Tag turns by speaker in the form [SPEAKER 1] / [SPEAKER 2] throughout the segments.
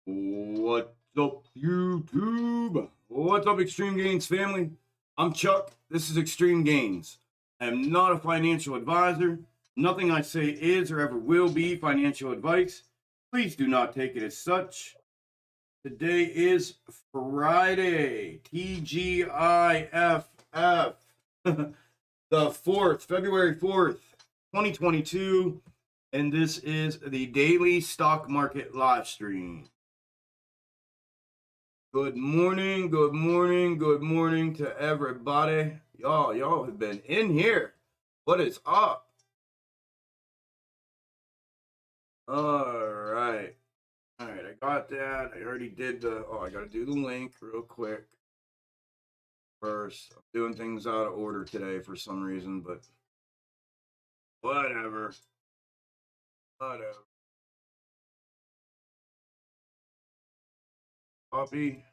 [SPEAKER 1] What's up, YouTube? What's up, Extreme Gains family? I'm Chuck. This is Extreme Gains. I am not a financial advisor. Nothing I say is or ever will be financial advice. Please do not take it as such. Today is Friday, TGIFF, the 4th, February 4th, 2022, and this is the daily stock market live stream. Good morning, good morning, good morning to everybody. Y'all have been in here. What is up? Alright, I got that. I already did I gotta do the link real quick. First, I'm doing things out of order today for some reason, but whatever. Copy.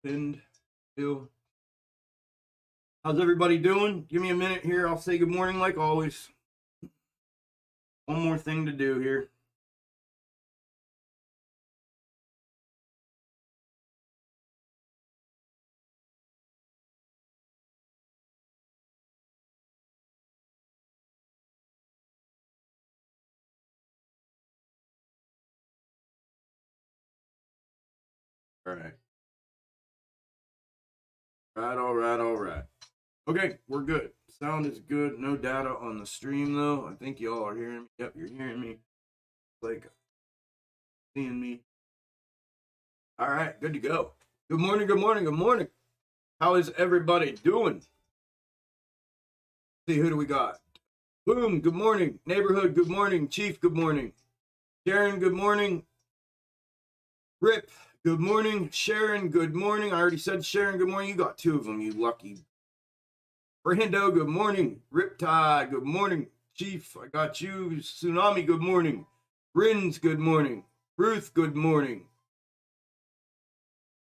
[SPEAKER 1] Pinned. How's everybody doing? Give me a minute here. I'll say good morning like always. One more thing to do here. All right. All right. Okay, we're good. Sound is good. No data on the stream, though. I think y'all are hearing me. Yep, you're hearing me. Like, seeing me. All right, good to go. Good morning, good morning, good morning. How is everybody doing? See, who do we got? Boom, good morning. Neighborhood, good morning. Chief, good morning. Sharon, good morning. Rip, good morning. Sharon, good morning. I already said Sharon, good morning. You got two of them, you lucky. Brando, good morning. Riptide, good morning. Chief, I got you. Tsunami, good morning. Rins, good morning. Ruth, good morning.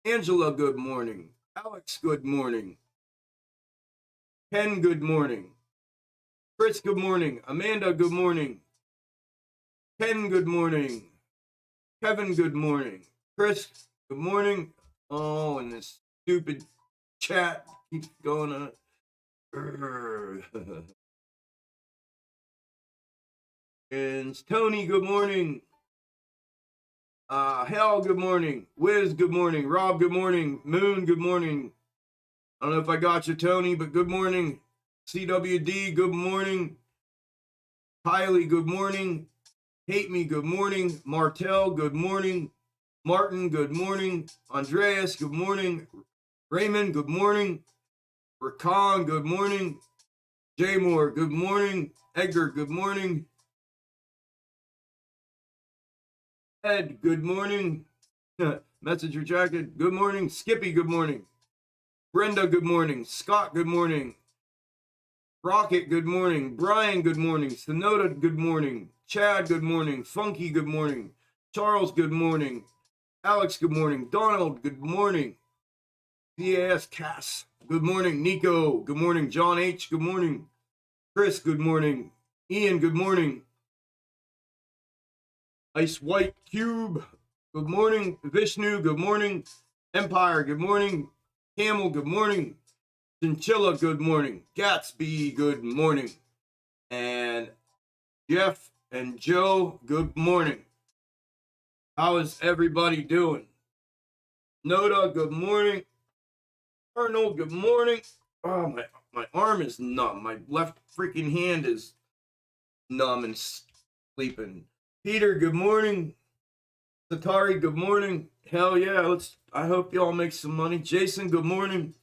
[SPEAKER 1] Angela, good morning. Alex, good morning. Ken, good morning. Chris, good morning. Amanda, good morning. Ken, good morning. Kevin, good morning. Chris, good morning. Oh, and this stupid chat keeps going on. And Tony, good morning. Hell, good morning. Wiz, good morning. Rob, good morning. Moon, good morning. I don't know if I got you, Tony, but good morning. CWD, good morning. Kylie, good morning. Hate Me, good morning. Martel, good morning. Martin, good morning. Andreas, good morning. Raymond, good morning. Rakan, good morning. Jay Moore, good morning. Edgar, good morning. Ed, good morning. Messenger Jacket, good morning. Skippy, good morning. Brenda, good morning. Scott, good morning. Rocket, good morning. Brian, good morning. Sonoda, good morning. Chad, good morning. Funky, good morning. Charles, good morning. Alex, good morning. Donald, good morning. PAS Cass, good morning. Nico, good morning. John H, good morning. Chris, good morning. Ian, good morning. Ice White Cube, good morning. Vishnu, good morning. Empire, good morning. Camel, good morning. Chinchilla, good morning. Gatsby, good morning. And Jeff and Joe, good morning. How is everybody doing? Noda, good morning. Arnold, good morning. Oh, my arm is numb. My left freaking hand is numb and sleeping. Peter, good morning. Satari, good morning. Hell yeah, I hope y'all make some money. Jason, good morning.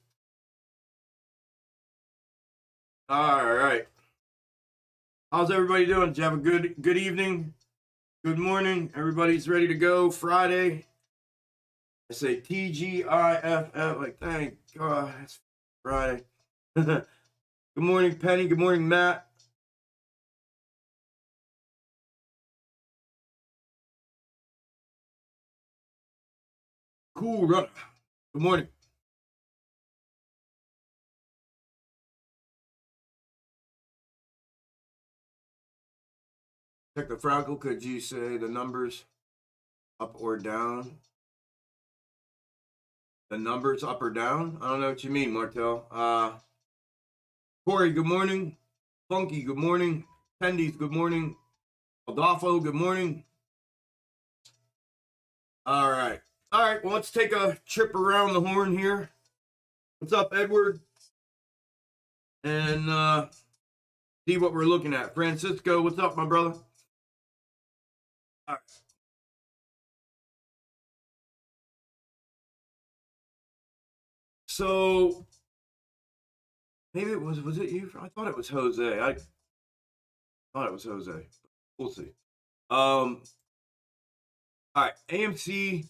[SPEAKER 1] All right. How's everybody doing? Did you have a good evening? Good morning. Everybody's ready to go. Friday. I say TGIFF. Like, thank God it's Friday. Good morning, Penny. Good morning, Matt. Cool run. Good morning. Check the Fractal. Could you say the numbers up or down? The numbers up or down? I don't know what you mean, Martel. Corey, good morning. Funky, good morning. Tendies, good morning. Adolfo, good morning. All right. All right. Well, let's take a trip around the horn here. What's up, Edward? And see what we're looking at. Francisco, what's up, my brother? All right. So maybe was it you? I thought it was Jose. I thought it was Jose. We'll see. All right. AMC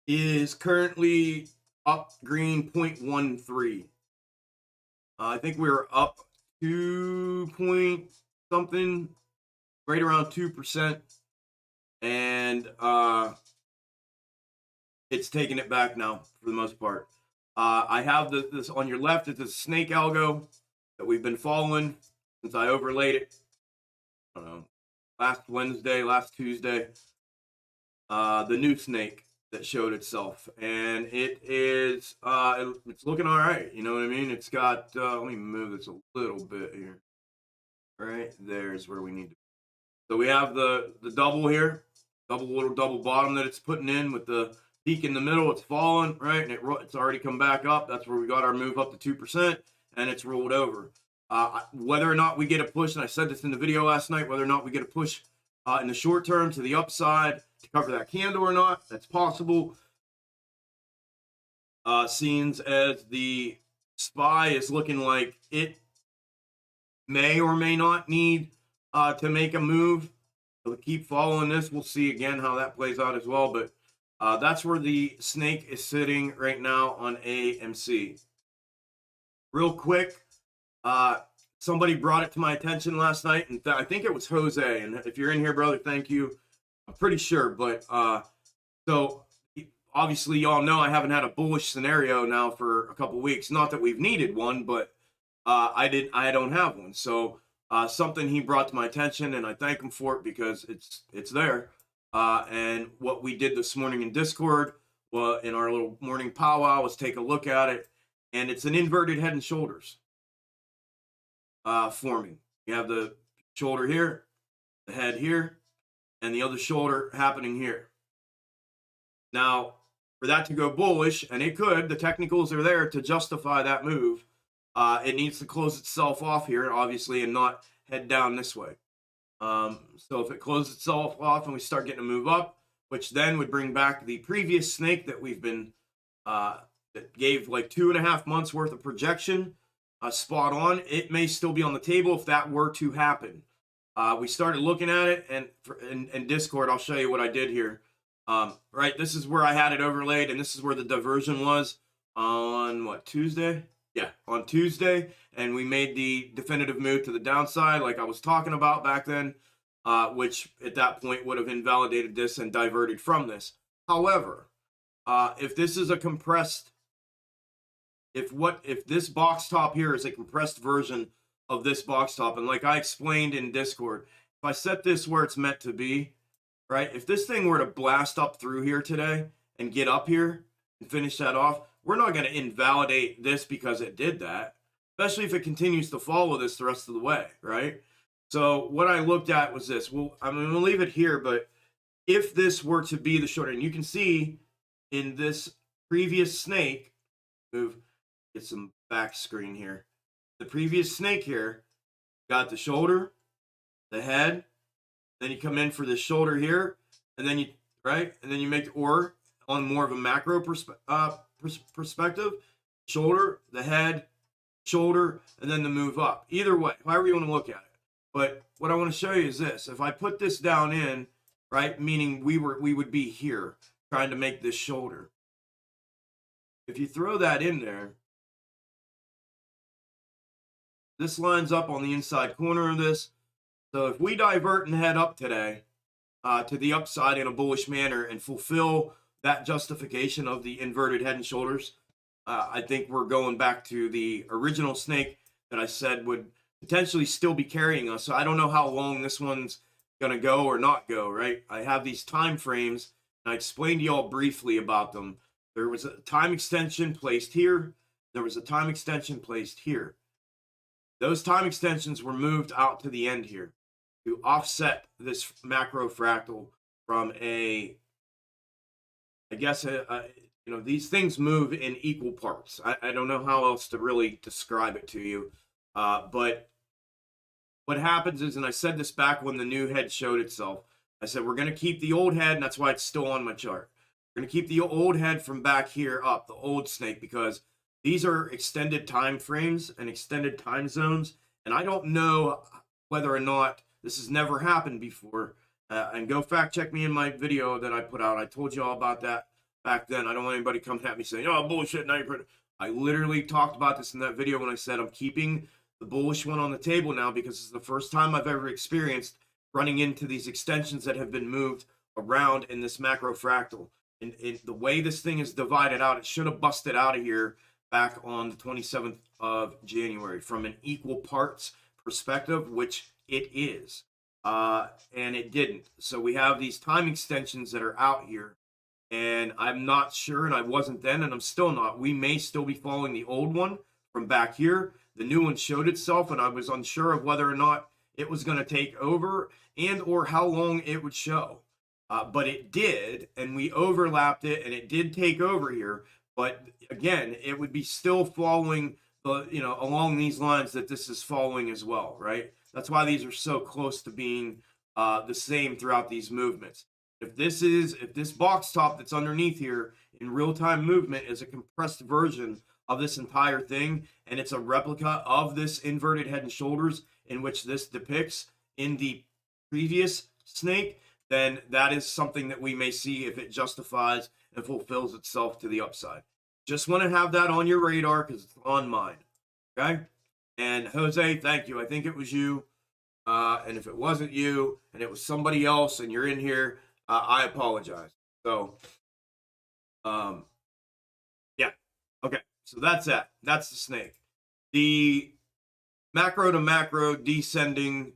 [SPEAKER 1] is currently up green 0.13. I think we were up 2 point something, right around 2%, and it's taking it back now for the most part. I have this on your left. It's a snake algo that we've been following since I overlaid it. I don't know, last Wednesday, last Tuesday. The new snake that showed itself, and it's looking all right. You know what I mean? It's got. Let me move this a little bit here. Right there's where we need to. So we have the double here, little double bottom that it's putting in with the peak in the middle. It's fallen, right, and it's already come back up. That's where we got our move up to 2%, and it's rolled over. Whether or not we get a push, and I said this in the video last night, whether or not we get a push in the short term to the upside to cover that candle or not, that's possible. Seems as the SPY is looking like it may or may not need to make a move. So keep following this. We'll see again how that plays out as well. But that's where the snake is sitting right now on AMC. Real quick, somebody brought it to my attention last night, and I think it was Jose. And if you're in here, brother, thank you. I'm pretty sure. But so obviously, y'all know I haven't had a bullish scenario now for a couple weeks. Not that we've needed one, but I don't have one. So something he brought to my attention, and I thank him for it because it's there. And what we did this morning in Discord, well, in our little morning powwow, was take a look at it, and it's an inverted head and shoulders forming. You have the shoulder here, the head here, and the other shoulder happening here. Now, for that to go bullish, and it could, the technicals are there to justify that move. It needs to close itself off here, obviously, and not head down this way. So if it closes itself off and we start getting a move up, which then would bring back the previous snake that we've been, that gave like 2.5 months worth of projection, spot on, it may still be on the table if that were to happen. We started looking at it, and in Discord, I'll show you what I did here. Right, this is where I had it overlaid, and this is where the diversion was on, what, Tuesday? Yeah, on Tuesday, and we made the definitive move to the downside like I was talking about back then, which at that point would have invalidated this and diverted from this. However, if this is a compressed, if this box top here is a compressed version of this box top, and like I explained in Discord, if I set this where it's meant to be, right, if this thing were to blast up through here today and get up here and finish that off, we're not going to invalidate this because it did that, especially if it continues to follow this the rest of the way, right? So what I looked at was this. Well, I'm going to leave it here, but if this were to be the shorter, and you can see in this previous snake, move, get some back screen here. The previous snake here got the shoulder, the head, then you come in for the shoulder here, and then you, right, and then you make, or on more of a macro perspective, shoulder, the head, shoulder, and then the move up. Either way, however you want to look at it. But what I want to show you is this. If I put this down in, right, meaning we would be here trying to make this shoulder. If you throw that in there, this lines up on the inside corner of this. So if we divert and head up today to the upside in a bullish manner and fulfill that justification of the inverted head and shoulders, I think we're going back to the original snake that I said would potentially still be carrying us. So I don't know how long this one's going to go or not go, right? I have these time frames, and I explained to y'all briefly about them. There was a time extension placed here. There was a time extension placed here. Those time extensions were moved out to the end here to offset this macro fractal from a, I guess, you know, these things move in equal parts. I don't know how else to really describe it to you. But what happens is, and I said this back when the new head showed itself, I said, we're going to keep the old head, and that's why it's still on my chart. We're going to keep the old head from back here up, the old snake, because these are extended time frames and extended time zones. And I don't know whether or not this has never happened before. And go fact check me in my video that I put out. I told you all about that back then. I don't want anybody coming at me saying, oh, bullshit. Now you're I literally talked about this in that video when I said I'm keeping the bullish one on the table now because it's the first time I've ever experienced running into these extensions that have been moved around in this macro fractal. And the way this thing is divided out, it should have busted out of here back on the 27th of January from an equal parts perspective, which it is. And it didn't. So we have these time extensions that are out here. And I'm not sure, and I wasn't then, and I'm still not. We may still be following the old one from back here. The new one showed itself, and I was unsure of whether or not it was going to take over and or how long it would show. But it did, and we overlapped it, and it did take over here. But again, it would be still following the, you know, along these lines that this is following as well, right? That's why these are so close to being the same throughout these movements. If this box top that's underneath here in real-time movement is a compressed version of this entire thing, and it's a replica of this inverted head and shoulders in which this depicts in the previous snake, then that is something that we may see if it justifies and fulfills itself to the upside. Just want to have that on your radar because it's on mine. Okay? And Jose, thank you. I think it was you. And if it wasn't you and it was somebody else and you're in here, I apologize. So, yeah. Okay. So that's that. That's the snake. The macro to macro descending.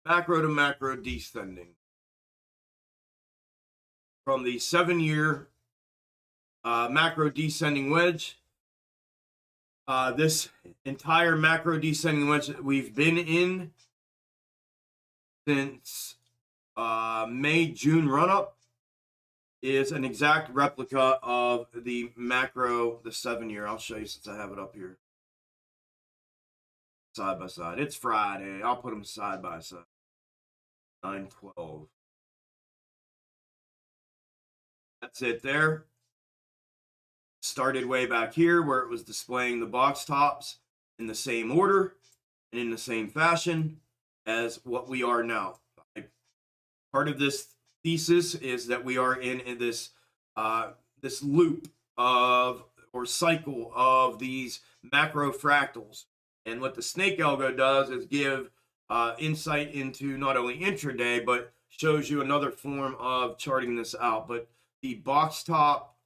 [SPEAKER 1] Macro to macro descending. From the 7-year macro descending wedge. This entire macro descending wedge that we've been in since May, June run-up is an exact replica of the macro, the 7-year. I'll show you since I have it up here. Side by side. It's Friday. I'll put them side by side. 9/12. That's it there. Started way back here where it was displaying the box tops in the same order and in the same fashion as what we are now. Part of this thesis is that we are in this this loop of or cycle of these macro fractals. And what the snake algo does is give insight into not only intraday, but shows you another form of charting this out. But the box top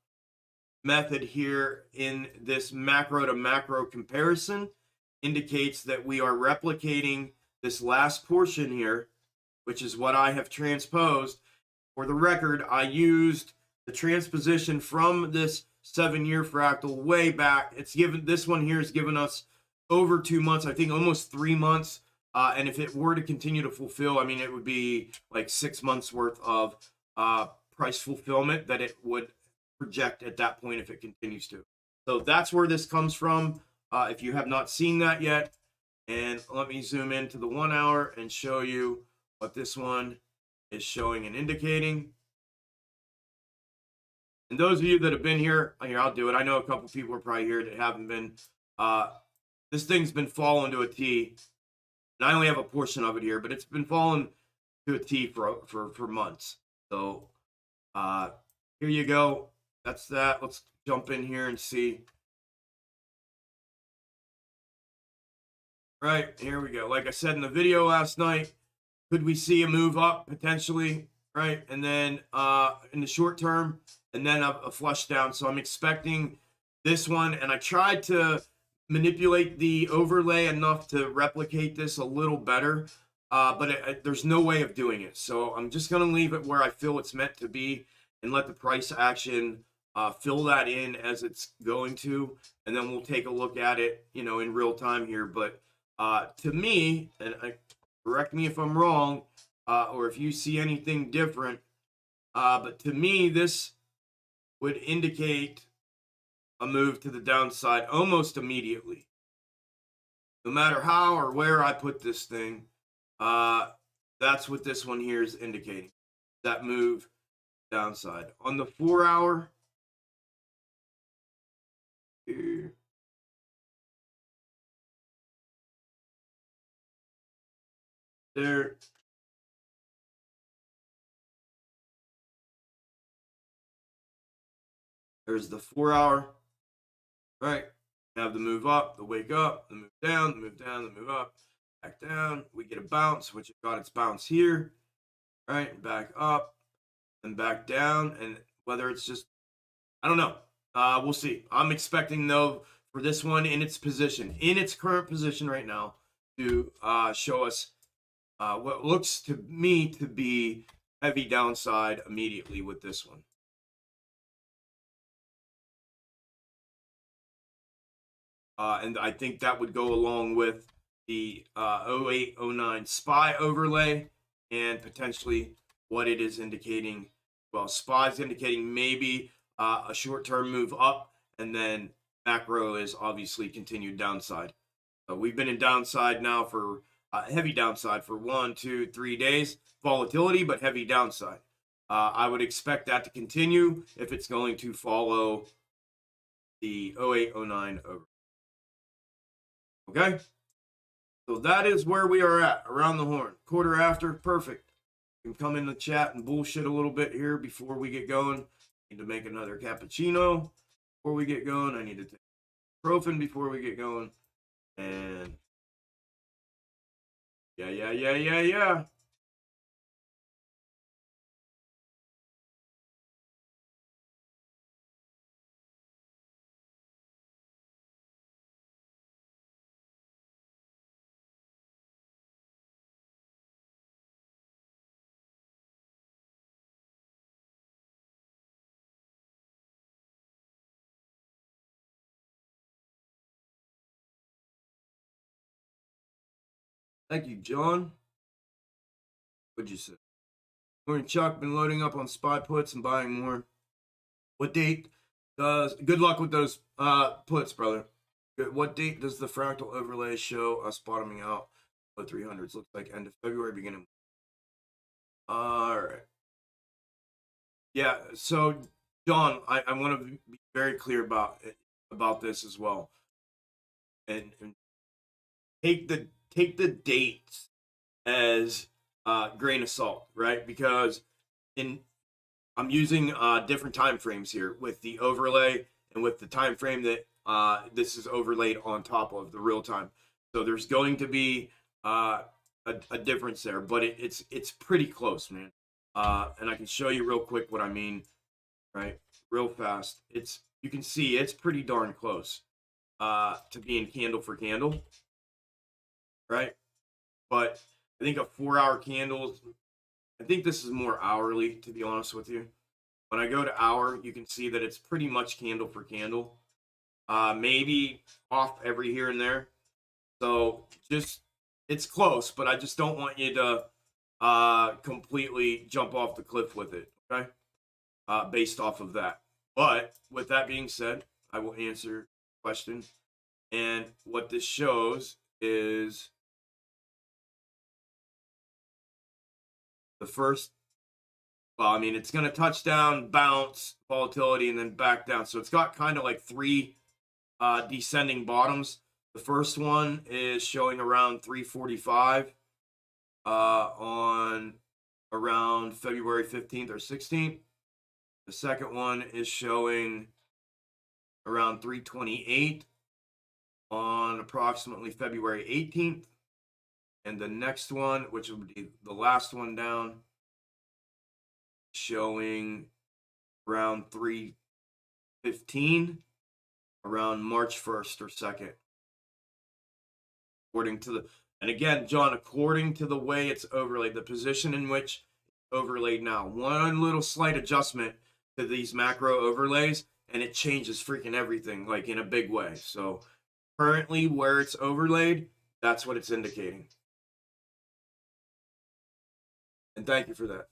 [SPEAKER 1] method here in this macro to macro comparison indicates that we are replicating this last portion here, which is what I have transposed. For the record, I used the transposition from this 7-year fractal way back. It's given, this one here has given us over 2 months, I think almost 3 months. And if it were to continue to fulfill, I mean, it would be like 6 months worth of price fulfillment that it would project at that point if it continues to. So that's where this comes from. If you have not seen that yet, and let me zoom into the 1 hour and show you what this one is showing and indicating. And those of you that have been here, I'll do it. I know a couple people are probably here that haven't been. This thing's been falling to a T. And I only have a portion of it here, but it's been falling to a T for months. So here you go. That's that. Let's jump in here and see. Right, here we go. Like I said in the video last night, could we see a move up potentially? Right, and then in the short term, and then a flush down. So I'm expecting this one, and I tried to manipulate the overlay enough to replicate this a little better, but there's no way of doing it. So I'm just going to leave it where I feel it's meant to be and let the price action fill that in as it's going to, and then we'll take a look at it, in real time here. But to me, and correct me if I'm wrong, or if you see anything different, but to me, this would indicate a move to the downside almost immediately. No matter how or where I put this thing, that's what this one here is indicating. That move downside. On the 4 hour, here, there. There's the 4 hour. Right. Have the move up, the wake up, the move down, the move down, the move up, back down. We get a bounce, which got its bounce here. Right. Back up and back down. And whether it's just, I don't know. We'll see. I'm expecting, though, for this one in its position, in its current position right now, to show us what looks to me to be heavy downside immediately with this one. And I think that would go along with the 08-09 SPY overlay and potentially what it is indicating. Well, SPY is indicating maybe a short-term move up, and then macro is obviously continued downside. So we've been in downside now for heavy downside for 1, 2, 3 days. Volatility, but heavy downside. I would expect that to continue if it's going to follow the 08-09 over. Okay? So that is where we are at, around the horn. Quarter after, perfect. You can come in the chat and bullshit a little bit here before we get going. I need to make another cappuccino before we get going. I need to take ibuprofen before we get going. And yeah. Thank you, John. What'd you say? Morning, Chuck. Been loading up on SPY puts and buying more. What date does... Good luck with those puts, brother. What date does the fractal overlay show us bottoming out? 300s. Looks like end of February, beginning. All right. Yeah, so, John, I want to be very clear about this as well. And take the dates as grain of salt, right? Because I'm using different time frames here with the overlay and with the time frame that this is overlaid on top of the real time. So there's going to be a difference there, but it's pretty close, man. And I can show you real quick what I mean, right? Real fast. You can see it's pretty darn close to being candle for candle, right? But I think a 4-hour candle, I think this is more hourly, to be honest with you. When I go to hour, you can see that it's pretty much candle for candle. Maybe off every here and there. So it's close, but I just don't want you to completely jump off the cliff with it, okay? Based off of that. But with that being said, I will answer your question. And what this shows is the first well, I mean, it's going to touch down, bounce, volatility, and then back down. So it's got kind of like three descending bottoms. The first one is showing around 345 on around February 15th or 16th. The second one is showing around 328 on approximately February 18th. And the next one, which would be the last one down, showing around 315 around March 1st or 2nd. According to the, and again, John, according to the way it's overlaid, the position in which it's overlaid now, one little slight adjustment to these macro overlays, and it changes freaking everything, like in a big way. So currently where it's overlaid, that's what it's indicating. And thank you for that.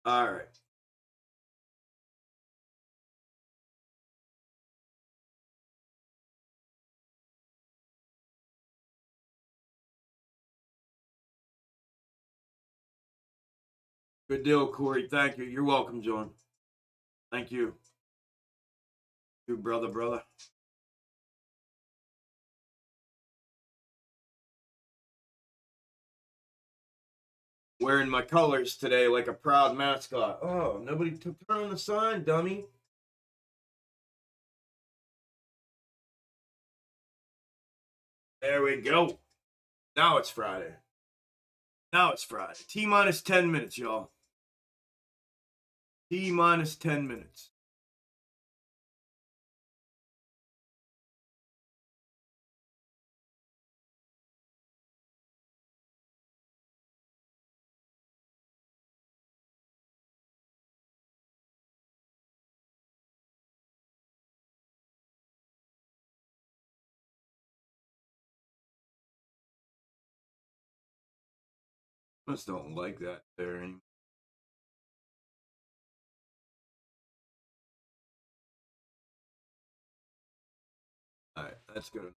[SPEAKER 1] All right. Good deal, Corey. Thank you. You're welcome, John. Thank you. You brother. Wearing my colors today like a proud mascot. Oh, nobody took turn on the sign, dummy. There we go. Now it's Friday. Now it's Friday. T minus 10 minutes, y'all. T minus 10 minutes. I just don't like that there anymore. All right, that's good.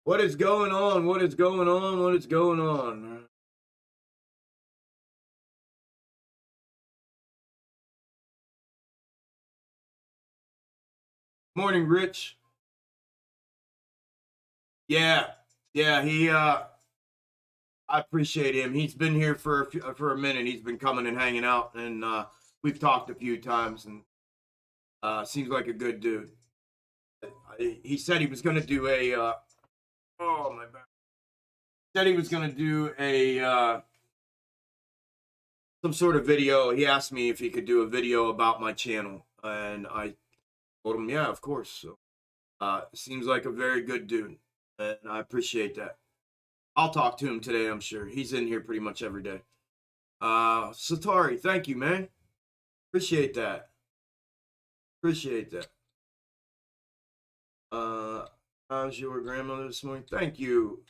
[SPEAKER 1] What is going on? What is going on? What is going on? Morning, Rich. Yeah, he I appreciate him. He's been here for a minute. He's been coming and hanging out, and we've talked a few times, and seems like a good dude. He said he was going to do a oh my back. Said he was going to do a some sort of video. He asked me if he could do a video about my channel, and I told him, yeah, of course. So seems like a very good dude, and I appreciate that. I'll talk to him today, I'm sure. He's in here pretty much every day. Satari, thank you, man. Appreciate that. Appreciate that. How's your grandmother this morning? Thank you,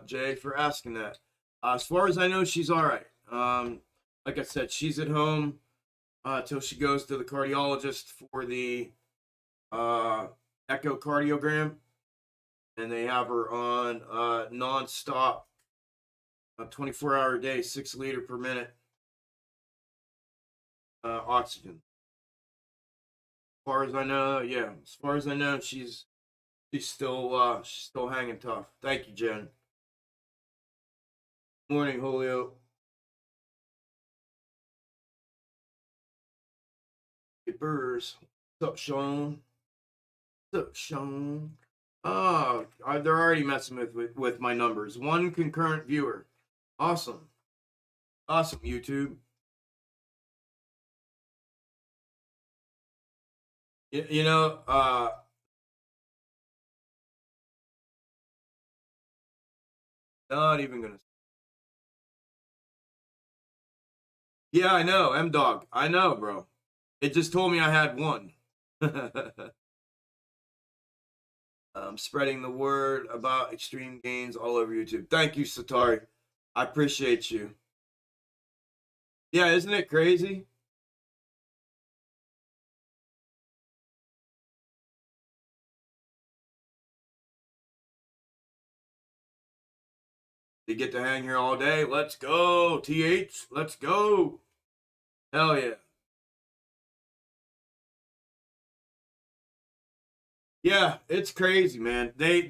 [SPEAKER 1] Jay, for asking that. As far as I know, she's all right. Like I said, she's at home till she goes to the cardiologist for the echocardiogram, and they have her on non-stop, a 24-hour day, 6 liter per minute oxygen. As far as I know, yeah. As far as I know, she's still hanging tough. Thank you, Jen. Morning, Julio. Burrs. What's up, Sean? What's up, Sean? Oh, they're already messing with my numbers. One concurrent viewer. Awesome. Awesome, YouTube. You know, not even gonna. Yeah, I know, M-Dog. I know, bro. It just told me I had one. I'm spreading the word about extreme gains all over YouTube. Thank you, Satari. I appreciate you. Yeah, isn't it crazy? They get to hang here all day. Let's go, TH. Let's go. Hell yeah. Yeah, it's crazy, man. They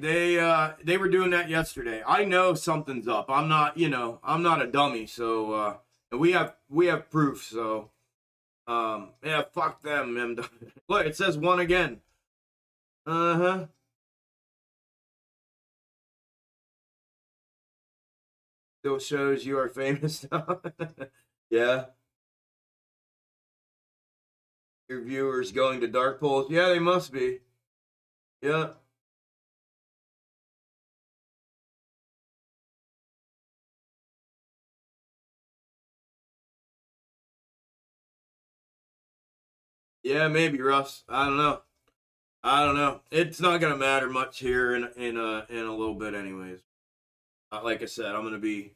[SPEAKER 1] were doing that yesterday. I know something's up. I'm not, I'm not a dummy, so and we have proof, so yeah, fuck them, man. Look, it says one again. Uh-huh. Still shows you are famous now. Yeah. Your viewers going to dark pools. Yeah, they must be. Yeah. Yeah, maybe, Russ. I don't know. I don't know. It's not gonna matter much here in a little bit, anyways. Like I said, I'm gonna be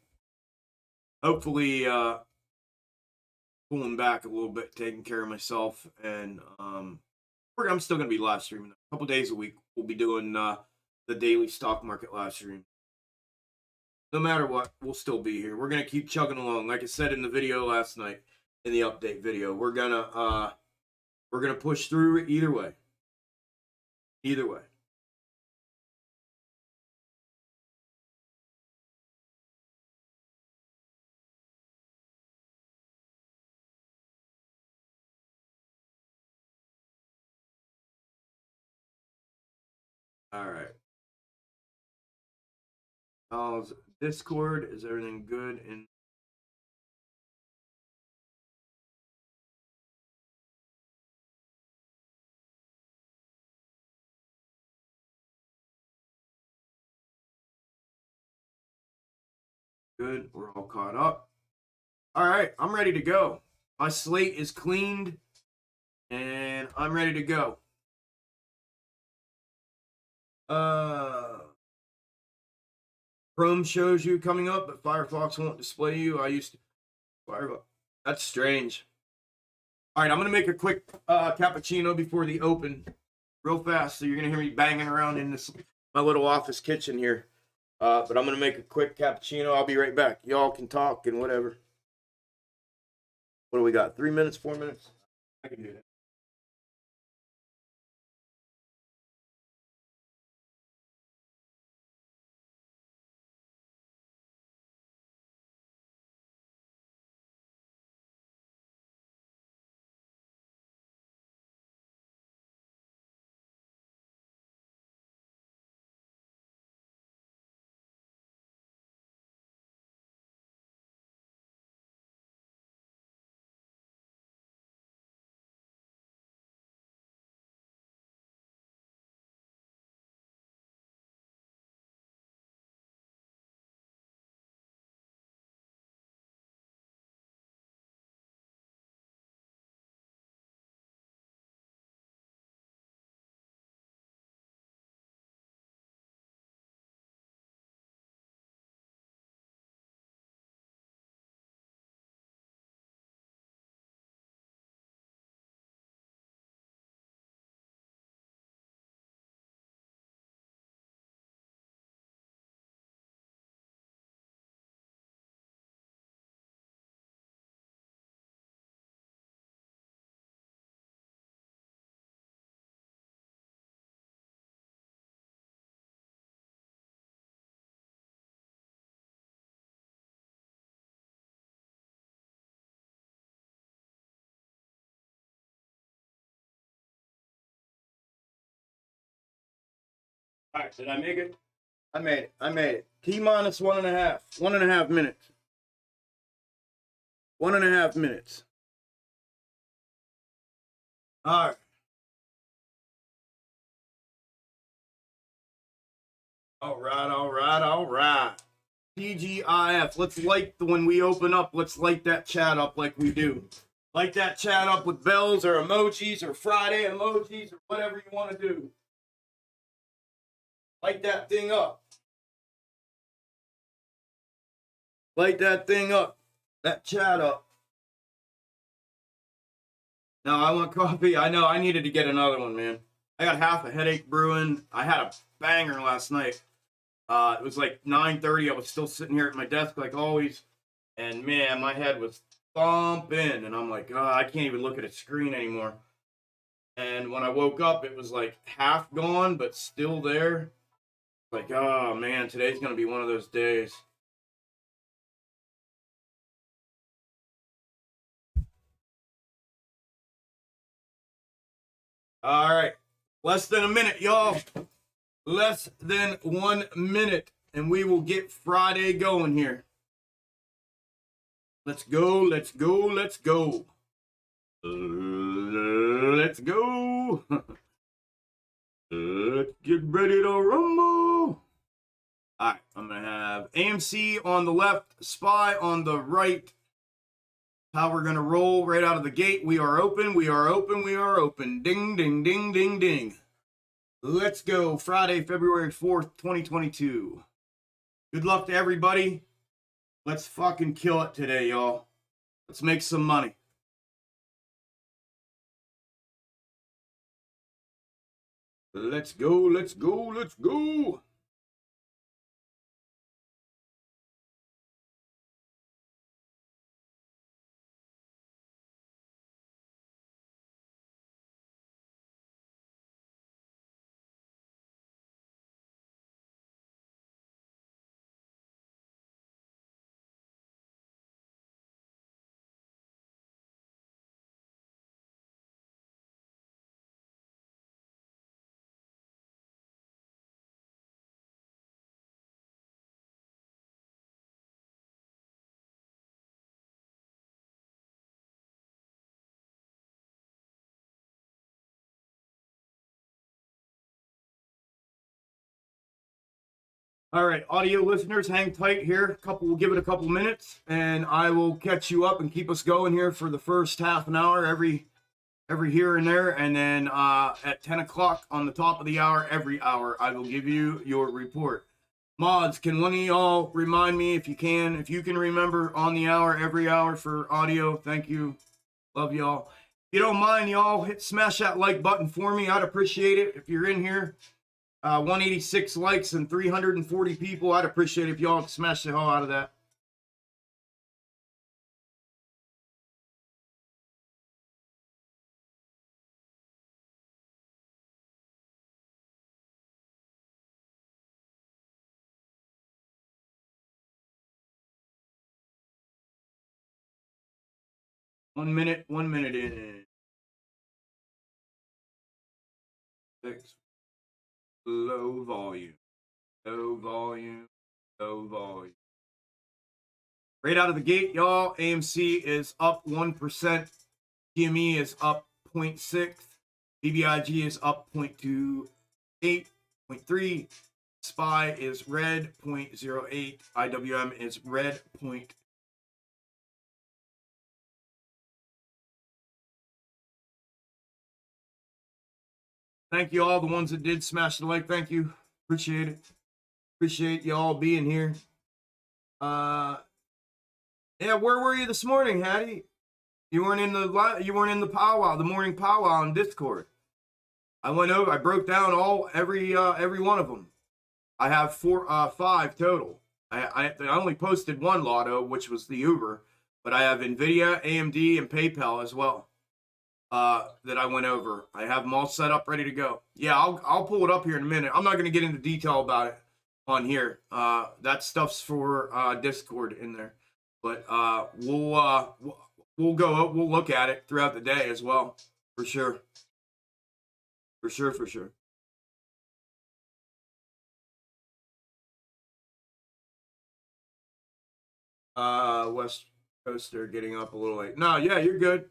[SPEAKER 1] hopefully pulling back a little bit, taking care of myself, and I'm still gonna be live streaming a couple days a week. We'll be doing the daily stock market live stream. No matter what, we'll still be here. We're gonna keep chugging along. Like I said in the video last night, in the update video, we're gonna push through either way. Either way. All right. How's Discord? Is everything good? And good. We're all caught up. All right. I'm ready to go. My slate is cleaned, and I'm ready to go. Chrome shows you coming up, but Firefox won't display you. I used to Firefox. That's strange. All right, I'm gonna make a quick cappuccino before the open, real fast. So you're gonna hear me banging around in this my little office kitchen here. But I'm gonna make a quick cappuccino. I'll be right back. Y'all can talk and whatever. What do we got? 3 minutes, 4 minutes? I can do that. All right, did I make it? I made it. I made it. T minus 1.5. 1.5 minutes. 1.5 minutes. All right. All right, all right, all right. TGIF. Let's light when we open up. Let's light that chat up like we do. Light that chat up with bells or emojis or Friday emojis or whatever you want to do. Light that thing up. Light that thing up. That chat up. No, I want coffee. I know. I needed to get another one, man. I got half a headache brewing. I had a banger last night. It was like 9:30. I was still sitting here at my desk like always. And man, my head was thumping. And I'm like, oh, I can't even look at a screen anymore. And when I woke up, it was like half gone, but still there. Like, oh man, today's going to be one of those days. All right. Less than a minute, y'all. Less than 1 minute. And we will get Friday going here. Let's go, let's go, let's go. Let's go. Let's get ready to rumble. All right, I'm going to have AMC on the left, SPY on the right. How we're going to roll right out of the gate. We are open, we are open, we are open. Ding, ding, ding, ding, ding. Let's go. Friday, February 4th, 2022. Good luck to everybody. Let's fucking kill it today, y'all. Let's make some money. Let's go, let's go, let's go. All right, audio listeners, hang tight here. We'll give it a couple minutes, and I will catch you up and keep us going here for the first half an hour every here and there, and then at 10 o'clock on the top of the hour, every hour, I will give you your report. Mods, can one of y'all remind me if you can remember on the hour, every hour for audio? Thank you. Love y'all. If you don't mind, y'all, smash that like button for me. I'd appreciate it if you're in here. 186 likes and 340 people. I'd appreciate it if y'all smash the hell out of that. One minute in. 6. Low volume. Low volume. Low volume. Right out of the gate, y'all, AMC is up 1%. GME is up 0.6. BBIG is up 0.28, 0.3. SPY is red, 0.08. IWM is red, 0. Thank you all, the ones that did smash the like. Thank you. Appreciate it. Appreciate you all being here. Yeah, where were you this morning, Hattie? You weren't in the powwow, the morning powwow on Discord. I went over, I broke down every one of them. I have 5 total. I only posted one lotto, which was the Uber, but I have Nvidia, AMD, and PayPal as well. That I went over. I have them all set up, ready to go. Yeah, I'll pull it up here in a minute. I'm not going to get into detail about it on here. That stuff's for Discord in there. But we'll look at it throughout the day as well, for sure. For sure. West Coaster getting up a little late. No, yeah, you're good.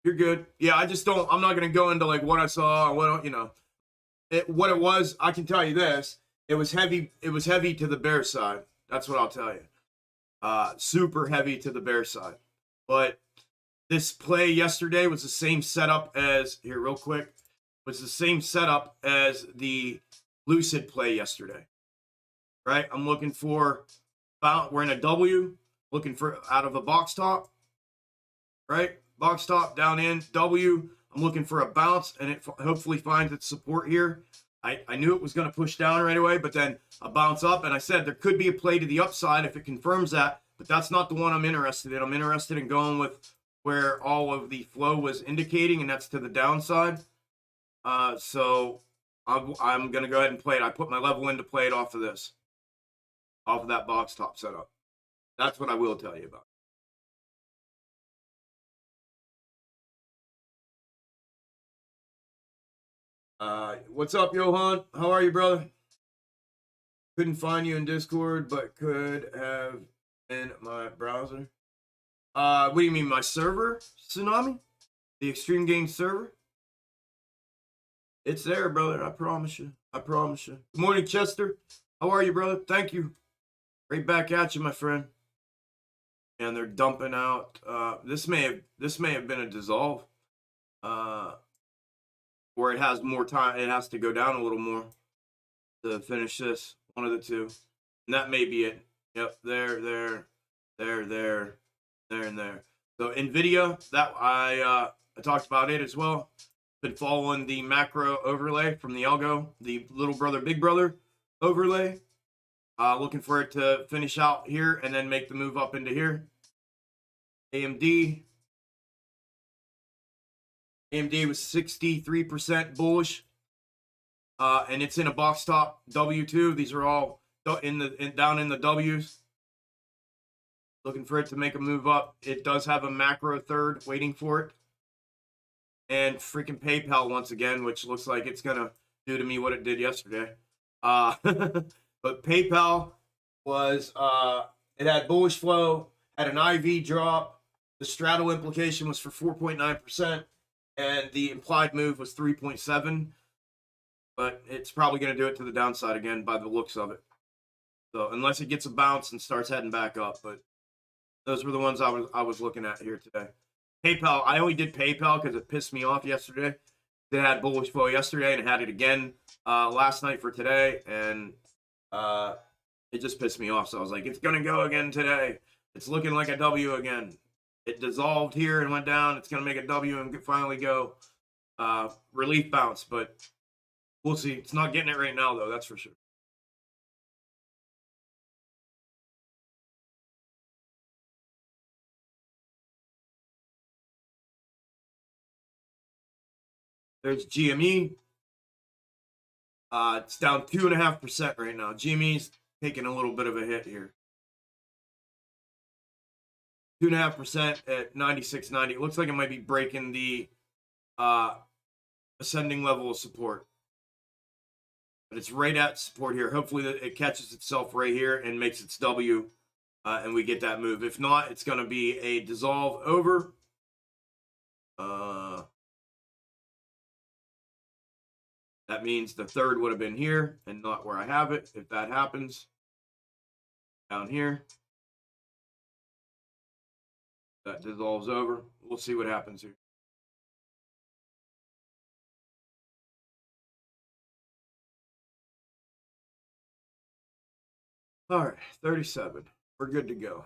[SPEAKER 1] You're good. Yeah, I'm not going to go into like what I saw, what it was. I can tell you this. It was heavy to the bear side. That's what I'll tell you. Super heavy to the bear side. But this play yesterday was the same setup as, here real quick, was the same setup as the Lucid play yesterday. Right? I'm looking for, we're in a W, looking for out of a box top. Right? Box top, down in, W. I'm looking for a bounce, and it hopefully finds its support here. I knew it was going to push down right away, but then a bounce up, and I said there could be a play to the upside if it confirms that, but that's not the one I'm interested in. I'm interested in going with where all of the flow was indicating, and that's to the downside. So I'm going to go ahead and play it. I put my level in to play it off of this, off of that box top setup. That's what I will tell you about. What's up, Johan? How are you, brother? Couldn't find you in Discord, but could have in my browser. What do you mean, my server, Tsunami? The Extreme Games server? It's there, brother. I promise you. I promise you. Good morning, Chester. How are you, brother? Thank you. Right back at you, my friend. And they're dumping out. This may have been a dissolve. Where it has more time. It has to go down a little more to finish this. One of the two. And that may be it. Yep. There, and there. So NVIDIA, that I talked about it as well. Been following the macro overlay from the Algo, the little brother, big brother overlay. Looking for it to finish out here and then make the move up into here. AMD was 63% bullish. And it's in a box top W2. These are all down in the W's. Looking for it to make a move up. It does have a macro third waiting for it. And freaking PayPal once again, which looks like it's going to do to me what it did yesterday. But PayPal was, it had bullish flow, had an IV drop. The straddle implication was for 4.9%. And the implied move was 3.7%. But it's probably going to do it to the downside again by the looks of it. So unless it gets a bounce and starts heading back up. But those were the ones I was looking at here today. PayPal, I only did PayPal because it pissed me off yesterday. It had bullish flow yesterday and it had it again last night for today. And it just pissed me off. So I was like, it's going to go again today. It's looking like a W again. It dissolved here and went down. It's going to make a W and finally go relief bounce. But we'll see. It's not getting it right now, though. That's for sure. There's GME. It's down 2.5% right now. GME's taking a little bit of a hit here. 2.5% at 96.90. It looks like it might be breaking the ascending level of support. But it's right at support here. Hopefully it catches itself right here and makes its W, and we get that move. If not, it's going to be a dissolve over. That means the third would have been here and not where I have it. If that happens, down here, that dissolves over. We'll see what happens here. All right, 37. We're good to go.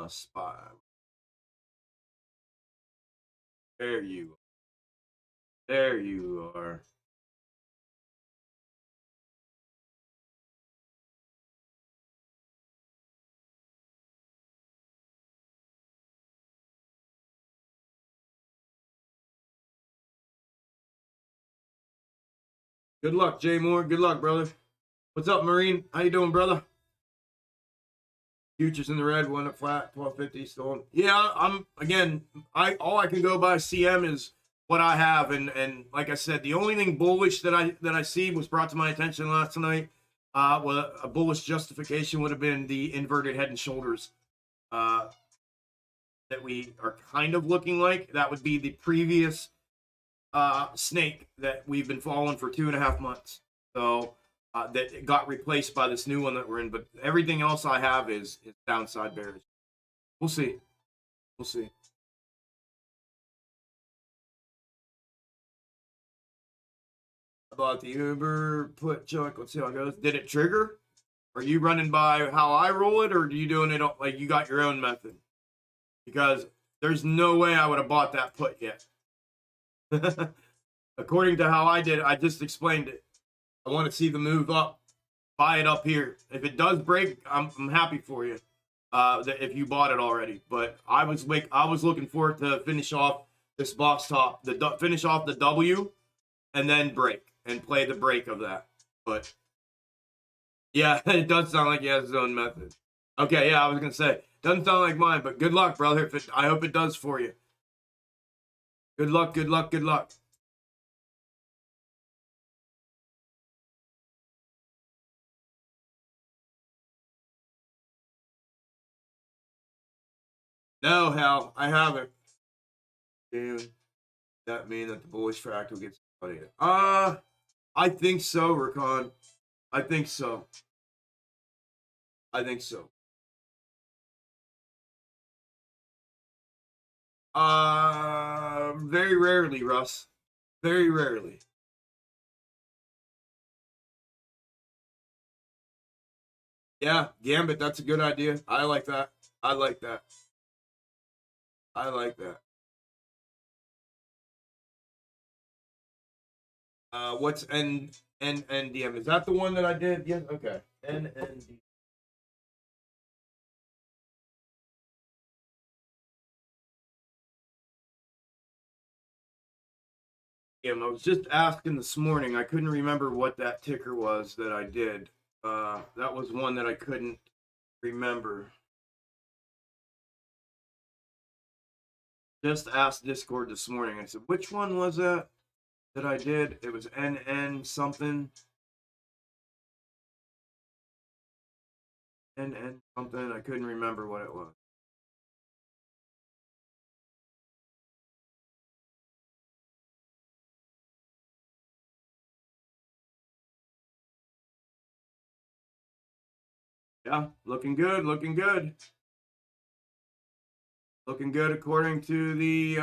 [SPEAKER 1] SPY. There you are. Good luck, Jay Moore. Good luck, brother. What's up, Marine? How you doing, brother? Futures in the red, one up flat, 1250 still. Yeah, all I can go by CM is what I have, and like I said, the only thing bullish that I see was brought to my attention last night. Well, a bullish justification would have been the inverted head and shoulders that we are kind of looking like. That would be the previous snake that we've been following for 2.5 months. So that got replaced by this new one that we're in. But everything else I have is downside bearish. We'll see. We'll see. About the Uber put Chuck. Let's see how it goes. Did it trigger? Are you running by how I roll it, or are you doing it like you got your own method? Because there's no way I would have bought that put yet. According to how I did it, I just explained it. I want to see the move up. Buy it up here. If it does break, I'm happy for you. If you bought it already, but I was looking for it to finish off this box top, finish off the W, and then break and play the break of that. But yeah, it does sound like he has his own method. Okay, yeah, I was gonna say doesn't sound like mine, but good luck, brother. I hope it does for you. Good luck, good luck, good luck. No, Hal, I haven't. Damn, that mean that the bullish fractal gets studied? I think so, Rakan. I think so. I think so. Very rarely, Russ. Very rarely. Yeah, Gambit, that's a good idea. I like that. I like that. I like that. What's NDM? Is that the one that I did? Yes. Okay. NND. I was just asking this morning. I couldn't remember what that ticker was that I did. That was one that I couldn't remember. Just asked Discord this morning. I said, which one was that I did? It was NN something. NN something. I couldn't remember what it was. Yeah, looking good, looking good. Looking good according to the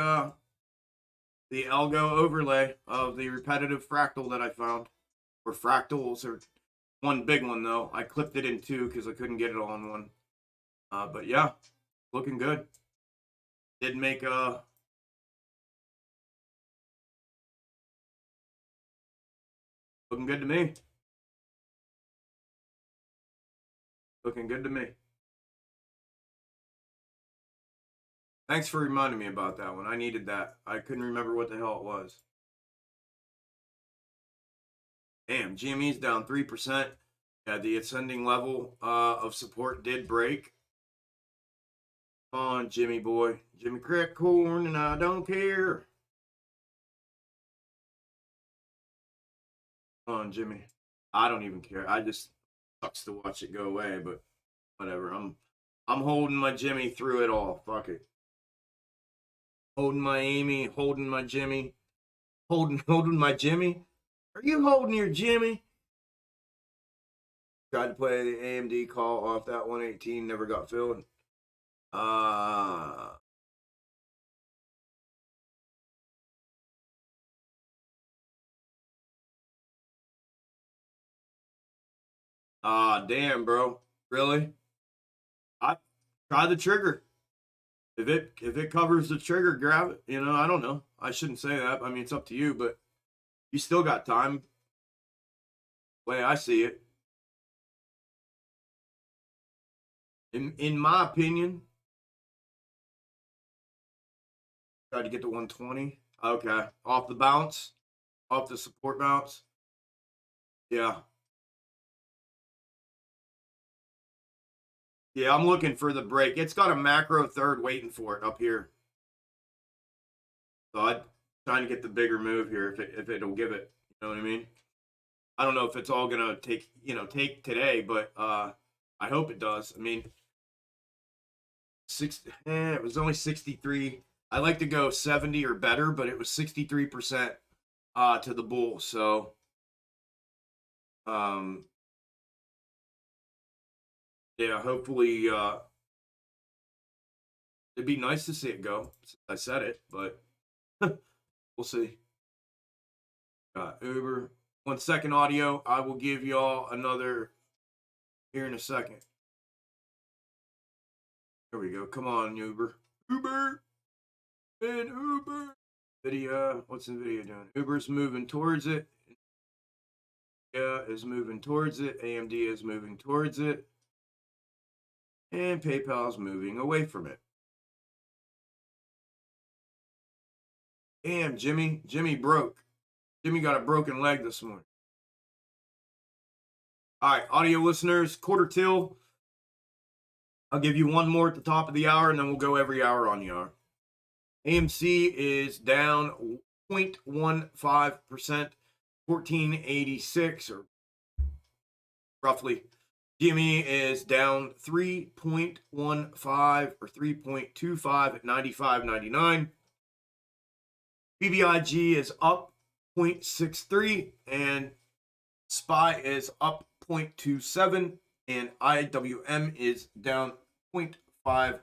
[SPEAKER 1] Algo overlay of the repetitive fractal that I found. Or fractals, or one big one though. I clipped it in two because I couldn't get it all in one. But yeah, looking good. Did make a looking good to me. Looking good to me. Thanks for reminding me about that one. I needed that. I couldn't remember what the hell it was. Damn, GME's down 3%. Yeah, the ascending level of support did break. Come on, Jimmy boy. Jimmy crack corn, and I don't care. Come on, Jimmy. I don't even care. I just sucks to watch it go away, but whatever. I'm holding my Jimmy through it all. Fuck it. Holding my Amy, holding my Jimmy, holding my Jimmy. Are you holding your Jimmy? Tried to play the AMD call off that 118, never got filled. Damn, bro. Really? I try the trigger. If it covers the trigger, grab it. You know, I don't know. I shouldn't say that. I mean, it's up to you, but you still got time. The way I see it. In my opinion, try to get to 120. Okay. Off the bounce. Off the support bounce. Yeah. Yeah, I'm looking for the break. It's got a macro third waiting for it up here. So I'm trying to get the bigger move here if it'll give it. You know what I mean? I don't know if it's all gonna take today, but I hope it does. I mean, it was only 63. I like to go 70 or better, but it was 63% to the bull. So yeah, hopefully it'd be nice to see it go. I said it, but we'll see. Uber. 1 second audio. I will give y'all another here in a second. There we go. Come on, Uber. Uber. And Uber. NVIDIA, what's NVIDIA doing? Uber's moving towards it. NVIDIA is moving towards it. AMD is moving towards it. And PayPal's moving away from it. Damn, Jimmy. Jimmy broke. Jimmy got a broken leg this morning. All right, audio listeners, quarter till. I'll give you one more at the top of the hour, and then we'll go every hour on the hour. AMC is down 0.15%, 1486, or roughly. GME is down 3.15 or 3.25 at 95.99. BBIG is up 0.63, and SPY is up 0.27, and IWM is down 0.50.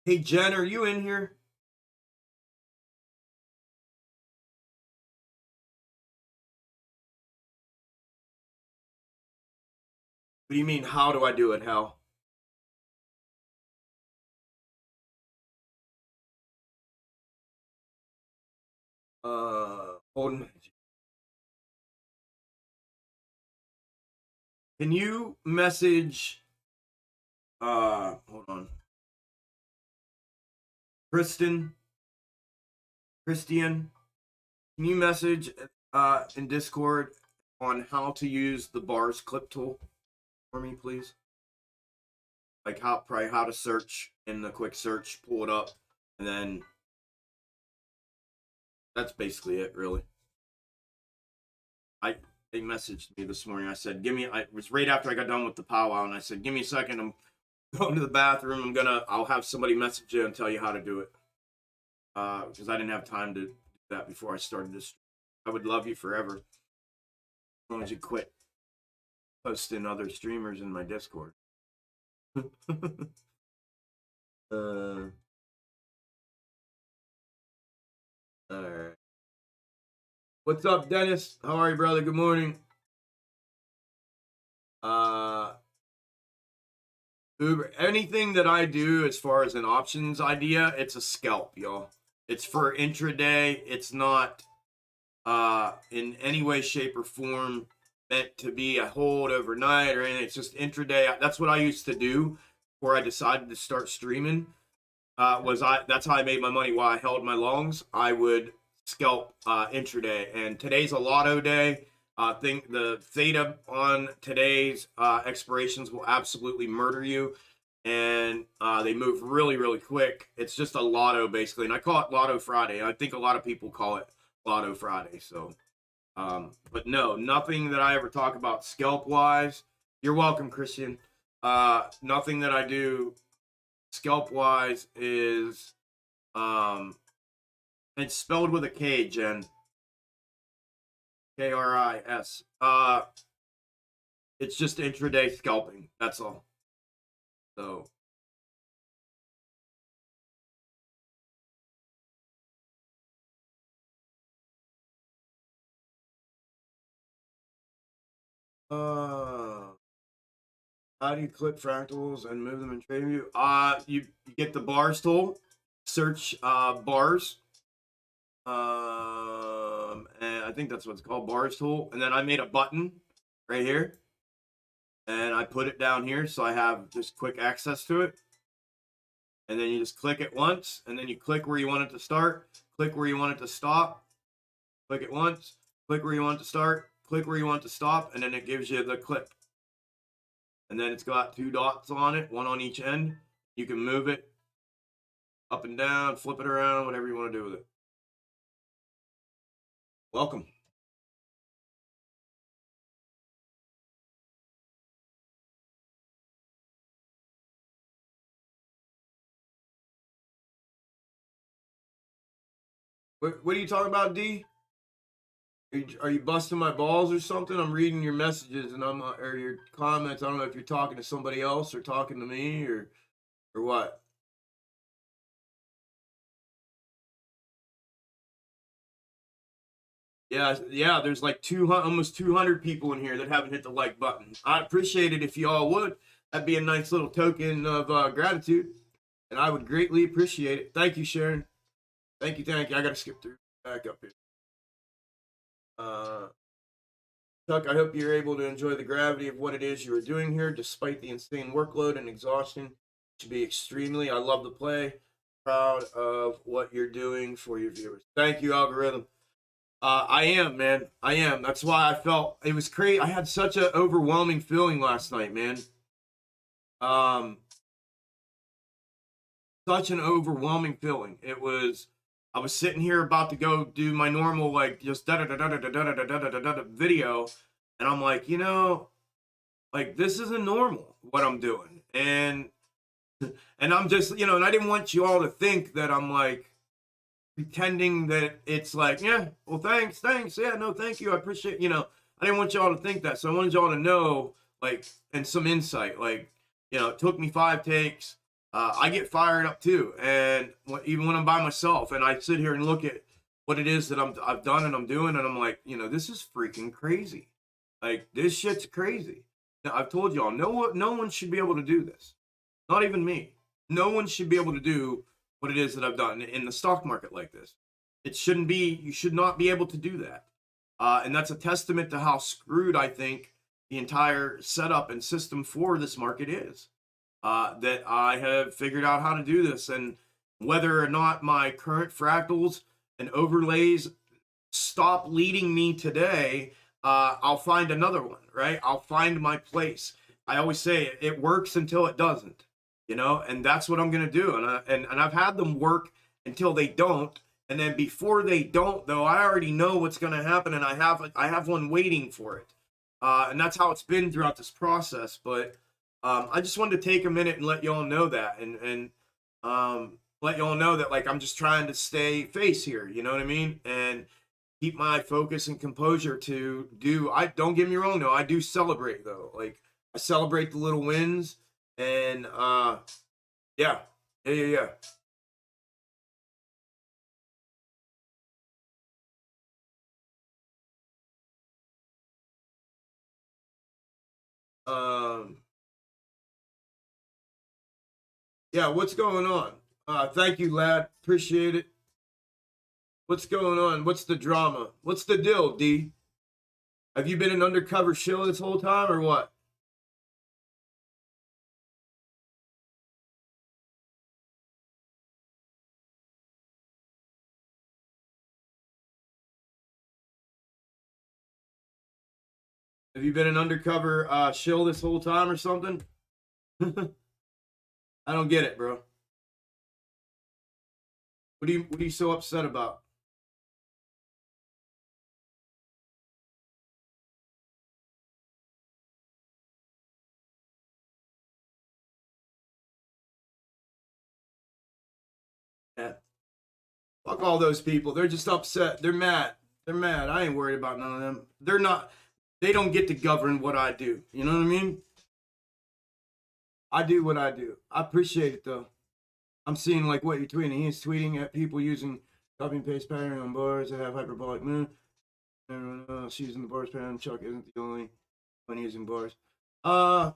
[SPEAKER 1] Hey, Jen, are you in here? What do you mean, how do I do it, Hal? Hold on. Can you message, hold on. Christian, can you message in Discord on how to use the bars clip tool for me, please? Like how to search in the quick search, pull it up, and then that's basically it, really. They messaged me this morning. I said, it was right after I got done with the powwow, and I said, give me a second. I'm going to the bathroom. I'll have somebody message you and tell you how to do it. Because I didn't have time to do that before I started this. I would love you forever. As long as you quit posting other streamers in my Discord. All right. What's up, Dennis? How are you, brother? Good morning. Uber, anything that I do as far as an options idea, it's a scalp, y'all. It's for intraday. It's not in any way, shape, or form meant to be a hold overnight or anything. It's just intraday. That's what I used to do before I decided to start streaming. That's how I made my money while I held my longs. I would scalp intraday, and today's a lotto day. Think the theta on today's expirations will absolutely murder you, and they move really, really quick. It's just a lotto basically, and I call it Lotto Friday. I think a lot of people call it Lotto Friday. So, but no, nothing that I ever talk about scalp wise. You're welcome, Christian. Nothing that I do scalp wise is it's spelled with a K, Jen. K-R-I-S. It's just intraday scalping. That's all. So. How do you clip fractals and move them in TradingView? You get the bars tool, search bars. And I think that's what it's called, bars tool. And then I made a button right here, and I put it down here so I have just quick access to it. And then you just click it once, and then you click where you want it to start, click where you want it to stop, click it once, click where you want it to start, click where you want it to stop, and then it gives you the clip. And then it's got 2 dots on it, one on each end. You can move it up and down, flip it around, whatever you want to do with it. Welcome. What are you talking about, D? Are you busting my balls or something? I'm reading your messages and or your comments. I don't know if you're talking to somebody else or talking to me or what. Yeah. There's like almost 200 people in here that haven't hit the like button. I'd appreciate it if y'all would. That'd be a nice little token of gratitude, and I would greatly appreciate it. Thank you, Sharon. Thank you, thank you. I got to skip through back up here. Chuck, I hope you're able to enjoy the gravity of what it is you are doing here, despite the insane workload and exhaustion. It should be extremely. I love the play. Proud of what you're doing for your viewers. Thank you, algorithm. I am, man. I am. That's why I felt it was crazy. I had such an overwhelming feeling last night, man. Such an overwhelming feeling. It was. I was sitting here about to go do my normal like just video, and I'm like, you know, like this isn't normal what I'm doing, and I'm just, you know, and I didn't want you all to think that I'm like pretending that it's like, yeah, well, thanks, yeah, no, thank you, I appreciate, you know, I didn't want y'all to think that, so I wanted y'all to know, like, and some insight, like, you know, it took me 5 takes. I get fired up too, and even when I'm by myself, and I sit here and look at what it is that I've done and I'm doing, and I'm like, you know, this is freaking crazy. Like, this shit's crazy. Now, I've told y'all, no one should be able to do this. Not even me. No one should be able to do what it is that I've done in the stock market like this. It shouldn't be, you should not be able to do that. And that's a testament to how screwed I think the entire setup and system for this market is. That I have figured out how to do this, and whether or not my current fractals and overlays stop leading me today, I'll find another one, right? I'll find my place. I always say it works until it doesn't. You know, and that's what I'm gonna do. And I've had them work until they don't, and then before they don't, though, I already know what's gonna happen, and I have one waiting for it. And that's how it's been throughout this process. But I just wanted to take a minute and let y'all know that, and let y'all know that, like, I'm just trying to stay face here. You know what I mean? And keep my focus and composure to do. I don't get me wrong, though. I do celebrate, though. Like, I celebrate the little wins. And yeah. Yeah, what's going on? Thank you, lad. Appreciate it. What's going on? What's the drama? What's the deal, D? Have you been an undercover shill this whole time or what? Have you been an undercover shill this whole time or something? I don't get it, bro. What are you so upset about? Yeah. Fuck all those people. They're just upset. They're mad. They're mad. I ain't worried about none of them. They're not. They don't get to govern what I do. You know what I mean? I do what I do. I appreciate it though. I'm seeing like what you're tweeting. He's tweeting at people using copy and paste pattern on bars that have hyperbolic moon. Everyone else using the bars pattern. Chuck isn't the only one using bars. No,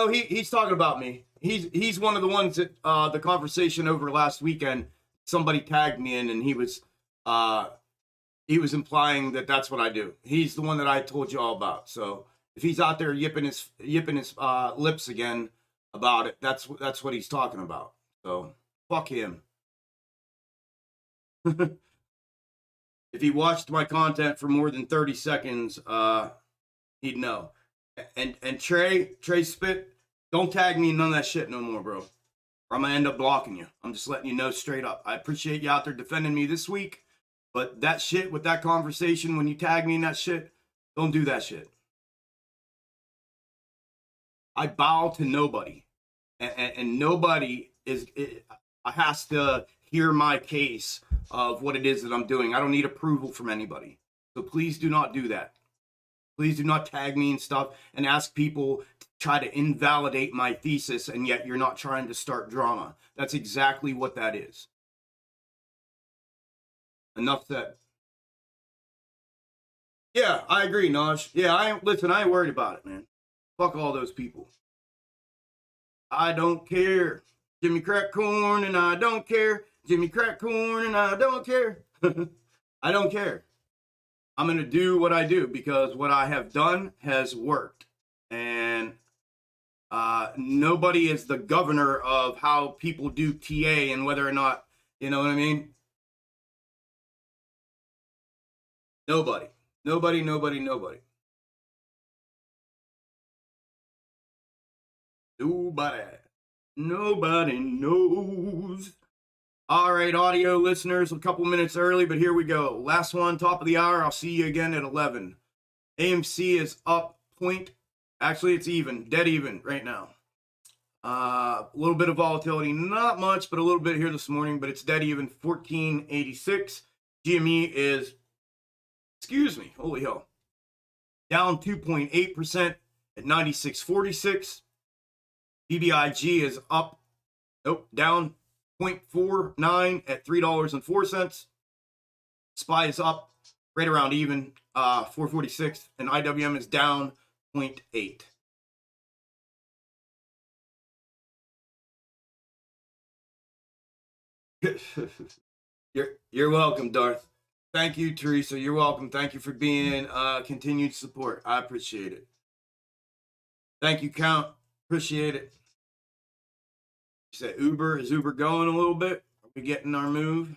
[SPEAKER 1] he's talking about me. He's one of the ones that the conversation over last weekend. Somebody tagged me in, and he was implying that that's what I do. He's the one that I told you all about. So if he's out there yipping his lips again about it, that's what he's talking about. So fuck him. If he watched my content for more than 30 seconds, he'd know. And Trey Spit, don't tag me in none of that shit no more, bro. Or I'm gonna end up blocking you. I'm just letting you know straight up. I appreciate you out there defending me this week, but that shit with that conversation, when you tag me in that shit, don't do that shit. I bow to nobody, and nobody has to hear my case of what it is that I'm doing. I don't need approval from anybody. So please do not do that. Please do not tag me and stuff and ask people to try to invalidate my thesis, and yet you're not trying to start drama. That's exactly what that is. Enough said. Yeah, I agree, Naj. Yeah, I ain't worried about it, man. Fuck all those people. I don't care. Jimmy crack corn and I don't care. Jimmy crack corn and I don't care. I don't care. I'm going to do what I do because what I have done has worked. And nobody is the governor of how people do TA and whether or not, you know what I mean? Nobody. Nobody, nobody, nobody. Nobody knows. All right, audio listeners, a couple minutes early, but here we go. Last one, top of the hour. I'll see you again at 11. AMC is up point. Actually, it's even, dead even right now. A little bit of volatility, not much, but a little bit here this morning, but it's dead even, 1486. GME is, excuse me, holy hell, down 2.8% at 96.46. BBIG is up, down 0.49 at $3.04. SPY is up right around even, 446, and IWM is down 0.8. You're welcome, Darth. Thank you, Teresa. You're welcome. Thank you for being continued support. I appreciate it. Thank you, Count. Appreciate it. You said Uber. Is Uber going a little bit? Are we getting our move?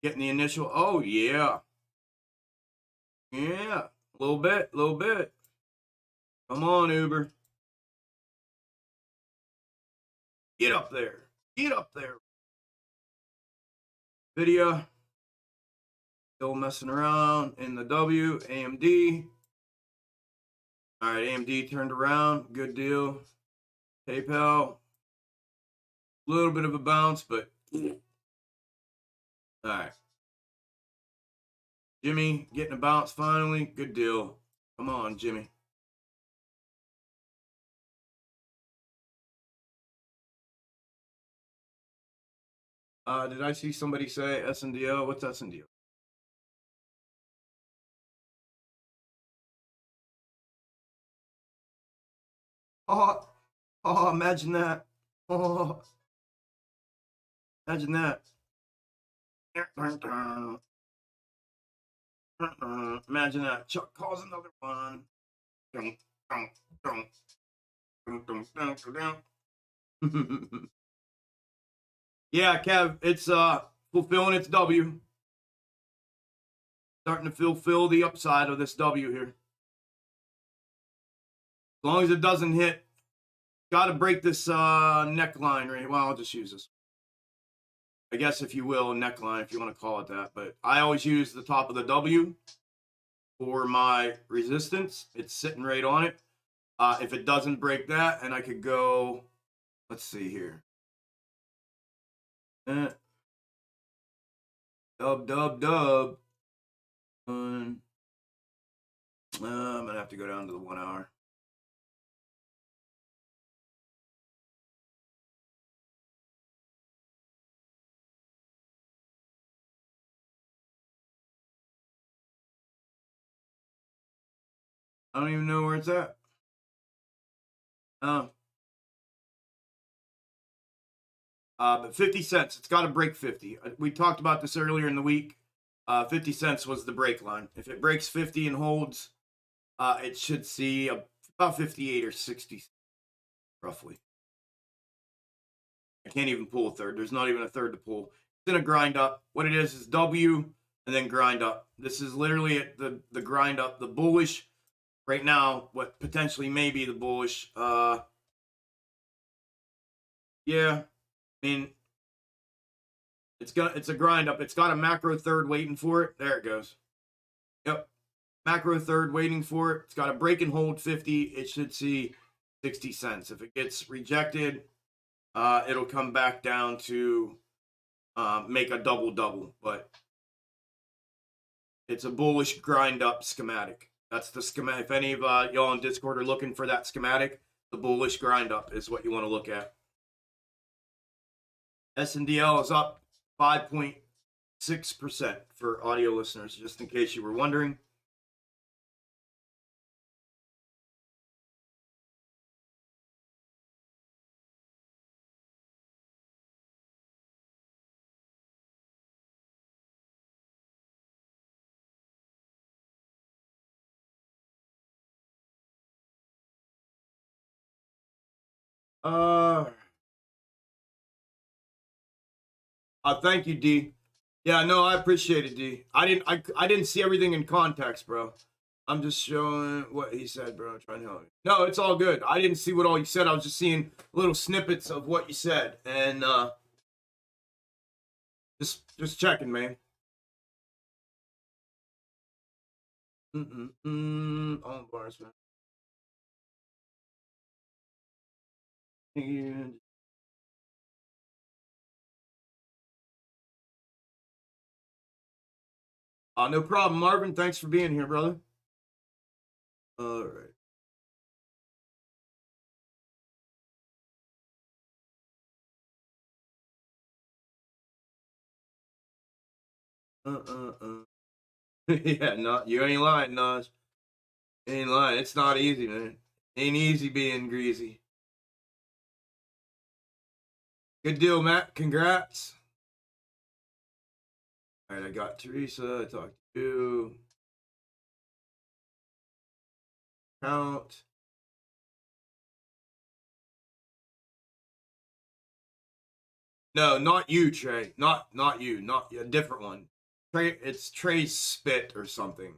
[SPEAKER 1] Getting the initial? Oh, yeah. Yeah. A little bit. A little bit. Come on, Uber. Get up there. Get up there. Video. Still messing around in the W. AMD. All right, AMD turned around. Good deal. PayPal. A little bit of a bounce, but all right. Jimmy getting a bounce finally. Good deal. Come on, Jimmy. Did I see somebody say SNDO? What's SNDO? Oh, imagine that. Oh, imagine that. Imagine that. Chuck calls another one. Yeah, Kev, it's fulfilling its W. Starting to fulfill the upside of this W here. As long as it doesn't hit, got to break this neckline right. Well, I'll just use this. I guess, if you will, neckline, if you want to call it that. But I always use the top of the W for my resistance. It's sitting right on it. If it doesn't break that, and I could go, let's see here. Dub. I'm going to have to go down to the 1 hour. I don't even know where it's at. But 50 cents, it's got to break 50. We talked about this earlier in the week. 50 cents was the break line. If it breaks 50 and holds, it should see about 58 or 60, roughly. I can't even pull a third. There's not even a third to pull. It's going to grind up. What it is W and then grind up. This is literally the grind up, the bullish. Right now, what potentially may be the bullish. Yeah, I mean, it's a grind up. It's got a macro third waiting for it. There it goes. Yep, macro third waiting for it. It's got a break and hold 50. It should see 60 cents. If it gets rejected, it'll come back down to make a double. But it's a bullish grind up schematic. That's the schematic. If any of y'all on Discord are looking for that schematic, the bullish grind up is what you want to look at. SNDL is up 5.6% for audio listeners, just in case you were wondering. Thank you, D. Yeah, no, I appreciate it, D. I didn't see everything in context, bro. I'm just showing what he said, bro. Trying to help you. No, it's all good. I didn't see what all you said. I was just seeing little snippets of what you said, and just checking, man. On bars, man. And no problem, Marvin. Thanks for being here, brother. All right. Yeah, no, you ain't lying, Nas. Ain't lying. It's not easy, man. Ain't easy being greasy. Good deal, Matt. Congrats. All right, I got Teresa. I talked to you. Count. No, not you, Trey. Not you. Not a different one. Trey, it's Trey Spit or something.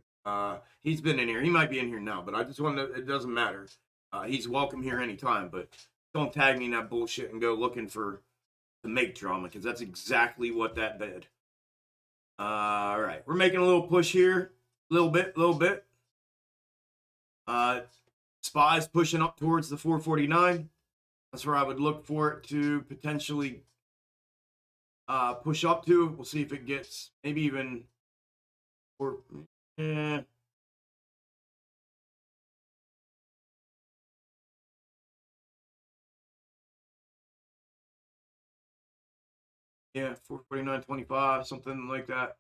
[SPEAKER 1] He's been in here. He might be in here now, but I just want to. It doesn't matter. He's welcome here anytime, but don't tag me in that bullshit and go looking for to make drama because that's exactly what that did. All right, we're making a little push here, little bit. SPY's pushing up towards the 449. That's where I would look for it to potentially push up to. We'll see if it gets maybe even or yeah, 449.25, something like that.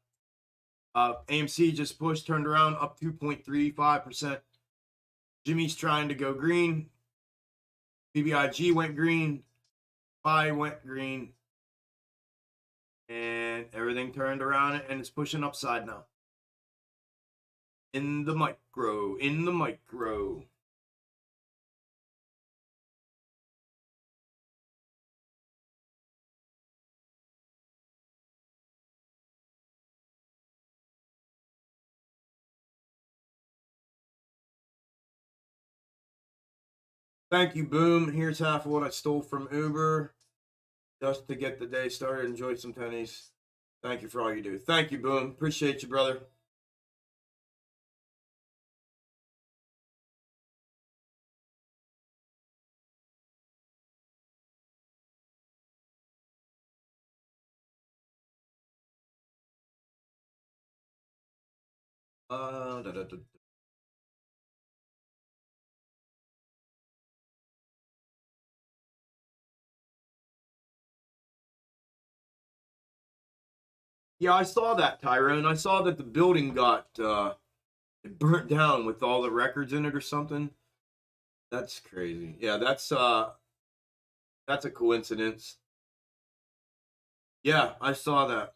[SPEAKER 1] AMC just pushed, turned around, up 2.35%. Jimmy's trying to go green. BBIG went green. SPY went green. And everything turned around and it's pushing upside now. In the micro. Thank you, Boom. Here's half of what I stole from Uber just to get the day started. Enjoy some tennies. Thank you for all you do. Thank you, Boom. Appreciate you, brother. Da, da, da. Yeah, I saw that, Tyrone. I saw that the building got it burnt down with all the records in it or something. That's crazy. Yeah, that's a coincidence. Yeah, I saw that.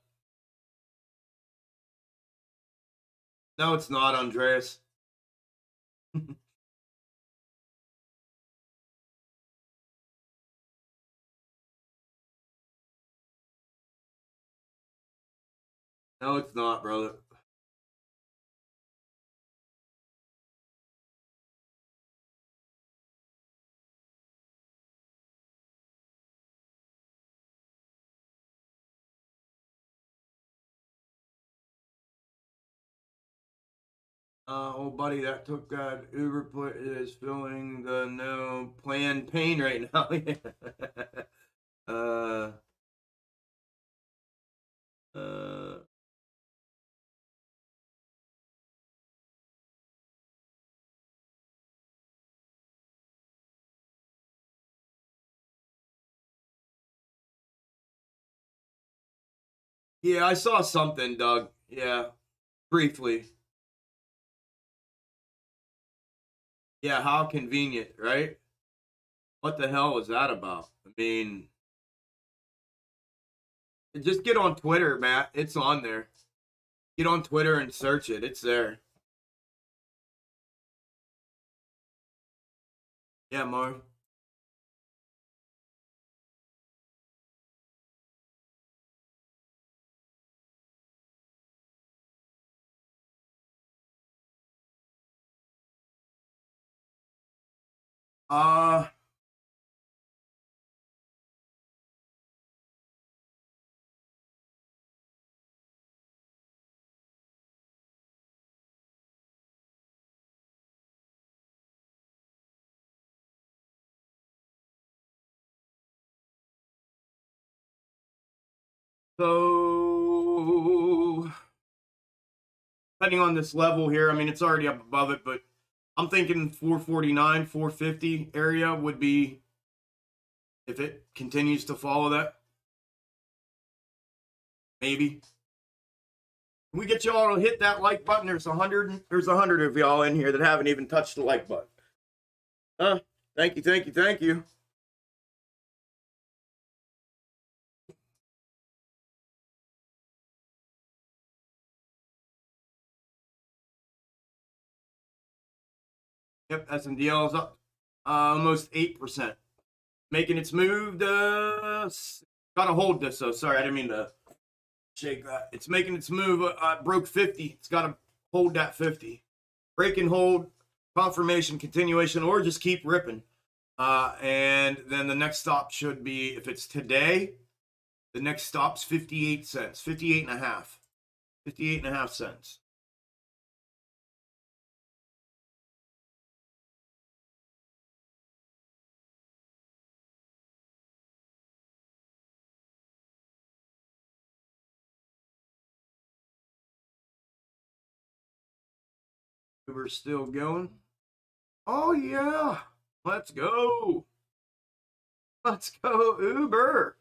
[SPEAKER 1] No, it's not, Andreas. No, it's not, brother. Old buddy, that took that Uber put is feeling the no plan pain right now. uh, uh, yeah, I saw something, Doug. Yeah, briefly. Yeah, how convenient, right? What the hell was that about? I mean, just get on Twitter, Matt. It's on there. Get on Twitter and search it. It's there. Yeah, Marv. So depending on this level here, I mean, it's already up above it, but I'm thinking 449, 450 area would be, if it continues to follow that, maybe. Can we get y'all to hit that like button? There's 100 of y'all in here that haven't even touched the like button. Thank you, thank you, thank you. Yep, S&DL is up almost 8%. Making its move. Gotta hold this, though. Sorry, I didn't mean to shake that. It's making its move. Broke 50. It's got to hold that 50. Break and hold, confirmation, continuation, or just keep ripping. And then the next stop should be, if it's today, the next stop's 58 cents. 58 and a half. 58 and a half cents. We're still going. Oh, yeah. Let's go. Let's go, Uber.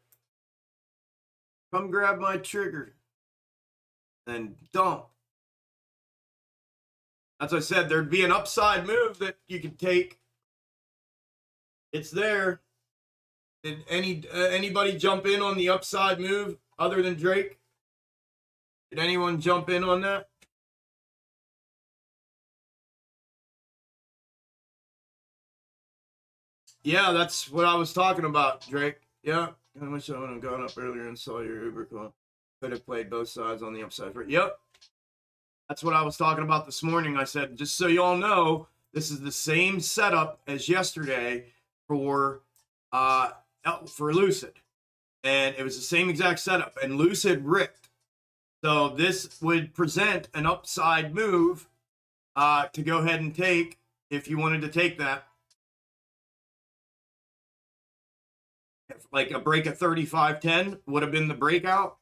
[SPEAKER 1] Come grab my trigger. And dump. As I said, there'd be an upside move that you could take. It's there. Did anybody jump in on the upside move other than Drake? Did anyone jump in on that? Yeah, that's what I was talking about, Drake. Yeah. I wish I would have gone up earlier and saw your Uber call. Could have played both sides on the upside. Yep. That's what I was talking about this morning. I said, just so you all know, this is the same setup as yesterday for Lucid. And it was the same exact setup. And Lucid ripped. So this would present an upside move to go ahead and take if you wanted to take that. Like a break of 35.10 would have been the breakout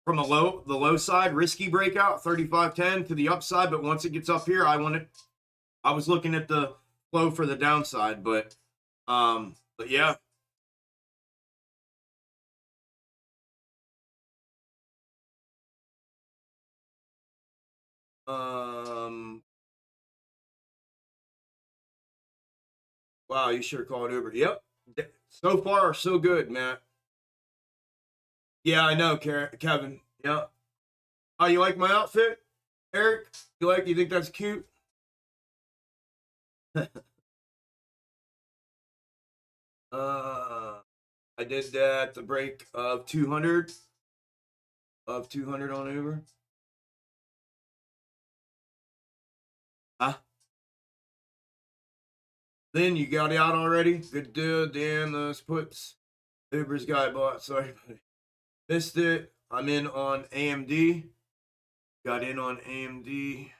[SPEAKER 1] from the low side, risky breakout, 35.10 to the upside. But once it gets up here, I was looking at the flow for the downside, but yeah. Wow, you sure called Uber. Yep. So far, so good, Matt. Yeah, I know, Kevin. Yeah. Oh, you like my outfit, Eric? You think that's cute? I did that the break of 200 on Uber. Huh? Then you got out already? Good deal, Dan. Those puts. Uber's guy bought. Sorry, buddy. Missed it. I'm in on AMD. Got in on AMD.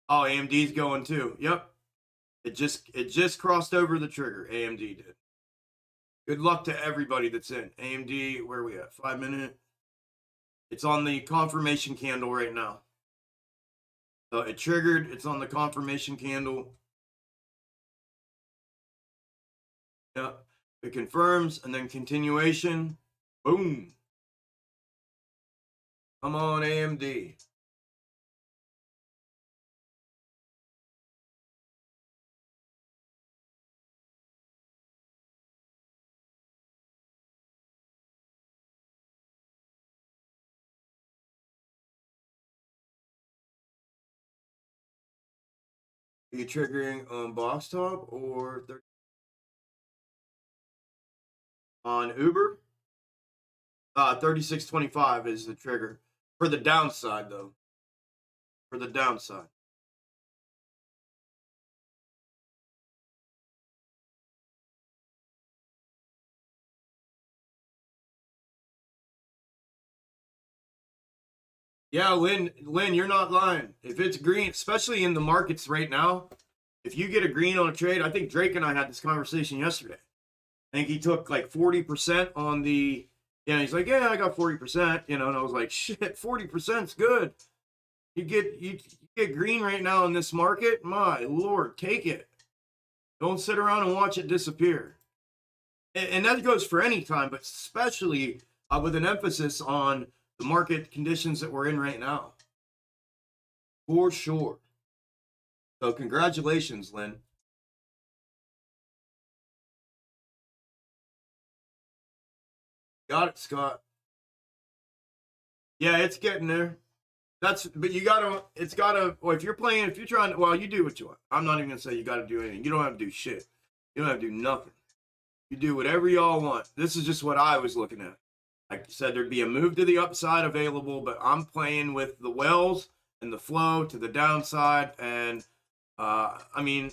[SPEAKER 1] Oh, AMD's going too. Yep. It just crossed over the trigger. AMD did. Good luck to everybody that's in. AMD, where are we at? 5 minute. It's on the confirmation candle right now. So it triggered. It's on the confirmation candle. Yeah. It confirms and then continuation. Boom. Come on, AMD. Are you triggering on Boss Top or on Uber? 36.25 is the trigger. For the downside, though. For the downside. Yeah, Lynn, you're not lying. If it's green, especially in the markets right now, if you get a green on a trade, I think Drake and I had this conversation yesterday. I think he took like 40% on the, he's like, yeah, I got 40%, and I was like, shit, 40%'s good. You get green right now in this market, my lord, take it. Don't sit around and watch it disappear. And that goes for any time, but especially with an emphasis on the market conditions that we're in right now. For sure. So congratulations, Lynn. Got it, Scott. Yeah, it's getting there. But well, if you're trying, well, you do what you want. I'm not even gonna say you gotta do anything. You don't have to do shit. You don't have to do nothing. You do whatever y'all want. This is just what I was looking at. Like I said, there'd be a move to the upside available, but I'm playing with the wells and the flow to the downside. And I mean,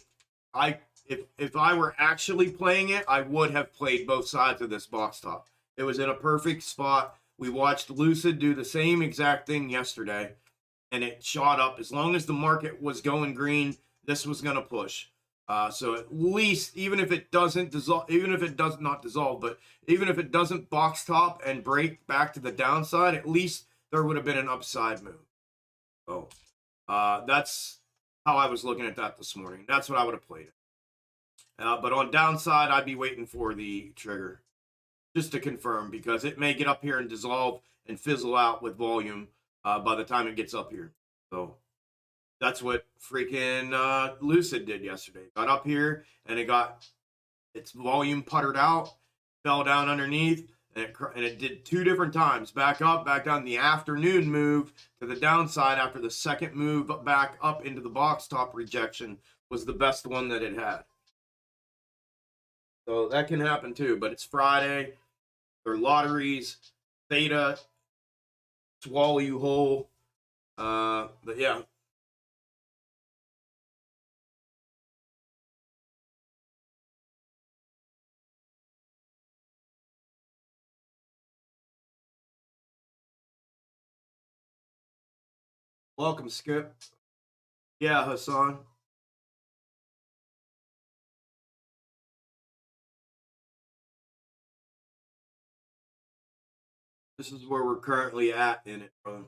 [SPEAKER 1] if I were actually playing it, I would have played both sides of this box top. It was in a perfect spot. We watched Lucid do the same exact thing yesterday, and it shot up. As long as the market was going green, this was going to push. So at least, even if it doesn't dissolve, even if it does not dissolve, but even if it doesn't box top and break back to the downside, at least there would have been an upside move. So that's how I was looking at that this morning. That's what I would have played. But on downside, I'd be waiting for the trigger just to confirm, because it may get up here and dissolve and fizzle out with volume by the time it gets up here. So that's what freaking Lucid did yesterday. Got up here and it got its volume puttered out, fell down underneath, and it did two different times. Back up, back down. The afternoon move to the downside after the second move back up into the box top rejection was the best one that it had. So that can happen too, but it's Friday. They're lotteries. Theta, swallow you whole. But yeah. Welcome, Skip. Yeah, Hassan. This is where we're currently at in it, bro.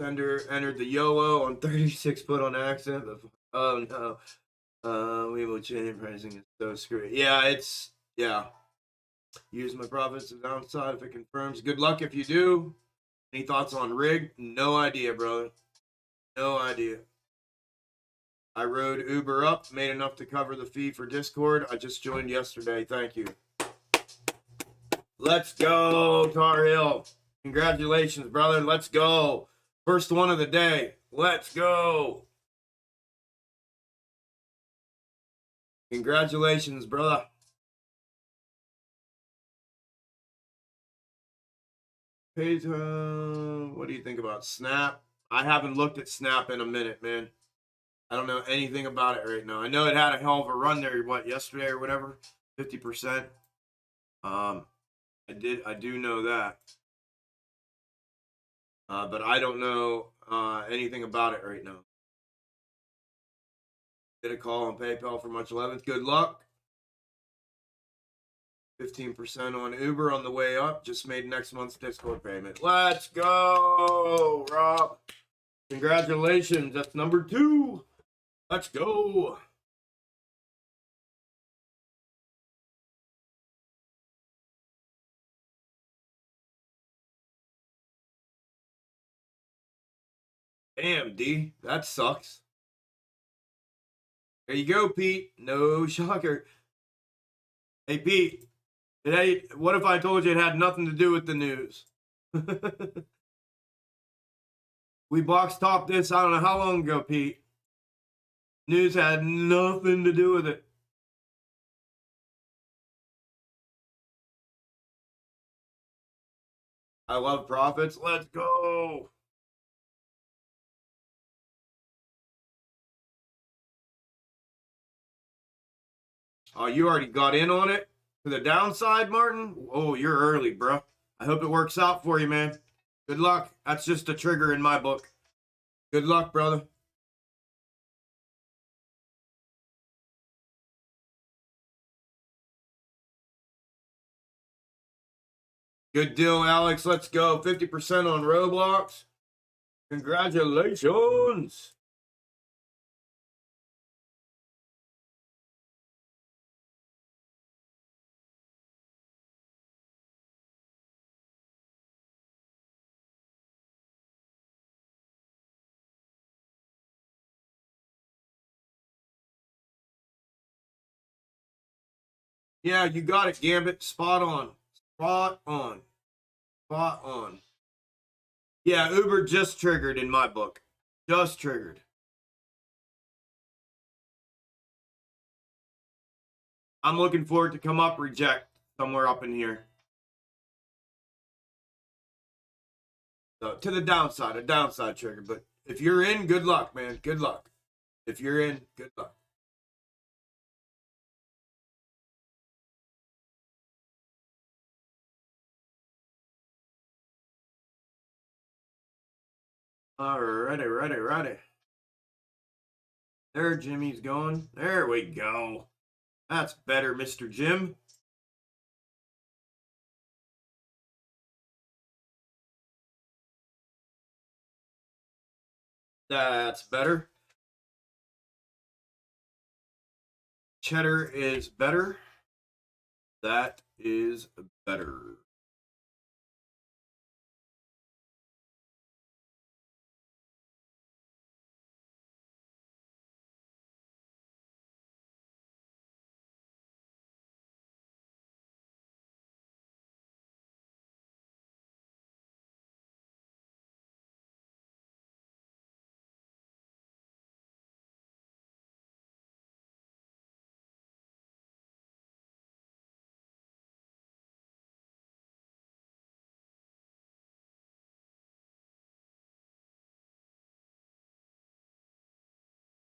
[SPEAKER 1] Sender entered the YOLO on 36 foot on accident. Oh no. We will change pricing. It's so screwy. Yeah. Use my profits to downside if it confirms. Good luck if you do. Any thoughts on rig? No idea, brother. No idea. I rode Uber up, made enough to cover the fee for Discord. I just joined yesterday. Thank you. Let's go, Tar Heel. Congratulations, brother. Let's go. First one of the day. Let's go. Congratulations, brother. What do you think about Snap? I haven't looked at Snap in a minute, man. I don't know anything about it right now. I know it had a hell of a run there, yesterday or whatever, 50%. I do know that. But I don't know anything about it right now. Get a call on PayPal for March 11th. Good luck. 15% on Uber on the way up. Just made next month's Discord payment. Let's go, Rob. Congratulations. That's number 2. Let's go. Damn, D. That sucks. There you go, Pete. No shocker. Hey, Pete. What if I told you it had nothing to do with the news? We box topped this, I don't know how long ago, Pete. News had nothing to do with it. I love profits. Let's go. Oh, you already got in on it? To the downside, Martin? Oh, you're early, bro. I hope it works out for you, man. Good luck. That's just a trigger in my book. Good luck, brother. Good deal, Alex. Let's go. 50% on Roblox. Congratulations. Yeah, you got it, Gambit. Spot on. Spot on. Spot on. Yeah, Uber just triggered in my book. Just triggered. I'm looking for it to come up, reject somewhere up in here. So, to the downside, a downside trigger. But if you're in, good luck, man. Good luck. If you're in, good luck. Alrighty. There, Jimmy's going. There we go. That's better, Mr. Jim. That's better. Cheddar is better. That is better.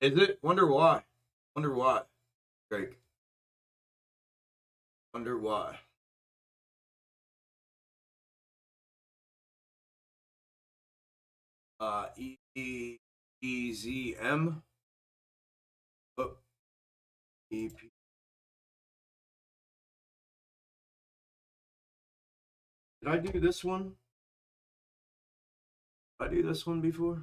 [SPEAKER 1] Is it? Wonder why. Wonder why. Drake. Wonder why. EZM. Oh, EP. Did I do this one? Did I do this one before?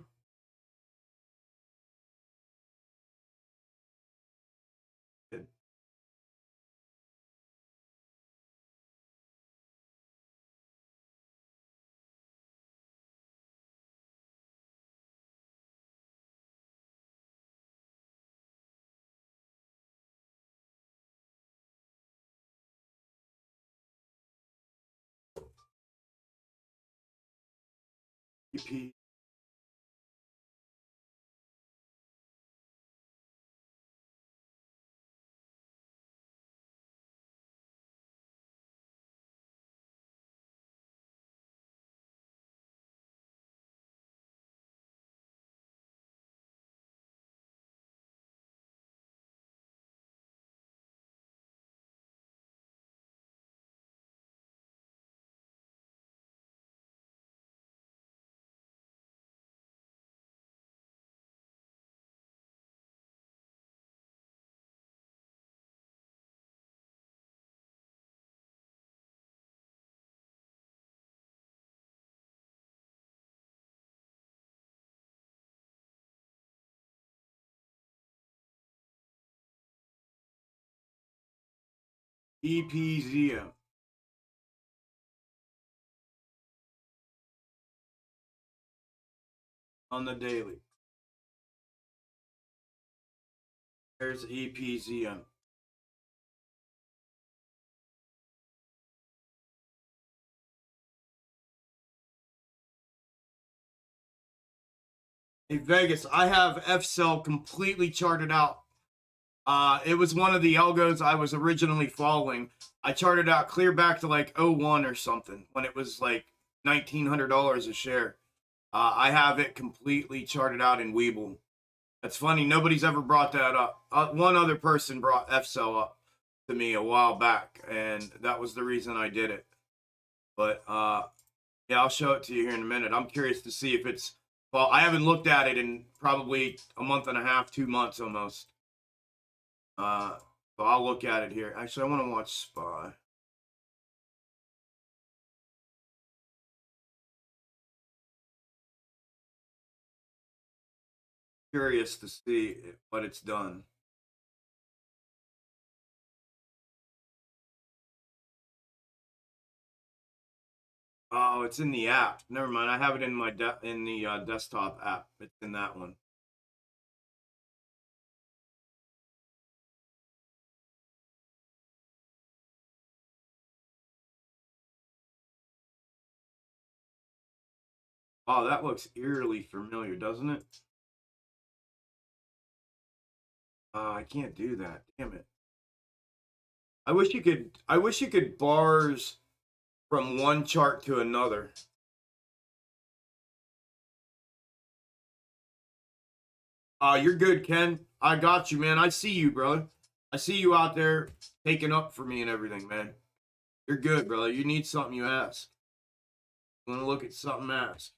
[SPEAKER 1] Good. EP. EPZM. On the daily. There's EPZM. Hey, Vegas, I have F-Cell completely charted out. It was one of the algos I was originally following. I charted out clear back to like 01 or something when it was like $1,900 a share. I have it completely charted out in Weeble. That's funny. Nobody's ever brought that up. One other person brought F-Cell up. to me a while back, and that was the reason I did it. But yeah, I'll show it to you here in a minute. I'm curious to see if it's, well, I haven't looked at it in probably a month and a half, 2 months almost. So I'll look at it here. Actually, I want to watch SPY. Curious to see what it's done. Oh, it's in the app. Never mind. I have it in my desktop app. It's in that one. Oh, that looks eerily familiar, doesn't it? I can't do that. Damn it. I wish you could. I wish you could bars from one chart to another. You're good, Ken. I got you, man. I see you, brother. I see you out there taking up for me and everything, man. You're good, brother. You need something, you ask. You want to look at something, ask.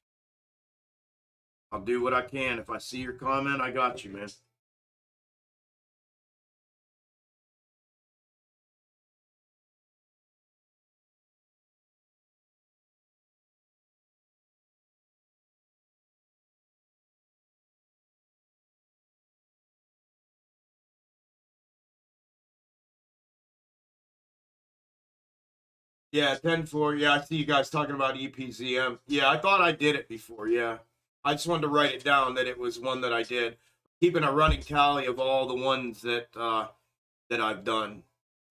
[SPEAKER 1] I'll do what I can. If I see your comment, I got you, man. Yeah, 10-4. Yeah, I see you guys talking about EPZM. Yeah, I thought I did it before. Yeah. I just wanted to write it down that it was one that I did. Keeping a running tally of all the ones that I've done.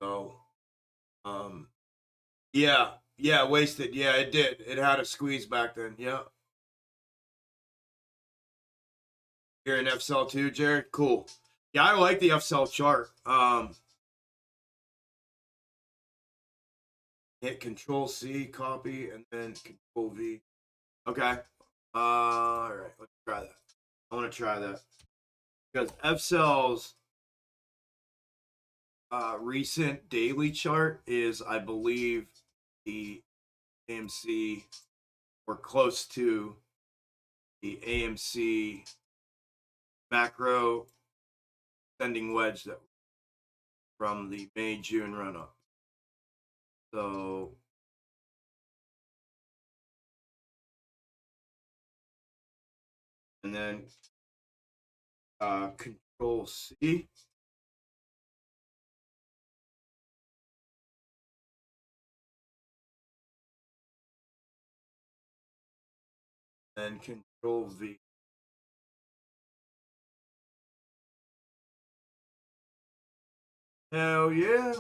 [SPEAKER 1] So, yeah, yeah, wasted. Yeah, it did. It had a squeeze back then. Yeah. You're in FCell too, Jared? Cool. Yeah, I like the FCell chart. Hit Control C, copy, and then Control V. Okay. All right, let's try that. I want to try that because FCell's recent daily chart is, I believe, the AMC or close to the AMC macro sending wedge that from the May-June run up. So and then Control C. And Control V. Hell yeah.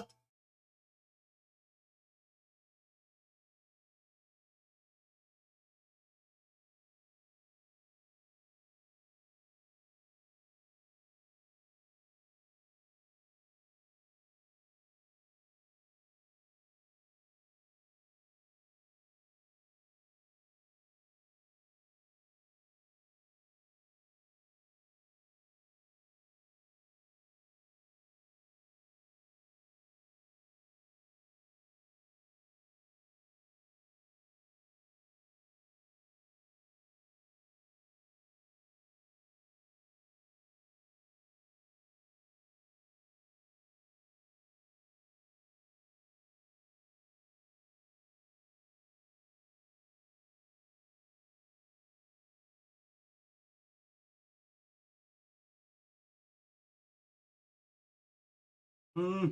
[SPEAKER 1] Hmm.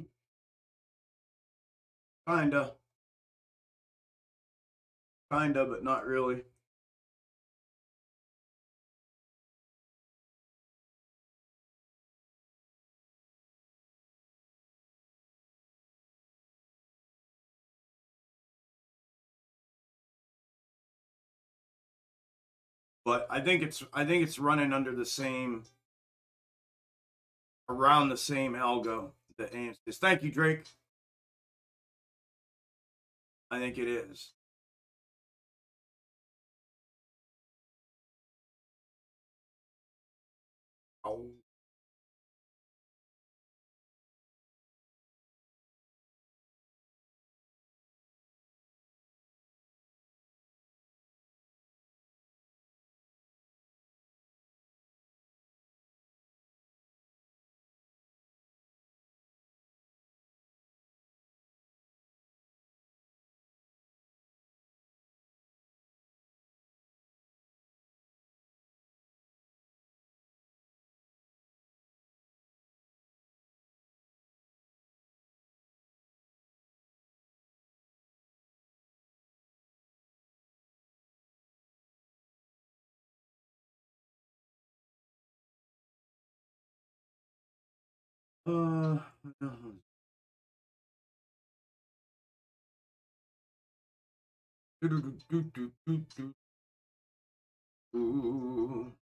[SPEAKER 1] Kinda. Kinda, but not really. But I think it's running under the same, around the same algo that AMC is. Thank you, Drake. I think it is. Oh. Uh, Ooh.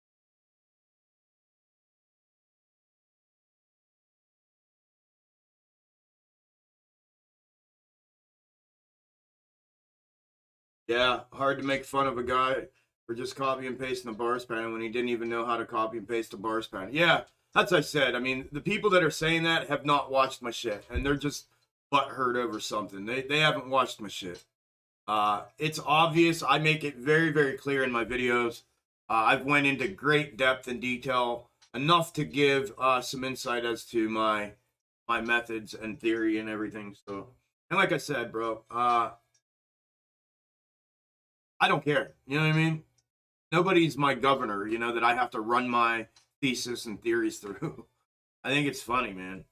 [SPEAKER 1] Yeah, hard to make fun of a guy for just copy and pasting the bars pattern when he didn't even know how to copy and paste a bars pattern. Yeah, that's what I said. I mean, the people that are saying that have not watched my shit, and they're just butthurt over something. They haven't watched my shit. It's obvious. I make it very, very clear in my videos. I've went into great depth and detail, enough to give some insight as to my methods and theory and everything. So, and like I said, bro, I don't care. You know what I mean? Nobody's my governor. You know that I have to run my thesis and theories through. I think it's funny, man.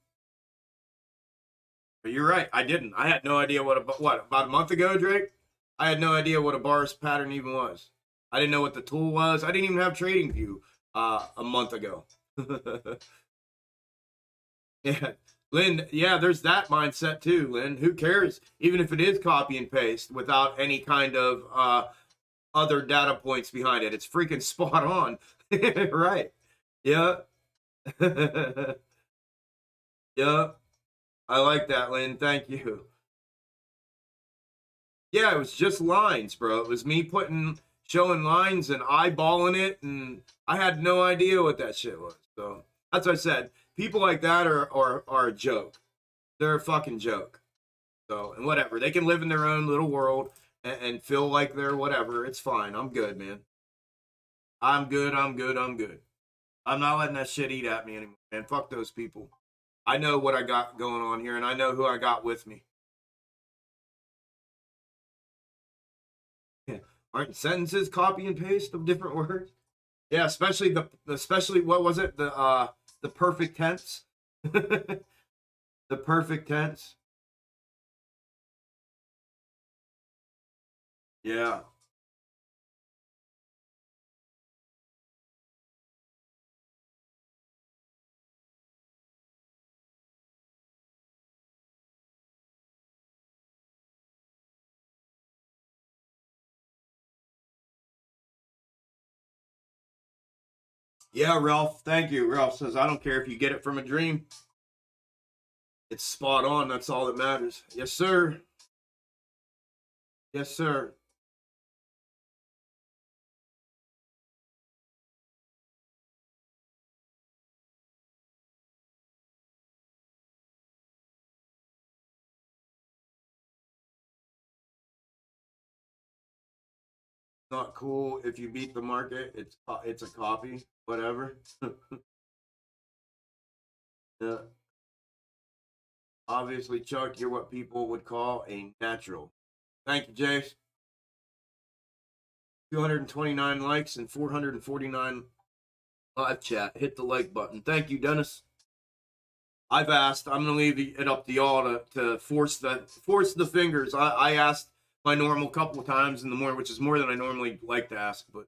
[SPEAKER 1] But you're right. I didn't. I had no idea what about a month ago, Drake. I had no idea what a bars pattern even was. I didn't know what the tool was. I didn't even have TradingView a month ago. Yeah, Lynn. Yeah, there's that mindset too, Lynn. Who cares? Even if it is copy and paste without any kind of other data points behind it, it's freaking spot on. Right? Yeah. Yeah. I like that, Lynn. Thank you. Yeah, it was just lines, bro. It was me showing lines and eyeballing it, and I had no idea what that shit was. So that's what I said. People like that are a joke. They're a fucking joke. So, and whatever. They can live in their own little world and feel like they're whatever. It's fine. I'm good, man. I'm good. I'm good. I'm good. I'm not letting that shit eat at me anymore, man. Fuck those people. I know what I got going on here, and I know who I got with me. Aren't sentences copy and paste of different words? Yeah, especially what was it? The perfect tense. The perfect tense. Yeah. Yeah, Ralph. Thank you. Ralph says, I don't care if you get it from a dream. It's spot on. That's all that matters. Yes, sir. Yes, sir. Not cool if you beat the market. It's a copy. Whatever. Yeah. Obviously, Chuck, you're what people would call a natural. Thank you, Jace. 229 likes and 449 live chat. Hit the like button. Thank you, Dennis. I've asked. I'm gonna leave it up to y'all to force the fingers. I asked my normal couple of times in the morning, which is more than I normally like to ask. But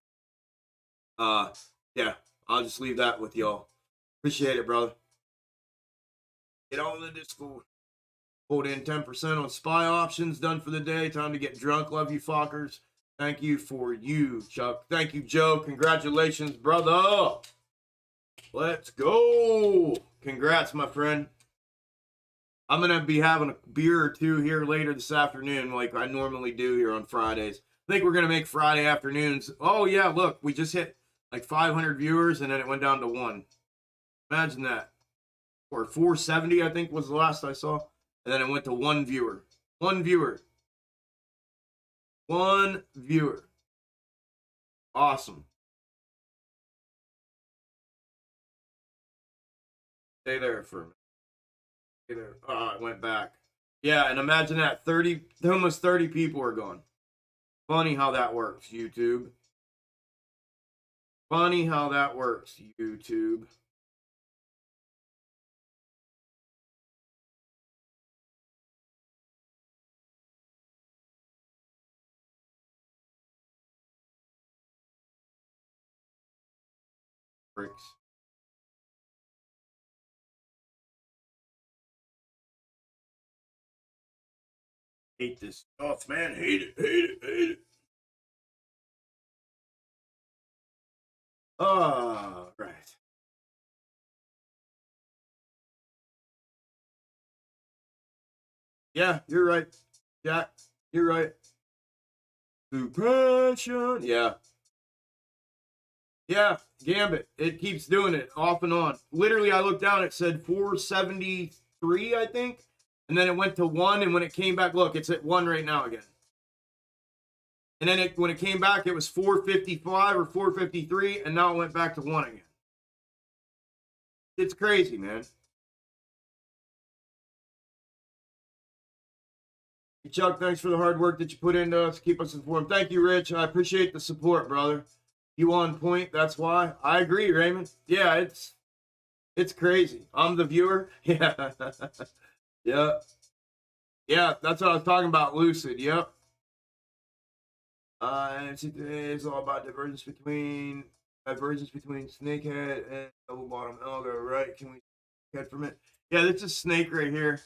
[SPEAKER 1] yeah, I'll just leave that with y'all. Appreciate it, brother. Get on the Discord. Pulled in 10% on SPY options. Done for the day. Time to get drunk. Love you, fuckers. Thank you for you, Chuck. Thank you, Joe. Congratulations, brother. Let's go. Congrats, my friend. I'm going to be having a beer or two here later this afternoon, like I normally do here on Fridays. I think we're going to make Friday afternoons. Oh, yeah, look, we just hit like 500 viewers and then it went down to one. Imagine that. Or 470, I think was the last I saw. And then it went to one viewer. One viewer. One viewer. Awesome. Stay there for a minute. Stay there. Oh, it went back. Yeah, and imagine that. Almost 30 people are gone. Funny how that works, YouTube. Funny how that works, YouTube. Bricks. Hate this stuff, man. Hate it, hate it, hate it. All right. Yeah, you're right. Jack, you're right. Suppression. Yeah. Yeah, Gambit. It keeps doing it off and on. Literally, I looked down, it said 473, I think. And then it went to 1, and when it came back, look, it's at 1 right now again. And then when it came back, it was 455 or 453, and now it went back to 1 again. It's crazy, man. Hey, Chuck, thanks for the hard work that you put into us. Keep us informed. Thank you, Rich. I appreciate the support, brother. You on point, that's why. I agree, Raymond. Yeah, it's crazy. I'm the viewer. Yeah. Yeah. Yeah, that's what I was talking about, Lucid. Yep. And today is all about divergence between snakehead and double bottom algo, right? Can we head from it? Yeah, this is snake right here.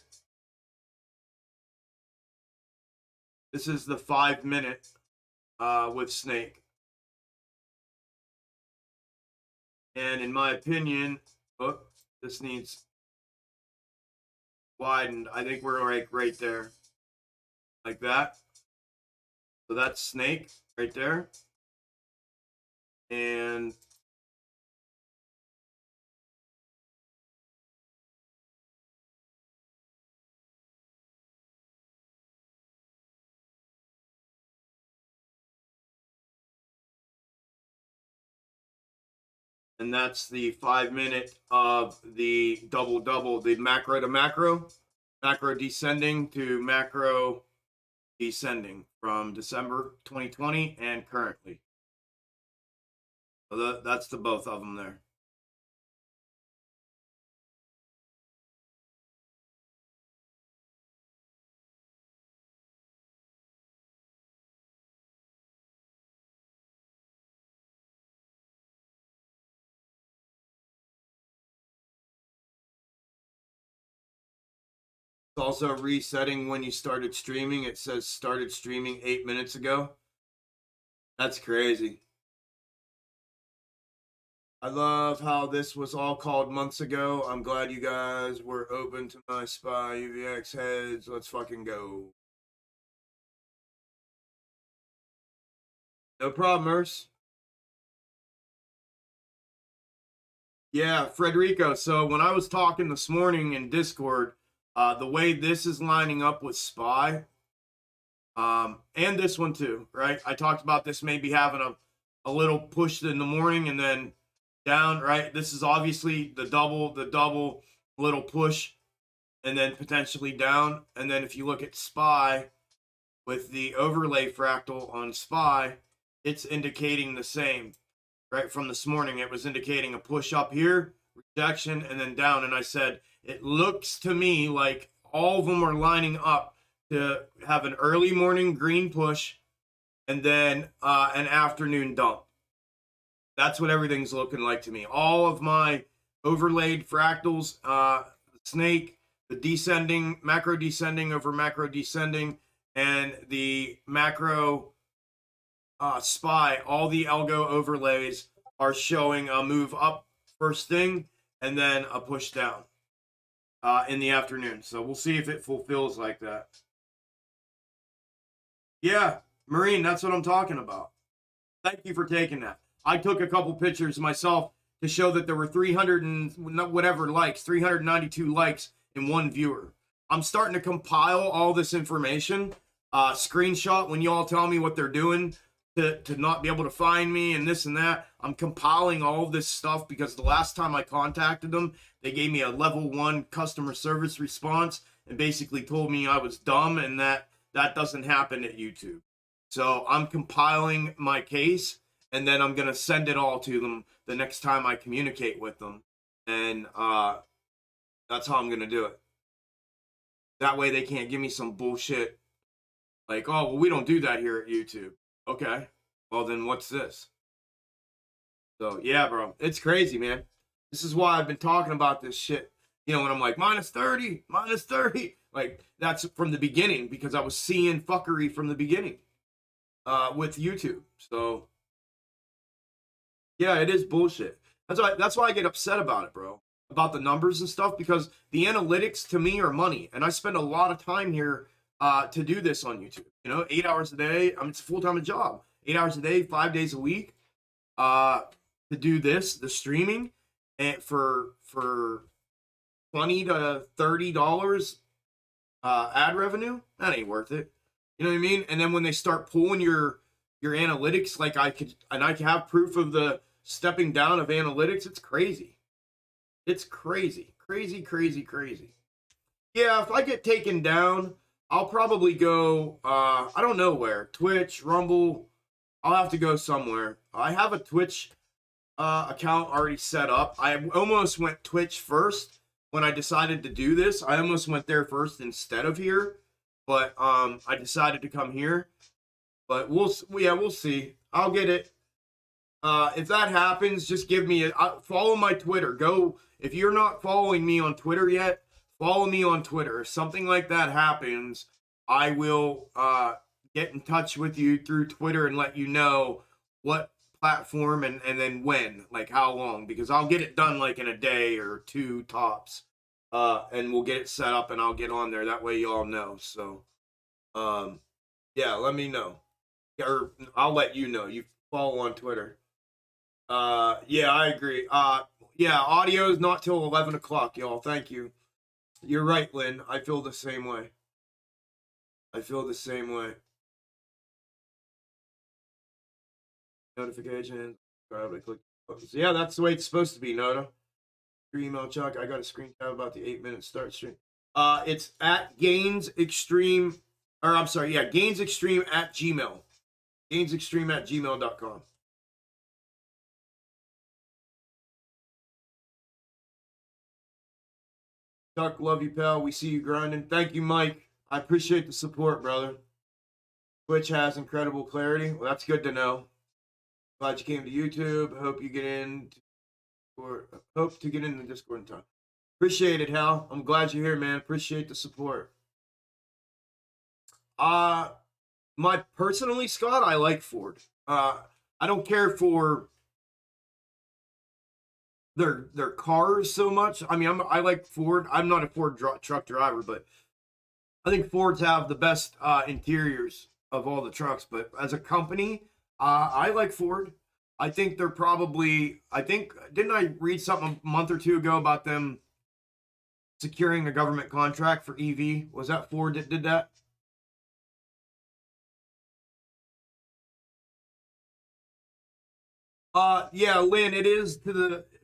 [SPEAKER 1] This is the 5-minute with snake. And in my opinion, oh, this needs widened. I think we're like right there. Like that. So that's snake right there. And that's the 5-minute of the double, the macro to macro descending to macro descending from December 2020 and currently. So that's the both of them there. It's also resetting when you started streaming. It says started streaming 8 minutes ago. That's crazy. I love how this was all called months ago. I'm glad you guys were open to my SPY UVX heads. Let's fucking go. No problem, Urs. Yeah, Frederico. So when I was talking this morning in Discord, the way this is lining up with SPY, and this one too, right? I talked about this maybe having a little push in the morning and then down, right? This is obviously the double little push and then potentially down. And then if you look at SPY with the overlay fractal on SPY, it's indicating the same, right? From this morning, it was indicating a push up here, rejection, and then down. And I said, it looks to me like all of them are lining up to have an early morning green push and then an afternoon dump. That's what everything's looking like to me. All of my overlaid fractals, snake, the descending, macro descending over macro descending, and the macro SPY, all the algo overlays are showing a move up first thing and then a push down in the afternoon. So we'll see if it fulfills like that. Yeah, Marine, that's what I'm talking about. Thank you for taking that. I took a couple pictures myself to show that there were 300 and whatever likes, 392 likes in one viewer. I'm starting to compile all this information, screenshot when you all tell me what they're doing to not be able to find me and this and that. I'm compiling all of this stuff because the last time I contacted them, they gave me a level 1 customer service response and basically told me I was dumb and that doesn't happen at YouTube. So I'm compiling my case and then I'm going to send it all to them the next time I communicate with them. And that's how I'm going to do it. That way they can't give me some bullshit like, oh, well, we don't do that here at YouTube. Okay, well, then what's this? So, yeah, bro, it's crazy, man. This is why I've been talking about this shit. You know, when I'm like, minus 30, minus 30. Like, that's from the beginning because I was seeing fuckery from the beginning with YouTube. So, yeah, it is bullshit. That's why I get upset about it, bro. About the numbers and stuff, because the analytics to me are money. And I spend a lot of time here to do this on YouTube. You know, 8 hours a day. I mean, it's a full-time job. 8 hours a day, 5 days a week to do this, the streaming, and for $20 to $30 ad revenue, that ain't worth it. You know what I mean? And then when they start pulling your analytics, like I can have proof of the stepping down of analytics, it's crazy. It's crazy. Crazy, crazy, crazy. Yeah, if I get taken down, I'll probably go, I don't know where. Twitch, Rumble. I'll have to go somewhere. I have a Twitch account already set up. I almost went Twitch first when I decided to do this. I almost went there first instead of here. But I decided to come here. But we'll see. I'll get it. If that happens, just give me follow my Twitter. Go, if you're not following me on Twitter yet, follow me on Twitter. If something like that happens, I will get in touch with you through Twitter and let you know what platform and then when, like how long, because I'll get it done like in a day or two tops. And we'll get it set up and I'll get on there. That way you all know. So, yeah, let me know. Or I'll let you know. You follow on Twitter. Yeah, I agree. Yeah, audio is not till 11 o'clock, y'all. Thank you. You're right, Lynn. I feel the same way. I feel the same way. Notifications. Yeah, that's the way it's supposed to be, Noda. Your email, Chuck. I got a screen cap about the 8-minute start stream. It's at Gains Extreme, or I'm sorry, yeah, Gains Extreme at Gmail. Gains Extreme at gmail.com. Chuck, love you, pal. We see you grinding. Thank you, Mike. I appreciate the support, brother. Twitch has incredible clarity. Well, that's good to know. Glad you came to YouTube. Hope to get in the Discord in time. Appreciate it, Hal. I'm glad you're here, man. Appreciate the support. My personally, Scott, I like Ford. I don't care for their cars so much. I mean, I like Ford. I'm not a Ford truck driver, but I think Fords have the best interiors of all the trucks. But as a company, I like Ford. I think they're probably, didn't I read something a month or two ago about them securing a government contract for EV? Was that Ford that did that? Yeah, Lynn, it is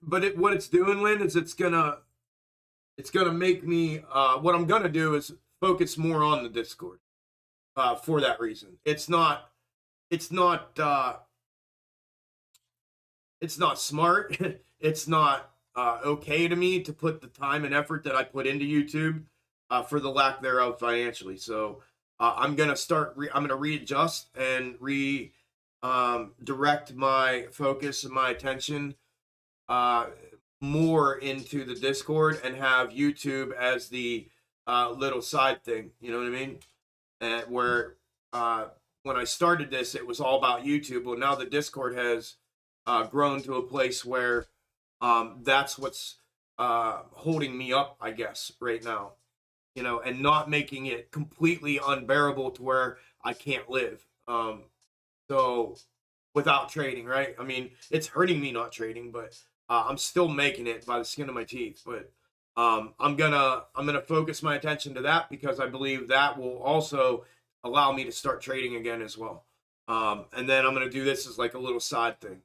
[SPEAKER 1] but what it's doing, Lynn, is it's gonna make me, what I'm gonna do is focus more on the Discord, for that reason. It's not smart. It's not okay to me to put the time and effort that I put into YouTube for the lack thereof financially. So I'm gonna readjust and direct my focus and my attention more into the Discord and have YouTube as the little side thing. You know what I mean? And where when I started this, it was all about YouTube. Well, now the Discord has grown to a place where that's what's holding me up, I guess, right now. You know, and not making it completely unbearable to where I can't live. So without trading, right? I mean, it's hurting me not trading, but I'm still making it by the skin of my teeth. But I'm gonna focus my attention to that because I believe that will also allow me to start trading again as well. And then I'm gonna do this as like a little side thing.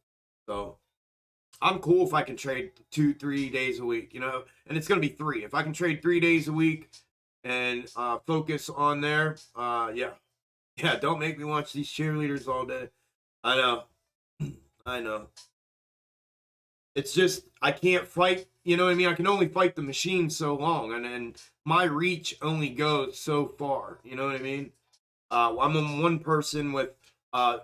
[SPEAKER 1] So I'm cool if I can trade 2-3 days a week, you know, and it's gonna be 3. If I can trade 3 days a week and focus on there, yeah. Don't make me watch these cheerleaders all day. I know. It's just I can't fight. You know what I mean? I can only fight the machine so long, and my reach only goes so far. You know what I mean? I'm one person with a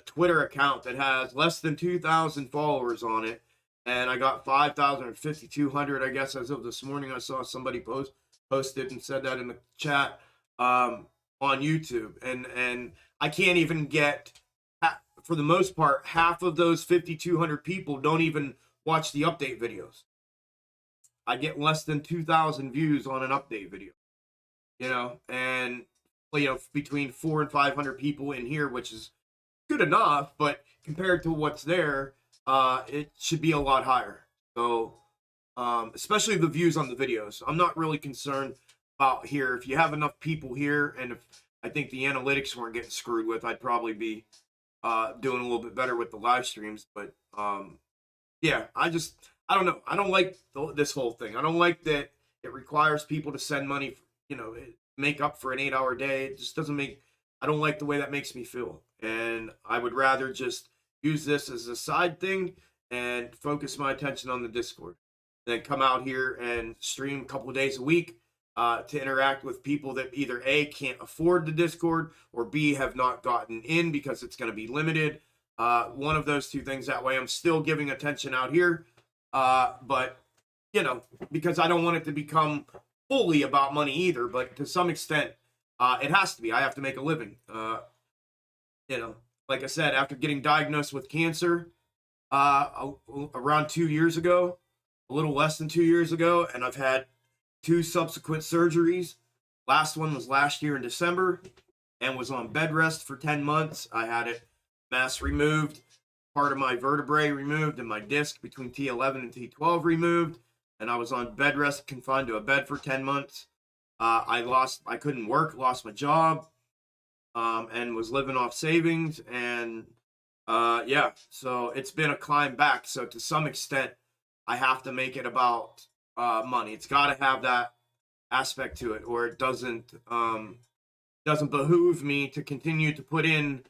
[SPEAKER 1] Twitter account that has less than 2,000 followers on it, and I got 5,000 or 5,200, I guess, as of this morning. I saw somebody posted and said that in the chat on YouTube, and I can't even get, for the most part, half of those 5,200 people don't even watch the update videos. I get less than 2,000 views on an update video, and between 400 and 500 people in here, which is good enough, but compared to what's there, it should be a lot higher. So, especially the views on the videos. I'm not really concerned about here. If you have enough people here, and if I think the analytics weren't getting screwed with, I'd probably be doing a little bit better with the live streams. But yeah, I don't know. I don't like this whole thing. I don't like that it requires people to send money, make up for an 8-hour day. It just doesn't make, I don't like the way that makes me feel. And I would rather just use this as a side thing and focus my attention on the Discord. Then come out here and stream a couple of days a week to interact with people that either A, can't afford the Discord, or B, have not gotten in because it's going to be limited. One of those two things. That way I'm still giving attention out here. But, because I don't want it to become fully about money either, but to some extent, it has to be. I have to make a living. Like I said, after getting diagnosed with cancer around 2 years ago, a little less than 2 years ago, and I've had 2 subsequent surgeries. Last one was last year in December and was on bed rest for 10 months. I had it mass removed, part of my vertebrae removed, and my disc between T11 and T12 removed, and I was on bed rest, confined to a bed for 10 months. I couldn't work, lost my job, and was living off savings, and yeah, so it's been a climb back. So to some extent, I have to make it about money. It's got to have that aspect to it, or it doesn't behoove me to continue to put in,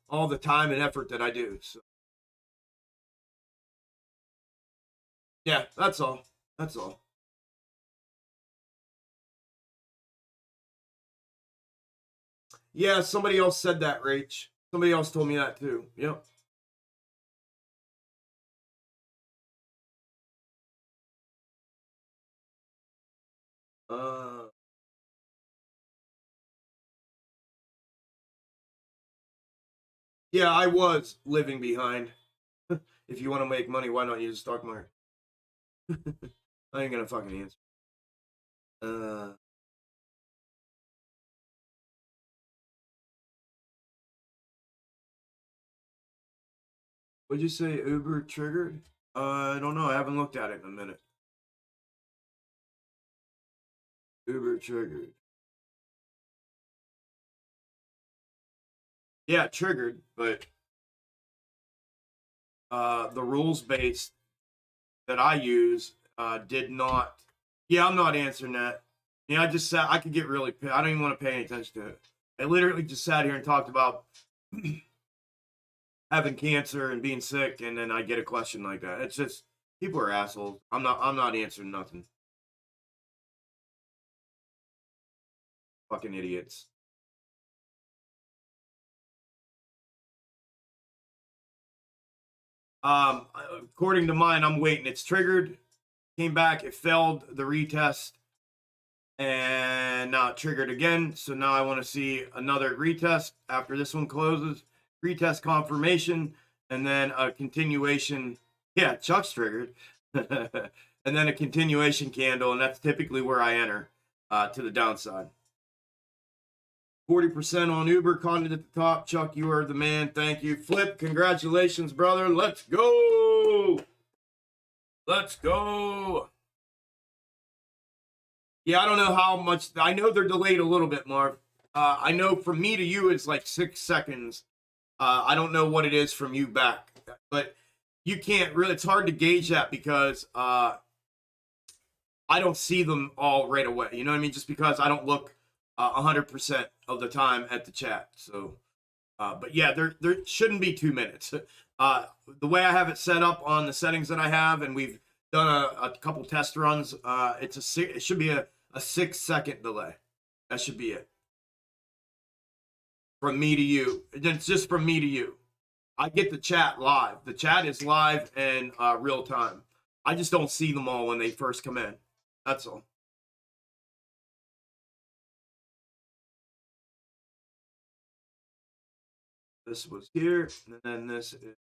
[SPEAKER 1] all the time and effort that I do. So yeah, that's all. That's all. Yeah, somebody else said that, Rach. Somebody else told me that too. Yep. Yeah, I was living behind. If you want to make money, why not use the stock market? I ain't gonna fucking answer. What'd you say, Uber triggered? I don't know. I haven't looked at it in a minute. Uber triggered. Yeah, triggered, but the rules based that I use did not. Yeah, I'm not answering that. Yeah, I just sat. I could get really. I don't even want to pay any attention to it. I literally just sat here and talked about having cancer and being sick, and then I get a question like that. It's just, people are assholes. I'm not answering nothing. Fucking idiots. According to mine, I'm waiting. It's triggered. Came back. It failed the retest. And now it triggered again. So now I want to see another retest after this one closes. Retest confirmation. And then a continuation. Yeah, Chuck's triggered. And then a continuation candle. And that's typically where I enter to the downside. 40% on Uber, content at the top. Chuck, you are the man. Thank you. Flip, congratulations, brother. Let's go. Let's go. Yeah, I don't know how much. I know they're delayed a little bit, Marv. I know from me to you, it's like 6 seconds. I don't know what it is from you back. But you can't really, it's hard to gauge that because I don't see them all right away. You know what I mean? Just because I don't look 100% of the time at the chat. So, but yeah, there shouldn't be 2 minutes. The way I have it set up on the settings that I have, and we've done a couple test runs, it should be a 6 second delay. That should be it. From me to you. It's just from me to you. I get the chat live. The chat is live and real time. I just don't see them all when they first come in. That's all. This was here, and then this is.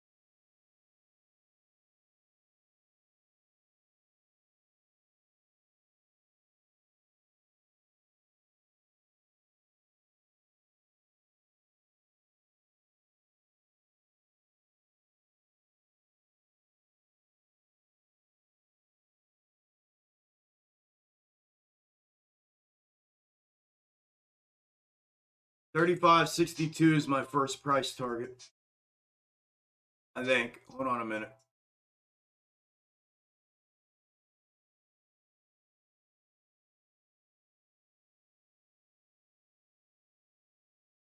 [SPEAKER 1] $35.62 is my first price target. I think. Hold on a minute.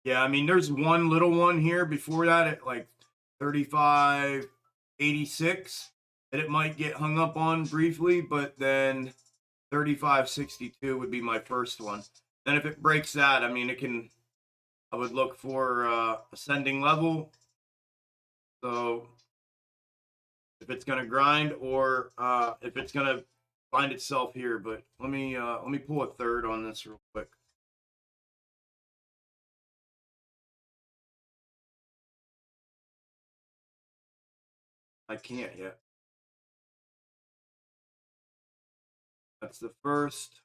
[SPEAKER 1] Yeah, I mean, there's one little one here before that at like 35.86 that it might get hung up on briefly, but then 35.62 would be my first one. Then if it breaks that, I mean, it can. I would look for ascending level. So if it's gonna grind or if it's gonna find itself here, but let me pull a third on this real quick. I can't yet. That's the first.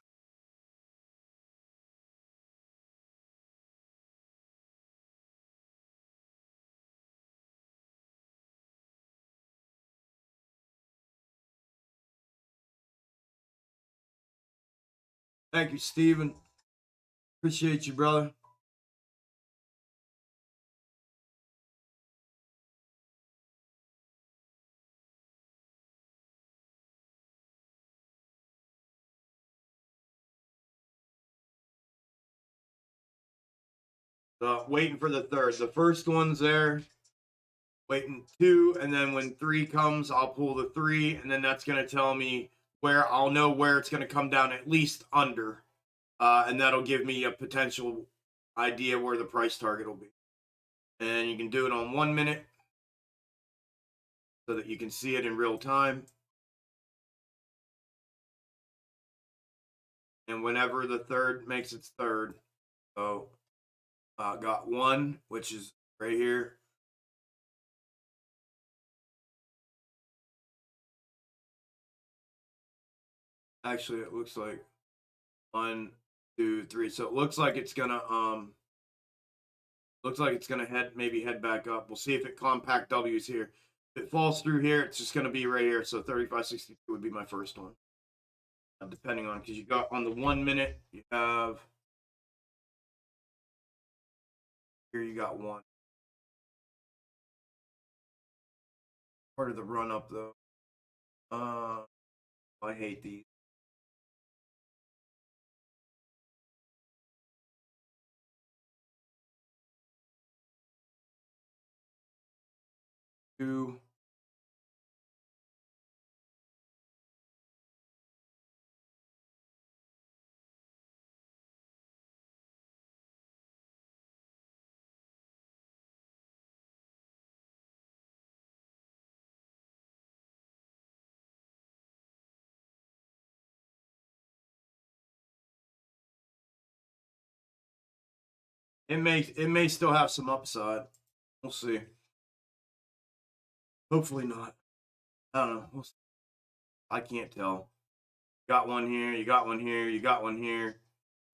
[SPEAKER 1] Thank you, Steven. Appreciate you, brother. Waiting for the third. The first one's there. Waiting 2, and then when 3 comes, I'll pull the 3, and then that's going to tell me where I'll know where it's going to come down at least under. And that'll give me a potential idea where the price target will be. And you can do it on 1 minute so that you can see it in real time. And whenever the third makes its third. So got 1, which is right here. Actually, it looks like 1, 2, 3. So it looks like it's gonna head back up. We'll see if it compact W's here. If it falls through here, it's just gonna be right here. So 35.62 would be my first one. Depending on, because you got on the 1 minute, you have here you got 1. Part of the run up though. I hate these. Two. It may still have some upside. We'll see. Hopefully not. I don't know. We'll see. I can't tell. Got one here. You got one here. You got one here.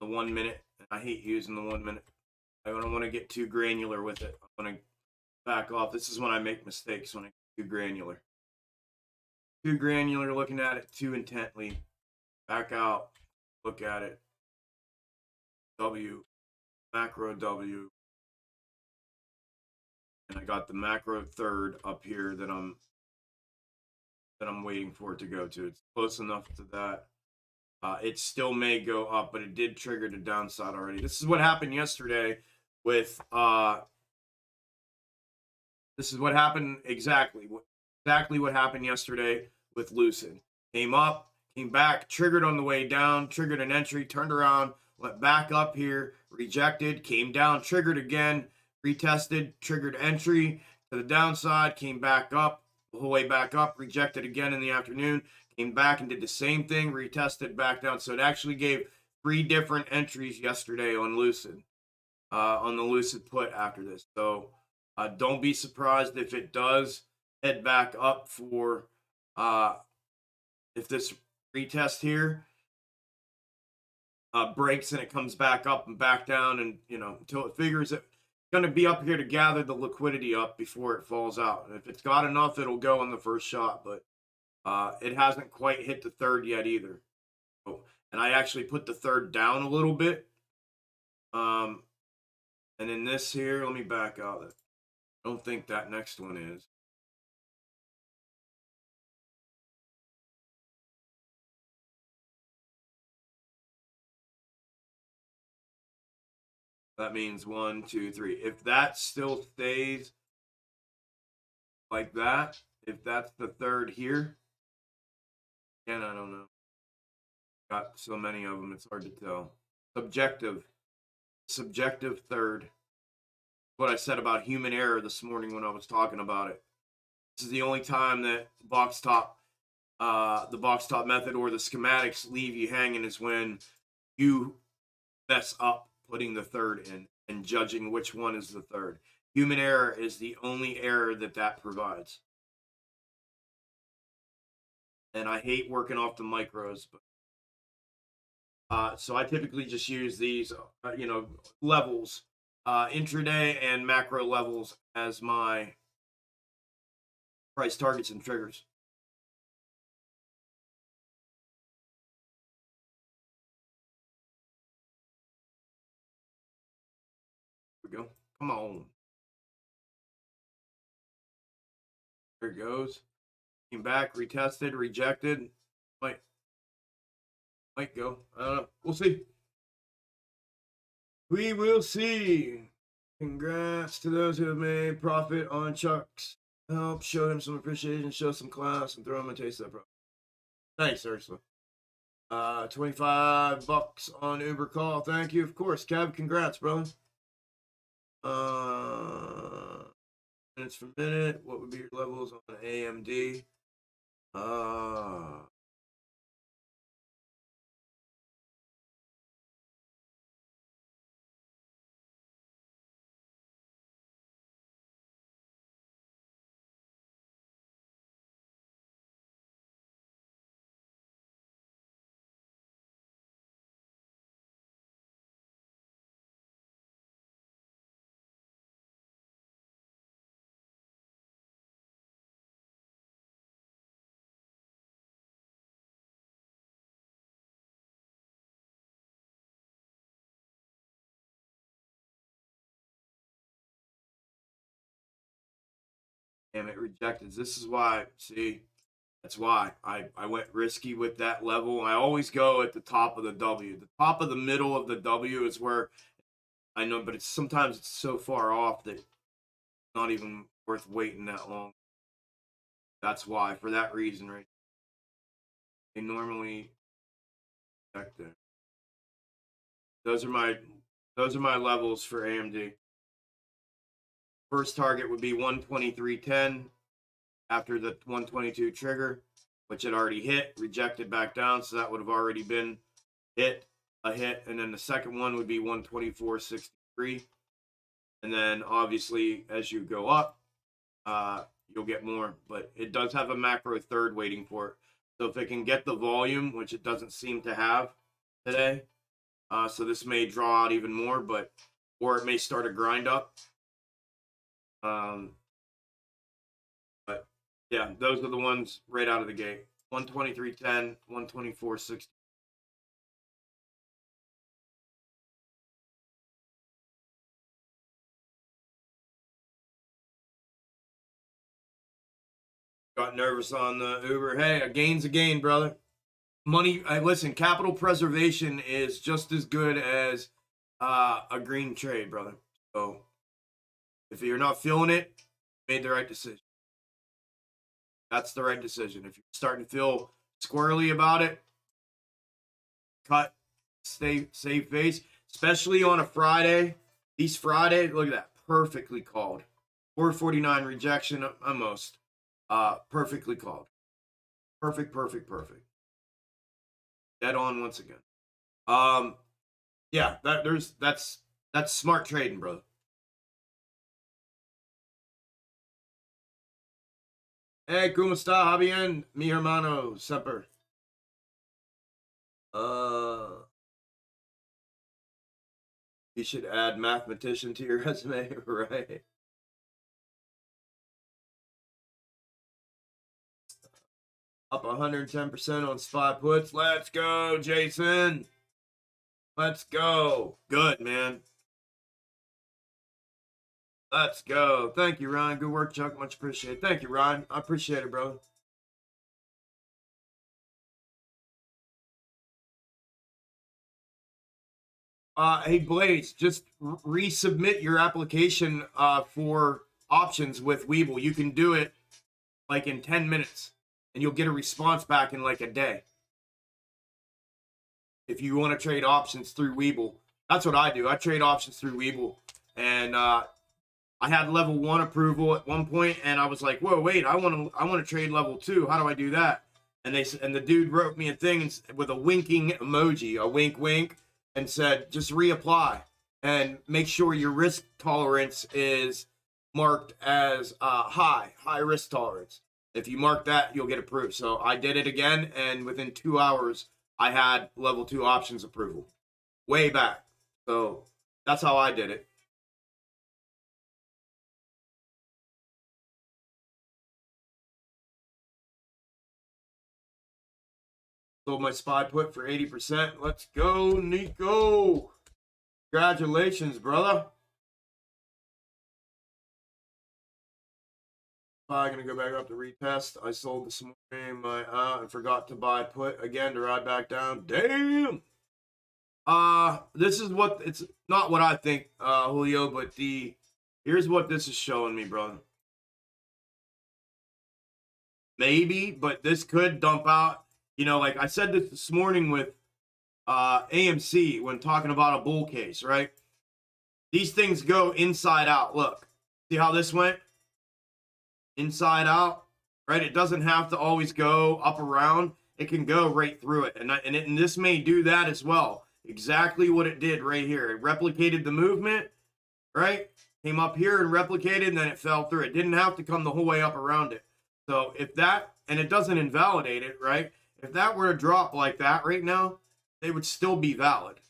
[SPEAKER 1] The 1 minute. I hate using the 1 minute. I don't want to get too granular with it. I want to back off. This is when I make mistakes, when I get too granular. Too granular, looking at it too intently. Back out. Look at it. W. Macro W. And I got the macro third up here that I'm waiting for it to go to. It's close enough to that. It still may go up, but it did trigger the downside already. This is what happened yesterday with this is what happened exactly what happened yesterday with Lucid. Came up, came back, triggered on the way down, triggered an entry, turned around, went back up here, rejected, came down, triggered again, retested, triggered entry, to the downside, came back up, the whole way back up, rejected again in the afternoon, came back and did the same thing, retested back down. So it actually gave 3 different entries yesterday on Lucid, on the Lucid put after this. So don't be surprised if it does head back up for, if this retest here breaks and it comes back up and back down, and until it figures it's going to be up here to gather the liquidity up before it falls out. And if it's got enough, it'll go on the first shot, but it hasn't quite hit the third yet either. So, and I actually put the third down a little bit. And in this here, let me back out. I don't think that next one is. That means 1, 2, 3. If that still stays like that, if that's the third here, again, I don't know. Got so many of them, it's hard to tell. Subjective third. What I said about human error this morning when I was talking about it. This is the only time that the box top method or the schematics leave you hanging, is when you mess up putting the third in and judging which one is the third. Human error is the only error that provides. And I hate working off the micros, but so I typically just use these, levels, intraday and macro levels as my price targets and triggers. Here we go. Come on. There it goes. Came back, retested, rejected. Might go. I don't know. We'll see. We will see. Congrats to those who have made profit on Chuck's. Help show him some appreciation, show some class, and throw him a taste of that profit. Nice, Ursula. $25 on Uber call. Thank you. Of course, Kev. Congrats, brother. Minutes per minute. What would be your levels on AMD? Damn it, rejected. This is why, see, that's why I went risky with that level. I always go at the top of the W. The top of the middle of the W is where I know, but sometimes it's so far off that it's not even worth waiting that long. That's why, for that reason, right? They normally check there. Those are my levels for AMD. First target would be 123.10 after the 122 trigger, which had already hit, rejected back down, so that would have already been a hit. And then the second one would be 124.63. And then obviously as you go up, you'll get more, but it does have a macro third waiting for it. So if it can get the volume, which it doesn't seem to have today, so this may draw out even more, or it may start a grind up. But yeah, those are the ones right out of the gate. 123.10, 124.60. Got nervous on the Uber. Hey, a gain's a gain, brother. Money, listen, capital preservation is just as good as a green trade, brother. So if you're not feeling it, you made the right decision. That's the right decision. If you're starting to feel squirrely about it, cut, save face, especially on a Friday. These Fridays, look at that, perfectly called. 449 rejection almost. Perfectly called. Perfect, perfect, perfect. Dead on once again. Yeah, that's smart trading, bro. Hey, ¿cómo está? Bien, mi hermano, semper. You should add mathematician to your resume, right? Up 110% on spot puts. Let's go, Jason. Let's go. Good, man. Let's go. Thank you, Ryan. Good work, Chuck. Much appreciated. Thank you, Ryan. I appreciate it, bro. Hey, Blaze, just resubmit your application for options with Weeble. You can do it like in 10 minutes, and you'll get a response back in like a day. If you want to trade options through Weeble, that's what I do. I trade options through Weeble, and I had level 1 approval at one point, and I was like, "Whoa, wait! I want to trade level 2. How do I do that?" And the dude wrote me a thing with a winking emoji, a wink, wink, and said, "Just reapply and make sure your risk tolerance is marked as high risk tolerance. If you mark that, you'll get approved." So I did it again, and within 2 hours, I had level 2 options approval. Way back. So that's how I did it. Sold my spy put for 80%. Let's go, Nico. Congratulations, brother. I'm going to go back up to retest. I sold this morning and forgot to buy put again to ride back down. Damn. This is what it's not what I think, Julio, but here's what this is showing me, brother. Maybe, but this could dump out. You know, like I said this morning with AMC when talking about a bull case, right? These things go inside out. Look, see how this went? Inside out, right? It doesn't have to always go up around. It can go right through it. And this may do that as well. Exactly what it did right here. It replicated the movement, right? Came up here and replicated, and then it fell through. It didn't have to come the whole way up around it. So if that, and it doesn't invalidate it, right? If that were to drop like that right now, they would still be valid.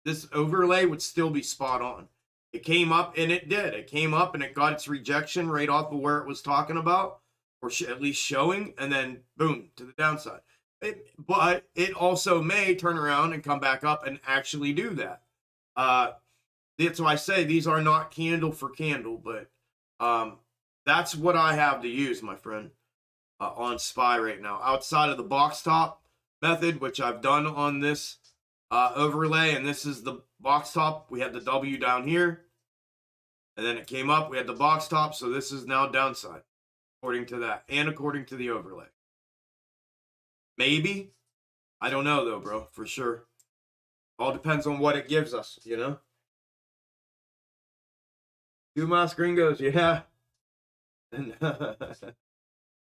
[SPEAKER 1] This overlay would still be spot on. It came up, and it did. It came up, and it got its rejection right off of where it was talking about, or at least showing, and then boom, to the downside. But it also may turn around and come back up and actually do that. That's why I say these are not candle for candle, but that's what I have to use, my friend, on SPY right now. Outside of the box top method, which I've done on this overlay, and this is the box top. We had the W down here, and then it came up. We had the box top, so this is now downside, according to that, and according to the overlay. Maybe. I don't know, though, bro, for sure. All depends on what it gives us, you know? Two Mas Gringos, yeah. And,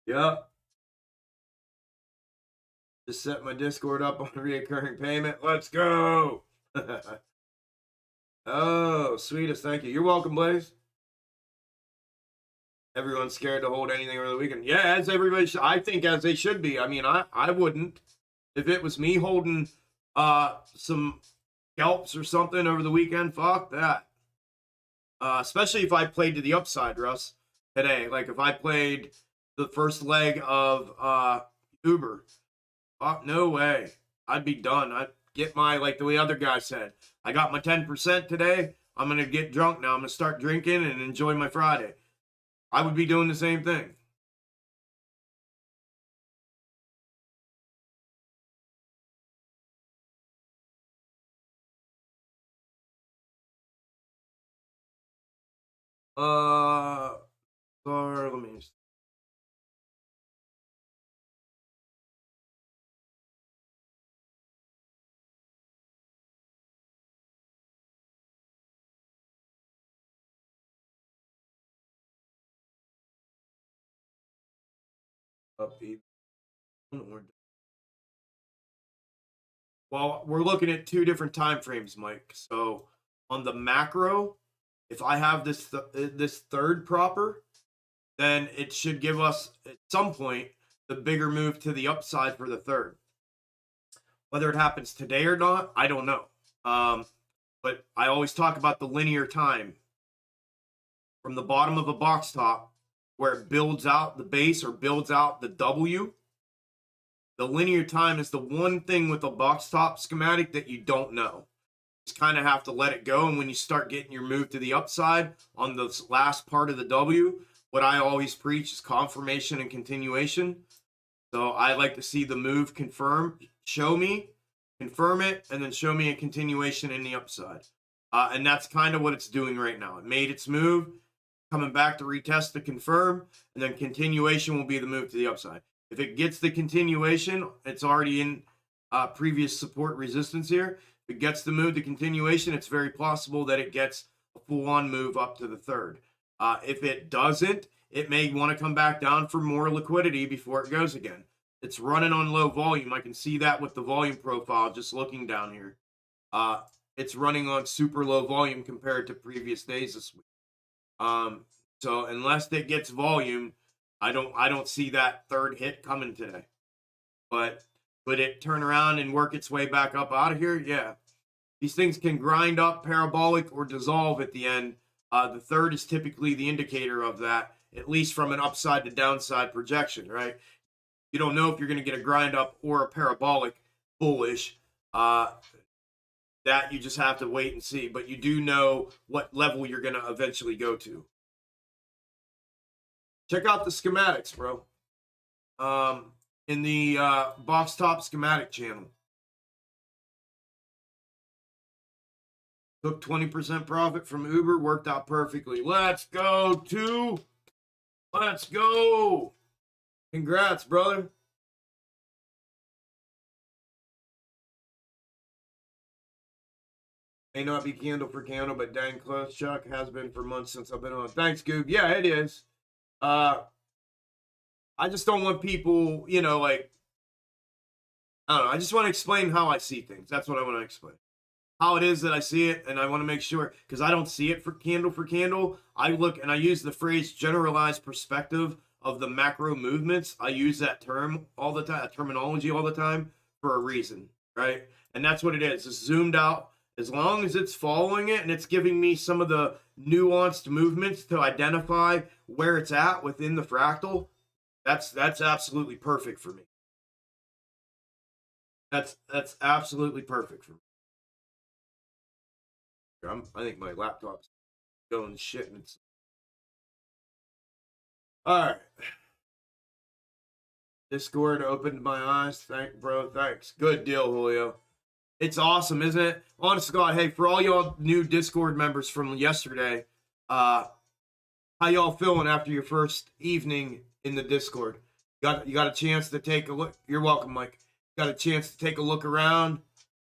[SPEAKER 1] yeah. Just set my Discord up on reoccurring payment. Let's go. Oh, sweetest. Thank you. You're welcome, Blaze. Everyone's scared to hold anything over the weekend. Yeah, as everybody should. I think as they should be. I mean, I wouldn't. If it was me holding some scalps or something over the weekend, fuck that. Especially if I played to the upside, Russ, today. Like if I played the first leg of Uber. No way. I'd be done. I'd get my, like the way other guy said, I got my 10% today. I'm going to get drunk now. I'm going to start drinking and enjoy my Friday. I would be doing the same thing. Sorry, let me Up even. Well, we're looking at two different time frames, Mike. So on the macro, if I have this third proper, then it should give us at some point the bigger move to the upside for the third. Whether it happens today or not, I don't know. But I always talk about the linear time from the bottom of a box top where it builds out the base or builds out the W. The linear time is the one thing with a box top schematic that you don't know. You just kind of have to let it go. And when you start getting your move to the upside on the last part of the W, what I always preach is confirmation and continuation. So I like to see the move confirm, show me, confirm it, and then show me a continuation in the upside. And that's kind of what it's doing right now. It made its move, coming back to retest to confirm, and then continuation will be the move to the upside. If it gets the continuation, it's already in previous support resistance here. If it gets the move to continuation, it's very possible that it gets a full-on move up to the third. If it doesn't, it may want to come back down for more liquidity before it goes again. It's running on low volume. I can see that with the volume profile just looking down here. It's running on super low volume compared to previous days this week. So unless it gets volume, I don't see that third hit coming today. But would it turn around and work its way back up out of here? Yeah. These things can grind up, parabolic, or dissolve at the end. The third is typically the indicator of that, at least from an upside to downside projection, right? You don't know if you're going to get a grind up or a parabolic bullish. That you just have to wait and see. But you do know what level you're going to eventually go to. Check out the schematics, bro. In the box top schematic channel. Took 20% profit from Uber, worked out perfectly. Let's go, two. Let's go. Congrats, brother. May not be candle for candle, but dang close, Chuck. Has been for months since I've been on. Thanks, Goob. Yeah, it is. I just don't want people, you know, like, I don't know. I just want to explain how I see things. That's what I want to explain. How it is that I see it, and I want to make sure, because I don't see it for candle. I look and I use the phrase generalized perspective of the macro movements. I use that term all the time, terminology all the time for a reason, right? And that's what it is. It's zoomed out. As long as it's following it and it's giving me some of the nuanced movements to identify where it's at within the fractal, that's absolutely perfect for me. That's absolutely perfect for me. I think my laptop's going shit. And it's... All right. Discord opened my eyes. Thanks. Good deal, Julio. It's awesome, isn't it? Honest to God, hey, for all y'all new Discord members from yesterday, how y'all feeling after your first evening in the Discord? You got a chance to take a look. You're welcome, Mike. Got a chance to take a look around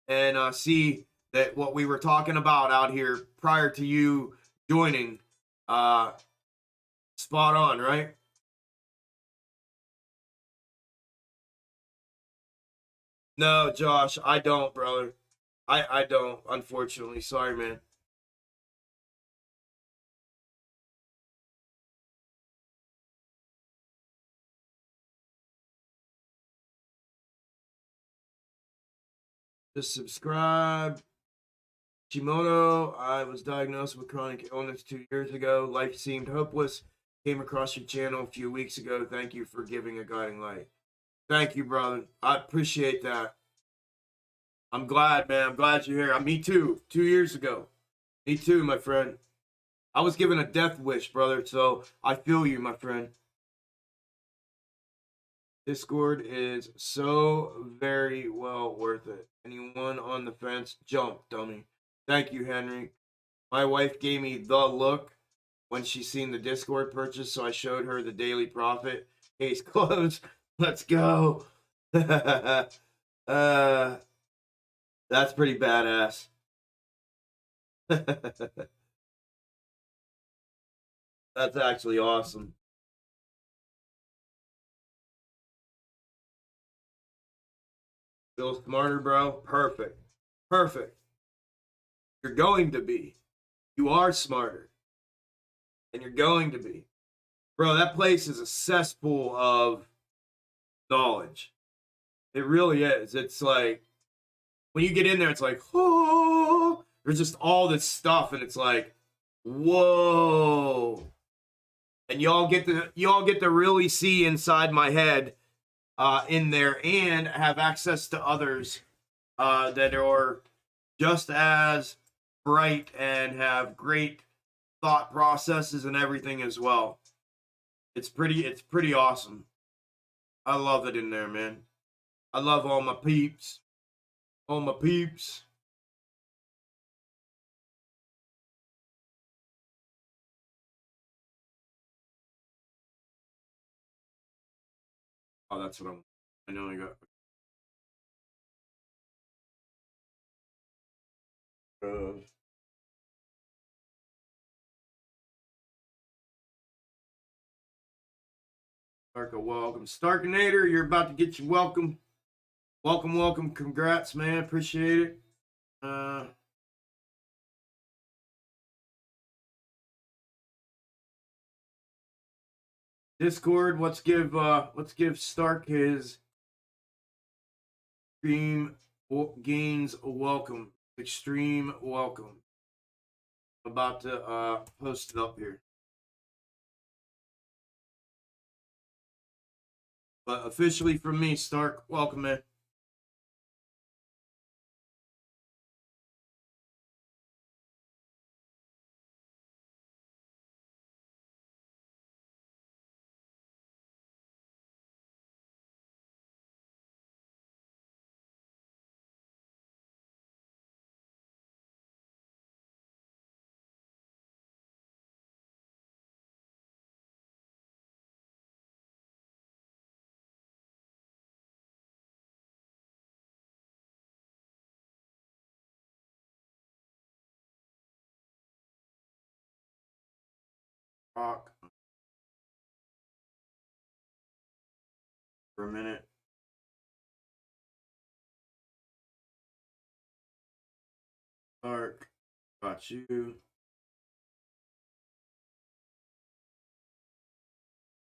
[SPEAKER 1] and see that what we were talking about out here prior to you joining, spot on, right? No, Josh, I don't, brother. I don't, unfortunately. Sorry, man. Just subscribe. Shimoto, I was diagnosed with chronic illness 2 years ago. Life seemed hopeless. Came across your channel a few weeks ago. Thank you for giving a guiding light. Thank you, brother. I appreciate that. I'm glad, man. I'm glad you're here. Me too. 2 years ago. Me too, my friend. I was given a death wish, brother, so I feel you, my friend. Discord is so very well worth it. Anyone on the fence, jump, dummy. Thank you, Henry. My wife gave me the look when she seen the Discord purchase, so I showed her the daily profit. Case closed. Let's go. That's pretty badass. That's actually awesome. Feel smarter, bro? Perfect. Perfect. You're going to be. You are smarter. And you're going to be. Bro, that place is a cesspool of knowledge. It really is. It's like, when you get in there, it's like, oh, there's just all this stuff, and it's like, whoa. And y'all get to really see inside my head in there, and have access to others that are just as bright and have great thought processes and everything as well. It's pretty awesome. I love it in there, man. I love all my peeps. All my peeps. Oh, that's what I know I got. Welcome. Starkinator, you're about to get your welcome. Welcome, welcome. Congrats, man. Appreciate it. Discord, let's give Stark his extreme gains a welcome. Extreme welcome. I'm about to post it up here. But officially from me, Stark, welcome, man. Rock for a minute. Stark, got you.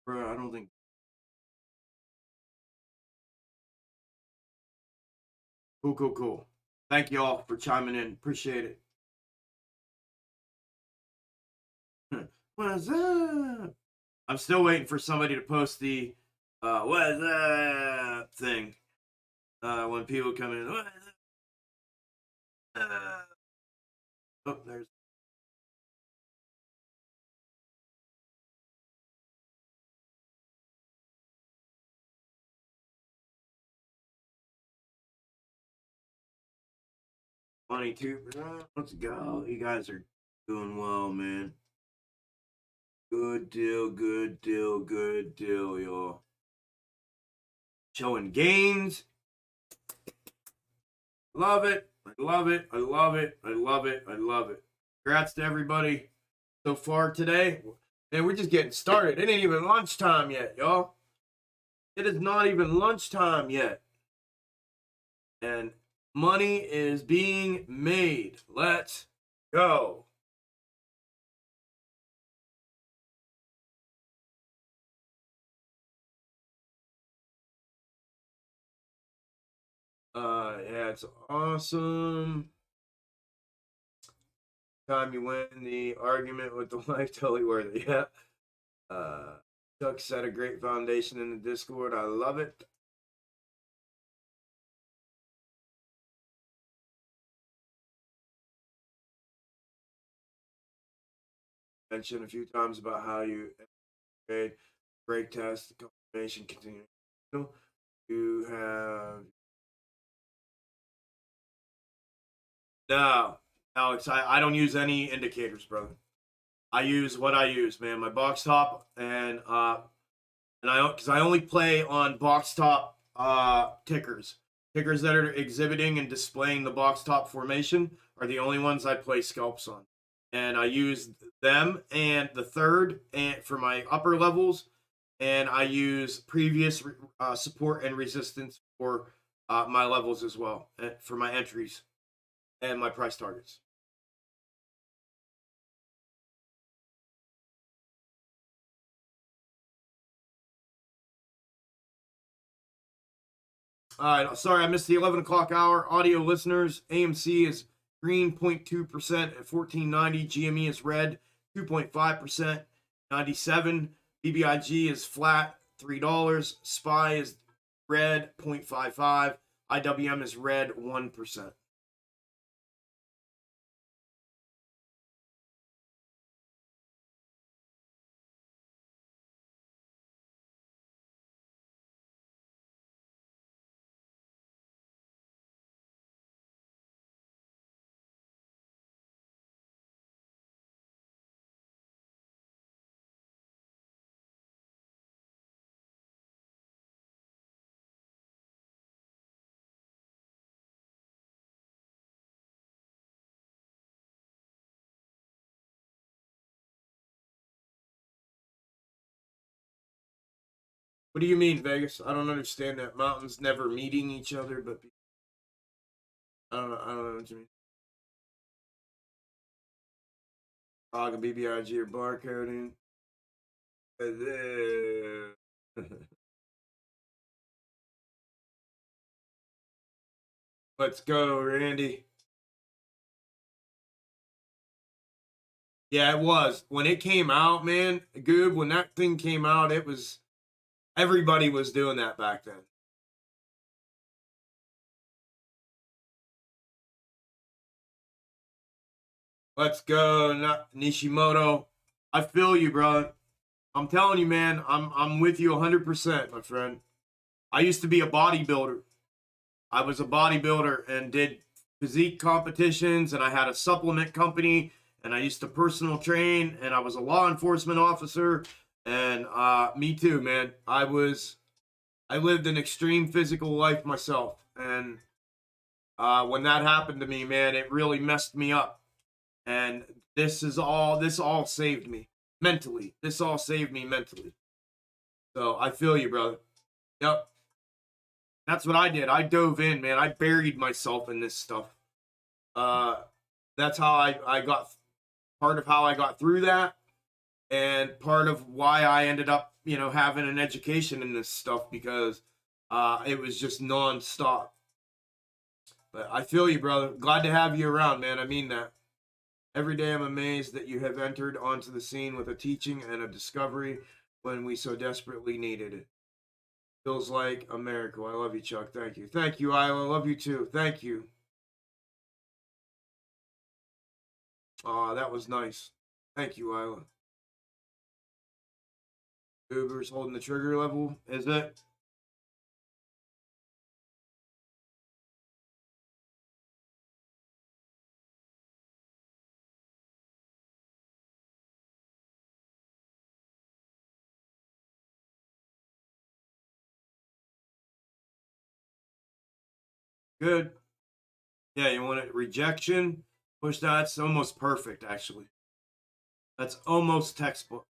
[SPEAKER 1] Bro, I don't think. Cool, cool, cool. Thank you all for chiming in. Appreciate it. What's up? I'm still waiting for somebody to post the what's up thing. When people come in. What's up? Oh, there's. Money too. Let's go. You guys are doing well, man. Good deal, good deal, good deal, y'all. Showing gains. Love it. I love it. I love it. I love it. I love it. Congrats to everybody so far today. And we're just getting started. It ain't even lunchtime yet, y'all. It is not even lunchtime yet. And money is being made. Let's go. Yeah, it's awesome. Time you win the argument with the wife, totally worth it. Yeah. Chuck set a great foundation in the Discord. I love it. Mentioned a few times about how you break test, confirmation, continue. You have no, Alex. I don't use any indicators, brother. I use what I use, man. My box top and I because I only play on box top tickers. Tickers that are exhibiting and displaying the box top formation are the only ones I play scalps on. And I use them and the third and for my upper levels, and I use previous support and resistance for my levels as well for my entries and my price targets. All right, sorry I missed the 11 o'clock hour. Audio listeners, AMC is green 0.2% at 1490. GME is red 2.5%, 97. BBIG is flat $3. SPY is red 0.55. IWM is red 1%. What do you mean, Vegas? I don't understand that. Mountains never meeting each other, but I don't know what you mean. Log and BBIG or barcoding. Let's go, Randy. Yeah, it was. When it came out, man, Goob, when that thing came out, it was everybody was doing that back then. Let's go, Nishimoto. I feel you, bro. I'm telling you, man, I'm with you 100%, my friend. I used to be a bodybuilder. I was a bodybuilder and did physique competitions, and I had a supplement company, and I used to personal train, and I was a law enforcement officer, and me too, man. I lived an extreme physical life myself, and when that happened to me, man, it really messed me up. And this all saved me mentally. This all saved me mentally. So I feel you, brother. Yep. That's what I did. I dove in, man. I buried myself in this stuff. That's how I got part of how I got through that, and part of why I ended up, having an education in this stuff, because it was just nonstop. But I feel you, brother. Glad to have you around, man. I mean that. Every day I'm amazed that you have entered onto the scene with a teaching and a discovery when we so desperately needed it. Feels like a miracle. I love you, Chuck. Thank you. Thank you, Isla. I love you too. Thank you. That was nice. Thank you, Isla. Uber's holding the trigger level. Is it? Good. Yeah, you want it rejection? Push that. It's almost perfect, actually. That's almost textbook.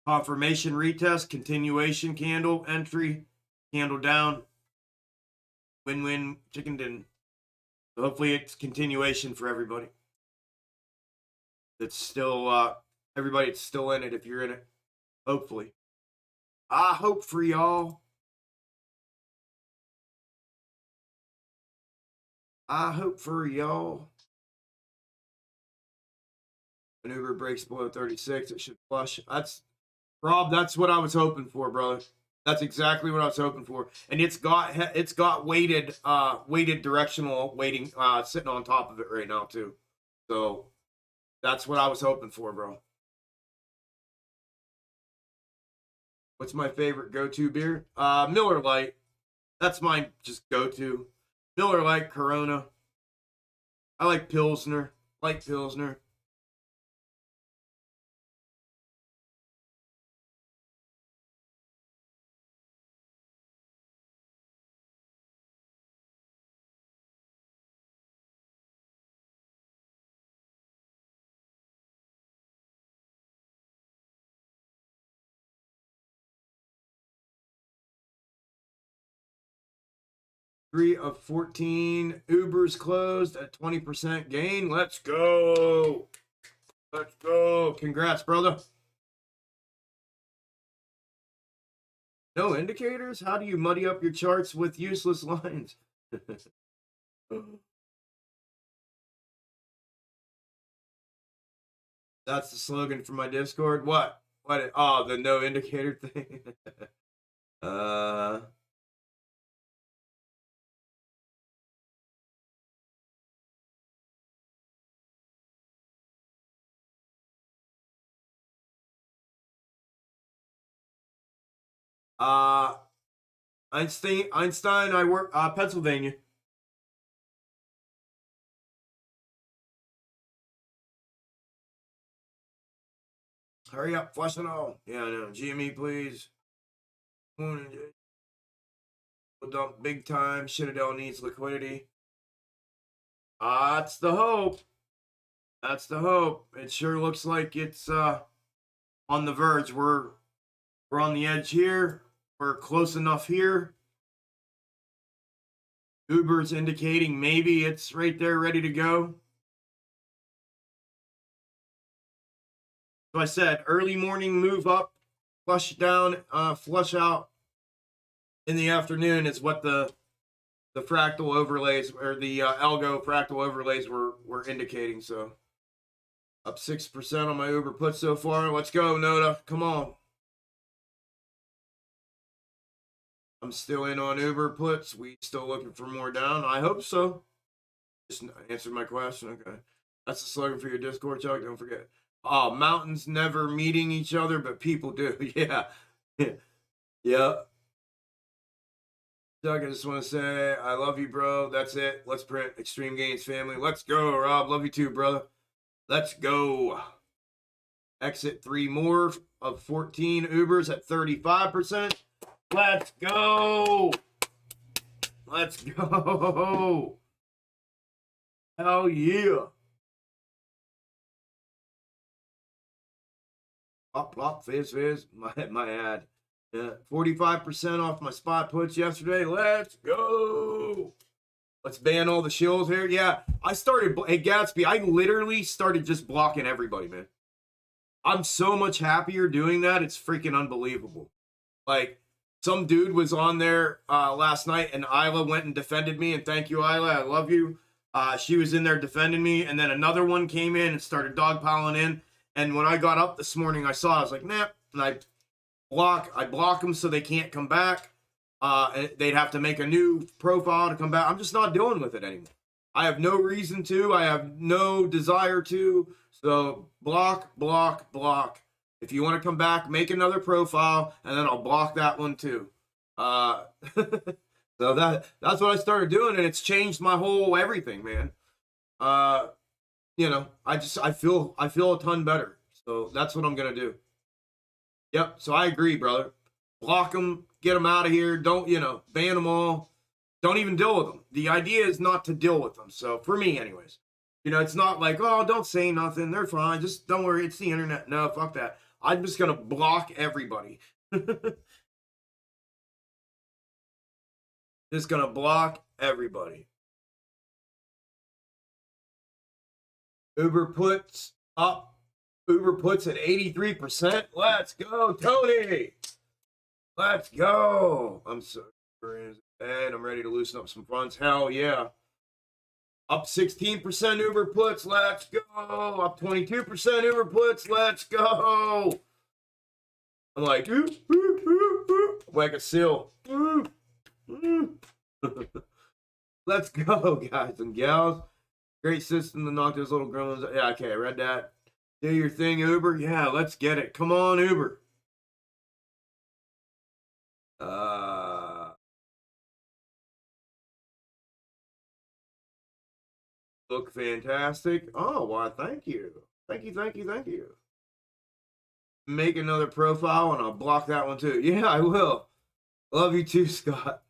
[SPEAKER 1] Confirmation retest, continuation candle, entry, candle down, win-win, chicken dinner. So hopefully it's continuation for everybody. It's still everybody that's still in it if you're in it. Hopefully. I hope for y'all. I hope for y'all. Maneuver breaks below 36. It should flush. That's Rob. That's what I was hoping for, brother. That's exactly what I was hoping for. And it's got weighted directional weighting sitting on top of it right now too. So that's what I was hoping for, bro. What's my favorite go-to beer? Miller Lite. That's my just go-to. Miller Lite, Corona. I like Pilsner. Light Pilsner. 83 of 14. Uber's closed at 20% gain. Let's go. Let's go. Congrats, brother. No indicators? How do you muddy up your charts with useless lines? That's the slogan for my Discord. What? What? Oh, the no indicator thing. Einstein, I work, Pennsylvania. Hurry up, flush it all. Yeah, I know. GME, please. We'll dump big time. Citadel needs liquidity. That's the hope. That's the hope. It sure looks like it's on the verge. We're on the edge here. We're close enough here. Uber's indicating maybe it's right there ready to go. So I said early morning move up, flush down, flush out in the afternoon is what the fractal overlays or the algo fractal overlays were indicating. So up 6% on my Uber put so far. Let's go, Noda. Come on. I'm still in on Uber puts. We still looking for more down. I hope so. Just answered my question. Okay. That's the slogan for your Discord, Chuck. Don't forget. Oh, mountains never meeting each other, but people do. Yeah. Yeah. Chuck, I just want to say I love you, bro. That's it. Let's print Extreme Gains family. Let's go, Rob. Love you too, brother. Let's go. Exit 3 more of 14 Ubers at 35%. Let's go. Let's go. Hell yeah. Plop, plop, fizz, fizz. My ad. Yeah, 45% off my spot puts yesterday. Let's go. Let's ban all the shills here. Yeah, I started. Hey, Gatsby, I literally started just blocking everybody, man. I'm so much happier doing that. It's freaking unbelievable. Like, some dude was on there last night, and Isla went and defended me. And thank you, Isla. I love you. She was in there defending me. And then another one came in and started dogpiling in. And when I got up this morning, I saw, I was like, nah. And I block them so they can't come back. They'd have to make a new profile to come back. I'm just not dealing with it anymore. I have no reason to. I have no desire to. So block, block, block. If you want to come back, make another profile, and then I'll block that one too. So that's what I started doing, and it's changed my whole everything, man. You know, I feel a ton better. So that's what I'm gonna do. Yep. So I agree, brother. Block them, get them out of here. Don't, ban them all. Don't even deal with them. The idea is not to deal with them. So for me, anyways, it's not like, oh, don't say nothing. They're fine. Just don't worry. It's the internet. No, fuck that. I'm just going to block everybody. Just going to block everybody. Uber puts up. Uber puts at 83%. Let's go, Tony. Let's go. I'm so and I'm ready to loosen up some funds. Hell yeah. Up 16% Uber puts. Let's go. Up 22% Uber puts. Let's go. I'm like, like a seal. Let's go, guys and gals. Great system to knock those little gremlins. Yeah, okay, I read that. Do your thing, Uber. Yeah, let's get it. Come on, Uber. Look fantastic. Oh, why, thank you. Thank you, thank you, thank you. Make another profile, and I'll block that one too. Yeah, I will. Love you too, Scott.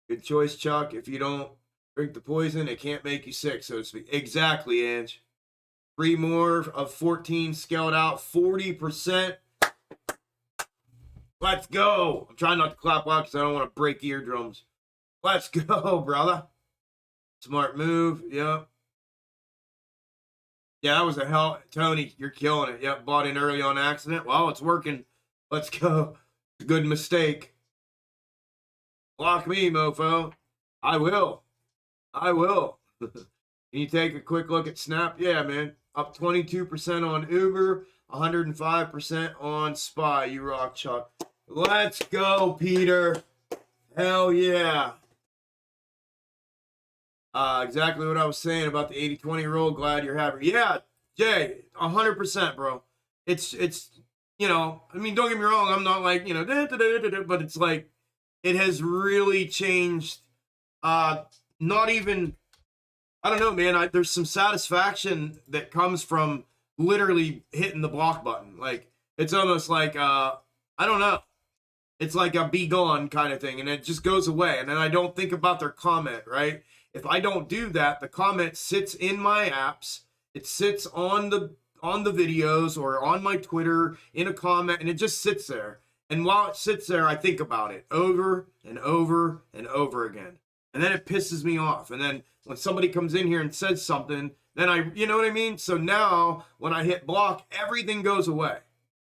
[SPEAKER 1] Good choice, Chuck. If you don't drink the poison, it can't make you sick, so to speak. Exactly, Ange. 3 more of 14 scaled out, 40%. Let's go. I'm trying not to clap loud because I don't want to break eardrums. Let's go, brother. Smart move. Yep. Yeah, that was a hell. Tony, you're killing it. Yep, bought in early on accident. Well, it's working. Let's go. Good mistake. Block me, mofo. I will. I will. Can you take a quick look at Snap? Yeah, man. Up 22% on Uber, 105% on SPY. You rock, Chuck. Let's go, Peter. Hell yeah. Exactly what I was saying about the 80-20 rule. Glad you're happy. Yeah, Jay, 100%, bro. It's you know, I mean, don't get me wrong. I'm not like, you know, but it's like it has really changed. Not even, I don't know, man. There's some satisfaction that comes from literally hitting the block button. Like it's almost like I don't know. It's like a be gone kind of thing, and it just goes away. And then I don't think about their comment, right? If I don't do that, the comment sits in my apps. It sits on the videos or on my Twitter in a comment, and it just sits there. And while it sits there, I think about it over and over and over again. And then it pisses me off. And then when somebody comes in here and says something, then you know what I mean? So now when I hit block, everything goes away.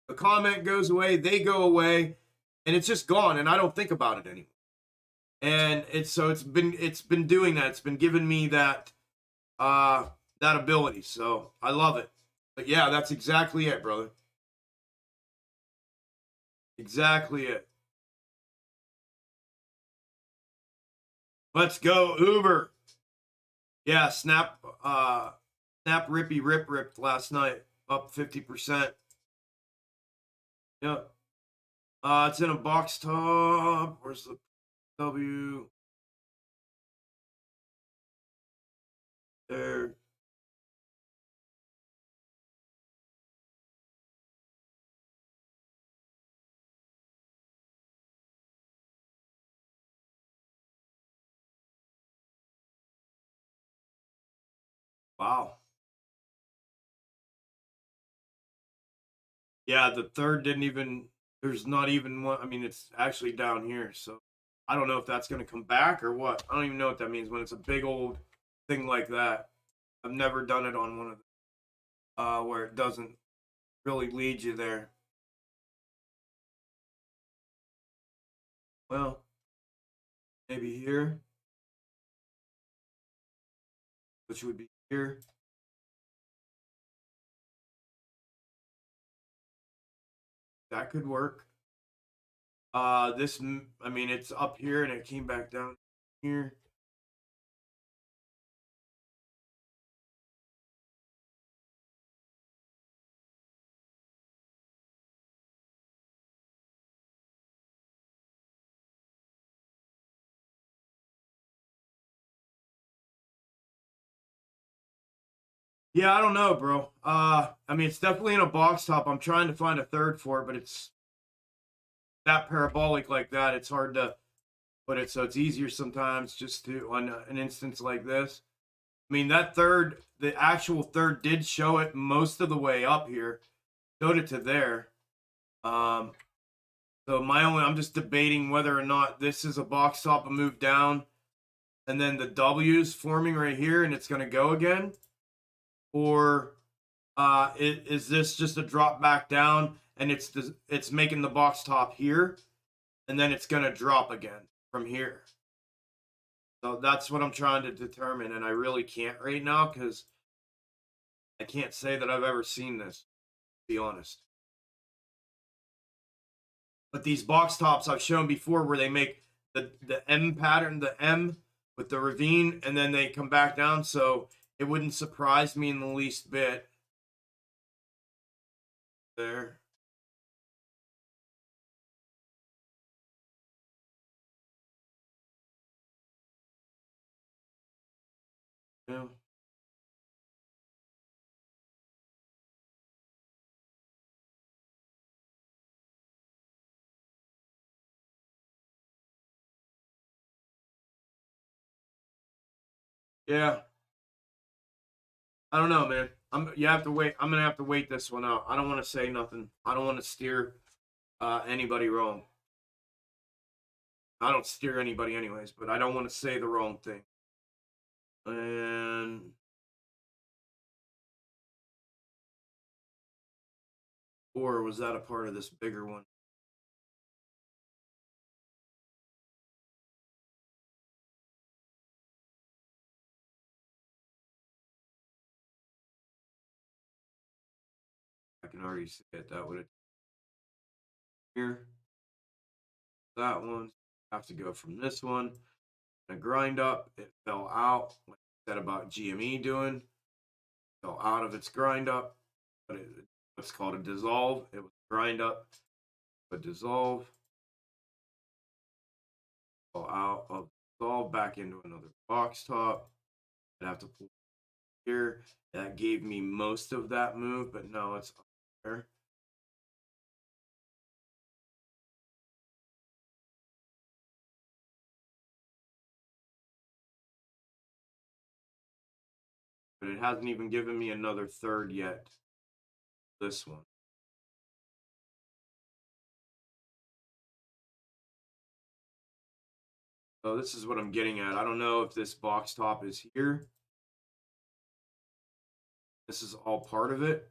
[SPEAKER 1] The comment goes away, they go away, and it's just gone, and I don't think about it anymore. And it's been doing that. It's been giving me that ability. So I love it. But yeah, that's exactly it, brother. Exactly it. Let's go, Uber. Yeah, Snap rippy ripped last night, up 50%. Yep. It's in a box top. Where's the W? There. Wow. Yeah, the third didn't even, there's not even one. I mean, it's actually down here. So I don't know if that's going to come back or what. I don't even know what that means when it's a big old thing like that. I've never done it on one of them where it doesn't really lead you there. Well, maybe here, which would be here. That could work. This, I mean, it's up here and it came back down here. Yeah, I don't know, bro. I mean, it's definitely in a box top. I'm trying to find a third for it, but it's that parabolic like that. It's hard to put it, so it's easier sometimes just to on an instance like this. I mean, that third, the actual third did show it most of the way up here, showed it to there. So I'm just debating whether or not this is a box top, a move down, and then the W's forming right here, and it's going to go again, or is this just a drop back down, and it's making the box top here, and then it's going to drop again from here. So that's what I'm trying to determine, and I really can't right now because I can't say that I've ever seen this, to be honest. But these box tops I've shown before where they make the M pattern, the M with the ravine, and then they come back down, so it wouldn't surprise me in the least bit. There. Yeah. Yeah. I don't know, man. You have to wait. I'm gonna have to wait this one out. I don't want to say nothing. I don't want to steer anybody wrong. I don't steer anybody anyways, but I don't want to say the wrong thing. And or was that a part of this bigger one? I can already see it. That would have here. That one have to go from this one. A grind up. It fell out. Like I said about GME doing. Fell out of its grind up. But it's called a dissolve. It was grind up. But dissolve. Fell out of dissolve back into another box top. I'd have to pull here. That gave me most of that move, but no, it's up there. But it hasn't even given me another third yet. This one. So this is what I'm getting at. I don't know if this box top is here. This is all part of it.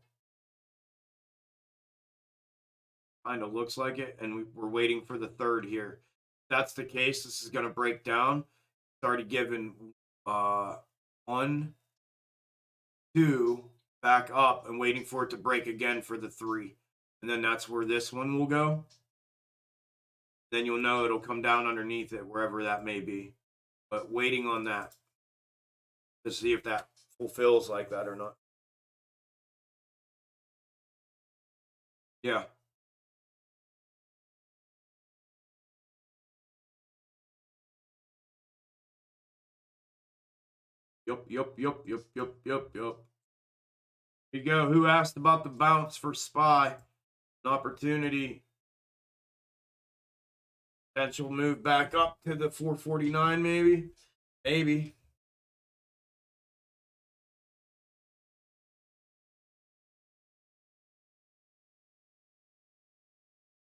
[SPEAKER 1] Kind of looks like it, and we're waiting for the third here. If that's the case, this is going to break down. It's already given 1, 2, back up, and waiting for it to break again for the 3. And then that's where this one will go. Then you'll know it'll come down underneath it, wherever that may be. But waiting on that to see if that fulfills like that or not. Yeah. Yup. Here you go. Who asked about the bounce for SPY? An opportunity. Potential move back up to the 449 maybe. Maybe.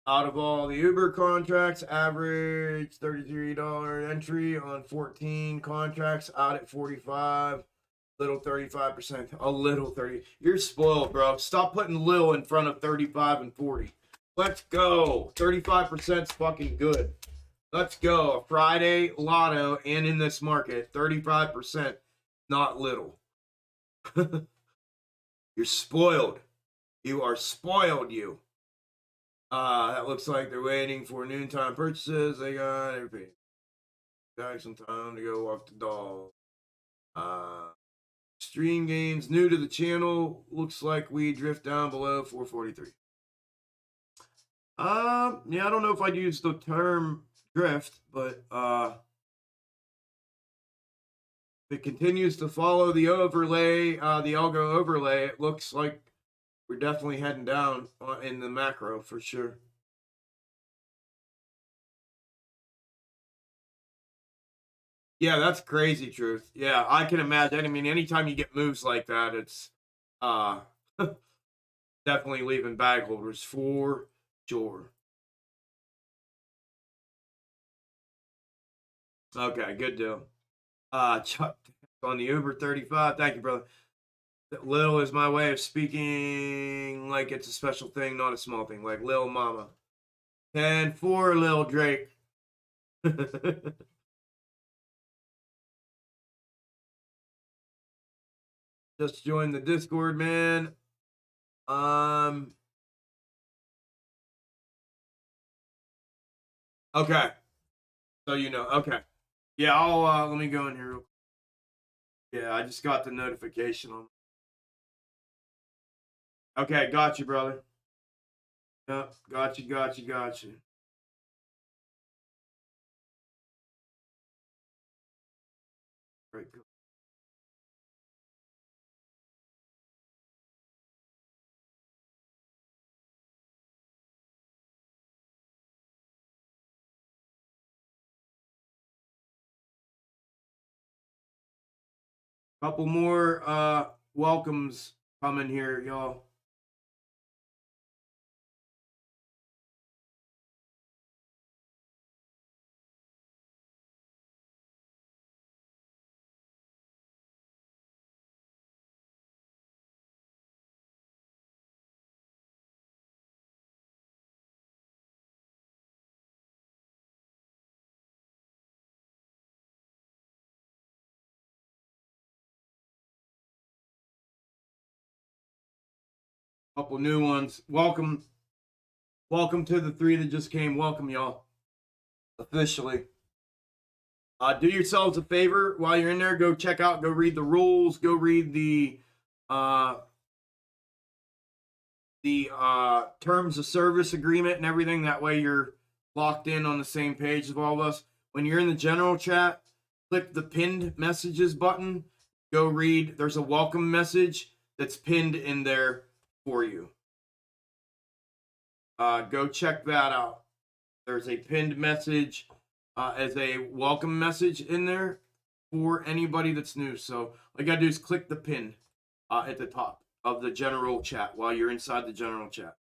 [SPEAKER 1] Out of all the Uber contracts, average $33 entry on 14 contracts, out at 45. Little 35%. A little 30. You're spoiled, bro. Stop putting little in front of 35 and 40. Let's go. 35% is fucking good. Let's go. A Friday lotto and in this market, 35%, not little. You're spoiled. You are spoiled, you. That looks like they're waiting for noontime purchases. They got everything. Got some time to go walk the dog. Stream gains new to the channel. Looks like we drift down below 443. Yeah, I don't know if I'd use the term drift, but if it continues to follow the overlay, the Algo overlay, it looks like we're definitely heading down in the macro for sure. Yeah, that's crazy truth. Yeah, I can imagine. I mean, anytime you get moves like that, it's definitely leaving bag holders for sure. Okay, good deal. Chuck on the Uber 35. Thank you, brother. Lil is my way of speaking like it's a special thing, not a small thing. Like Lil Mama. 10-4, Lil Drake. Just joined the Discord, man. Okay. So you know. Okay. Yeah, I'll let me go in here. Yeah, I just got the notification on. Okay, got you, brother. Yep, got you. Very cool. Couple more welcomes coming here, y'all. Couple new ones. Welcome to the 3 that just came. Welcome, y'all. Officially. Do yourselves a favor while you're in there. Go check out, go read the rules, go read the terms of service agreement and everything. That way you're locked in on the same page as all of us. When you're in the general chat, click the pinned messages button. Go read. There's a welcome message that's pinned in there for you. Go check that out. There's a pinned message as a welcome message in there for anybody that's new. So all you gotta do is click the pin at the top of the general chat while you're inside the general chat.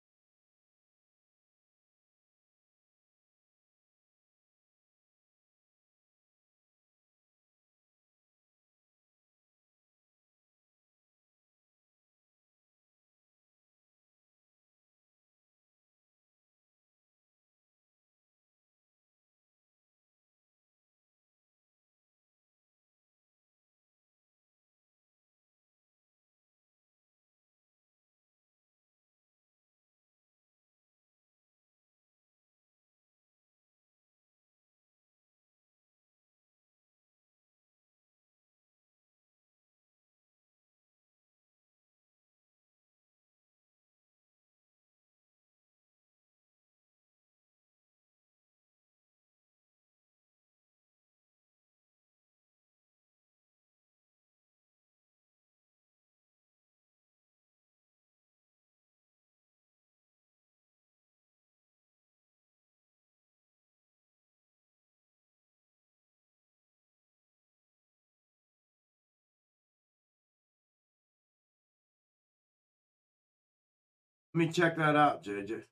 [SPEAKER 1] Let me check that out, JJ.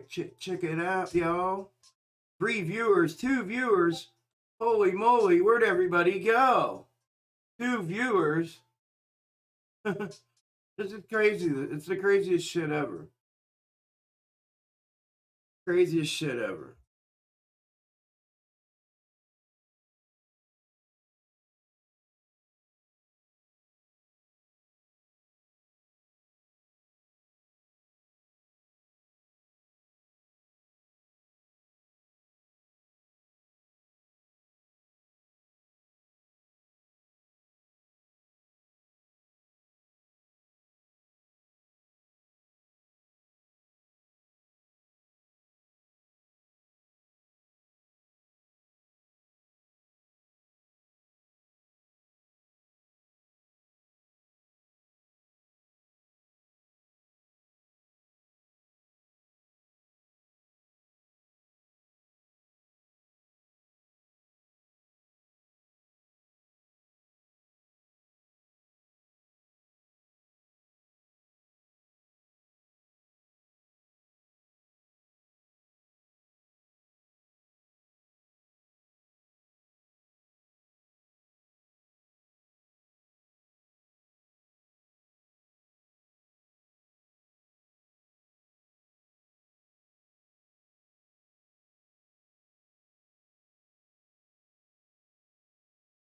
[SPEAKER 1] Check it out, y'all. 3 viewers, 2 viewers. Holy moly, where'd everybody go? 2 viewers. This is crazy. It's the craziest shit ever. Craziest shit ever.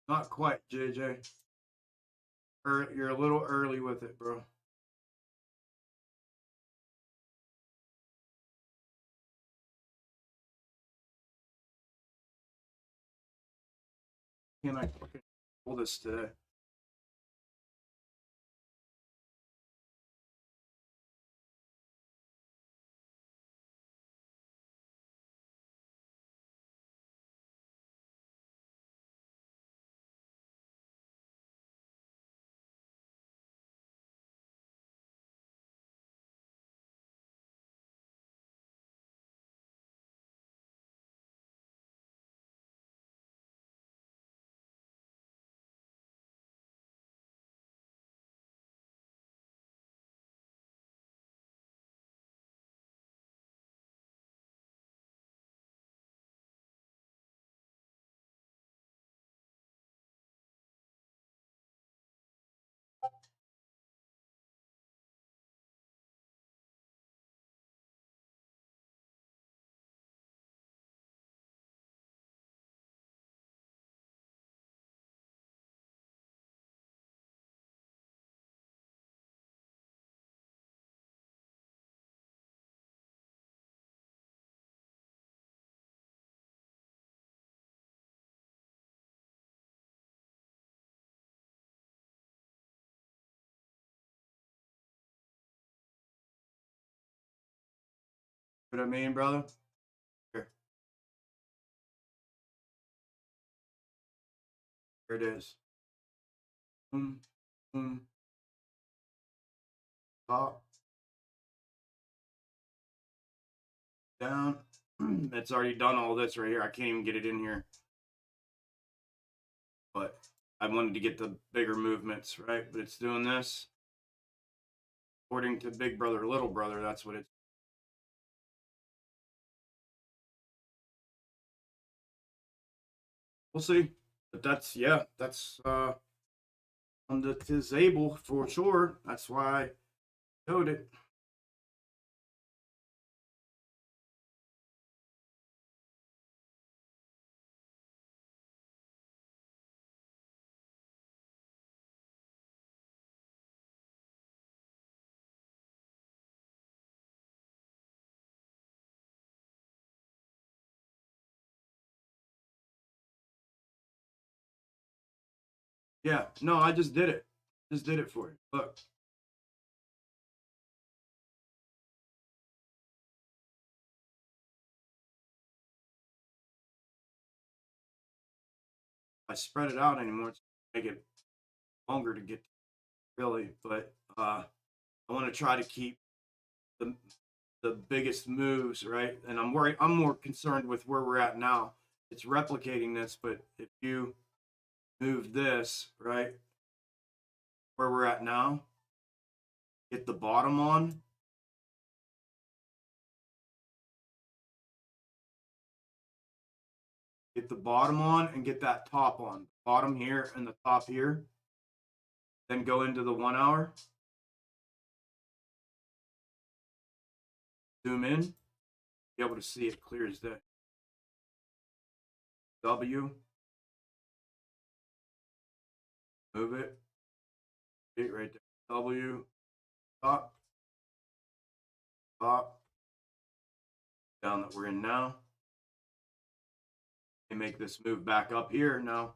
[SPEAKER 1] Not quite, JJ. You're a little early with it, bro. Can I fucking pull this today? What I mean, brother? Here. Here it is. Boom, boom, top, down. It's already done all this right here. I can't even get it in here. But I wanted to get the bigger movements, right? But it's doing this. According to Big Brother, Little Brother, that's what it's. We'll see. But that's, yeah, that's on the table for sure. That's why I showed it. Yeah, no, I just did it. Just did it for you. Look. I spread it out anymore to make it longer to get really, but I want to try to keep the biggest moves, right? And I'm worried. I'm more concerned with where we're at now. It's replicating this, but if you move this right where we're at now, get the bottom on. Get the bottom on and get that top on. Bottom here and the top here. Then go into the 1 hour. Zoom in. Be able to see it clear as day. W. Move it. Right there. W. Top. Top. Down that we're in now. And make this move back up here now.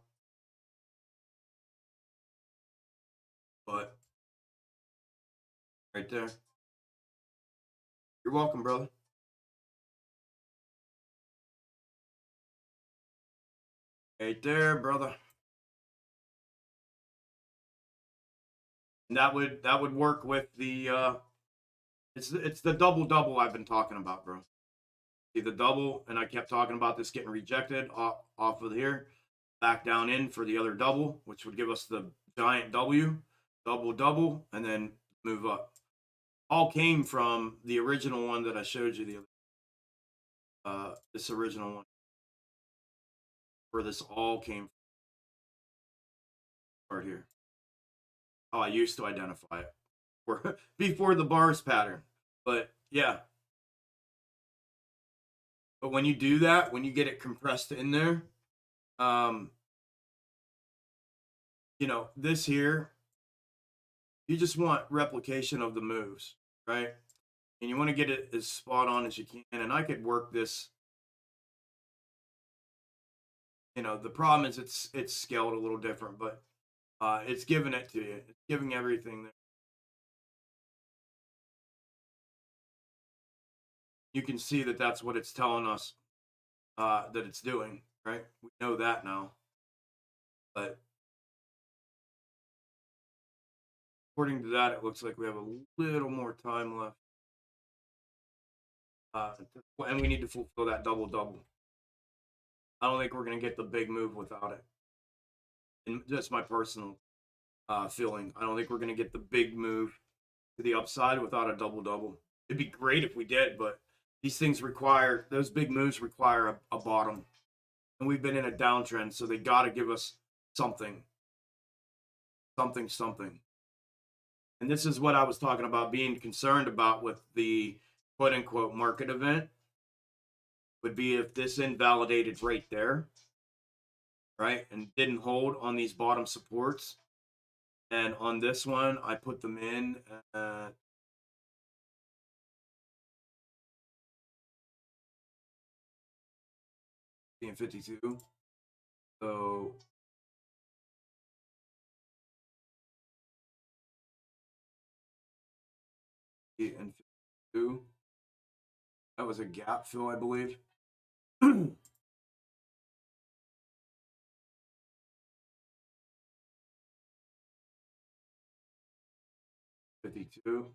[SPEAKER 1] But right there. You're welcome, brother. Right there, brother. And that would work with the it's the double I've been talking about, bro. See the double, and I kept talking about this getting rejected off of here, back down in for the other double, which would give us the giant W, double, and then move up. All came from the original one that I showed you the this original one, where this all came from right here. How I used to identify it before the bars pattern. But yeah. But when you do that, when you get it compressed in there, you know, this here, you just want replication of the moves, right? And you want to get it as spot on as you can. And I could work this. You know, the problem is it's scaled a little different, but it's giving it to you. It's giving everything there. You can see that that's what it's telling us that it's doing, right? We know that now. But according to that, it looks like we have a little more time left. And we need to fulfill that double. I don't think we're going to get the big move without it. And that's my personal feeling. I don't think we're going to get the big move to the upside without a double. It'd be great if we did, but these things require, those big moves require a bottom. And we've been in a downtrend, so they got to give us something. Something. And this is what I was talking about being concerned about with the quote unquote market event, would be if this invalidated right there, right, and didn't hold on these bottom supports. And on this one, I put them in at 52. So and 52. That was a gap fill, I believe. 52.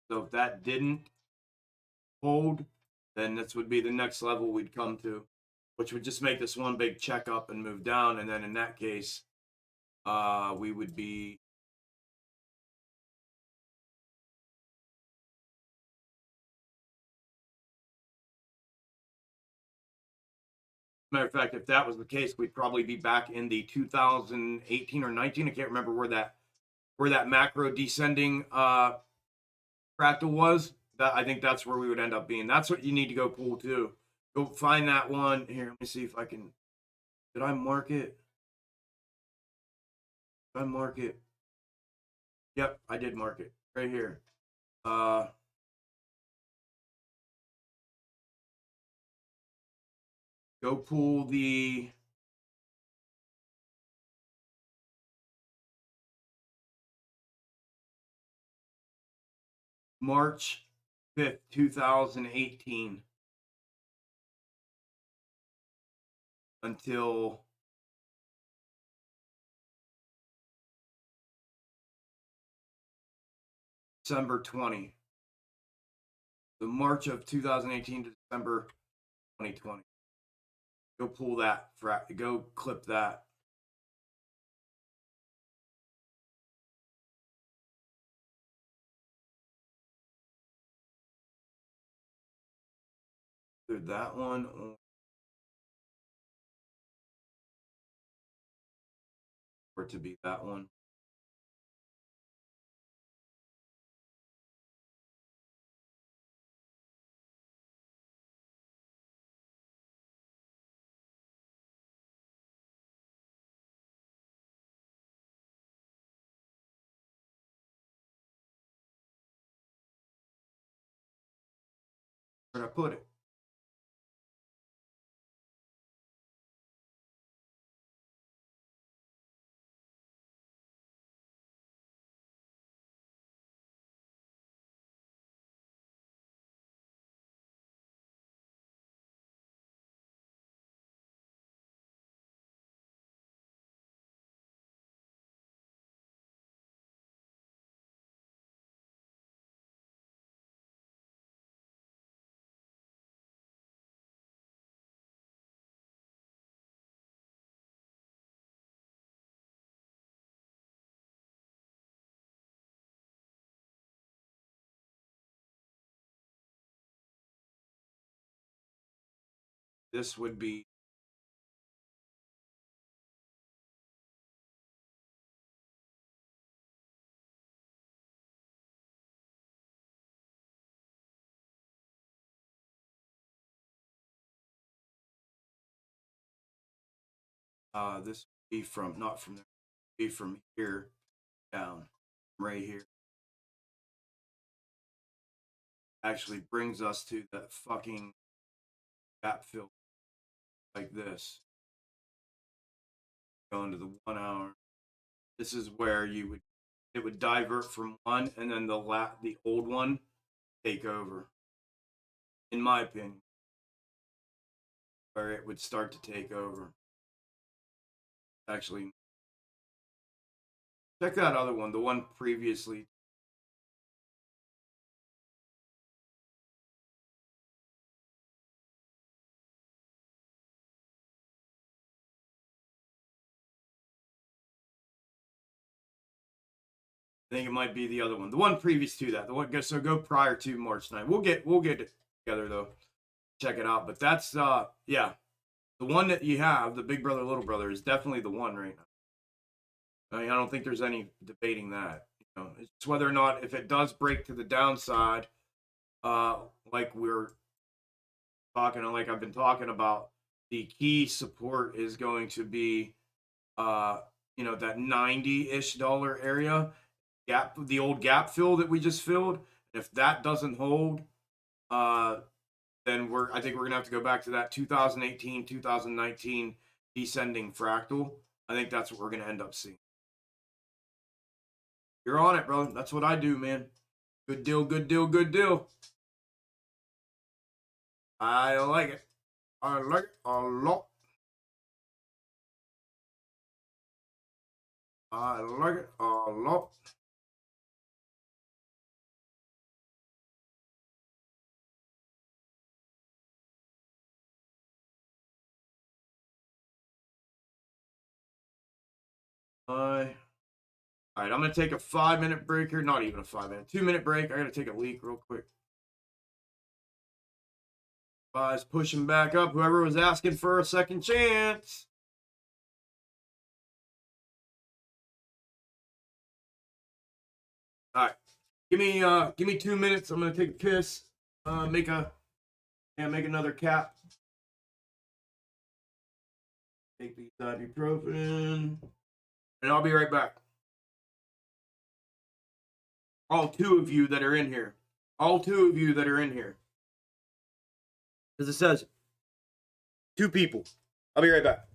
[SPEAKER 1] So if that didn't hold, then this would be the next level we'd come to, which would just make this one big check up and move down. And then in that case, we would be matter of fact, if that was the case, we'd probably be back in the 2018 or 19. I can't remember where that macro descending fractal was. That I think that's where we would end up being. That's what you need to go pull to. Go find that one. Here, let me see if I can. Did I mark it? Did I mark it? Yep, I did mark it right here. Go pull the March 5th, 2018 until December 20. The March of 2018 to December 2020. Go pull that. Go clip that. Either that one or to be that one. Where'd I put it? This would be this would be from not from there, be from here down, right here. Actually brings us to that fucking gap fill like this. Go into the 1 hour. This is where it would divert from one, and then the old one take over. In my opinion, where it would start to take over. Actually, check that other one, the one previously. I think it might be the other one, the one previous to that. The one so go prior to March 9th. We'll get it together though. Check it out. But that's yeah, the one that you have, the big brother little brother, is definitely the one right now. I don't think there's any debating that. You know, it's whether or not if it does break to the downside, like we're talking, like I've been talking about, the key support is going to be, you know, that $90-ish area gap, the old gap fill that we just filled. If that doesn't hold, then I think we're gonna have to go back to that 2018, 2019 descending fractal. I think that's what we're gonna end up seeing. You're on it, bro. That's what I do, man. Good deal, good deal, good deal. I like it. I like it a lot. I like it a lot. All right, I'm going to take a 5-minute break here. Not even a 5-minute, 2-minute break. I got to take a leak real quick. Buys pushing back up. Whoever was asking for a second chance. All right, give me 2 minutes. I'm gonna take a piss. Make another cap. Take these ibuprofen, and I'll be right back. All 2 of you that are in here. All 2 of you that are in here. Because it says 2 people. I'll be right back.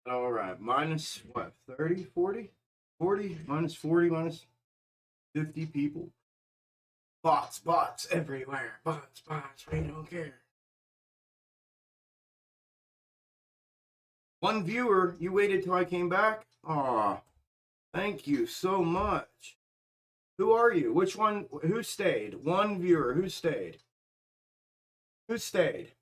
[SPEAKER 1] All right, minus what? 30, 40? 40, minus 40, minus 50 people. Bots everywhere. Bots, we don't care. One viewer, you waited till I came back? Aw, thank you so much. Who are you? Which one? Who stayed? One viewer. Who stayed? Who stayed?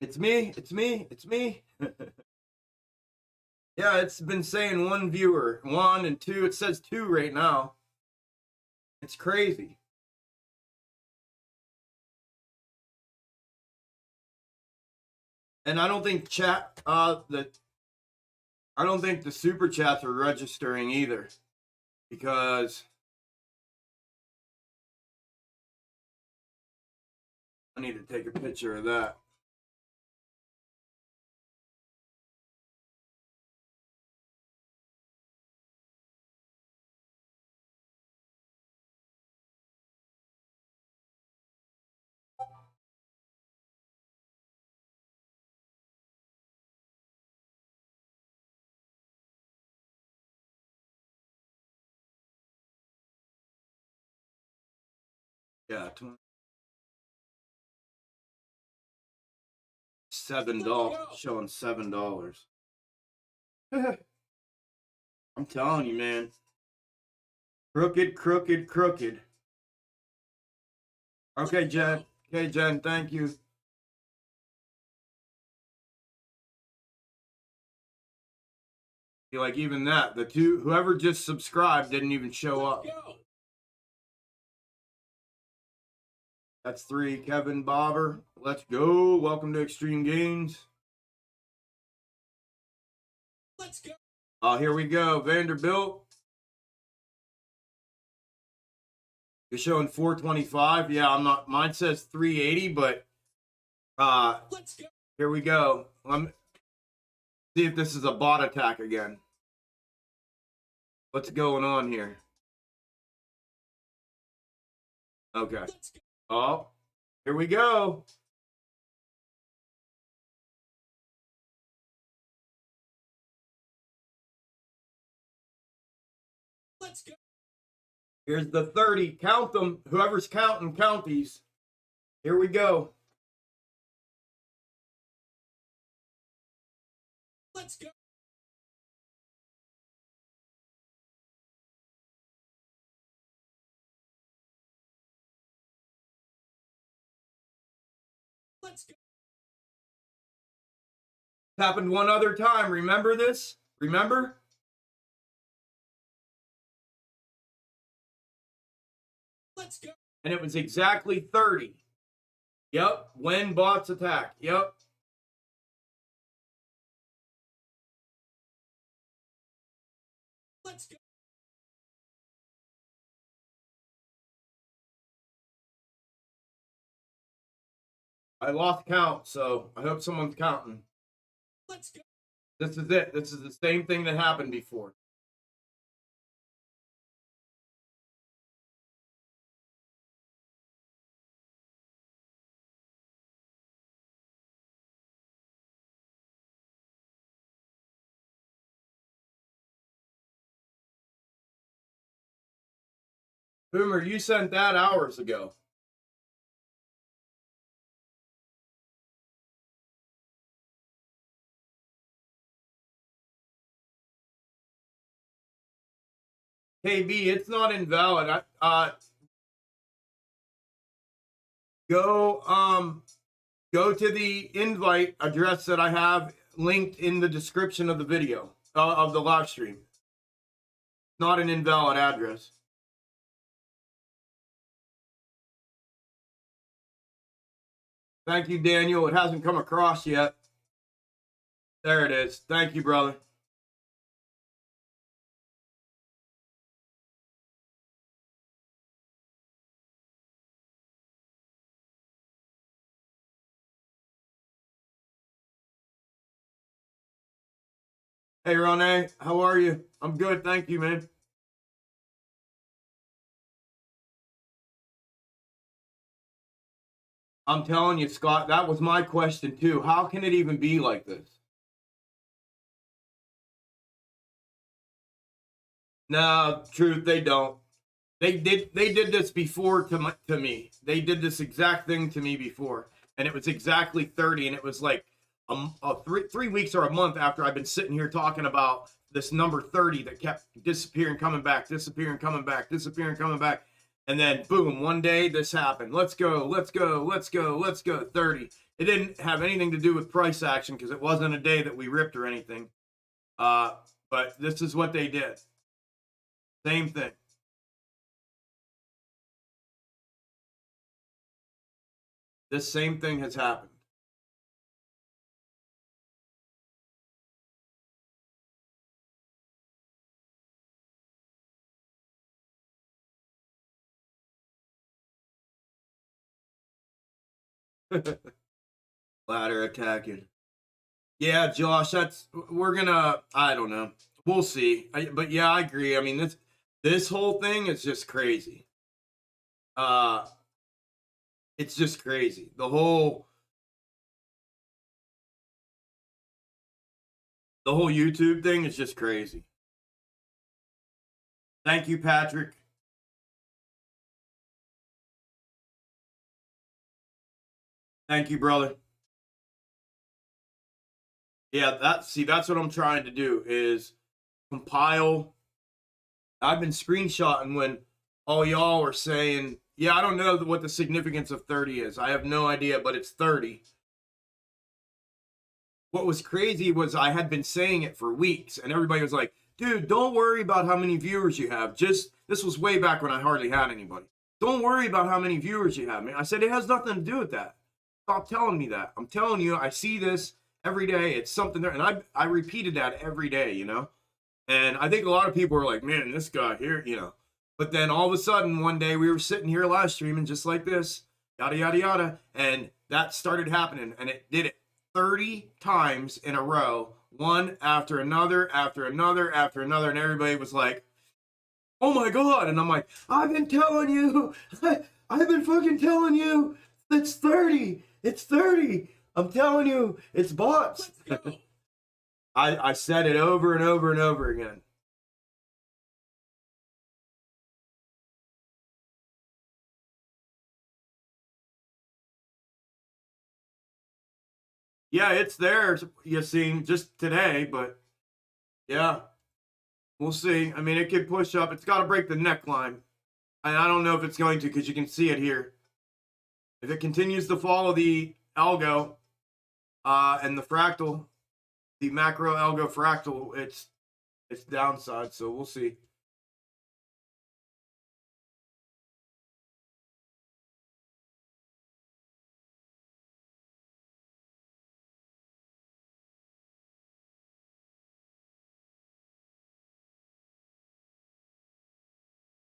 [SPEAKER 1] It's me. It's me. It's me. Yeah, it's been saying one viewer. One and two. It says two right now. It's crazy. And I don't think I don't think the super chats are registering either, because I need to take a picture of that. Yeah, $7, showing $7. I'm telling you, man. Crooked, crooked, crooked. Okay, Jen. Okay, Jen, thank you. Like, even that, the two, whoever just subscribed didn't even show up. That's 3. Kevin Bobber. Let's go. Welcome to Extreme Gains. Let's go. Here we go. Vanderbilt. You're showing 425. Yeah, I'm not. Mine says 380, but let's go. Here we go. Let me see if this is a bot attack again. What's going on here? Okay. Oh, here we go. Let's go. Here's the 30. Count them. Whoever's counting, count these. Here we go. Let's go. Let's go. It's happened one other time. Remember this? Remember? Let's go. And it was exactly 30. Yep. When bots attack. Yep. Let's go. I lost count, so I hope someone's counting. Let's go. This is it. This is the same thing that happened before. Boomer, you sent that hours ago. KB, it's not invalid. Go to the invite address that I have linked in the description of the video of the live stream. Not an invalid address. Thank you, Daniel. It hasn't come across yet. There it is. Thank you, brother. Hey, Rene, how are you? I'm good, thank you, man. I'm telling you, Scott, that was my question too. How can it even be like this? No, truth, they don't. They did this before to me. They did this exact thing to me before, and it was exactly 30, and it was like three weeks or a month after I've been sitting here talking about this number 30 that kept disappearing, coming back, disappearing, coming back, disappearing, coming back, and then boom, one day this happened. Let's go, let's go, let's go, let's go. 30. It didn't have anything to do with price action because it wasn't a day that we ripped or anything. But this is what they did. Same thing. This same thing has happened. Ladder attacking. Yeah, Josh, we're gonna. I don't know. We'll see. But yeah, I agree. I mean, this whole thing is just crazy. Uh, it's just crazy. The whole YouTube thing is just crazy. Thank you, Patrick. Thank you, brother. Yeah, that's what I'm trying to do is compile. I've been screenshotting when all y'all are saying, yeah, I don't know what the significance of 30 is. I have no idea, but it's 30. What was crazy was I had been saying it for weeks, and everybody was like, dude, don't worry about how many viewers you have. This was way back when I hardly had anybody. Don't worry about how many viewers you have. I said, it has nothing to do with that. Stop telling me that. I'm telling you, I see this every day. It's something there. And I repeated that every day, And I think a lot of people were like, man, this guy here. But then all of a sudden, one day we were sitting here live streaming just like this, yada, yada, yada. And that started happening. And it did it 30 times in a row, one after another, after another, after another. And everybody was like, oh my God. And I'm like, I've been telling you. I've been fucking telling you. It's 30. It's 30. I'm telling you, it's bots. I said it over and over and over again. Yeah, it's there, you seen just today, but yeah, we'll see. I mean, it could push up. It's got to break the neckline. And I don't know if it's going to because you can see it here. If it continues to follow the algo and the fractal, the macro algo fractal, it's downside. So we'll see.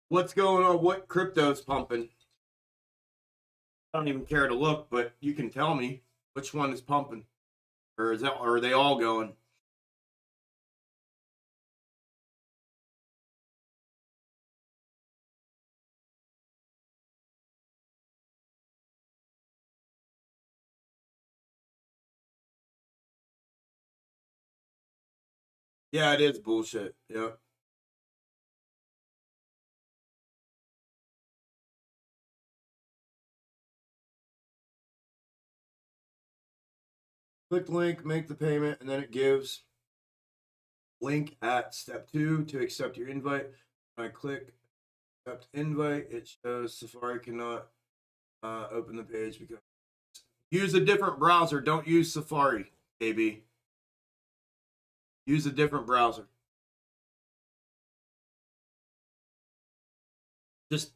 [SPEAKER 1] What's going on? What crypto's pumping? I don't even care to look, but you can tell me which one is pumping, or are they all going? Yeah, it is bullshit. Yeah. Click link, make the payment, and then it gives link at step 2 to accept your invite. When I click accept invite, it shows Safari cannot open the page because use a different browser. Don't use Safari, KB. Use a different browser. Just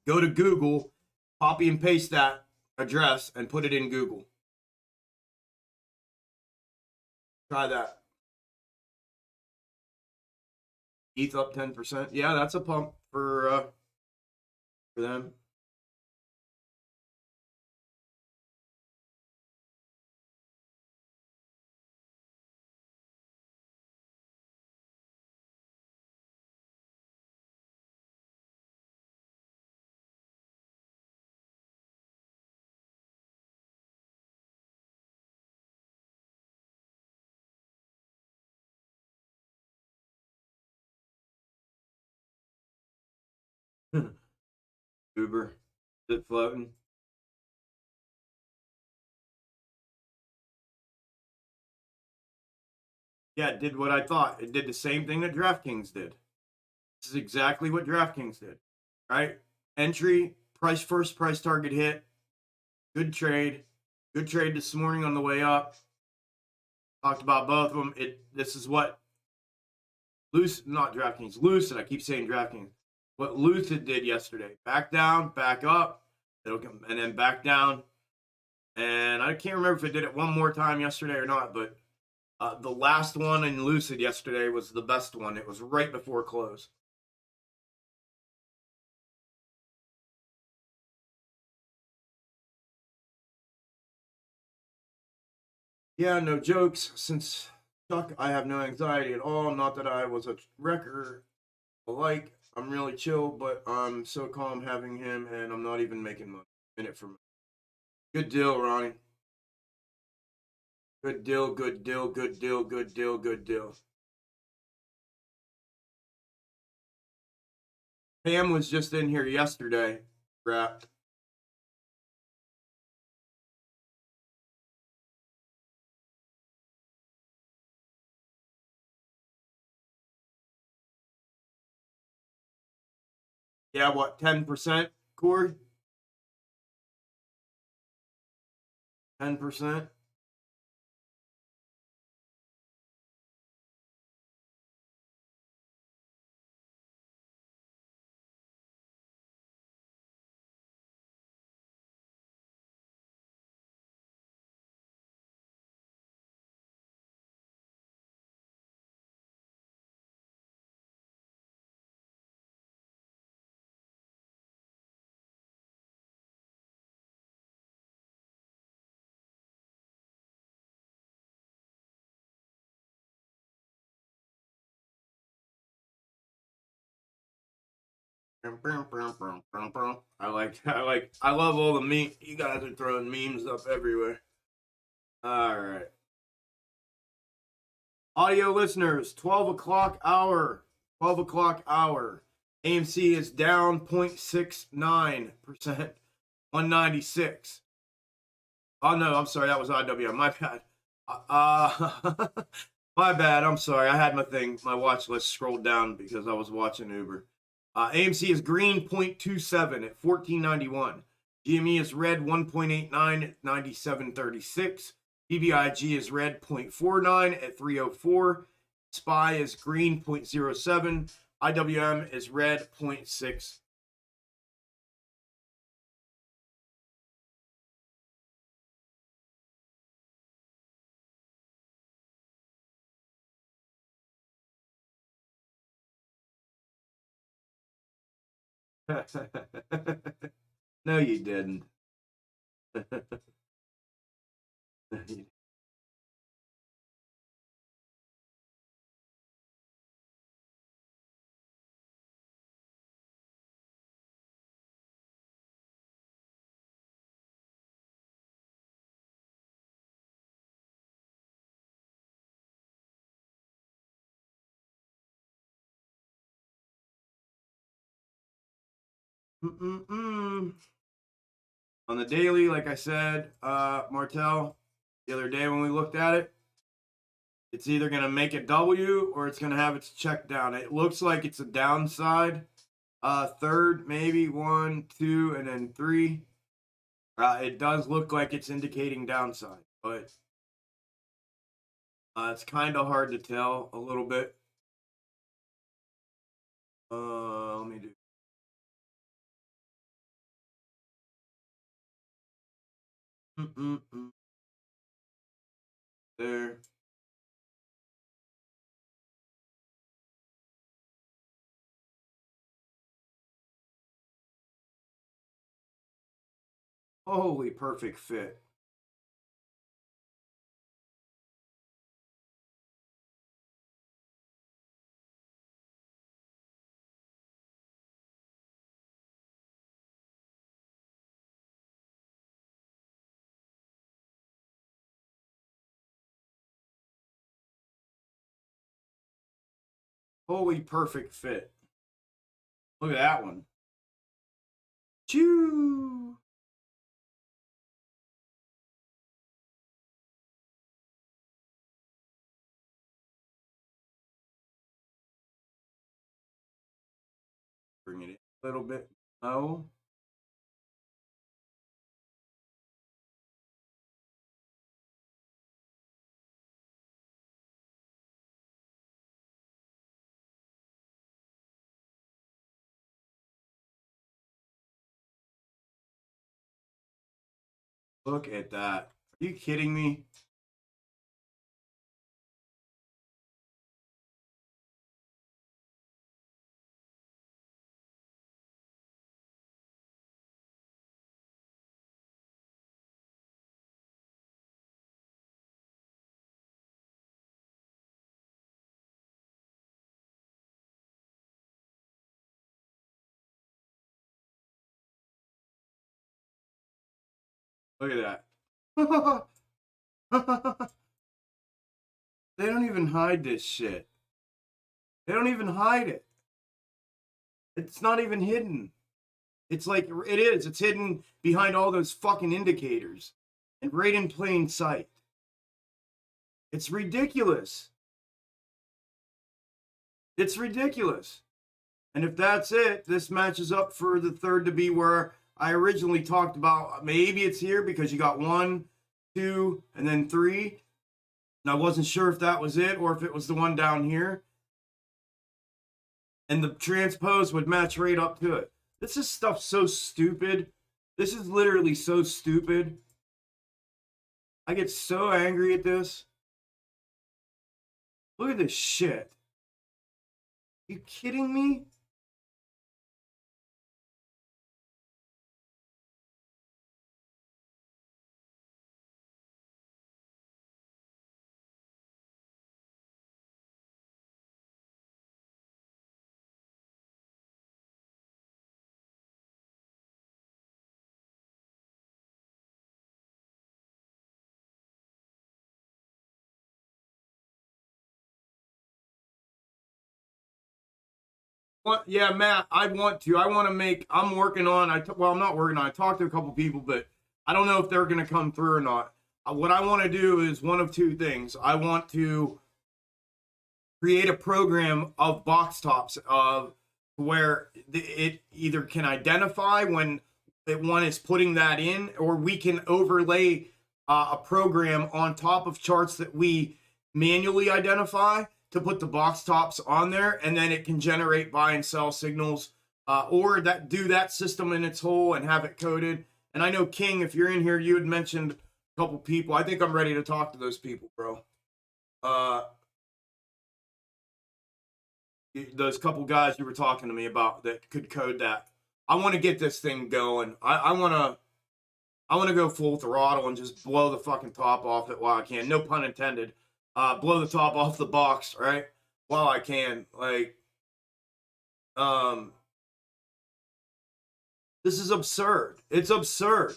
[SPEAKER 1] go to Google, copy and paste that address, and put it in Google. Try that. ETH up 10%. Yeah, that's a pump for them. Uber, is it floating? Yeah, it did what I thought. It did the same thing that DraftKings did. This is exactly what DraftKings did, right? Entry, price first, price target hit. Good trade. Good trade this morning on the way up. Talked about both of them. This is what not DraftKings, Lucid. I keep saying DraftKings. What Lucid did yesterday. Back down, back up, and then back down. And I can't remember if it did it one more time yesterday or not, but the last one in Lucid yesterday was the best one. It was right before close. Yeah, no jokes. Since Chuck, I have no anxiety at all. Not that I was a wrecker alike. I'm really chill, but I'm so calm having him, and I'm not even making money in it for me. Good deal, Ronnie. Good deal, good deal, good deal, good deal, good deal. Pam was just in here yesterday, wrapped. Yeah, what, 10%, Corey? 10%? I love all the meme. You guys are throwing memes up everywhere. All right. Audio listeners, 12 o'clock hour. 12 o'clock hour. AMC is down 0.69%, 196. Oh, no, I'm sorry. That was IWM. My bad. My bad. I'm sorry. I had my watch list scrolled down because I was watching Uber. AMC is green 0.27 at 1491. GME is red 1.89 at 97.36. BBIG is red 0.49 at 304. SPY is green 0.07. IWM is red 0.6. No, you didn't. On the daily, like I said, Martel, the other day when we looked at it, it's either going to make a W or it's going to have its check down. It looks like it's a downside. Third, maybe 1, 2, and then 3. It does look like it's indicating downside, but it's kind of hard to tell a little bit. Let me do. There. Holy perfect fit. Holy perfect fit. Look at that one. Choo. Bring it in a little bit. Oh. Look at that. Are you kidding me? Look at that. They don't even hide this shit. They don't even hide it. It's not even hidden. It's like, it is. It's hidden behind all those fucking indicators. And right in plain sight. It's ridiculous. It's ridiculous. And if that's it, this matches up for the third to be where I originally talked about. Maybe it's here because you got 1, 2, and then 3. And I wasn't sure if that was it or if it was the one down here. And the transpose would match right up to it. This is stuff so stupid. This is literally so stupid. I get so angry at this. Look at this shit. You kidding me? Yeah, Matt, I want to make, I'm working on, well, I'm not working on, I talked to a couple people, but I don't know if they're going to come through or not. What I want to do is one of two things. I want to create a program of box tops of where it either can identify when one is putting that in, or we can overlay a program on top of charts that we manually identify to put the box tops on there, and then it can generate buy and sell signals, or that do that system in its whole and have it coded. And I know, King, if you're in here, you had mentioned a couple people. I think I'm ready to talk to those people, bro. Those couple guys you were talking to me about that could code that. I want to get this thing going. I want to go full throttle and just blow the fucking top off it while I can. No pun intended. Blow the top off the box, right? While I can. Like, this is absurd. It's absurd.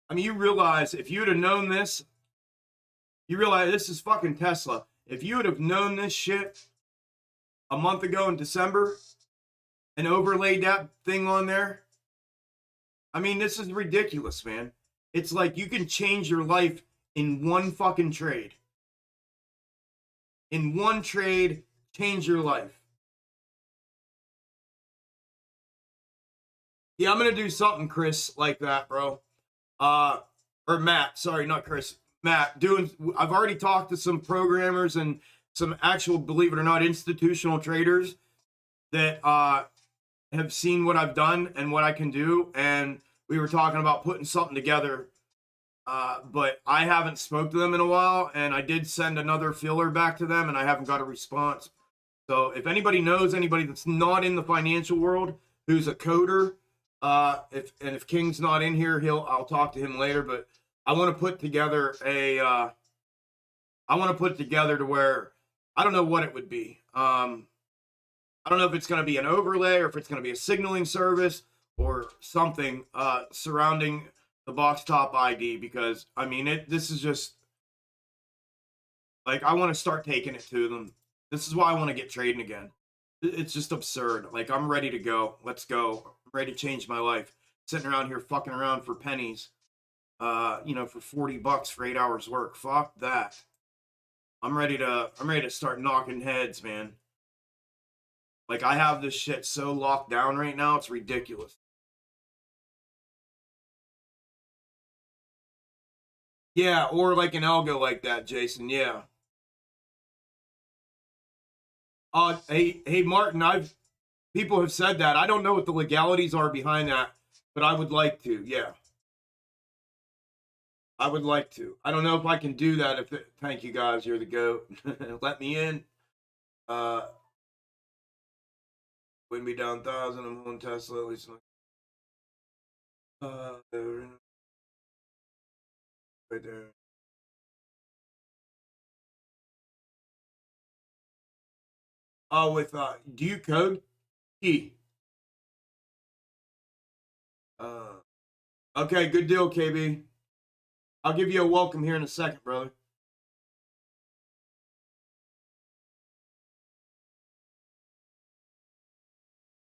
[SPEAKER 1] I mean, you realize if you'd have known this, you realize this is fucking Tesla. If you would have known this shit a month ago in December and overlaid that thing on there, I mean, this is ridiculous, man. It's like you can change your life in one fucking trade. In one trade, change your life. Yeah, I'm going to do something, Chris, like that, bro. Or Matt, sorry, not Chris. Matt, I've already talked to some programmers and some actual, believe it or not, institutional traders that have seen what I've done and what I can do. And we were talking about putting something together, but I haven't spoke to them in a while, and I did send another filler back to them, and I haven't got a response. So if anybody knows anybody that's not in the financial world who's a coder, if King's not in here, I'll talk to him later. But I want to put together to where I don't know what it would be. I don't know if it's going to be an overlay or if it's going to be a signaling service or something surrounding the box top ID, because I mean this is just like, I want to start taking it to them. This is why I want to get trading again. It's just absurd. Like, I'm ready to go. Let's go. I'm ready to change my life. Sitting around here fucking around for pennies, you know, for 40 bucks for 8 hours work. Fuck that. I'm ready to start knocking heads, man. Like, I have this shit so locked down right now, it's ridiculous. Yeah, or like an algo like that, Jason. Yeah. Hey, Martin. People have said that. I don't know what the legalities are behind that, but I would like to. Yeah, I would like to. I don't know if I can do that. Thank you guys. You're the goat. Let me in. Wouldn't be down 1,000. I'm on Tesla at least. Right there. Oh, with do you code? E. Okay, good deal, KB. I'll give you a welcome here in a second, brother.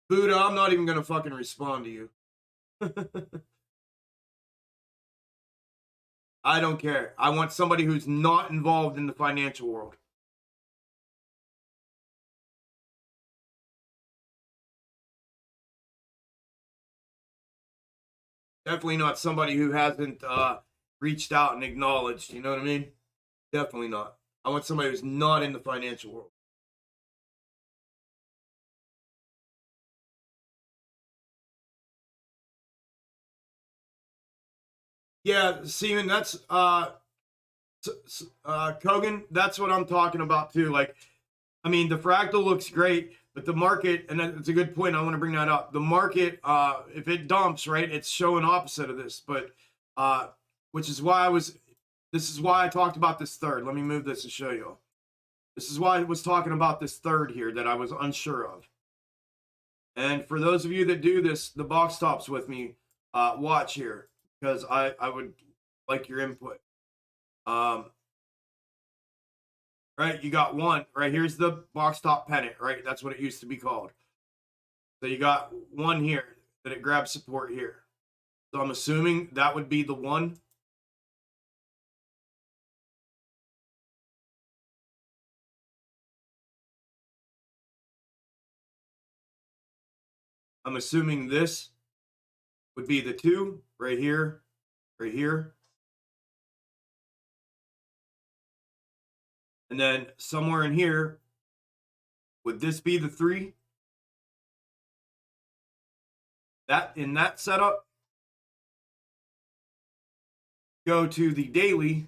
[SPEAKER 1] Buddha, I'm not even gonna fucking respond to you. I don't care. I want somebody who's not involved in the financial world. Definitely not somebody who hasn't reached out and acknowledged. You know what I mean? Definitely not. I want somebody who's not in the financial world. Yeah, Seaman, that's Kogan. That's what I'm talking about too. Like, I mean, the fractal looks great, but the market, and it's a good point. I want to bring that up. The market, if it dumps, right, it's showing opposite of this. But which is why this is why I talked about this third. Let me move this to show you. This is why I was talking about this third here that I was unsure of. And for those of you that do this, the box tops with me, watch here because I would like your input. Right, you got one right here's the box top pennant, right? That's what it used to be called. So you got one here that it grabs support here. So I'm assuming that would be the one. I'm assuming this would be the two right here, right here. And then somewhere in here, would this be the three? That in that setup, go to the daily.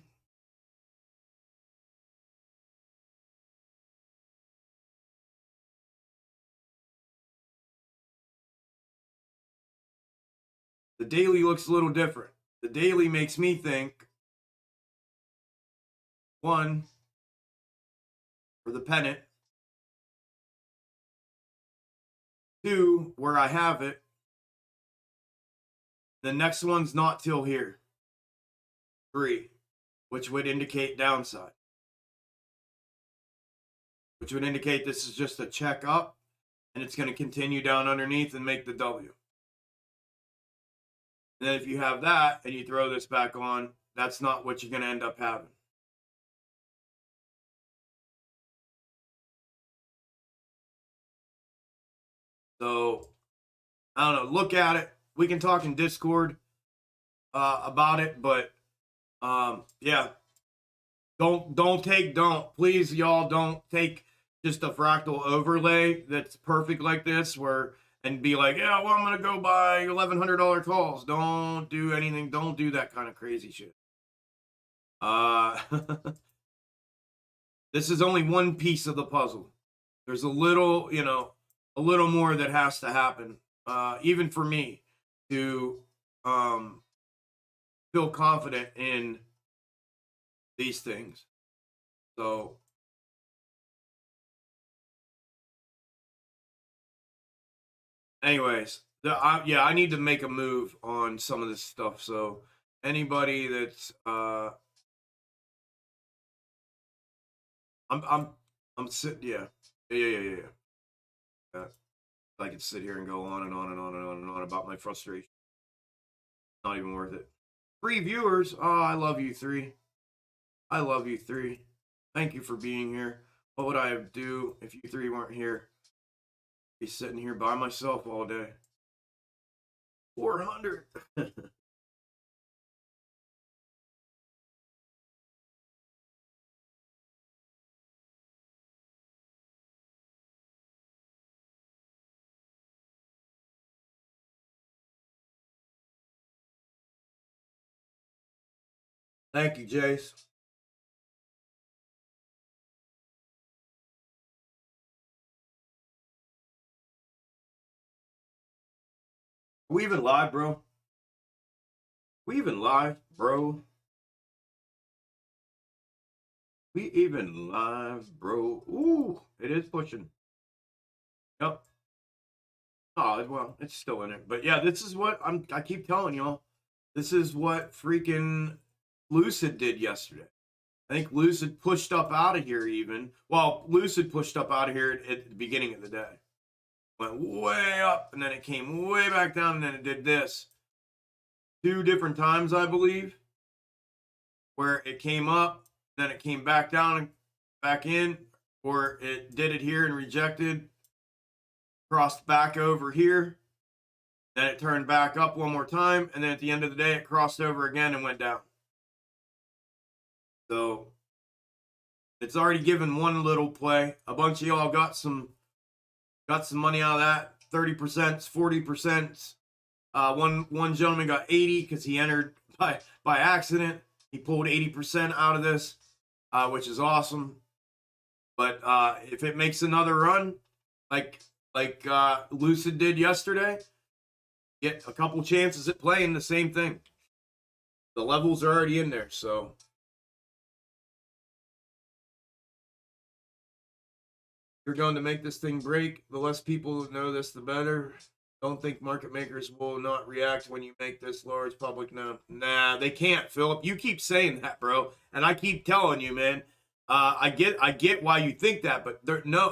[SPEAKER 1] The daily looks a little different. The daily makes me think one for the pennant, two where I have it. The next one's not till here. Three, which would indicate downside. Which would indicate this is just a check up and it's going to continue down underneath and make the W. And then if you have that and you throw this back on, that's not what you're going to end up having. So, I don't know. Look at it. We can talk in Discord about it, but yeah. Please, y'all, don't take just a fractal overlay that's perfect like this and be like, yeah, well, I'm going to go buy $1,100 calls. Don't do anything. Don't do that kind of crazy shit. This is only one piece of the puzzle. There's a little, a little more that has to happen, even for me to feel confident in these things. So, anyways, yeah, I need to make a move on some of this stuff. So, anybody that's I'm sitting, yeah. that. I could sit here and go on and on and on and on and on about my frustration. Not even worth it. 3 viewers. Oh, I love you 3. I love you 3. Thank you for being here. What would I do if you 3 weren't here? Be sitting here by myself all day. 400. Thank you, Jace. We even live, bro? We even live, bro? We even live, bro? Ooh, it is pushing. Yep. Oh, well, it's still in it. But yeah, this is what I keep telling y'all. This is what freaking Lucid did yesterday. I think Lucid pushed up out of here even. Well, Lucid pushed up out of here at the beginning of the day. Went way up, and then it came way back down, and then it did this. 2 different times, I believe, where it came up, then it came back down and back in, or it did it here and rejected, crossed back over here, then it turned back up one more time, and then at the end of the day, it crossed over again and went down. So it's already given one little play. A bunch of y'all got some money out of that. 30%, 40%. One gentleman got 80 because he entered by accident. He pulled 80% out of this, which is awesome. But if it makes another run, like Lucid did yesterday, get a couple chances at playing the same thing. The levels are already in there, so. You're going to make this thing break. The less people know this, the better. Don't think market makers will not react when you make this large public now. Nah, they can't, Philip. You keep saying that, bro. And I keep telling you, man. I get why you think that, but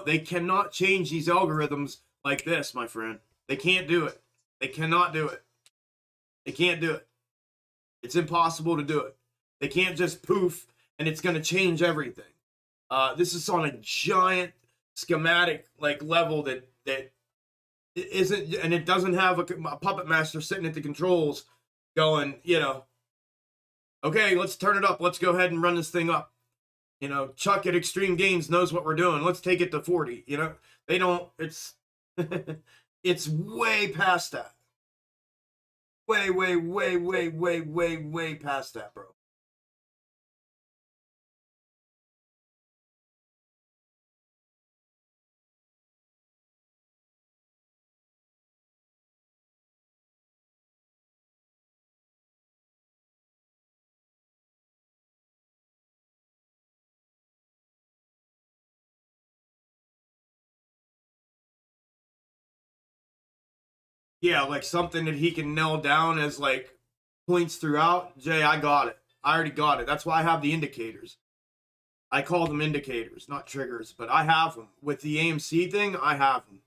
[SPEAKER 1] they cannot change these algorithms like this, my friend. They can't do it. They cannot do it. They can't do it. It's impossible to do it. They can't just poof and it's going to change everything. This is on a giant schematic level that isn't, and it doesn't have a puppet master sitting at the controls going, okay, let's turn it up, let's go ahead and run this thing up. Chuck at Extreme Gains knows what we're doing, let's take it to 40. They don't. It's it's way past that. Way past that, bro. Yeah, like something that he can nail down as points throughout. Jay, I got it. I already got it. That's why I have the indicators. I call them indicators, not triggers, but I have them. With the AMC thing, I have them.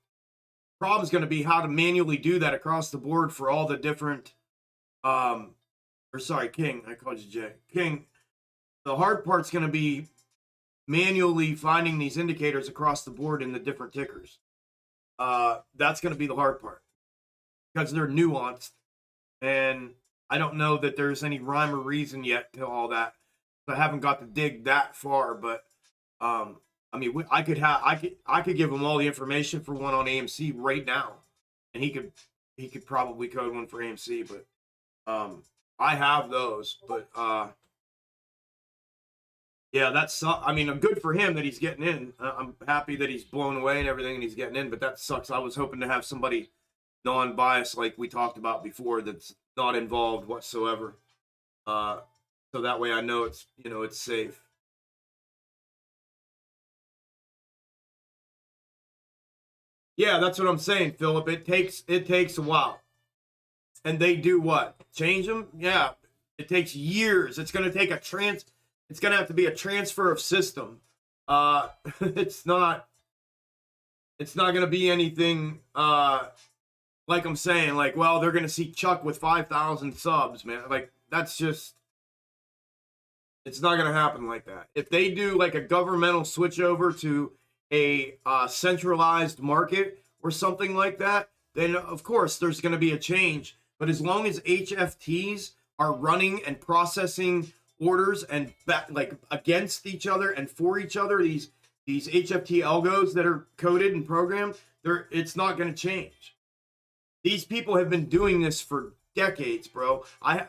[SPEAKER 1] Problem's going to be how to manually do that across the board for all the different, King, I called you Jay. King, the hard part's going to be manually finding these indicators across the board in the different tickers. That's going to be the hard part because they're nuanced, and I don't know that there's any rhyme or reason yet to all that. I haven't got to dig that far, but I could give him all the information for one on AMC right now, and he could probably code one for AMC, but I have those, but yeah, that's, good for him that he's getting in. I'm happy that he's blown away and everything and he's getting in, but that sucks. I was hoping to have somebody non-biased like we talked about before that's not involved whatsoever. So that way I know it's safe. Yeah, that's what I'm saying, Philip. It takes a while. And they do what? Change them? Yeah. It takes years. It's going to take it's going to have to be a transfer of system. It's not It's not going to be anything like I'm saying, like, well, they're going to see Chuck with 5,000 subs, man. Like, that's just, it's not going to happen like that. If they do like a governmental switch over to a centralized market or something like that, then of course there's going to be a change. But as long as HFTs are running and processing orders and like against each other and for each other, these HFT algos that are coded and programmed, it's not going to change. These people have been doing this for decades, bro. I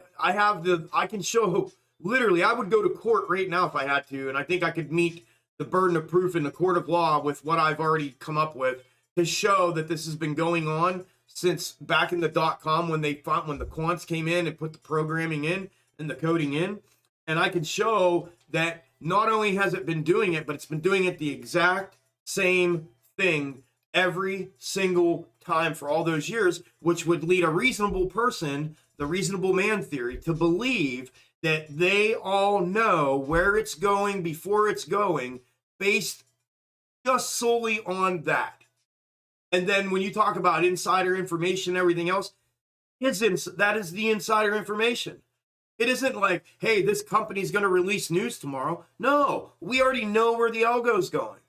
[SPEAKER 1] can show, literally, I would go to court right now if I had to, and I think I could meet the burden of proof in the court of law with what I've already come up with to show that this has been going on since back in the .com when the quants came in and put the programming in and the coding in. And I can show that not only has it been doing it, but it's been doing it the exact same thing every single time for all those years, which would lead a reasonable person, the reasonable man theory, to believe that they all know where it's going before it's going, based just solely on that. And then when you talk about insider information and everything else, that is the insider information. It isn't like, hey, this company's going to release news tomorrow. No, we already know where the algo's going.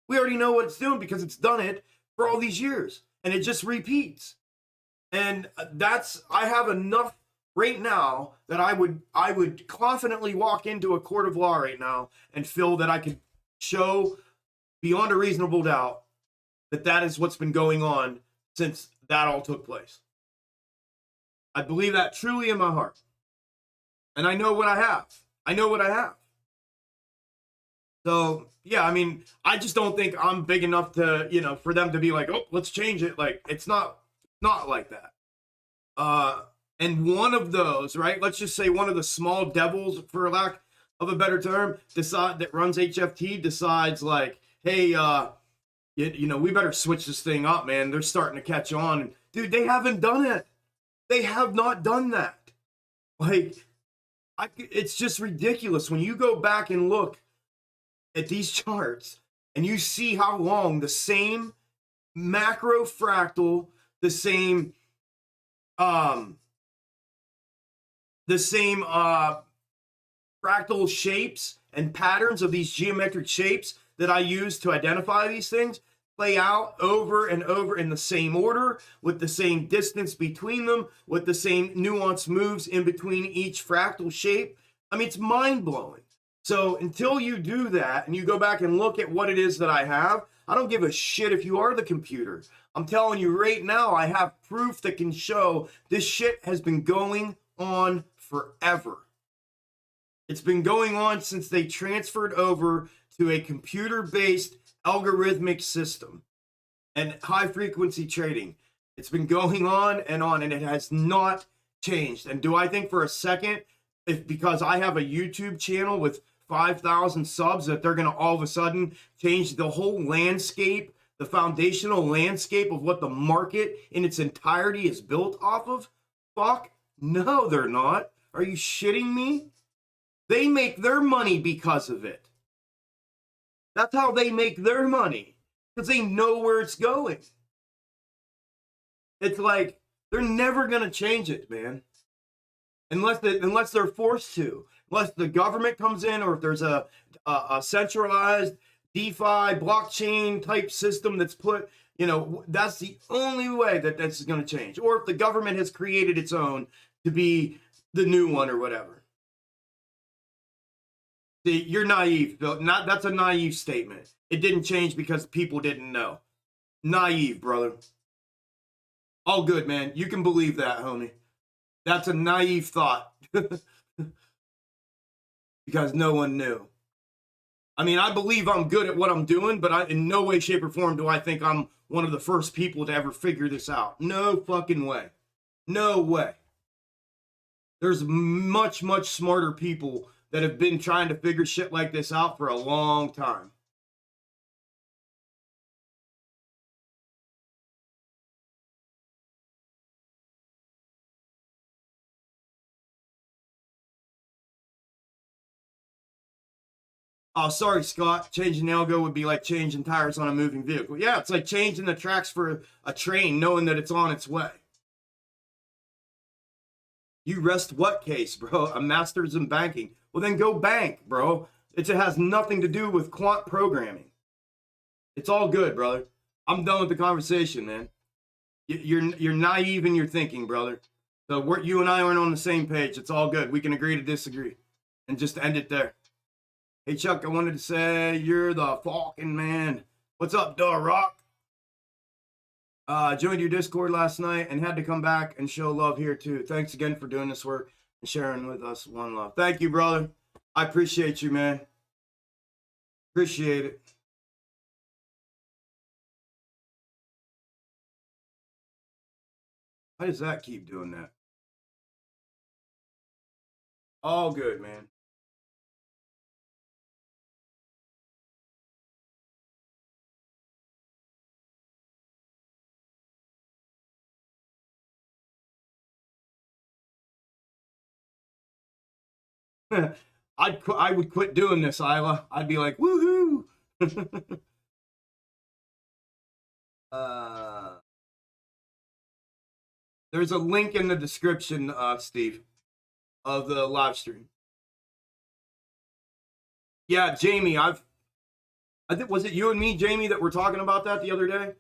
[SPEAKER 1] We already know what it's doing because it's done it for all these years, and it just repeats. And I have enough right now that I would confidently walk into a court of law right now and feel that I could show beyond a reasonable doubt that that is what's been going on since that all took place. I believe that truly in my heart. And I know what I have. I know what I have. So, yeah, I mean, I just don't think I'm big enough to, for them to be like, oh, let's change it. Like, it's not like that. And one of those, right? Let's just say one of the small devils, for lack of a better term, that runs HFT decides like, hey, we better switch this thing up, man. They're starting to catch on. Dude, they haven't done it. They have not done that. Like, it's just ridiculous when you go back and look at these charts and you see how long the same macro fractal, the same fractal shapes and patterns of these geometric shapes that I use to identify these things play out over and over in the same order, with the same distance between them, with the same nuanced moves in between each fractal shape. I mean, it's mind-blowing. So until you do that and you go back and look at what it is that I have, I don't give a shit if you are the computer. I'm telling you right now, I have proof that can show this shit has been going on forever. It's been going on since they transferred over to a computer-based algorithmic system and high-frequency trading. It's been going on, and it has not changed. And do I think for a second, if because I have a YouTube channel with 5,000 subs, that they're going to all of a sudden change the whole landscape, the foundational landscape of what the market in its entirety is built off of? Fuck, no, they're not. Are you shitting me? They make their money because of it. That's how they make their money, because they know where it's going. It's like they're never going to change it, man. Unless they're forced to. Unless the government comes in, or if there's a centralized DeFi blockchain type system that's put, that's the only way that that's going to change. Or if the government has created its own to be the new one or whatever. See, you're naive, Bill. That's a naive statement. It didn't change because people didn't know. Naive, brother. All good, man. You can believe that, homie. That's a naive thought. Because no one knew. I mean, I believe I'm good at what I'm doing, but in no way, shape, or form do I think I'm one of the first people to ever figure this out. No fucking way. No way. There's much, much smarter people that have been trying to figure shit like this out for a long time. Oh, sorry, Scott. Changing the algo would be like changing tires on a moving vehicle. Yeah, it's like changing the tracks for a train, knowing that it's on its way. You rest what case, bro? A master's in banking. Well, then go bank, bro. It has nothing to do with quant programming. It's all good, brother. I'm done with the conversation, man. You're naive in your thinking, brother. So you and I aren't on the same page. It's all good. We can agree to disagree and just end it there. Hey, Chuck, I wanted to say you're the fucking man. What's up, Dar Rock? Joined your Discord last night and had to come back and show love here too. Thanks again for doing this work and sharing with us. One love. Thank you, brother. I appreciate you, man. Appreciate it. Why does that keep doing that? All good, man. I would quit doing this, Isla. I'd be like, woohoo! There's a link in the description, Steve, of the live stream. Yeah, Jamie, I think, was it you and me, Jamie, that were talking about that the other day?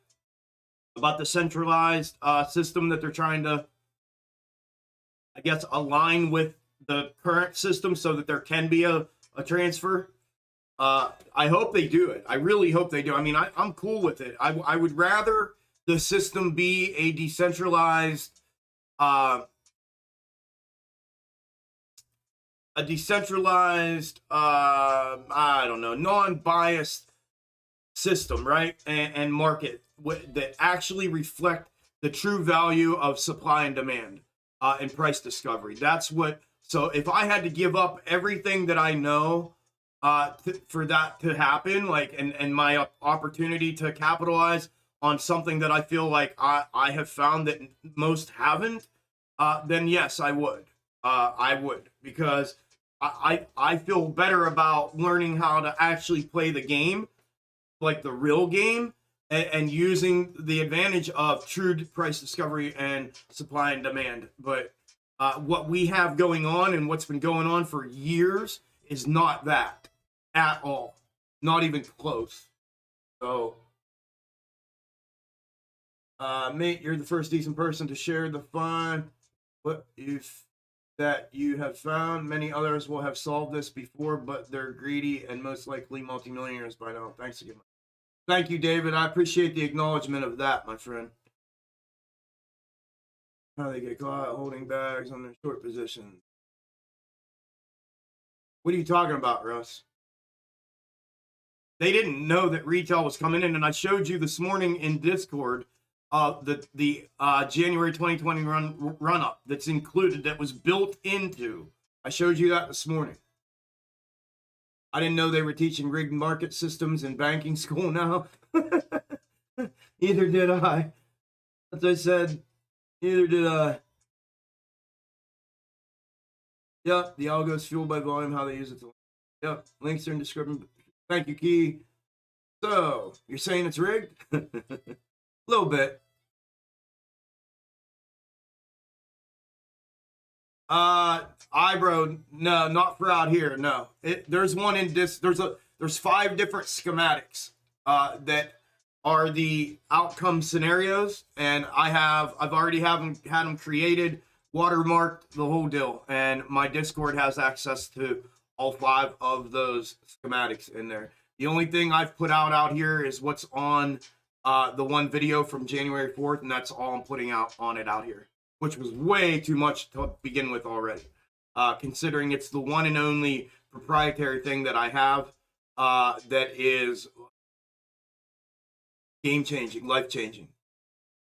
[SPEAKER 1] About the centralized system that they're trying to, I guess, align with the current system so that there can be a transfer. I hope they do it. I really hope they do. I mean, I'm cool with it. I would rather the system be a decentralized, I don't know, non-biased system, right? And market that actually reflect the true value of supply and demand and price discovery. That's what. So if I had to give up everything that I know for that to happen, like, and my opportunity to capitalize on something that I feel like I have found that most haven't, then yes, I would. I would, because I feel better about learning how to actually play the game, like the real game, and using the advantage of true price discovery and supply and demand. But what we have going on and what's been going on for years is not that at all. Not even close. So, mate, you're the first decent person to share the fun. What if that you have found? Many others will have solved this before, but they're greedy and most likely multimillionaires by now. Thanks again. Thank you, David. I appreciate the acknowledgement of that, my friend. How they get caught holding bags on their short positions. What are you talking about, Russ? They didn't know that retail was coming in, and I showed you this morning in Discord the January 2020 run up that's included, that was built into. I showed you that this morning. I didn't know they were teaching rigged market systems in banking school now. Either did I. As I said, neither did I. Yep, the algo is fueled by volume, how they use it. Yep, links are in description. Thank you, Key. So, you're saying it's rigged? A little bit. Ibro, no, not for out here. No, there's one in this. There's 5 different schematics that are the outcome scenarios, and I've already had them created, watermarked, the whole deal, and my Discord has access to all 5 of those schematics in there. The only thing I've put out here is what's on the one video from January 4th, and that's all I'm putting out on it out here, which was way too much to begin with already, considering it's the one and only proprietary thing that I have that is game-changing, life-changing.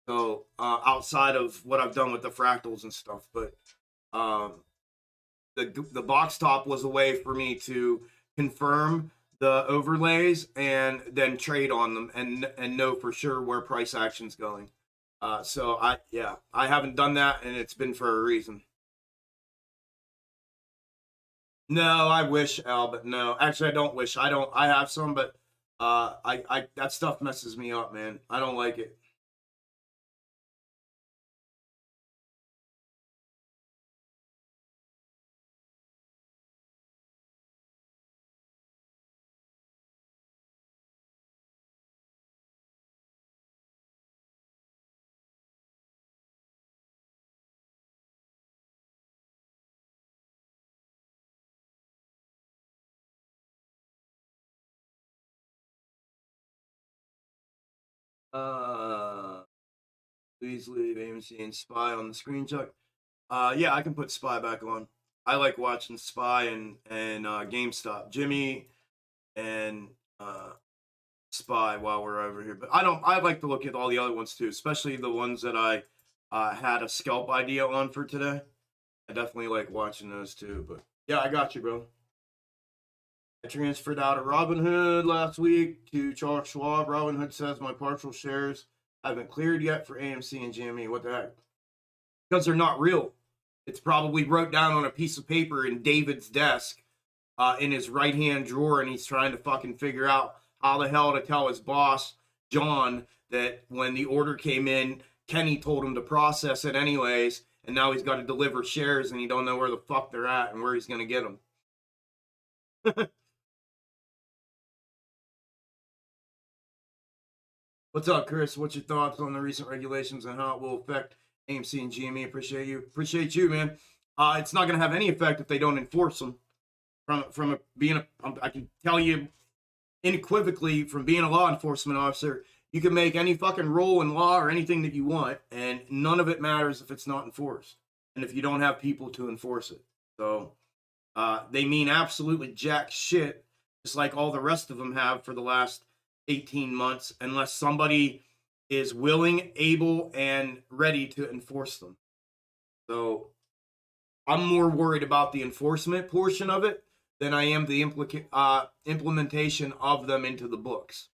[SPEAKER 1] So outside of what I've done with the fractals and stuff, but the box top was a way for me to confirm the overlays and then trade on them and know for sure where price action's going. So I haven't done that, and it's been for a reason. No, I wish, Al, but no. Actually, I don't wish. I have some, but I that stuff messes me up, man. I don't like it. Uh, please leave AMC and Spy on the screen, Chuck. Yeah, I can put Spy back on. I like watching Spy and GameStop, Jimmy and Spy while we're over here. But I don't. I like to look at all the other ones too, especially the ones that I had a scalp idea on for today. I definitely like watching those too. But yeah, I got you, bro. I transferred out of Robinhood last week to Charles Schwab. Robinhood says my partial shares haven't cleared yet for AMC and GME. What the heck? Because they're not real. It's probably wrote down on a piece of paper in David's desk in his right hand drawer, and he's trying to fucking figure out how the hell to tell his boss, John, that when the order came in, Kenny told him to process it anyways, and now he's got to deliver shares, and he don't know where the fuck they're at and where he's going to get them. What's up, Chris? What's your thoughts on the recent regulations and how it will affect AMC and GME? Appreciate you. Appreciate you, man. It's not going to have any effect if they don't enforce them. I can tell you unequivocally from being a law enforcement officer, you can make any fucking rule in law or anything that you want, and none of it matters if it's not enforced and if you don't have people to enforce it. So they mean absolutely jack shit, just like all the rest of them have for the last 18 months, unless somebody is willing, able, and ready to enforce them. So I'm more worried about the enforcement portion of it than I am the implementation of them into the books.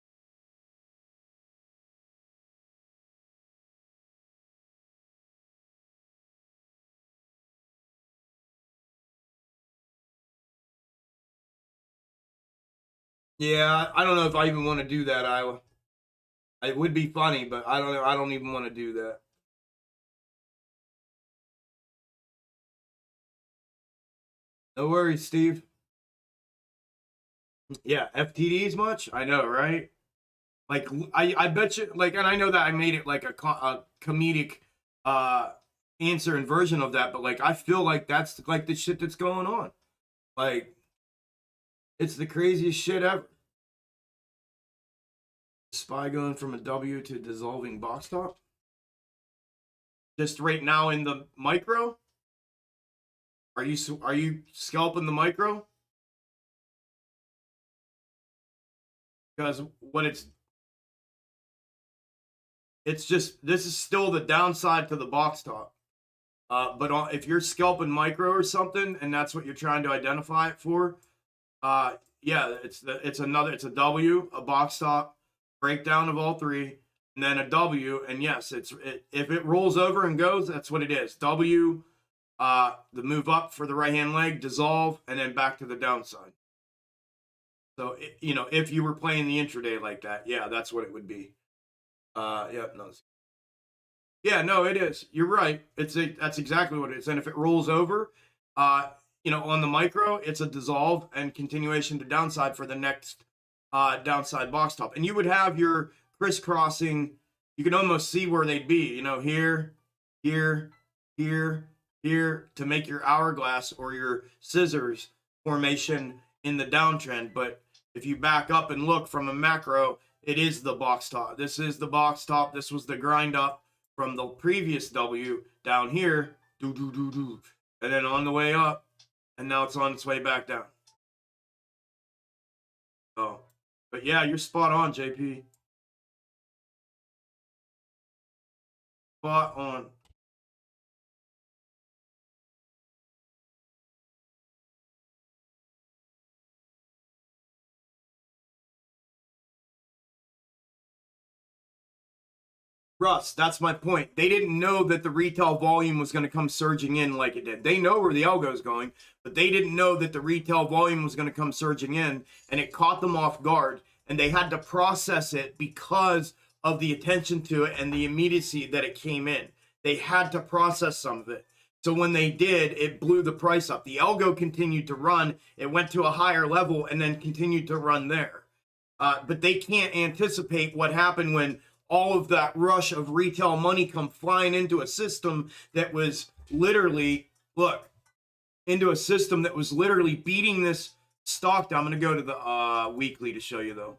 [SPEAKER 1] Yeah, I don't know if I even want to do that, Iowa. It would be funny, but I don't know. I don't even want to do that. No worries, Steve. Yeah, FTDs much? I know, right? Like I bet you like, and I know that I made it like a comedic uh answer and version of that, but like I feel like that's like the shit that's going on. Like it's the craziest shit ever. Spy going from a W to dissolving box top. Just right now in the micro. Are you scalping the micro? Because what it's just this is still the downside to the box top. But if you're scalping micro or something, and that's what you're trying to identify it for, yeah, it's a W, a box top, breakdown of all three, and then a W. And yes, if it rolls over and goes, that's what it is. W, the move up for the right hand leg, dissolve, and then back to the downside. So if you were playing the intraday like that, yeah, that's what it would be. Yeah, no. Yeah, no, it is. You're right. That's exactly what it is. And if it rolls over, on the micro, it's a dissolve and continuation to downside for the next downside box top. And you would have your crisscrossing. You can almost see where they'd be. Here, here, here, here to make your hourglass or your scissors formation in the downtrend. But if you back up and look from a macro, it is the box top. This is the box top. This was the grind up from the previous W down here, and then on the way up, and now it's on its way back down. Oh, but yeah, you're spot on, JP. Spot on. Russ, that's my point. They didn't know that the retail volume was going to come surging in like it did. They know where the algo is going, but they didn't know that the retail volume was going to come surging in, and it caught them off guard, and they had to process it because of the attention to it and the immediacy that it came in. They had to process some of it. So when they did, it blew the price up. The algo continued to run. It went to a higher level and then continued to run there. But they can't anticipate what happened when all of that rush of retail money come flying into a system that was literally, look, into a system that was literally beating this stock down. I'm going to go to the weekly to show you, though,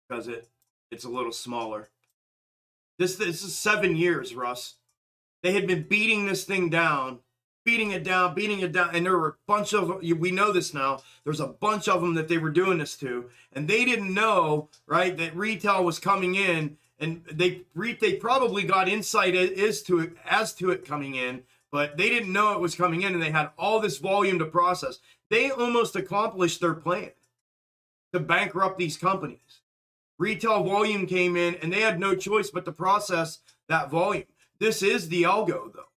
[SPEAKER 1] because it's a little smaller. This is 7 years, Russ. They had been beating this thing down, beating it down, and there were a bunch of, we know this now, there's a bunch of them that they were doing this to, and they didn't know, right, that retail was coming in, and they probably got insight as to it coming in, but they didn't know it was coming in, and they had all this volume to process. They almost accomplished their plan to bankrupt these companies. Retail volume came in, and they had no choice but to process that volume. This is the algo, though.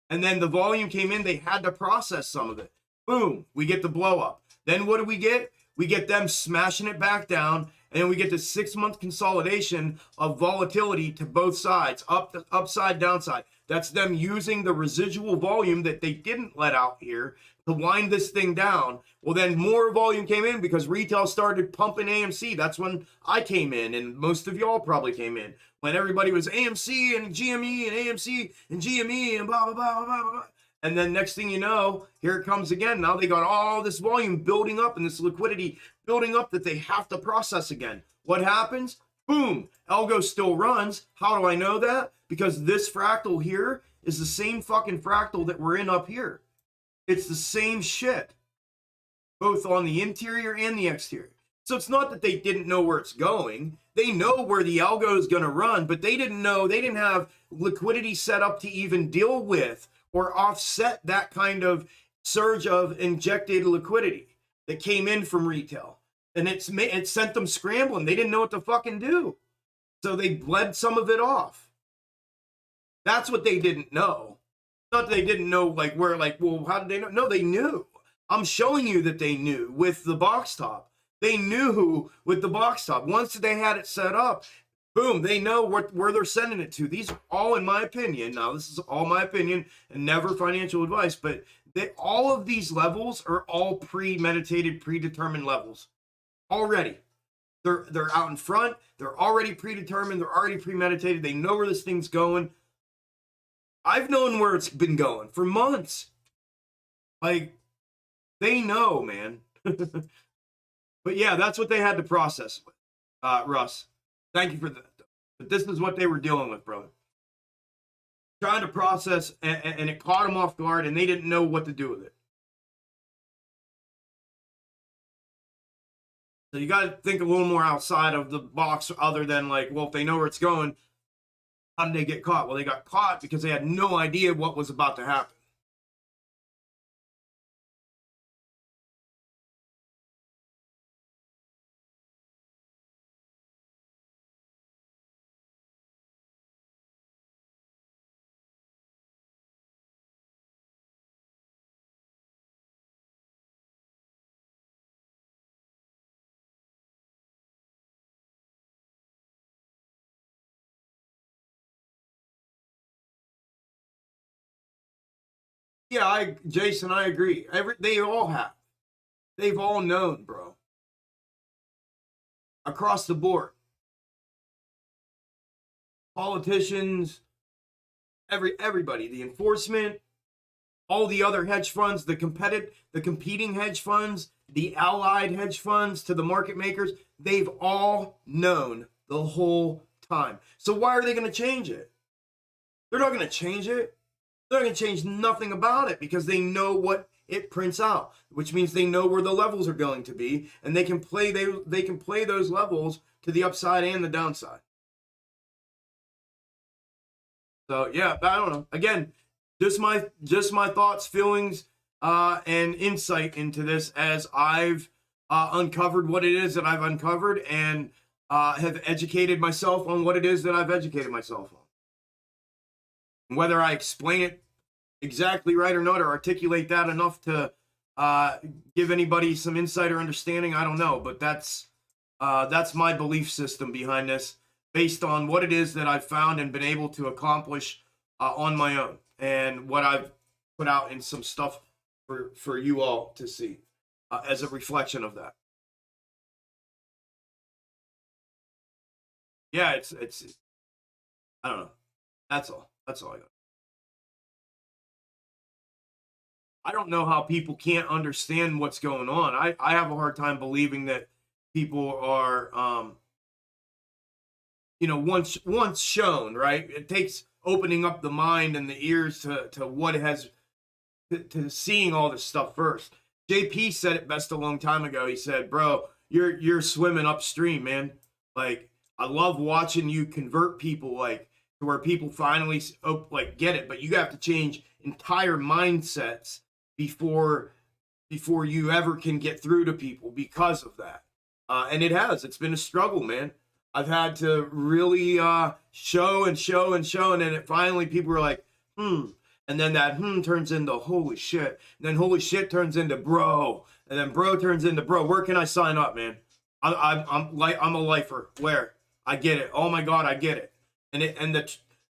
[SPEAKER 1] And then the volume came in, they had to process some of it. Boom, we get the blow up. Then what do we get? We get them smashing it back down, and then we get the 6-month consolidation of volatility to both sides, upside, downside. That's them using the residual volume that they didn't let out here to wind this thing down. Well, then more volume came in because retail started pumping AMC. That's when I came in, and most of y'all probably came in. When everybody was AMC and GME and AMC and GME and blah, blah, blah, blah, blah, blah. And then next thing you know, here it comes again. Now they got all this volume building up and this liquidity building up that they have to process again. What happens? Boom, Algo still runs. How do I know that? Because this fractal here is the same fucking fractal that we're in up here. It's the same shit, both on the interior and the exterior. So it's not that they didn't know where it's going. They know where the algo is going to run, but they didn't know, they didn't have liquidity set up to even deal with or offset that kind of surge of injected liquidity that came in from retail. And it sent them scrambling. They didn't know what to fucking do. So they bled some of it off. That's what they didn't know. Not that they didn't know, like, where, like, well, how did they know? No, they knew. I'm showing you that they knew with the box top. They knew with the box top. Once they had it set up, boom, they know where they're sending it to. These are all, in my opinion, now this is all my opinion and never financial advice, but all of these levels are all premeditated, predetermined levels. Already. They're out in front. They're already predetermined. They're already premeditated. They know where this thing's going. I've known where it's been going for months. Like, they know, man. But yeah, that's what they had to process with. Russ, thank you for that. But this is what they were dealing with, brother. Trying to process, and it caught them off guard, and they didn't know what to do with it. So you got to think a little more outside of the box other than like, well, if they know where it's going, how did they get caught? Well, they got caught because they had no idea what was about to happen. Yeah, Jason, I agree. They all have. They've all known, bro. Across the board. Politicians, everybody, the enforcement, all the other hedge funds, the competing hedge funds, the allied hedge funds to the market makers, they've all known the whole time. So why are they going to change it? They're not going to change it. They're going to change nothing about it because they know what it prints out, which means they know where the levels are going to be, and they can play those levels to the upside and the downside. So yeah, I don't know. Again, just my thoughts, feelings, and insight into this as I've uncovered what it is that I've uncovered, and have educated myself on what it is that I've educated myself on. Whether I explain it exactly right or not, or articulate that enough to give anybody some insight or understanding, I don't know. But that's my belief system behind this, based on what it is that I've found and been able to accomplish on my own, and what I've put out in some stuff for you all to see as a reflection of that. Yeah, it's I don't know. That's all I got. I don't know how people can't understand what's going on. I have a hard time believing that people are once shown, right? It takes opening up the mind and the ears to what has to seeing all this stuff first. JP said it best a long time ago. He said, "Bro, you're swimming upstream, man. Like, I love watching you convert people, like, to where people finally get it, but you have to change entire mindsets before you ever can get through to people because of that." And it's been a struggle, man. I've had to really show, and then it finally, people are like, and then that turns into holy shit, and then holy shit turns into bro, and then bro turns into bro. Where can I sign up, man? I'm a lifer. Where? I get it. Oh my God, I get it. And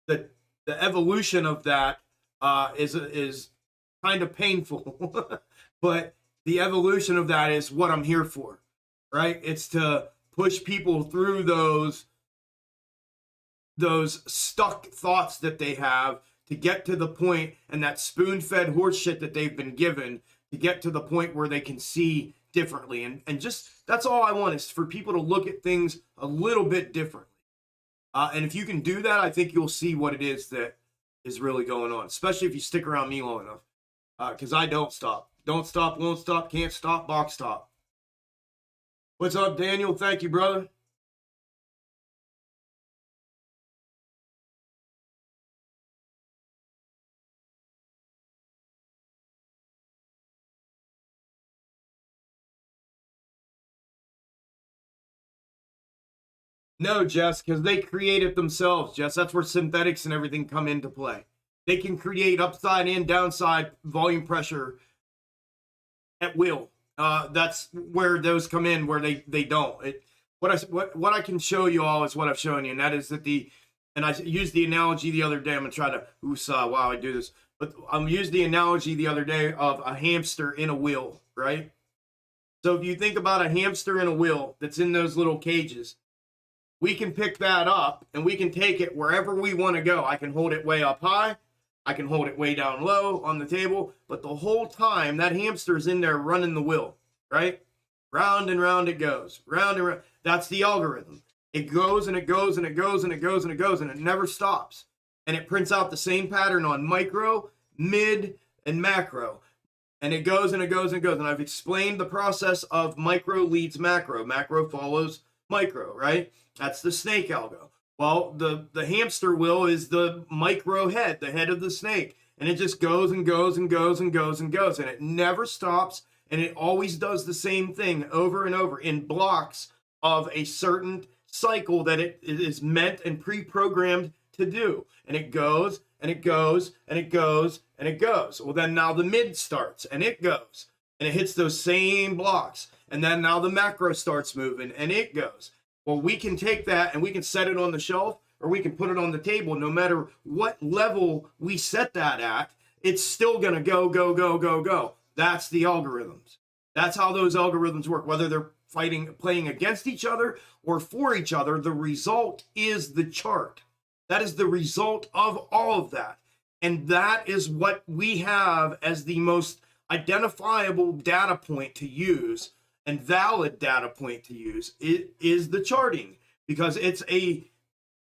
[SPEAKER 1] the evolution of that is kind of painful, but the evolution of that is what I'm here for, right? It's to push people through those stuck thoughts that they have, to get to the point, and that spoon-fed horse shit that they've been given, to get to the point where they can see differently. And just, that's all I want, is for people to look at things a little bit differently. And if you can do that, I think you'll see what it is that is really going on, especially if you stick around me long enough. Because I don't stop. Don't stop, won't stop, can't stop, box stop. What's up, Daniel? Thank you, brother. No, Jess, because they create it themselves, Jess. That's where synthetics and everything come into play. They can create upside and downside volume pressure at will. That's where those come in, where they don't. What I can show you all is what I've shown you, and that is that and I used the analogy the other day. I'm gonna try to wow, I do this, but I'm used the analogy the other day of a hamster in a wheel, right? So if you think about a hamster in a wheel that's in those little cages, we can pick that up and we can take it wherever we want to go. I can hold it way up high. I can hold it way down low on the table. But the whole time, that hamster's in there running the wheel, right? Round and round it goes. Round and round. That's the algorithm. It goes and it goes and it goes and it goes and it goes and it never stops. And it prints out the same pattern on micro, mid, and macro. And it goes and it goes and it goes. And I've explained the process of micro leads macro. Macro follows micro, right? That's the snake algo. Well, the hamster wheel is the micro head, the head of the snake. And it just goes and goes and goes and goes and goes. And it never stops. And it always does the same thing over and over in blocks of a certain cycle that it is meant and pre-programmed to do. And it goes and it goes and it goes and it goes. Well, then now the mid starts and it goes. And it hits those same blocks. And then now the macro starts moving and it goes. Well, we can take that and we can set it on the shelf, or we can put it on the table. No matter what level we set that at, it's still going to go, go, go, go, go. That's the algorithms. That's how those algorithms work. Whether they're playing against each other or for each other, the result is the chart. That is the result of all of that. And that is what we have as the most identifiable data point to use and valid data point to use. It is the charting, because it's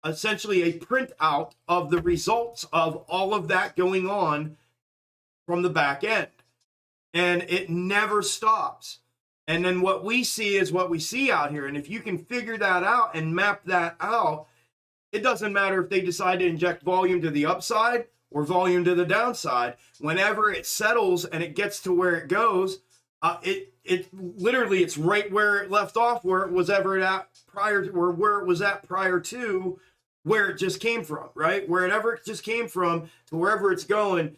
[SPEAKER 1] essentially a printout of the results of all of that going on from the back end. And it never stops. And then what we see is what we see out here. And if you can figure that out and map that out, it doesn't matter if they decide to inject volume to the upside or volume to the downside. Whenever it settles and it gets to where it goes, It literally, it's right where it left off, where it was ever at prior to, or where it was at prior to where it just came from, right? Wherever it just came from to wherever it's going,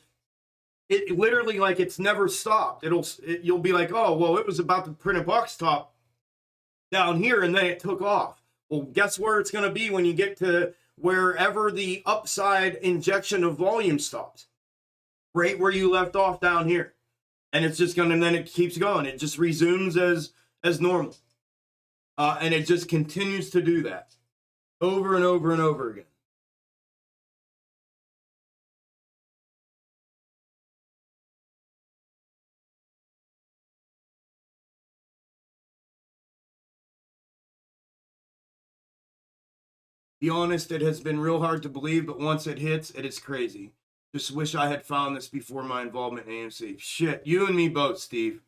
[SPEAKER 1] it literally, like, it's never stopped. You'll be like, oh, well, it was about to print a box top down here and then it took off. Well, guess where it's going to be when you get to wherever the upside injection of volume stops? Right where you left off down here. And it's just going to, and then it keeps going. It just resumes as normal. And it just continues to do that over and over and over again. Be honest, it has been real hard to believe, but once it hits, it is crazy. Just wish I had found this before my involvement in AMC. Shit, you and me both, Steve.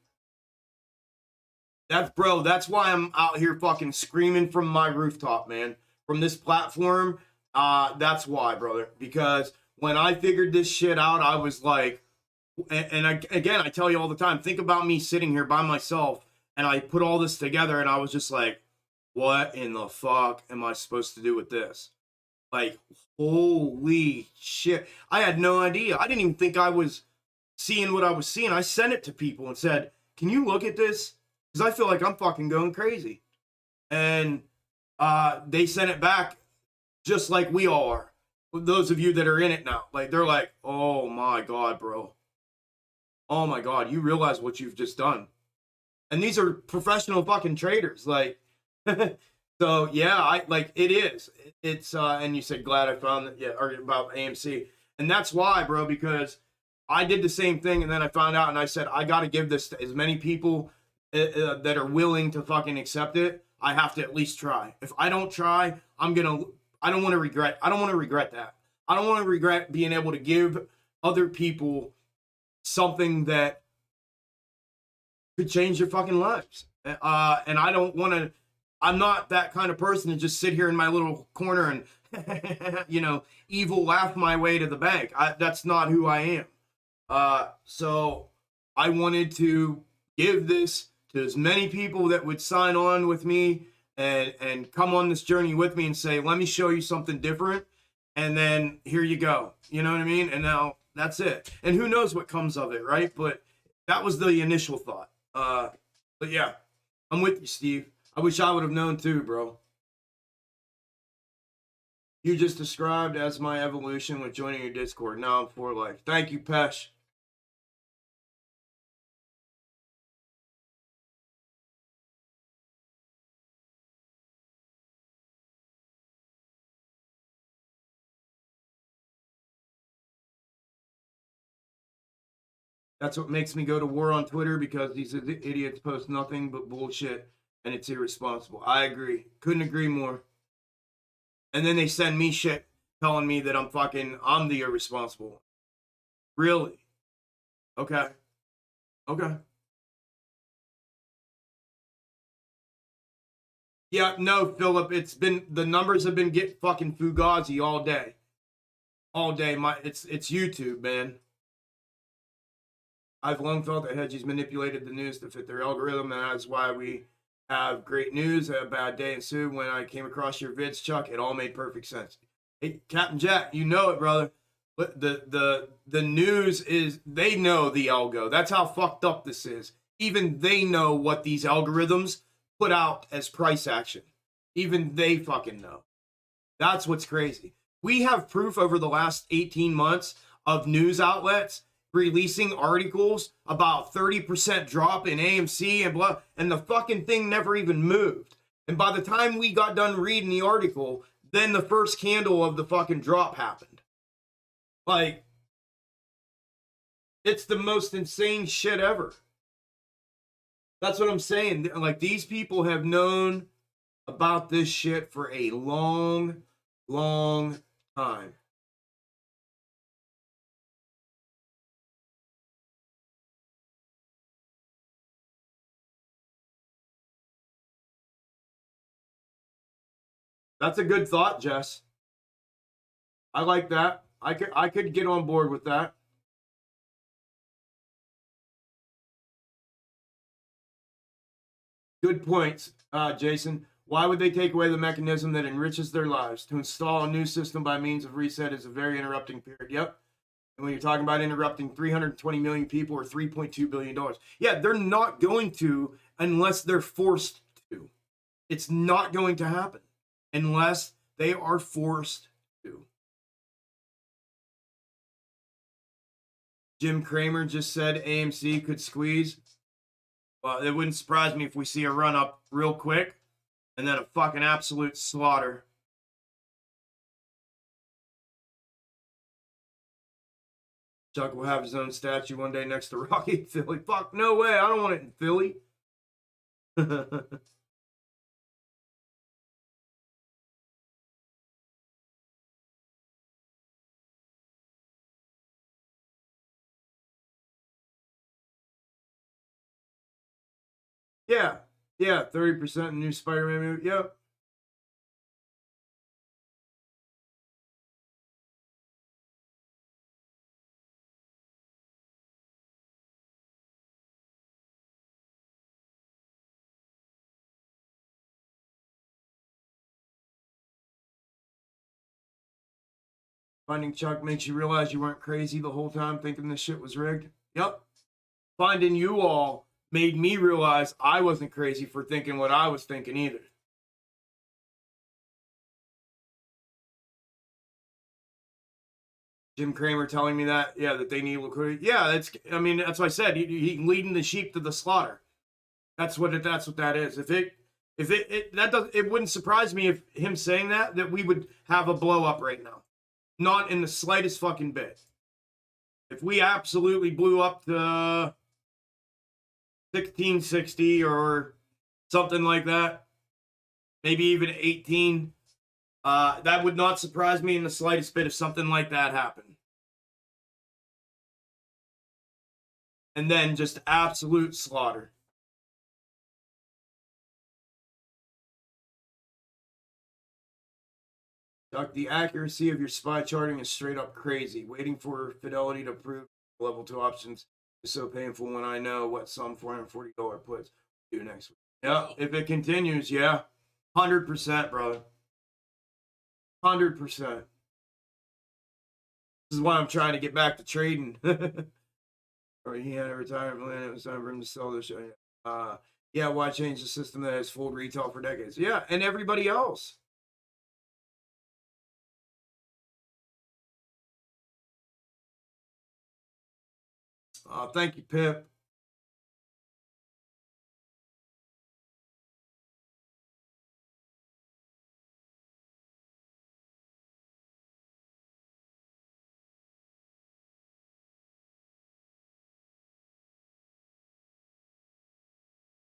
[SPEAKER 1] That's why I'm out here fucking screaming from my rooftop, man. From this platform, that's why, brother. Because when I figured this shit out, I was like, again, I tell you all the time, think about me sitting here by myself, and I put all this together, and I was just like, what in the fuck am I supposed to do with this? Like, holy shit. I had no idea. I didn't even think I was seeing what I was seeing. I sent it to people and said, can you look at this? Because I feel like I'm fucking going crazy. And they sent it back just like we all are. Those of you that are in it now. Like, they're like, oh my God, bro. Oh my God, you realize what you've just done. And these are professional fucking traders. Like, so yeah, it is. It's and you said glad I found that, yeah, or about AMC. And that's why, bro, because I did the same thing and then I found out and I said I got to give this to as many people that are willing to fucking accept it. I have to at least try. If I don't try, I don't want to regret. I don't want to regret that. I don't want to regret being able to give other people something that could change their fucking lives. And I don't want to. I'm not that kind of person to just sit here in my little corner and, you know, evil laugh my way to the bank. That's not who I am. So I wanted to give this to as many people that would sign on with me and come on this journey with me and say, let me show you something different. And then here you go. You know what I mean? And now that's it. And who knows what comes of it, right? But that was the initial thought. But yeah, I'm with you, Steve. I wish I would have known too, bro. You just described as my evolution with joining your Discord. Now I'm for life. Thank you, Pesh. That's what makes me go to war on Twitter, because these idiots post nothing but bullshit and it's irresponsible. I agree. Couldn't agree more. And then they send me shit telling me that I'm the irresponsible. Really? Okay. Okay. Yeah, no, Philip, the numbers have been getting fucking fugazi all day. All day. It's YouTube, man. I've long felt that hedgies manipulated the news to fit their algorithm, and that's why we have great news. A bad day ensued when I came across your vids, Chuck. It all made perfect sense. Hey, Captain Jack, you know it, brother. But the news is, they know the algo. That's how fucked up this is. Even they know what these algorithms put out as price action. Even they fucking know. That's what's crazy. We have proof over the last 18 months of news outlets releasing articles about 30% drop in AMC and blah, and the fucking thing never even moved. And by the time we got done reading the article, then the first candle of the fucking drop happened. Like, it's the most insane shit ever. That's what I'm saying. Like, these people have known about this shit for a long, long time. That's a good thought, Jess. I like that. I could get on board with that. Good points, Jason. Why would they take away the mechanism that enriches their lives? To install a new system by means of reset is a very interrupting period. Yep. And when you're talking about interrupting 320 million people or $3.2 billion, yeah, they're not going to unless they're forced to. It's not going to happen unless they are forced to. Jim Cramer just said AMC could squeeze. Well, it wouldn't surprise me if we see a run up real quick and then a fucking absolute slaughter. Chuck will have his own statue one day next to Rocky in Philly. Fuck, no way. I don't want it in Philly. Yeah. Yeah, 30% new Spider-Man movie. Yep. Finding Chuck makes you realize you weren't crazy the whole time thinking this shit was rigged. Yep. Finding you all made me realize I wasn't crazy for thinking what I was thinking either. Jim Cramer telling me that, yeah, that they need liquidity. Yeah, that's what I said. He leading the sheep to the slaughter. That's what that is. It wouldn't surprise me if him saying that we would have a blow up right now. Not in the slightest fucking bit. If we absolutely blew up to 1660 or something like that, maybe even 18, that would not surprise me in the slightest bit if something like that happened. And then just absolute slaughter. Chuck, the accuracy of your SPY charting is straight up crazy. Waiting for Fidelity to prove level 2 options is so painful when I know what some $440 puts do next week. Yeah, if it continues, yeah. 100%, brother. 100%. This is why I'm trying to get back to trading. Or he had a retirement plan. It was time for him to sell this shit. Yeah, why change the system that has fooled retail for decades? Yeah, and everybody else. Thank you, Pip.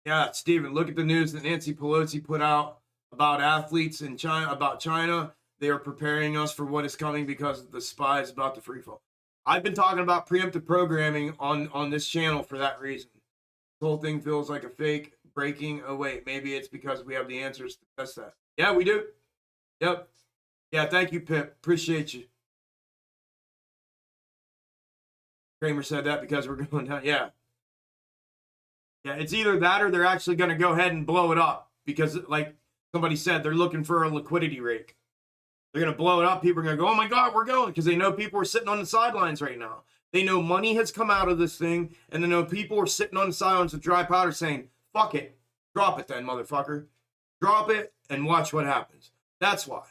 [SPEAKER 1] Yeah, Steven, look at the news that Nancy Pelosi put out about athletes in China, about China. They are preparing us for what is coming because the SPY is about to free fall. I've been talking about preemptive programming on this channel for that reason. The whole thing feels like a fake breaking. Oh, wait, maybe it's because we have the answers to test that. Yeah, we do. Yep. Yeah, thank you, Pip. Appreciate you. Kramer said that because we're going down. Yeah. Yeah, it's either that or they're actually going to go ahead and blow it up because, like somebody said, they're looking for a liquidity rake. They're going to blow it up. People are going to go, oh my God, we're going, because they know people are sitting on the sidelines right now. They know money has come out of this thing, and they know people are sitting on the sidelines with dry powder saying, fuck it. Drop it then, motherfucker. Drop it and watch what happens. That's why.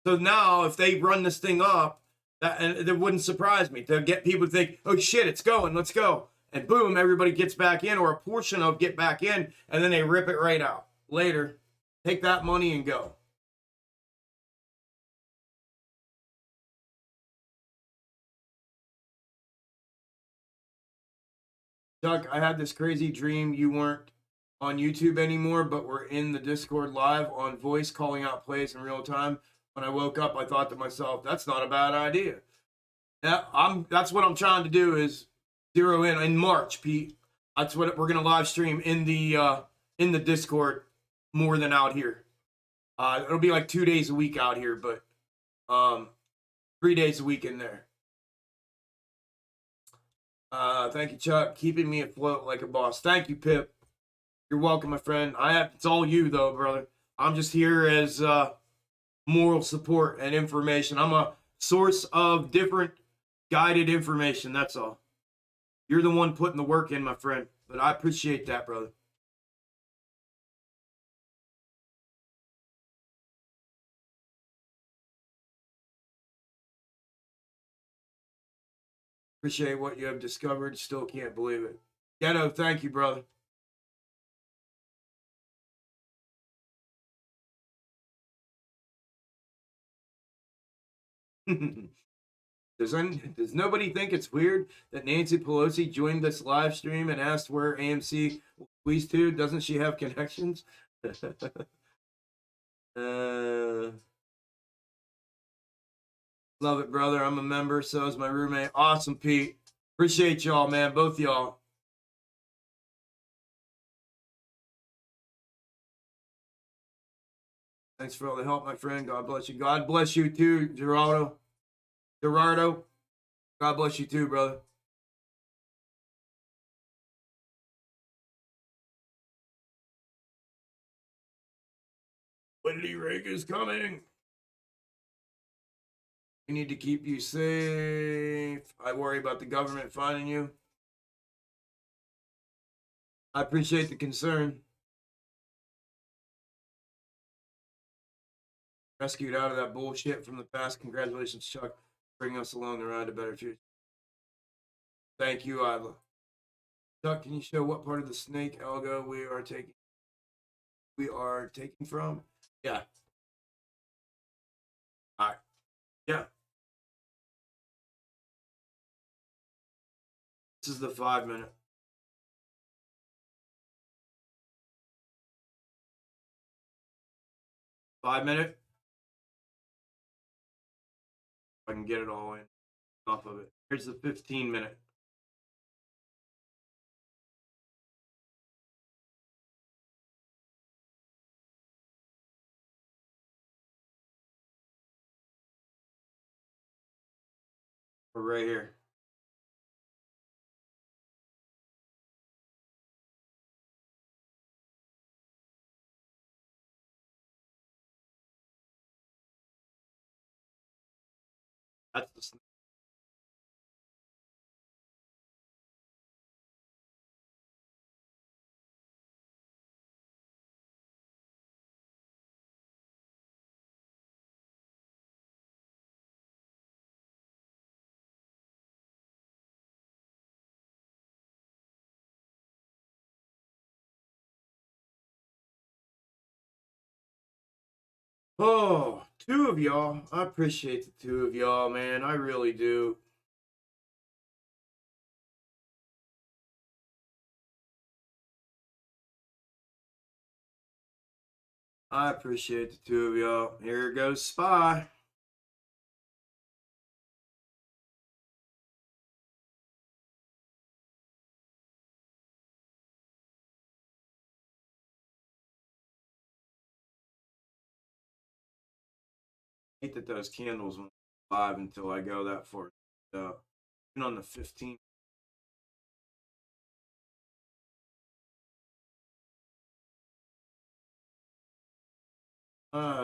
[SPEAKER 1] So now, if they run this thing up, it wouldn't surprise me to get people to think, oh shit, it's going, let's go. And boom, everybody gets back in, or a portion of get back in, and then they rip it right out. Later, take that money and go. Chuck, I had this crazy dream you weren't on YouTube anymore, but were in the Discord live on voice calling out plays in real time. When I woke up, I thought to myself, that's not a bad idea. Yeah, that's what I'm trying to do is zero in March, Pete. That's what we're gonna live stream in the Discord more than out here. It'll be like 2 days a week out here, but 3 days a week in there. Thank you, Chuck. Keeping me afloat like a boss. Thank you, Pip. You're welcome, my friend. It's all you though, brother. I'm just here as moral support and information. I'm a source of different guided information. That's all. You're the one putting the work in, my friend. But I appreciate that, brother. Appreciate what you have discovered. Still can't believe it. Ghetto, thank you, brother. Does nobody think it's weird that Nancy Pelosi joined this live stream and asked where AMC will squeeze to? Doesn't she have connections? Love it, brother. I'm a member. So is my roommate. Awesome, Pete. Appreciate y'all, man. Both y'all. Thanks for all the help, my friend. God bless you. God bless you too, Gerardo. Gerardo. God bless you too, brother. Wendy Rake is coming. We need to keep you safe. I worry about the government finding you. I appreciate the concern. Rescued out of that bullshit from the past. Congratulations, Chuck. Bringing us along the ride to better future. Thank you, Isla. Chuck, can you show what part of the snake algo we are taking from? Yeah. All right. Yeah. This is the 5 minute. 5 minute. I can get it all in off of it. Here's the 15 minute. We're right here. That's the snake. Oh, two of y'all. I appreciate the two of y'all, man. I really do. I appreciate the two of y'all. Here goes Spy. I hate that those candles won't live until I go that far. Even on the 15th.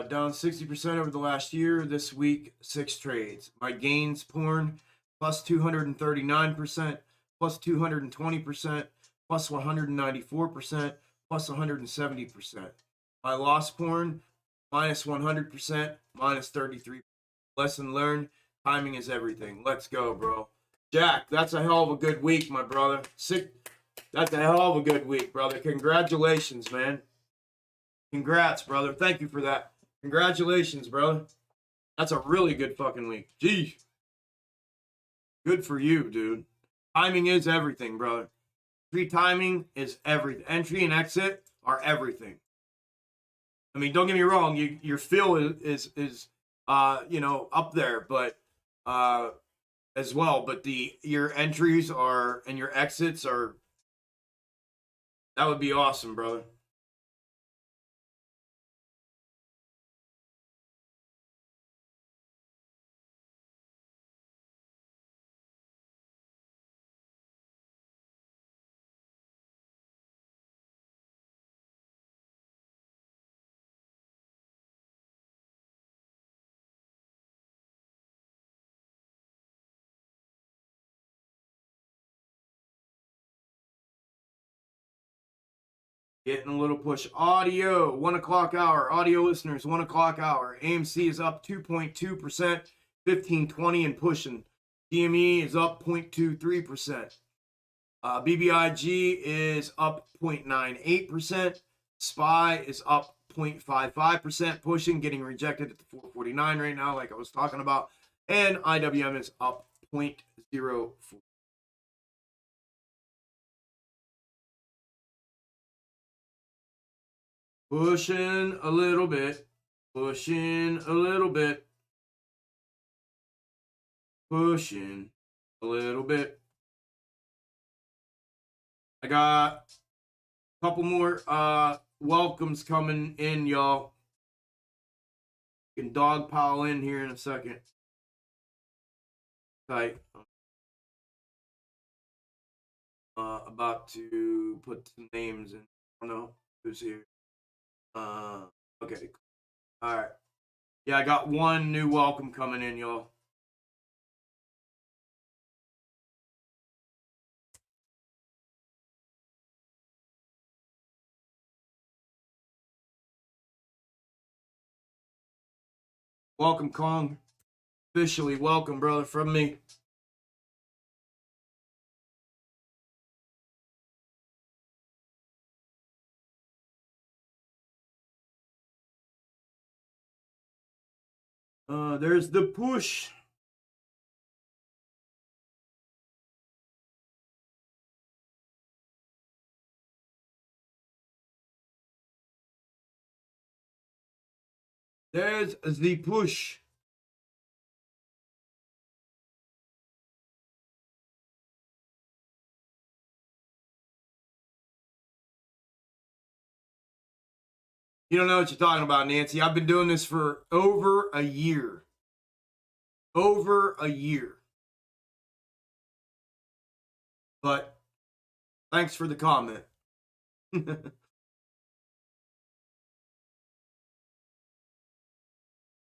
[SPEAKER 1] Down 60% over the last year. This week, 6 trades. My gains porn plus 239%, plus 220%, plus 194%, plus 170%. My loss porn minus 100%, minus 33%. Lesson learned, timing is everything. Let's go, bro. Jack, that's a hell of a good week, my brother. That's a hell of a good week, brother. Congratulations, man. Congrats, brother. Thank you for that. Congratulations, brother. That's a really good fucking week. Gee. Good for you, dude. Timing is everything, brother. Entry timing is everything. Entry and exit are everything. I mean, don't get me wrong. Your fill is up there, but as well. But your entries are and your exits are. That would be awesome, brother. Getting a little push. Audio, 1 o'clock hour. Audio listeners, 1 o'clock hour. AMC is up 2.2%, 1520 and pushing. GME is up 0.23%. BBIG is up 0.98%. SPY is up 0.55%, pushing, getting rejected at the 449 right now, like I was talking about. And IWM is up 0.04. Pushing a little bit. Pushing a little bit. Pushing a little bit. I got a couple more welcomes coming in, y'all. You can dog pile in here in a second. Tight. About to put some names in. I don't know who's here. Okay. All right. Yeah, I got one new welcome coming in, y'all. Welcome, Kong. Officially welcome, brother, from me. There's the push. There's the push. You don't know what you're talking about, Nancy. I've been doing this for over a year. Over a year. But thanks for the comment.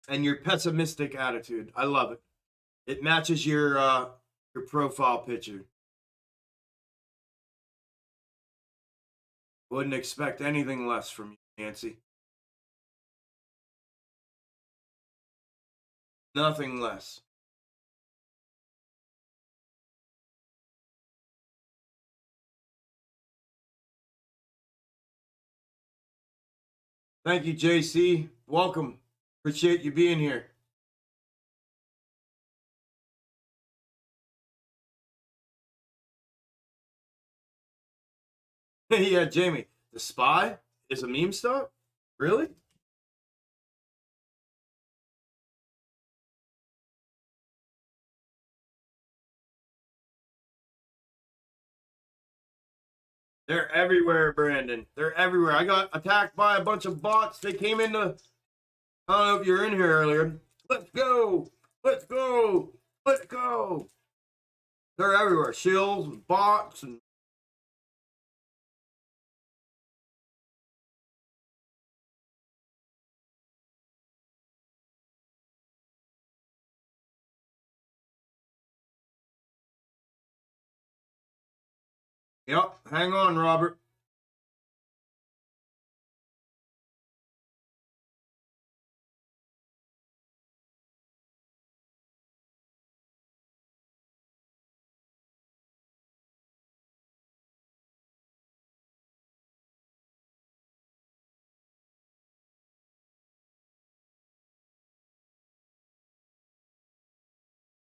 [SPEAKER 1] And your pessimistic attitude. I love it. It matches your profile picture. Wouldn't expect anything less from you, Nancy. Nothing less. Thank you, JC. Welcome. Appreciate you being here. Yeah, Jamie. The SPY is a meme stock? Really? They're everywhere, Brandon. They're everywhere. I got attacked by a bunch of bots. They came into, I don't know if you're in here earlier. Let's go. Let's go. Let's go. They're everywhere. Shills and bots and yep. Hang on, Robert.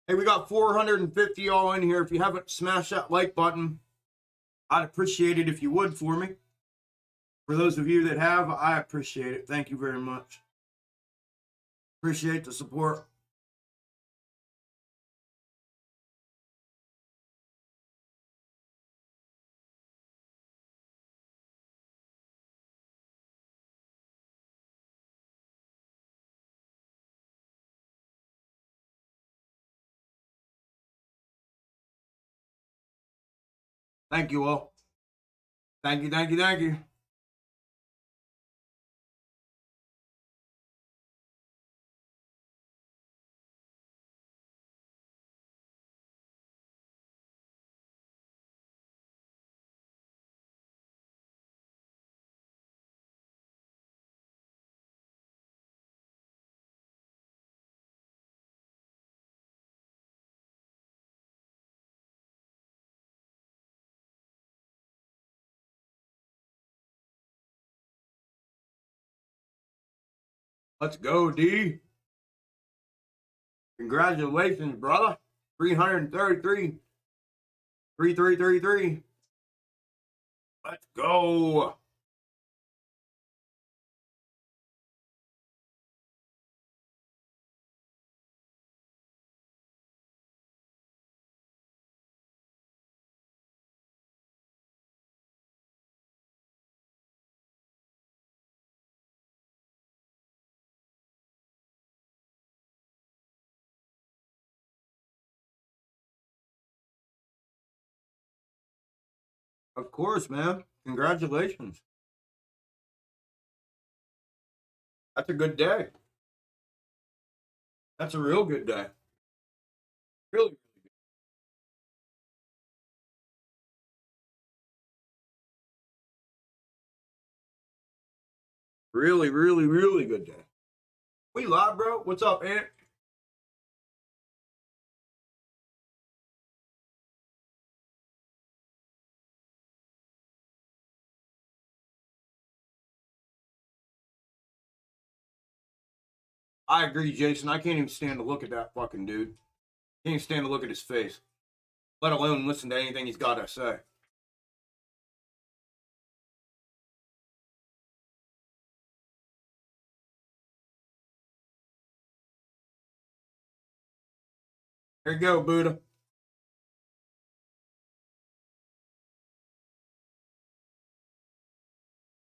[SPEAKER 1] Hey, we got 450 y'all in here. If you haven't smashed that like button, I'd appreciate it if you would for me. For those of you that have, I appreciate it. Thank you very much. Appreciate the support. Thank you all. Thank you, thank you, thank you. Let's go, D. Congratulations, brother. 333. 3333. Let's go. Of course, man. Congratulations. That's a good day. That's a real good day. Really. Really, really, really good day. We live, bro. What's up, Ant? I agree, Jason. I can't even stand to look at that fucking dude. Can't even stand to look at his face, let alone listen to anything he's got to say. There you go, Buddha.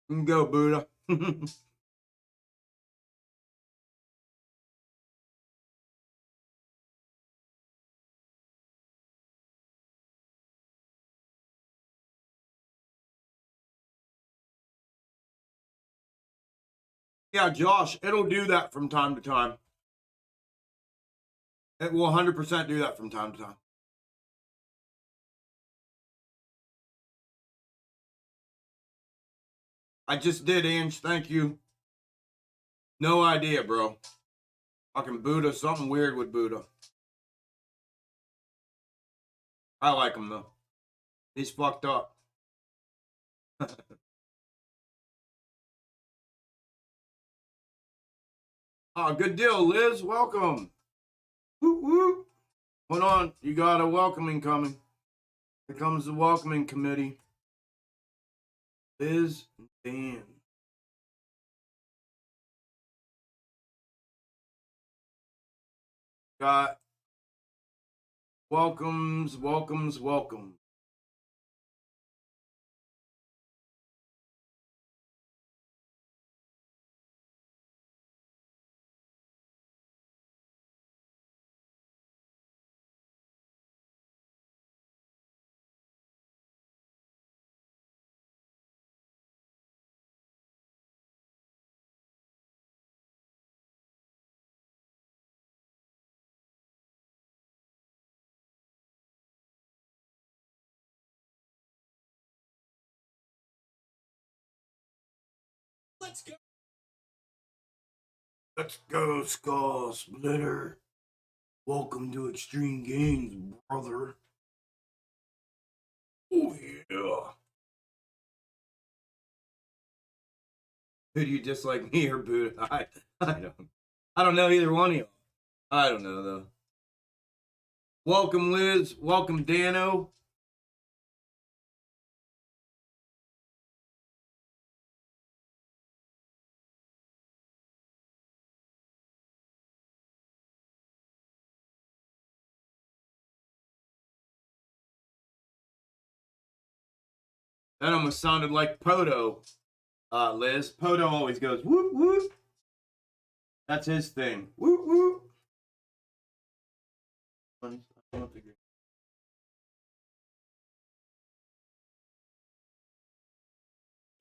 [SPEAKER 1] You can go, Buddha. Yeah, Josh, it'll do that from time to time. It will 100% do that from time to time. I just did, Ange. Thank you. No idea, bro. Fucking Buddha. Something weird with Buddha. I like him, though. He's fucked up. Oh, good deal, Liz. Welcome. Woo woo. Hold on. You got a welcoming coming. Here comes the welcoming committee. Liz and Dan. Got welcomes. Let's go. Let's go, Skull Splitter. Welcome to Extreme Games, brother. Oh, yeah. Who do you dislike, me or Buddha? I don't know either one of you. I don't know, though. Welcome, Liz. Welcome, Dano. That almost sounded like Poto, Liz. Poto always goes, whoop, whoop. That's his thing. Whoop, whoop.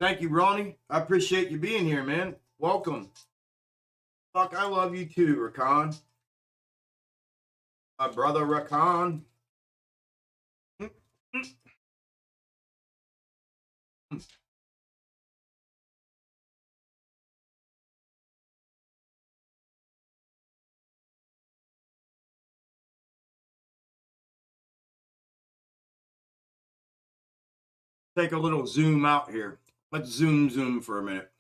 [SPEAKER 1] Thank you, Ronnie. I appreciate you being here, man. Welcome. Fuck, I love you too, Rakan. My brother, Rakan. Take a little zoom out here. Let's zoom for a minute.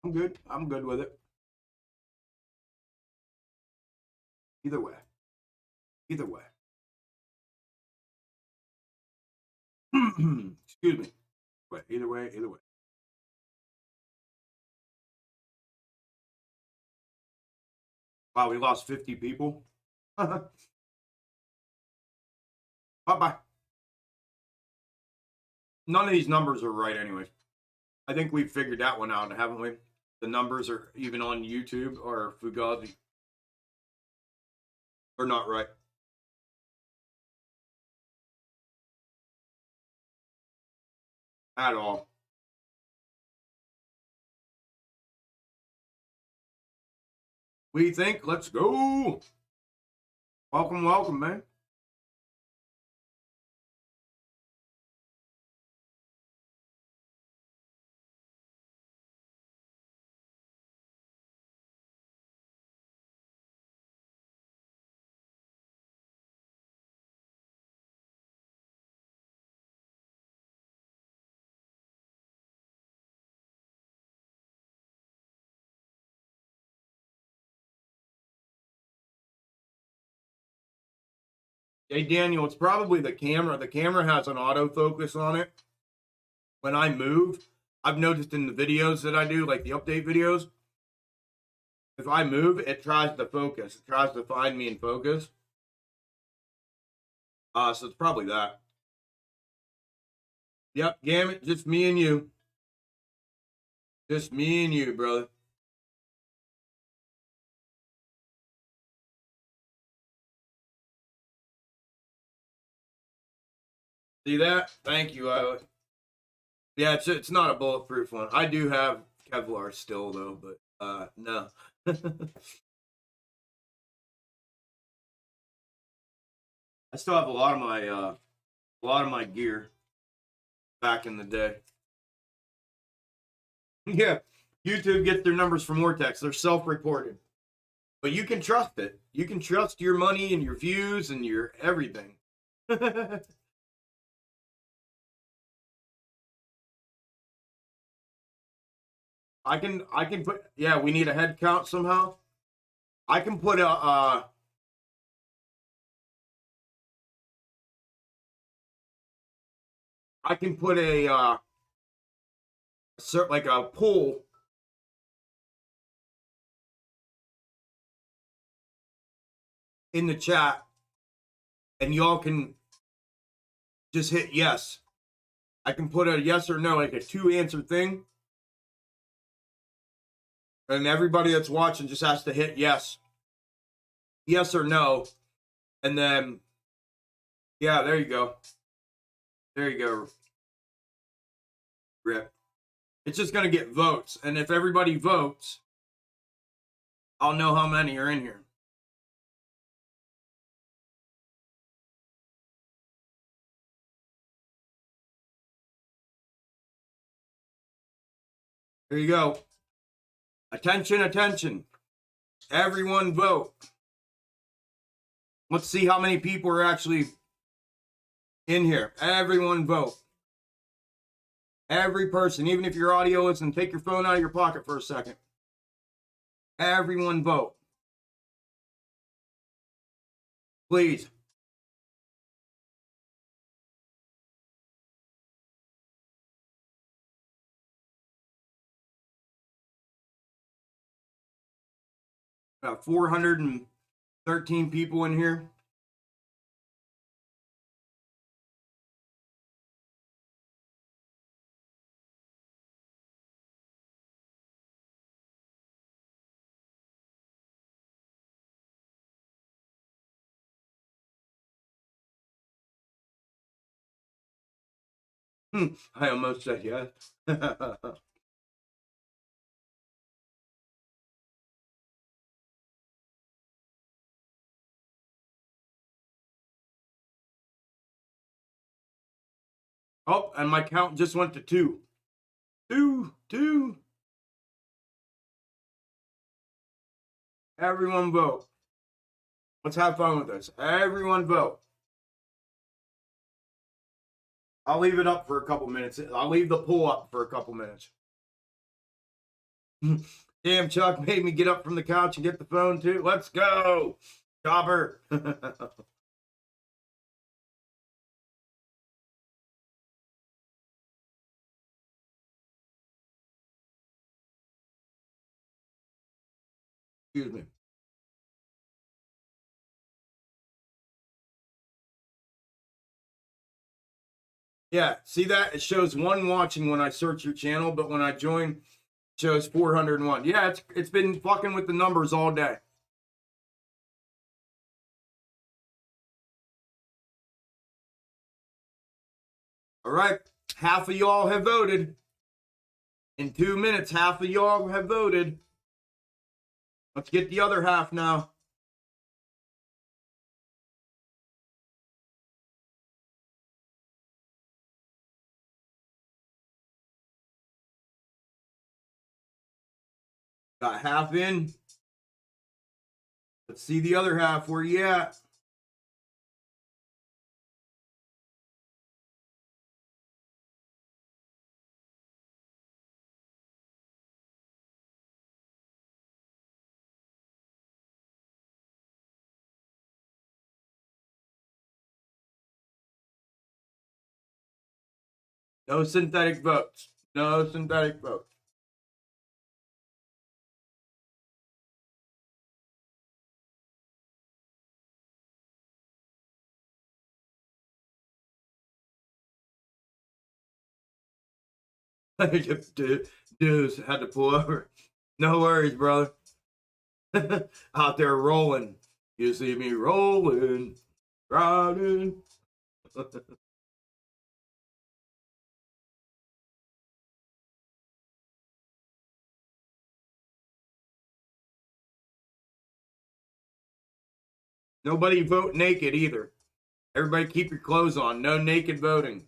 [SPEAKER 1] I'm good. I'm good with it. Either way. Either way. Excuse me. But either way, either way. Wow, we lost 50 people. Bye-bye. None of these numbers are right anyways. I think we've figured that one out, haven't we? The numbers are even on YouTube or Fugazi. They're not right. At all. What do you think? Let's go. Welcome, welcome, man. Hey, Daniel, it's probably the camera. The camera has an autofocus on it. When I move, I've noticed in the videos that I do, like the update videos, if I move, it tries to focus. It tries to find me and focus. So it's probably that. Yep, Gamut, just me and you. Just me and you, brother. See that? Thank you, Isla. Yeah, it's not a bulletproof one. I do have Kevlar still though, but no. I still have a lot of my gear back in the day. Yeah, YouTube gets their numbers from Vortex. They're self-reported. But you can trust it. You can trust your money and your views and your everything. I can put, yeah, we need a head count somehow. I can put a I can put a like a poll in the chat, and y'all can just hit yes. I can put a yes or no, like a 2-answer thing. And everybody that's watching just has to hit yes. Yes or no. And then, yeah, there you go. There you go. Rip. It's just going to get votes. And if everybody votes, I'll know how many are in here. There you go. Attention, attention. Everyone vote. Let's see how many people are actually in here. Everyone vote. Every person, even if your audio isn't, take your phone out of your pocket for a second. Everyone vote. Please. Got 413 people in here. I almost said yes. Oh, and my count just went to 2. 2. Everyone vote. Let's have fun with this. Everyone vote. I'll leave it up for a couple minutes. I'll leave the poll up for a couple minutes. Damn, Chuck made me get up from the couch and get the phone too. Let's go, Chopper. Excuse me. Yeah, see that? It shows 1 watching when I search your channel, but when I join, it shows 401. Yeah, it's been fucking with the numbers all day. All right, half of y'all have voted. In 2 minutes, half of y'all have voted. Let's get the other half now. Got half in. Let's see the other half. Where you at? No synthetic votes. No synthetic votes. Dudes had to pull over. No worries, brother. Out there rolling. You see me rolling, riding. Nobody vote naked either. Everybody keep your clothes on. No naked voting.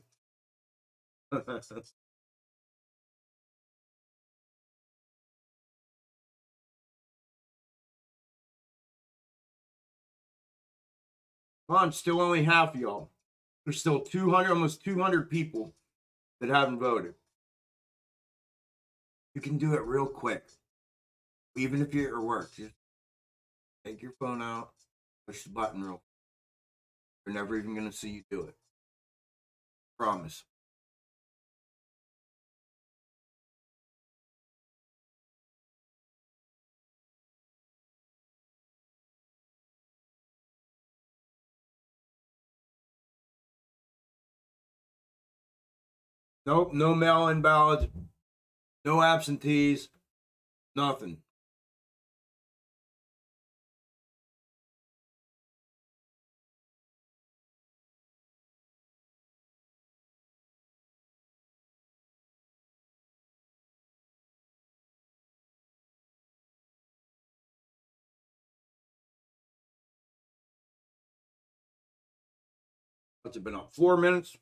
[SPEAKER 1] Come on, still only half of y'all. There's still 200, almost 200 people that haven't voted. You can do it real quick. Even if you're at work, just take your phone out, push the button real quick. They're never even going to see you do it. Promise. Nope, no mail-in ballots, no absentees, nothing. What's it been up? 4 minutes?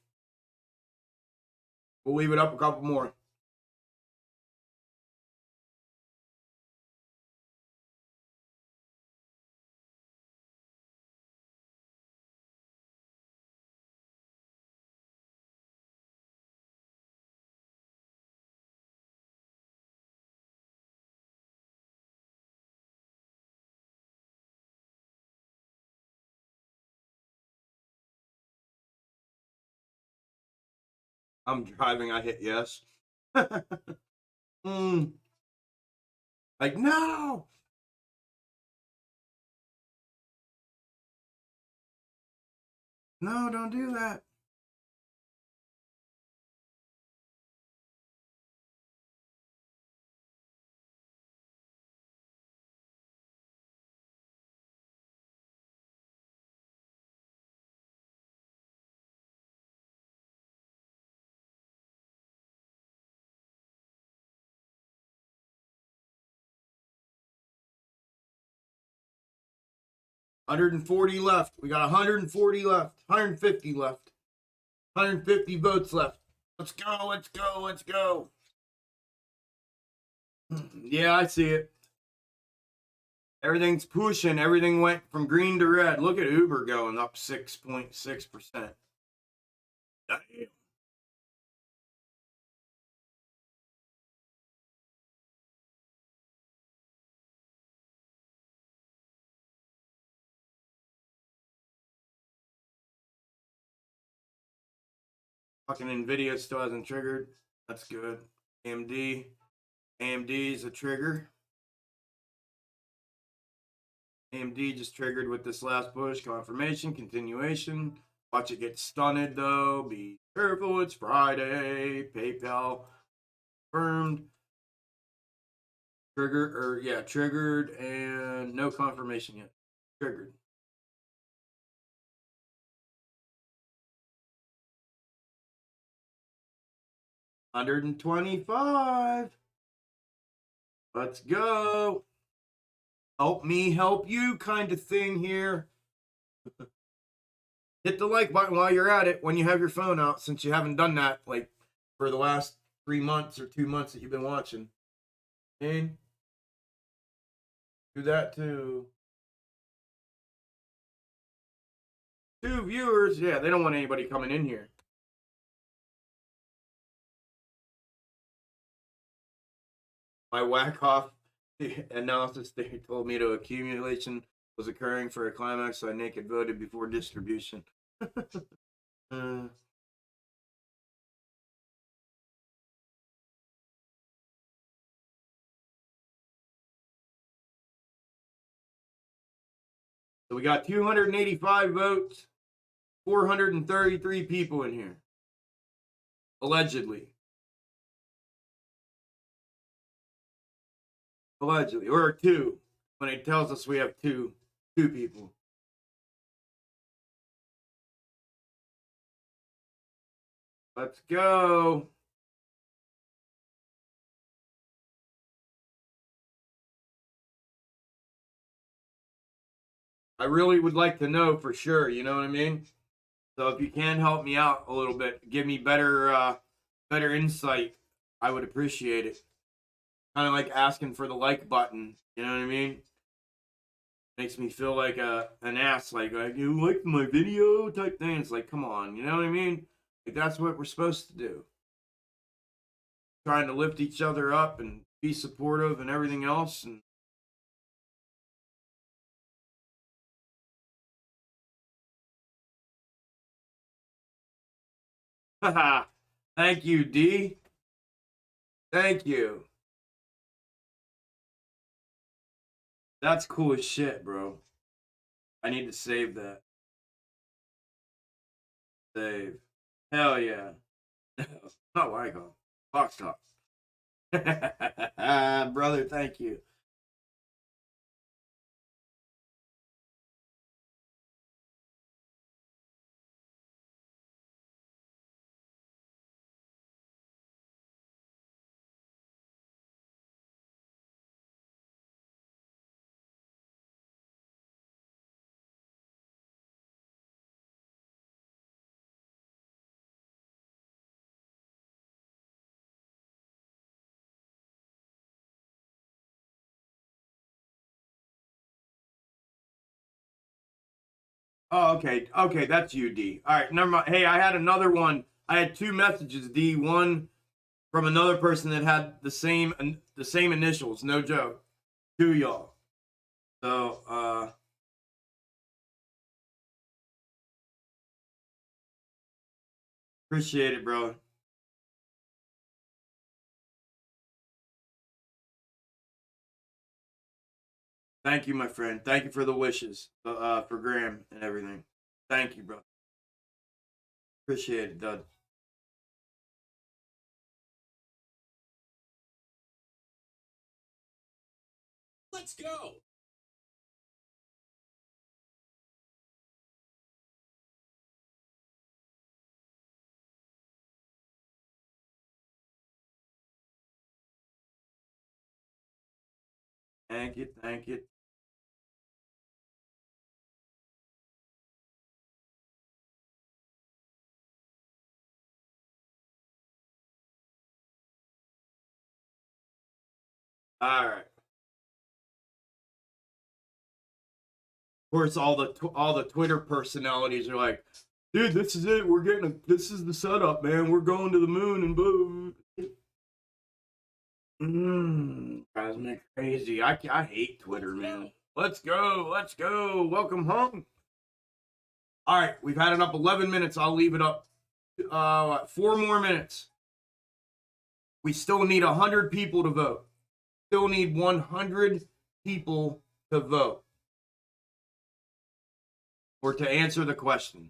[SPEAKER 1] We'll leave it up a couple more. I'm driving, I hit yes. Like, no! No, don't do that. $140 left. We got 140 left. 150 left. 150 votes left. Let's go, let's go, let's go. Yeah, I see it. Everything's pushing. Everything went from green to red. Look at Uber going up 6.6%. Damn. Fucking Nvidia still hasn't triggered. That's good. AMD. AMD is a trigger. AMD just triggered with this last push. Confirmation, continuation. Watch it get stunned though. Be careful, it's Friday. PayPal confirmed. Triggered and no confirmation yet. Triggered. $125. Let's go. Help me help you kind of thing here. Hit the like button while you're at it when you have your phone out, since you haven't done that like for the last 3 months or 2 months that you've been watching. And do that too. 2 viewers. Yeah, they don't want anybody coming in here. My whack-off analysis theory told me the accumulation was occurring for a climax, so I naked voted before distribution. So we got 285 votes, 433 people in here. Allegedly. Allegedly. Or 2. When it tells us we have two people. Let's go. I really would like to know for sure, you know what I mean? So if you can help me out a little bit, give me better insight, I would appreciate it. Kind of like asking for the like button, you know what I mean? Makes me feel like an ass, like you like my video type thing. It's like, come on, you know what I mean? Like that's what we're supposed to do. Trying to lift each other up and be supportive and everything else. And haha, thank you, D. Thank you. That's cool as shit, bro. I need to save that. Save. Hell yeah. Not like on Box Talk. Brother, thank you. Oh, okay. Okay, that's you, D. All right, never mind. Hey, I had another one. I had two messages, D. One from another person that had the same initials, no joke. Two y'all. So, appreciate it, bro. Thank you, my friend. Thank you for the wishes, for Graham and everything. Thank you, bro. Appreciate it, Dud.
[SPEAKER 2] Let's go.
[SPEAKER 1] Thank you. Thank you. All right. Of course, all the Twitter personalities are like, dude, this is it. This is the setup, man. We're going to the moon and boom. Drives me crazy. I hate Twitter, man. Let's go. Let's go. Welcome home. All right, we've had it up 11 minutes. I'll leave it up 4 more minutes. We still need 100 people to vote. Still need 100 people to vote or to answer the question.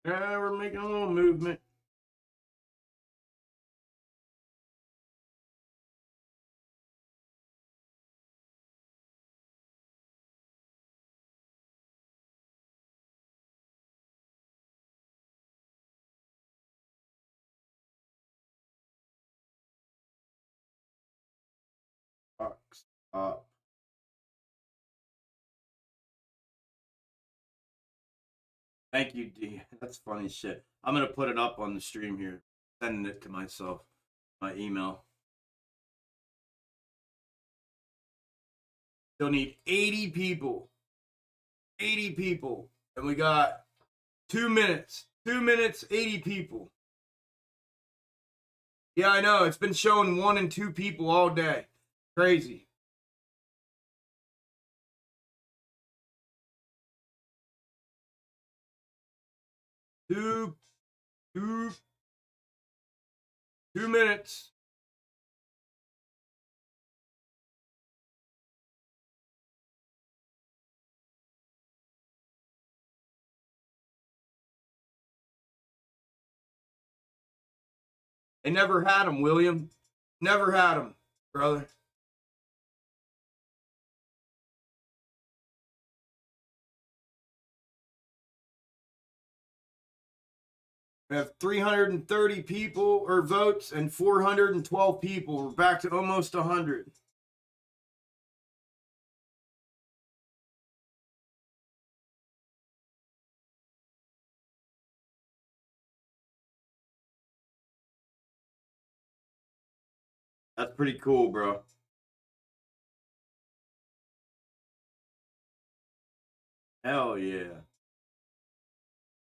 [SPEAKER 1] Yeah, we're making a little movement. Box up. Thank you, D. That's funny shit. I'm gonna put it up on the stream here. Sending it to myself, my email. Still need 80 people. 80 people. And we got 2 minutes. 2 minutes, 80 people. Yeah, I know. It's been showing 1 and 2 people all day. Crazy. Two 2 minutes. They never had him, William. Never had him, brother. We have 330 people or votes and 412 people. We're back to almost 100. That's pretty cool, bro. Hell yeah.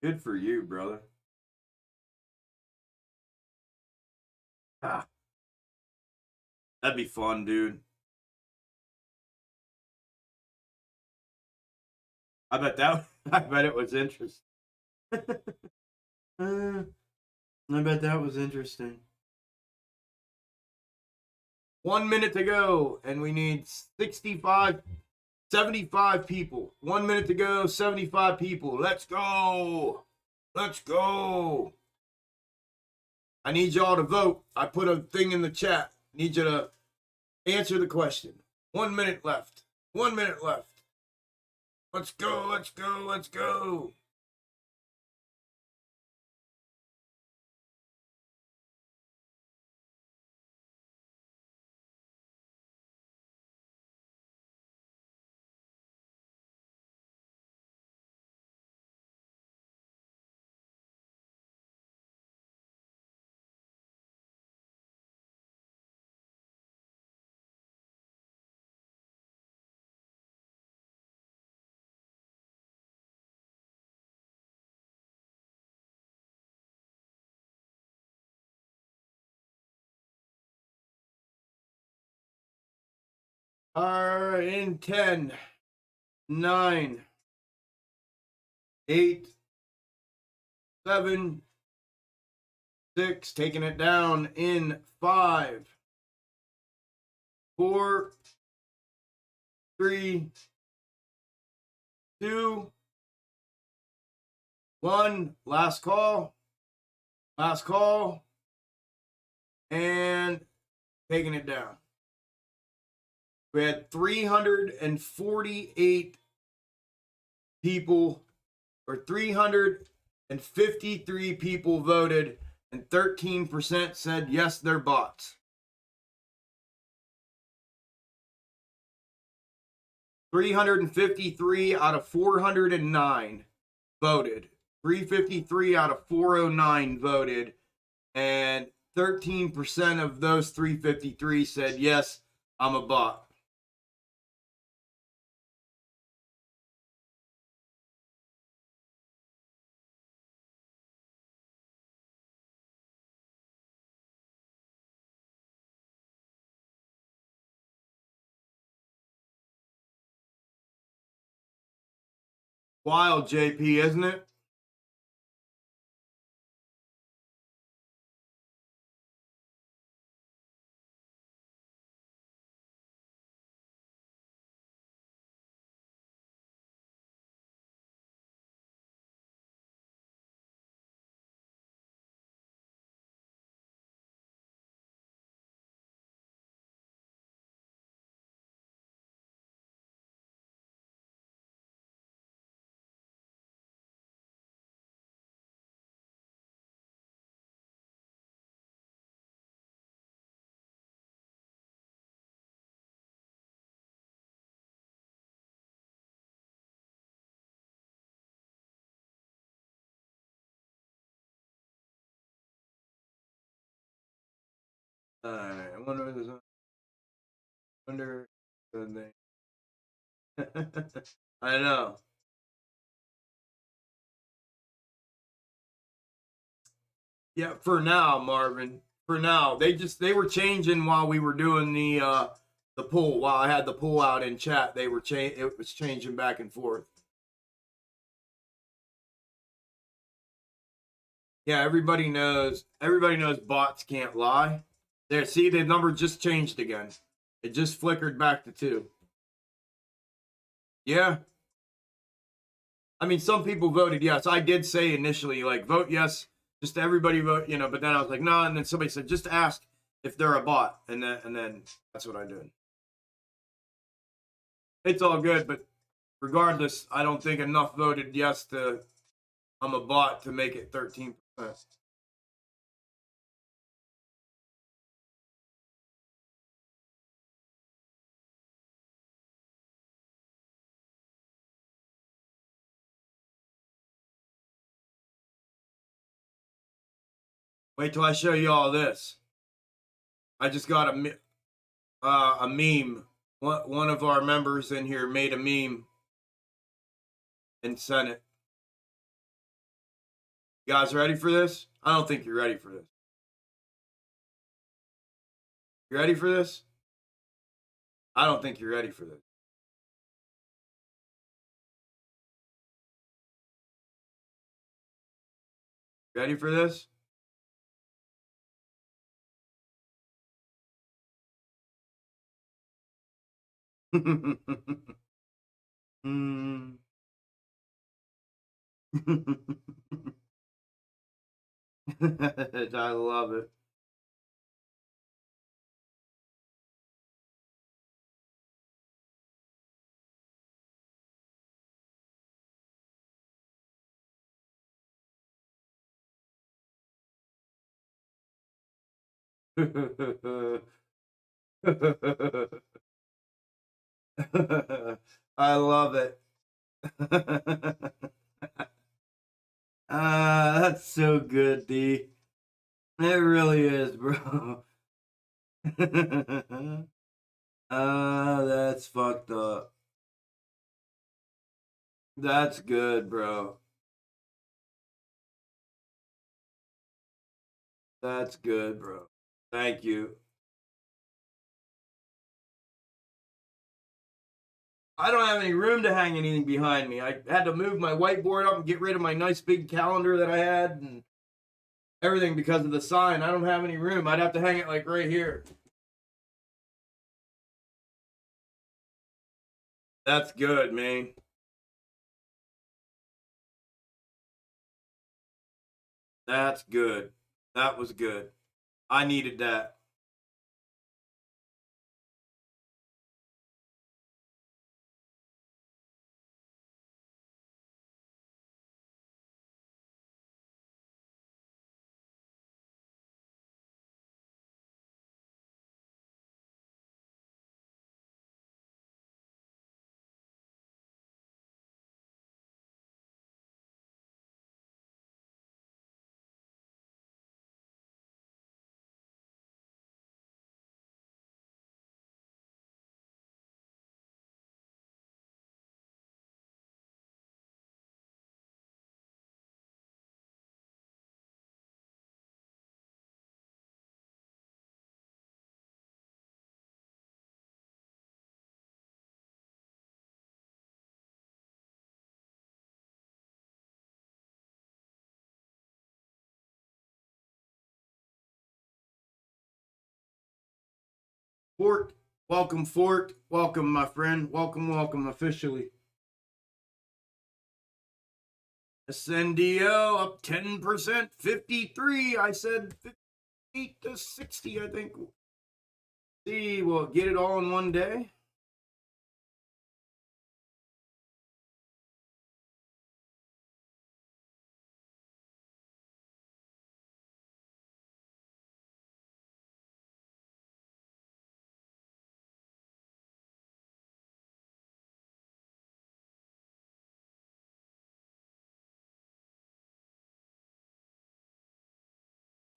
[SPEAKER 1] Good for you, brother. Ah, that'd be fun, dude. I bet it was interesting. I bet that was interesting. 1 minute to go, and we need 75 people. 1 minute to go, 75 people. Let's go. Let's go. I need y'all to vote. I put a thing in the chat. I need you to answer the question. 1 minute left. 1 minute left. Let's go. Let's go. Let's go. All right, in 10, 9, 8, 7, 6, taking it down in 5, 4, 3, 2, 1. Last call. Last call. And taking it down. We had 348 people, or 353 people voted, and 13% said yes, they're bots. 353 out of 409 voted. 353 out of 409 voted, and 13% of those 353 said yes, I'm a bot. Wild, JP, isn't it? I wonder if there's under the thing. I know. Yeah, for now, Marvin. For now, they were changing while we were doing the poll. While I had the poll out in chat, they were it was changing back and forth. Yeah, everybody knows bots can't lie. There, see, the number just changed again. It just flickered back to 2. Yeah. I mean, some people voted yes. I did say initially, like, vote yes Just everybody vote, you know. But then I was like, no. And then somebody said, just ask if they're a bot, and then that's what I did. It's all good, but regardless, I don't think enough voted yes to I'm a bot to make it 13%. Wait till I show you all this. I just got a meme. One of our members in here made a meme and sent it. You guys ready for this? I don't think you're ready for this. You ready for this? I don't think you're ready for this. Ready for this? Mm. I love it. I love it. That's so good, D. It really is, bro. That's fucked up. That's good, bro. That's good, bro. Thank you. I don't have any room to hang anything behind me. I had to move my whiteboard up and get rid of my nice big calendar that I had and everything because of the sign. I don't have any room. I'd have to hang it like right here. That's good, man. That's good. That was good. I needed that. Fort, welcome, Fort. Welcome, my friend. Welcome, welcome officially. SNDO up 10%, 53. I said 58 to 60, I think. See, we'll get it all in one day.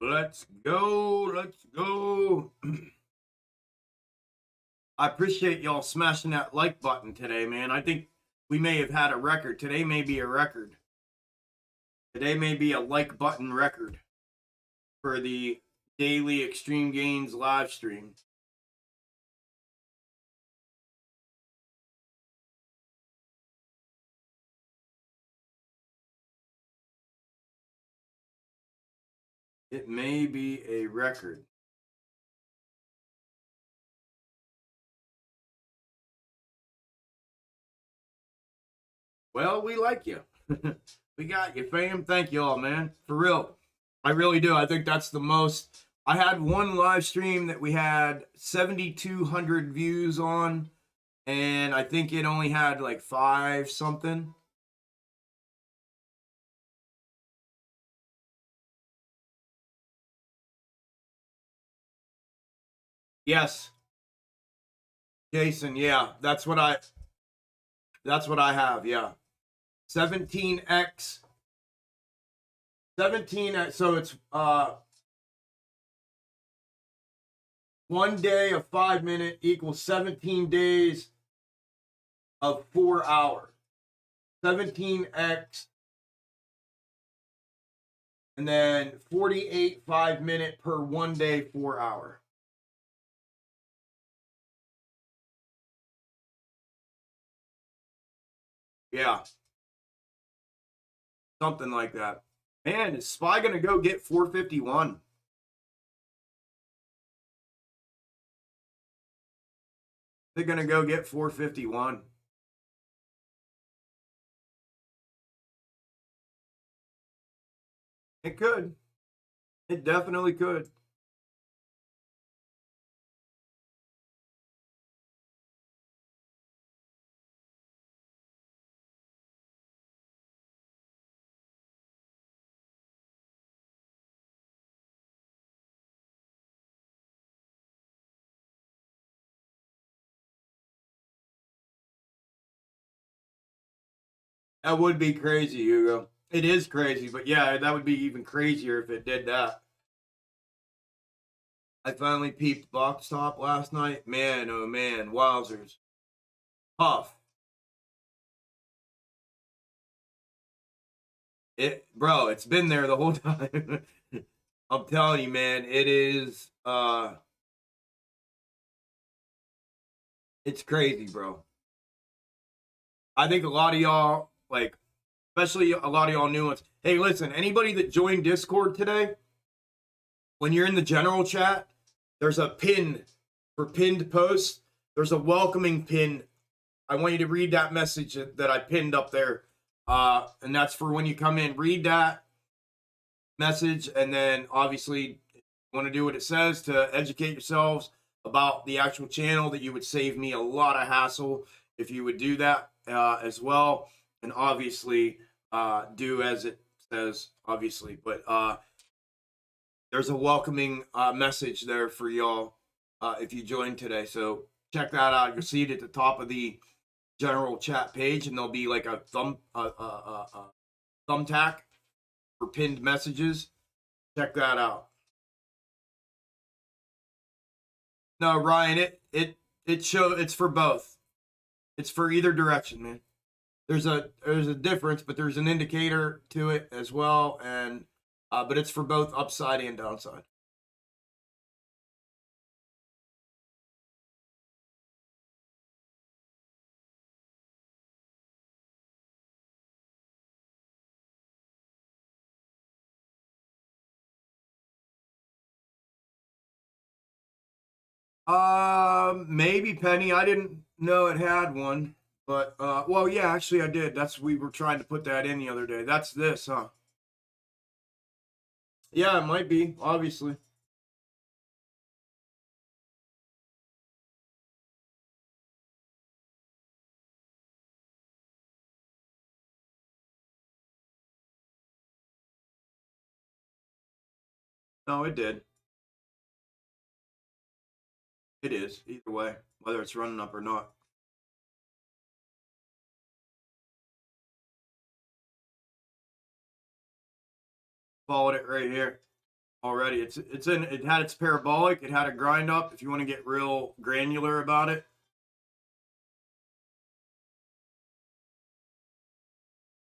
[SPEAKER 1] Let's go. Let's go. I appreciate y'all smashing that like button today, man. I think we may have had a record. Today may be a record. Today may be a like button record for the daily Extreme Gains live stream. It may be a record. Well, we like you. We got you, fam. Thank you all, man. For real. I really do. I think that's the most. I had one live stream that we had 7,200 views on, and I think it only had like 5 something. Yes, Jason. Yeah, that's what I have. Yeah, 17x. 17x. So it's 1 day of 5 minute equals 17 days of 4 hours. 17x, and then 48 5 minute per 1 day 4 hour. Yeah, something like that. Man, is SPY gonna go get 451? They're gonna go get 451. It could. It definitely could. That would be crazy, Hugo. It is crazy, but yeah, that would be even crazier if it did that. I finally peeped box top last night. Man, oh man, wowzers. Tough. Bro, it's been there the whole time. I'm telling you, man, it is it's crazy, bro. I think a lot of y'all, like, especially a lot of y'all new ones. Hey, listen, anybody that joined Discord today, when you're in the general chat, there's a pin for pinned posts. There's a welcoming pin. I want you to read that message that I pinned up there. And that's for when you come in. Read that message, and then obviously you want to do what it says to educate yourselves about the actual channel. That you would save me a lot of hassle if you would do that as well. And obviously do as it says, obviously. But there's a welcoming message there for y'all if you joined today. So check that out. You'll see it at the top of the general chat page, and there'll be like a thumbtack for pinned messages. Check that out. No, Ryan, it's for both. It's for either direction, man. There's a difference, but there's an indicator to it as well, and but it's for both upside and downside. Maybe Penny. I didn't know it had one, but well, yeah, actually I did. We were trying to put that in the other day. That's this, huh? Yeah, it might be, obviously. No, it did. It is, either way, whether it's running up or not. Followed it right here already. It had its parabolic, it had a grind up if you want to get real granular about it.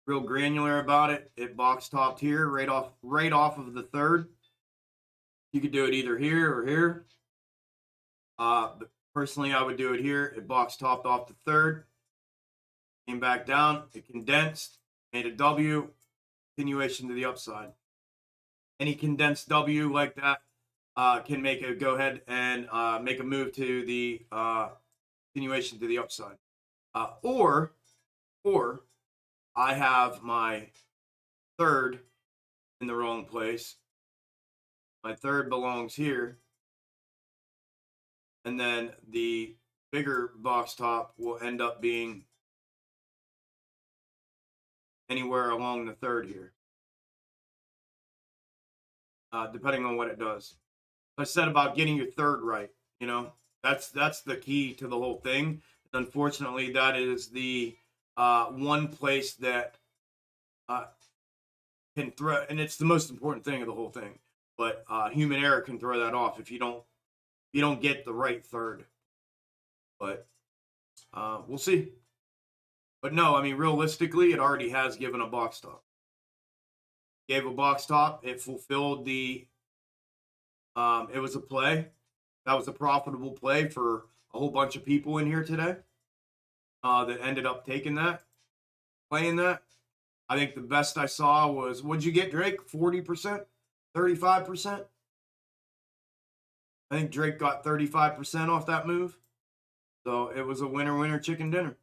[SPEAKER 1] Real granular about it. It box topped here, right off of the third. You could do it either here or here. But personally, I would do it here. It box topped off the third, came back down, it condensed, made a W, continuation to the upside. Any condensed W like that can make a go ahead and make a move to the continuation to the upside. Or I have my third in the wrong place, My third belongs here. And then the bigger box top will end up being anywhere along the third here. Depending on what it does. I said about getting your third right, you know, that's the key to the whole thing. Unfortunately, that is the one place that can throw, and it's the most important thing of the whole thing. But human error can throw that off if you don't get the right third. But we'll see. But no, I mean, realistically, it already has given a box top. Gave a box top. It fulfilled the. It was a play. That was a profitable play for a whole bunch of people in here today. That ended up taking that, playing that. I think the best I saw was, what'd you get, Drake? 40%? 35%? I think Drake got 35% off that move. So it was a winner chicken dinner.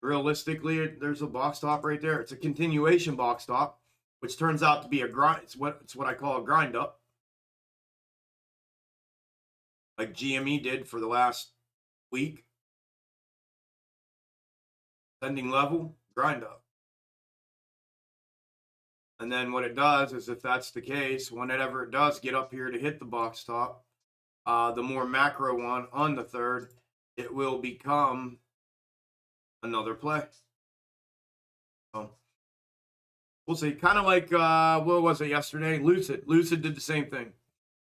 [SPEAKER 1] Realistically, there's a box top right there. It's a continuation box top, which turns out to be a grind. It's what I call a grind up. Like GME did for the last week. Ascending level, grind up. And then what it does is, if that's the case, whenever it does get up here to hit the box top, the more macro one on the third, it will become another play. So we'll see. Kind of like, what was it yesterday? Lucid. Lucid did the same thing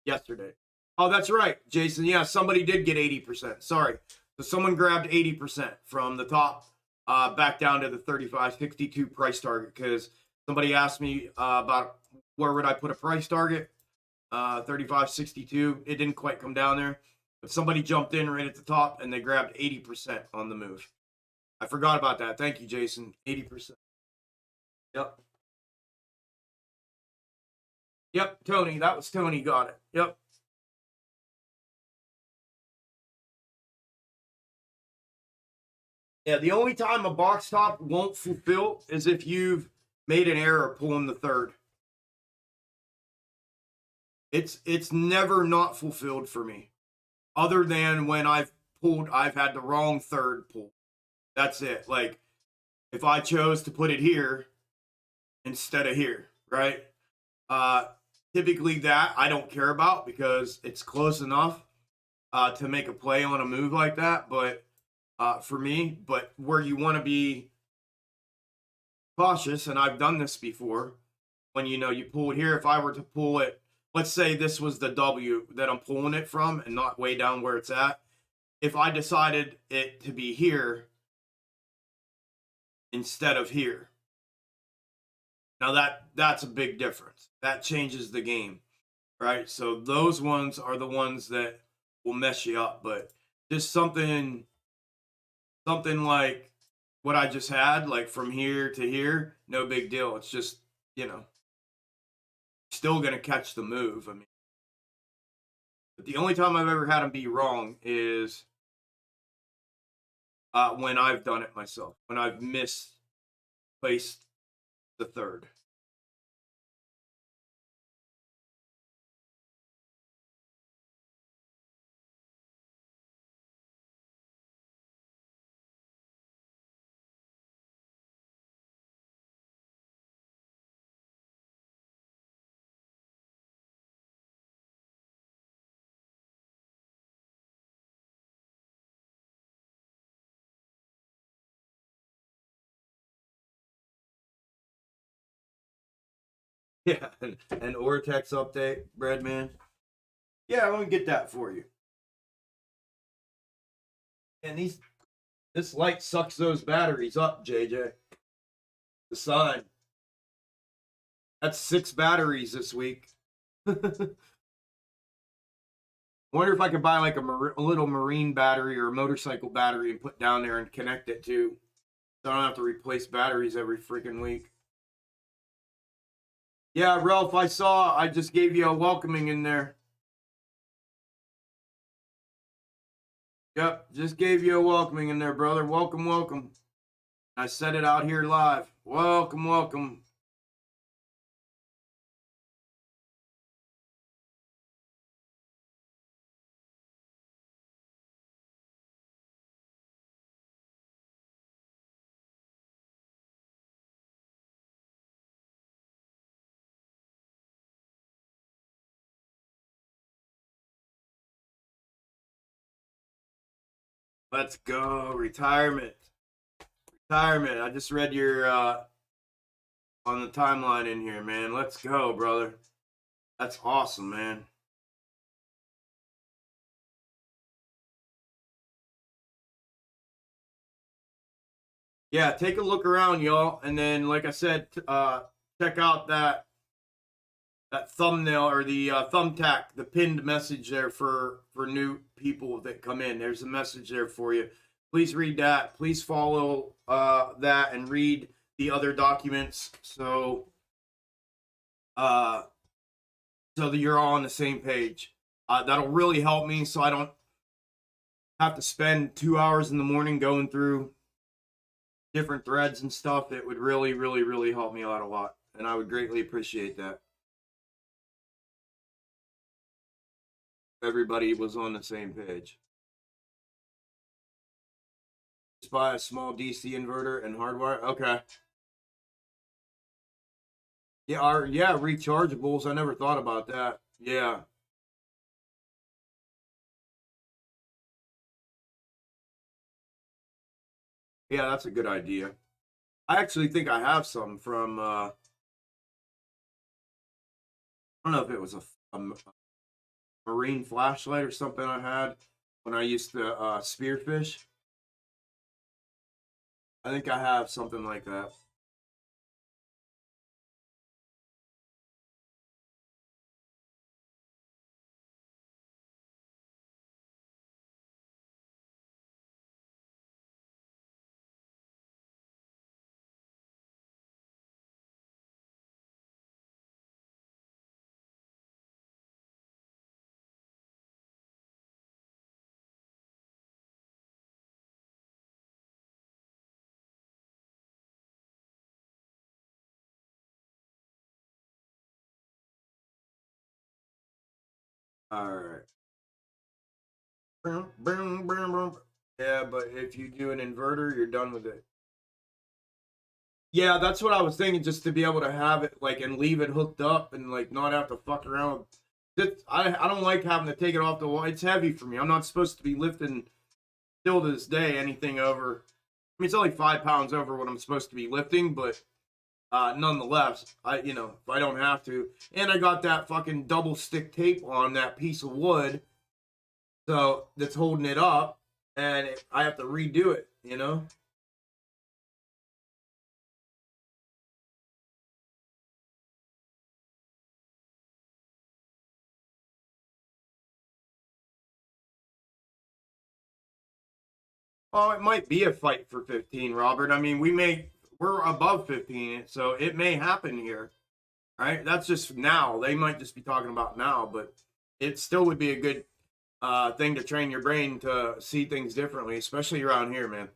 [SPEAKER 1] yesterday. Oh, that's right, Jason. Yeah, somebody did get 80%. Sorry. So someone grabbed 80% from the top back down to the 35.62 price target, because somebody asked me about where would I put a price target. 35.62. It didn't quite come down there, but somebody jumped in right at the top and they grabbed 80% on the move. I forgot about that. Thank you, Jason. 80%. Yep. Yep, Tony. That was Tony. Got it. Yep. Yeah, the only time a box top won't fulfill is if you've made an error pulling the third. It's never not fulfilled for me, other than when I've had the wrong third pull. That's it. Like, if I chose to put it here instead of here, right? Typically that I don't care about, because it's close enough to make a play on a move like that. But for me, but where you want to be cautious, and I've done this before, when you pull it here, if I were to pull it, let's say this was the W that I'm pulling it from and not way down where it's at. If I decided it to be here instead of here, now that's a big difference. That changes the game, right? So those ones are the ones that will mess you up. But just something like what I just had, like from here to here, no big deal. It's just, still going to catch the move. I mean, but the only time I've ever had them be wrong is when I've done it myself, when I've misplaced the third. Yeah, an Ortex update, Breadman. Yeah, I'm gonna get that for you. And this light sucks those batteries up, JJ. The sun. That's 6 batteries this week. I wonder if I could buy like a little marine battery or a motorcycle battery and put down there and connect it to, so I don't have to replace batteries every freaking week. Yeah, Ralph, I just gave you a welcoming in there. Yep, just gave you a welcoming in there, brother. Welcome, welcome. I said it out here live. Welcome, welcome. Let's go. Retirement. Retirement. I just read your on the timeline in here, man. Let's go, brother. That's awesome, man. Yeah, take a look around, y'all, and then, like I said, check out that thumbnail or the thumbtack, the pinned message there for new people that come in. There's a message there for you. Please read that. Please follow that and read the other documents so that you're all on the same page. That'll really help me so I don't have to spend 2 hours in the morning going through different threads and stuff. It would really, really, really help me out a lot, and I would greatly appreciate that. Everybody was on the same page. Just buy a small DC inverter and hardwire. Okay. Yeah, yeah, rechargeables. I never thought about that. Yeah. Yeah, that's a good idea. I actually think I have some from I don't know if it was a marine flashlight or something I had when I used to spearfish. I think I have something like that. All right. Yeah, but if you do an inverter, you're done with it. Yeah, that's what I was thinking, just to be able to have it like and leave it hooked up and like not have to fuck around. I don't like having to take it off the wall. It's heavy for me. I'm not supposed to be lifting still to this day anything over. I mean, it's only 5 pounds over what I'm supposed to be lifting, but nonetheless, if I don't have to, and I got that fucking double stick tape on that piece of wood, so that's holding it up, and I have to redo it, Oh, it might be a fight for 15, Robert. I mean, we're above 15, so it may happen here, right? That's just now. They might just be talking about now, but it still would be a good thing to train your brain to see things differently, especially around here, man.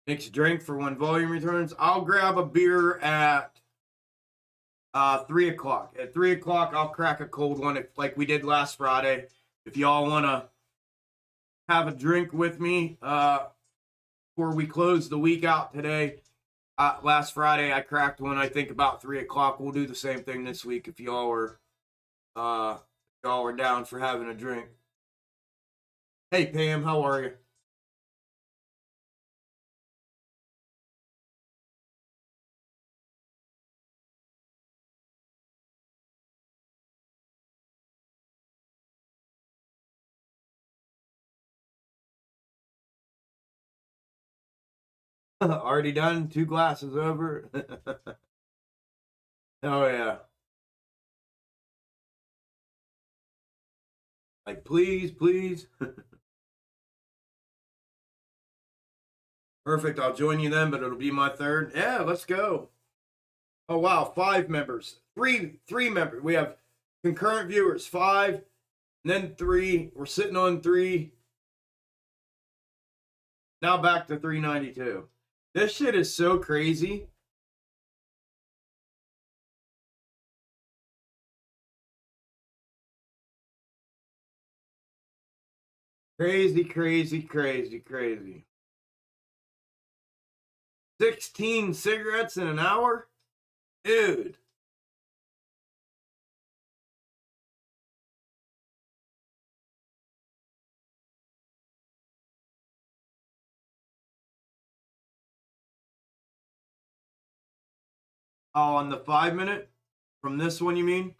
[SPEAKER 1] Mixed drink for when volume returns. I'll grab a beer at 3 o'clock. At 3 o'clock, I'll crack a cold one, like we did last Friday. If y'all want to have a drink with me before we close the week out today. Last Friday, I cracked one. I think about 3 o'clock. We'll do the same thing this week if y'all are down for having a drink. Hey Pam, how are you? Already done. 2 glasses over. Oh yeah. Like please, please. Perfect. I'll join you then, but it'll be my third. Yeah, let's go. Oh wow, 5 members. Three members. We have concurrent viewers, 5, and then 3. We're sitting on 3. Now back to 392. This shit is so crazy. Crazy, crazy, crazy, crazy. 16 cigarettes in an hour? Dude. Oh, on the 5-minute? From this one, you mean?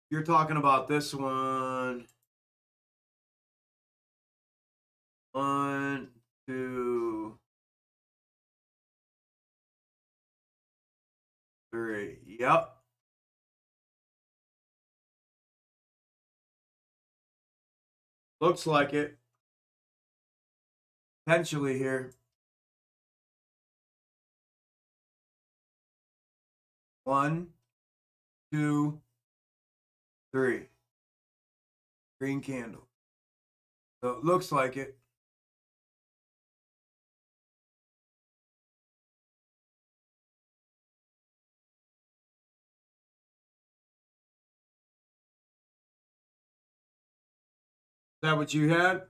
[SPEAKER 1] You're talking about this one. 1, 2, 3. Yep. Looks like it. Potentially here. 1, 2, 3. Green candle. So it looks like it. Is that what you had?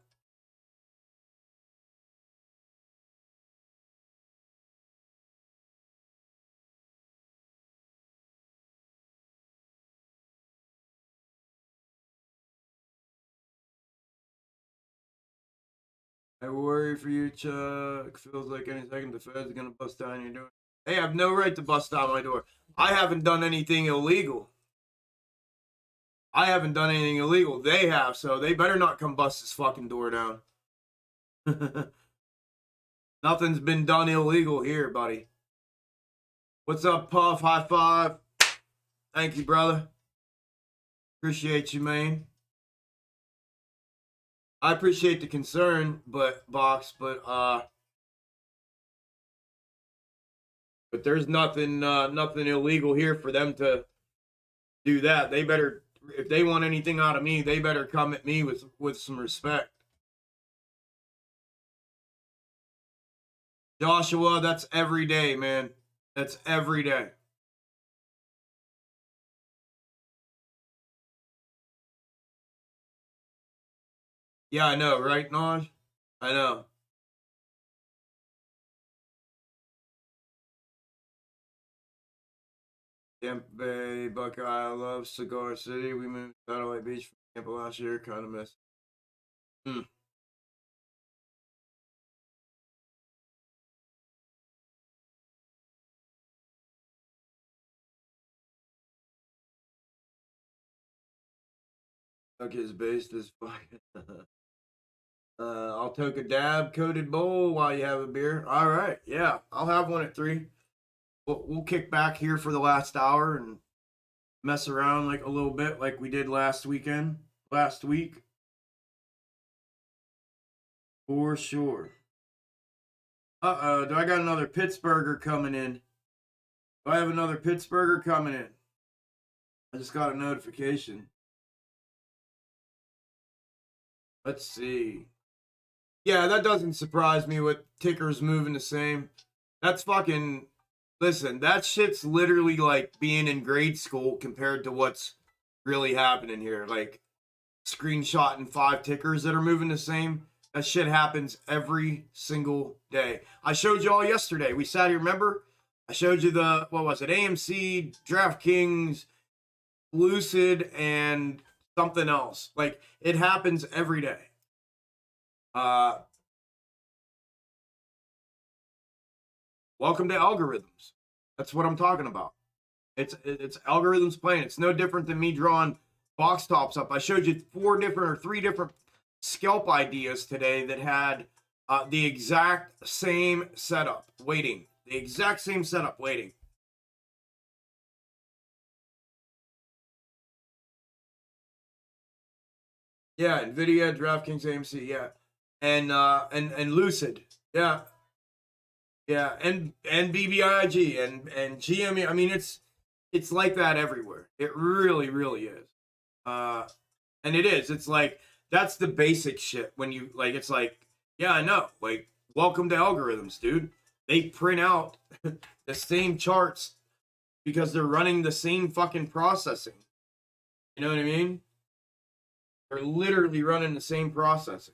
[SPEAKER 1] I worry for you, Chuck. Feels like any second the Fed's gonna bust down your door. They have no right to bust down my door. I haven't done anything illegal. I haven't done anything illegal. They have, so they better not come bust this fucking door down. Nothing's been done illegal here, buddy. What's up, Puff? High five. Thank you, brother. Appreciate you, man. I appreciate the concern, but there's nothing illegal here for them to do that. They better, if they want anything out of me, they better come at me with some respect. Joshua, that's every day, man. That's every day. Yeah, I know, right, Naj? I know. Tampa Bay, Buckeye, I love Cigar City. We moved to Satellite Beach from Tampa last year. Kind of miss. Tuck is based as fucking. I'll take a dab coated bowl while you have a beer. All right, yeah, I'll have one at 3. We'll kick back here for the last hour and mess around like a little bit, like we did last week, for sure. Do I got another Pittsburgher coming in? Do I have another Pittsburgher coming in? I just got a notification. Let's see. Yeah, that doesn't surprise me with tickers moving the same. That's fucking. Listen, that shit's literally like being in grade school compared to what's really happening here. Like, screenshotting 5 tickers that are moving the same. That shit happens every single day. I showed you all yesterday. We sat here, remember? I showed you the, what was it? AMC, DraftKings, Lucid, and something else. Like, it happens every day. Welcome to algorithms. That's what I'm talking about. It's algorithms playing. It's no different than me drawing box tops up. I showed you 3 different scalp ideas today that had the exact same setup waiting. The exact same setup waiting. Yeah, Nvidia, DraftKings, AMC, yeah, and Lucid, yeah, yeah, and BBIG and GME. I mean, it's like that everywhere. It really, really is. And it is. It's like that's the basic shit. When you like, it's like, yeah, I know. Like, welcome to algorithms, dude. They print out the same charts because they're running the same fucking processing. You know what I mean? They're literally running the same processing.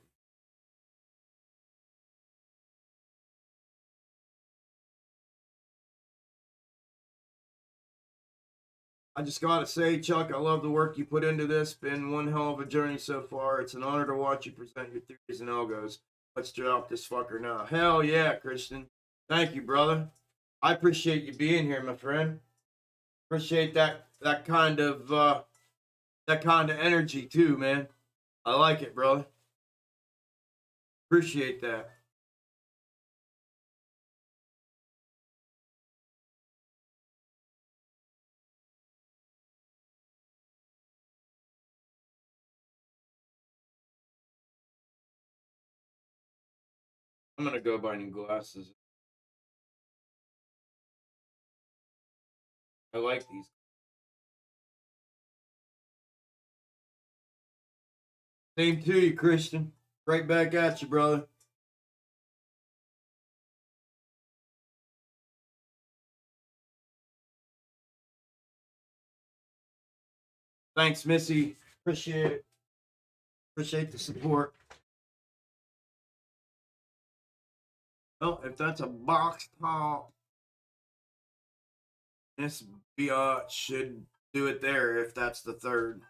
[SPEAKER 1] I just gotta say, Chuck, I love the work you put into this. Been one hell of a journey so far. It's an honor to watch you present your theories and algos. Let's drop this fucker now. Hell yeah, Christian. Thank you, brother. I appreciate you being here, my friend. Appreciate that kind of energy too, man. I like it, brother. Appreciate that. I'm gonna go buy new glasses. I like these. Same to you, Christian. Right back at you, brother. Thanks, Missy. Appreciate it. Appreciate the support. Well, if that's a box top, this should do it there if that's the third.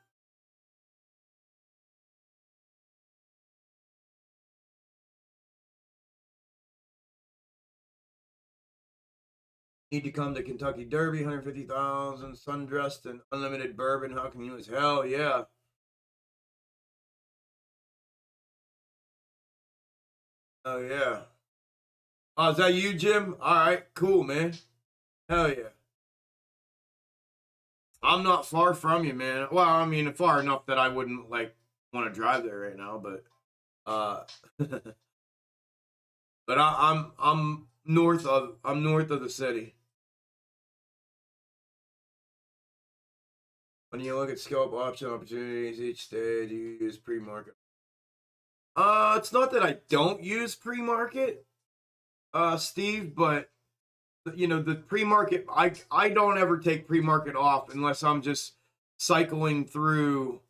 [SPEAKER 1] Need to come to Kentucky Derby, 150,000, sundressed and unlimited bourbon. How can you lose? Hell yeah. Oh yeah. Oh, is that you, Jim? All right, cool, man. Hell yeah. I'm not far from you, man. Well, I mean, far enough that I wouldn't like want to drive there right now, but but I'm north of the city. When you look at scalp option opportunities, each stage you use pre-market. It's not that I don't use pre-market, Steve, but you know, the pre-market, I don't ever take pre-market off unless I'm just cycling through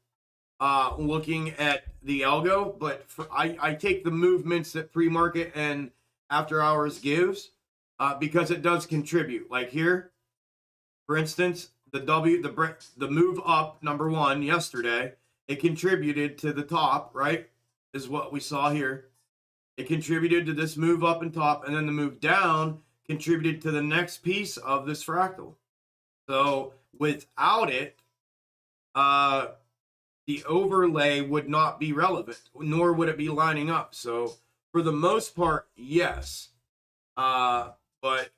[SPEAKER 1] looking at the algo. But I take the movements that pre-market and after hours gives because it does contribute. Like here, for instance, the move up number one yesterday, it contributed to the top, right? Is what we saw here. It contributed to this move up and top, and then the move down contributed to the next piece of this fractal. So without it, the overlay would not be relevant, nor would it be lining up. So for the most part, yes. But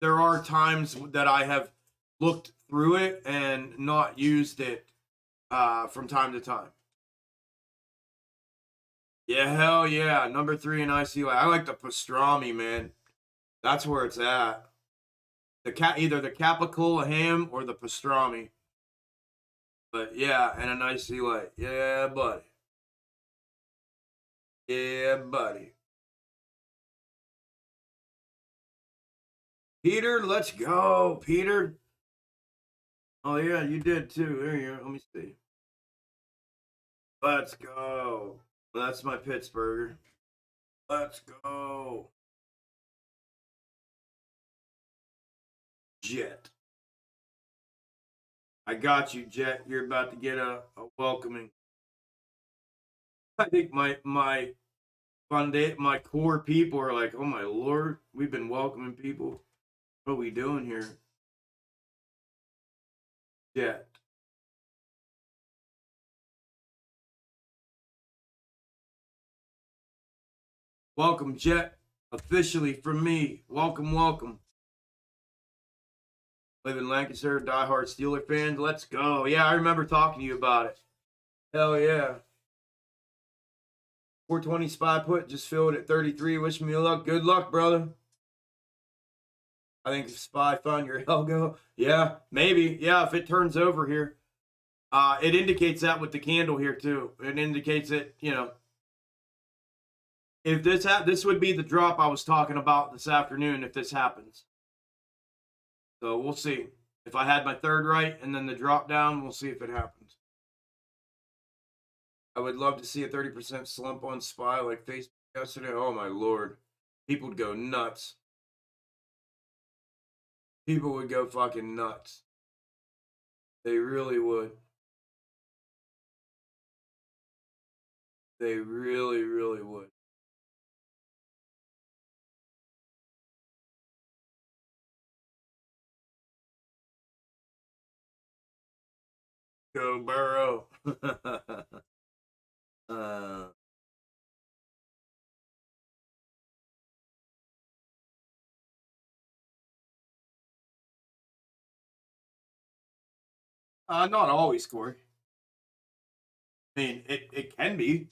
[SPEAKER 1] there are times that I have looked through it and not used it from time to time. Yeah, hell yeah. Number 3 in ICU. I like the pastrami, man. That's where it's at. Either the capicola ham or the pastrami. But yeah, and a nice sea light. Yeah, buddy. Yeah, buddy. Peter, let's go, Peter. Oh yeah, you did too. There you go. Let me see. Let's go. That's my Pittsburgher. Let's go. Jet. I got you, Jet. You're about to get a welcoming. I think my core people are like, oh my lord, we've been welcoming people. What are we doing here? Jet. Welcome, Jet. Officially from me. Welcome, welcome. Live in Lancaster, diehard Steeler fans. Let's go. Yeah, I remember talking to you about it. Hell yeah. 420 spy put, just filled at 33. Wish me luck. Good luck, brother. I think spy found your algo. Yeah, maybe. Yeah, if it turns over here. It indicates that with the candle here too. It indicates that, you know, if this would be the drop I was talking about this afternoon if this happens. So we'll see. If I had my third right and then the drop down, we'll see if it happens. I would love to see a 30% slump on SPY like Facebook yesterday. Oh my lord. People would go nuts. People would go fucking nuts. They really would. They really, really would. Go Burrow. Not always, Corey. I mean, it can be. You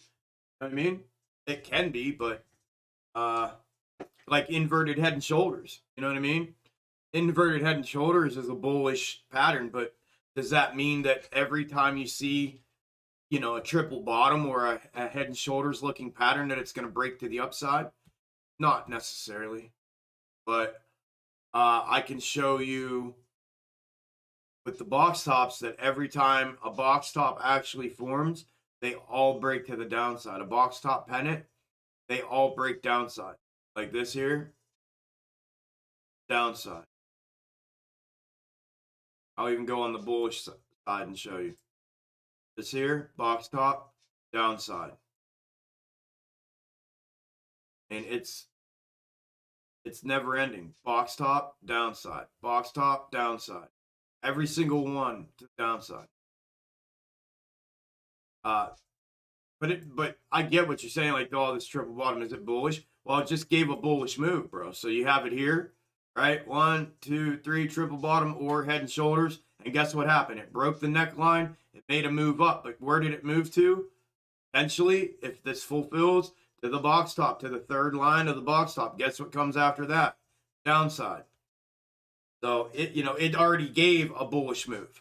[SPEAKER 1] know what I mean? It can be, but like inverted head and shoulders. You know what I mean? Inverted head and shoulders is a bullish pattern, but does that mean that every time you see, you know, a triple bottom or a head and shoulders looking pattern that it's going to break to the upside? Not necessarily, but I can show you with the box tops that every time a box top actually forms, they all break to the downside. A box top pennant, they all break downside. Like this here, downside. I'll even go on the bullish side and show you. This here, box top, downside. And it's never ending. Box top, downside. Box top, downside. Every single one to the downside. But I get what you're saying, like, oh, this triple bottom, is it bullish? Well, it just gave a bullish move, bro. So you have it here, right? 1, 2, 3, triple bottom or head and shoulders. And guess what happened? It broke the neckline. It made a move up. But where did it move to? Eventually, if this fulfills, to the box top, to the third line of the box top. Guess what comes after that? Downside. So it already gave a bullish move.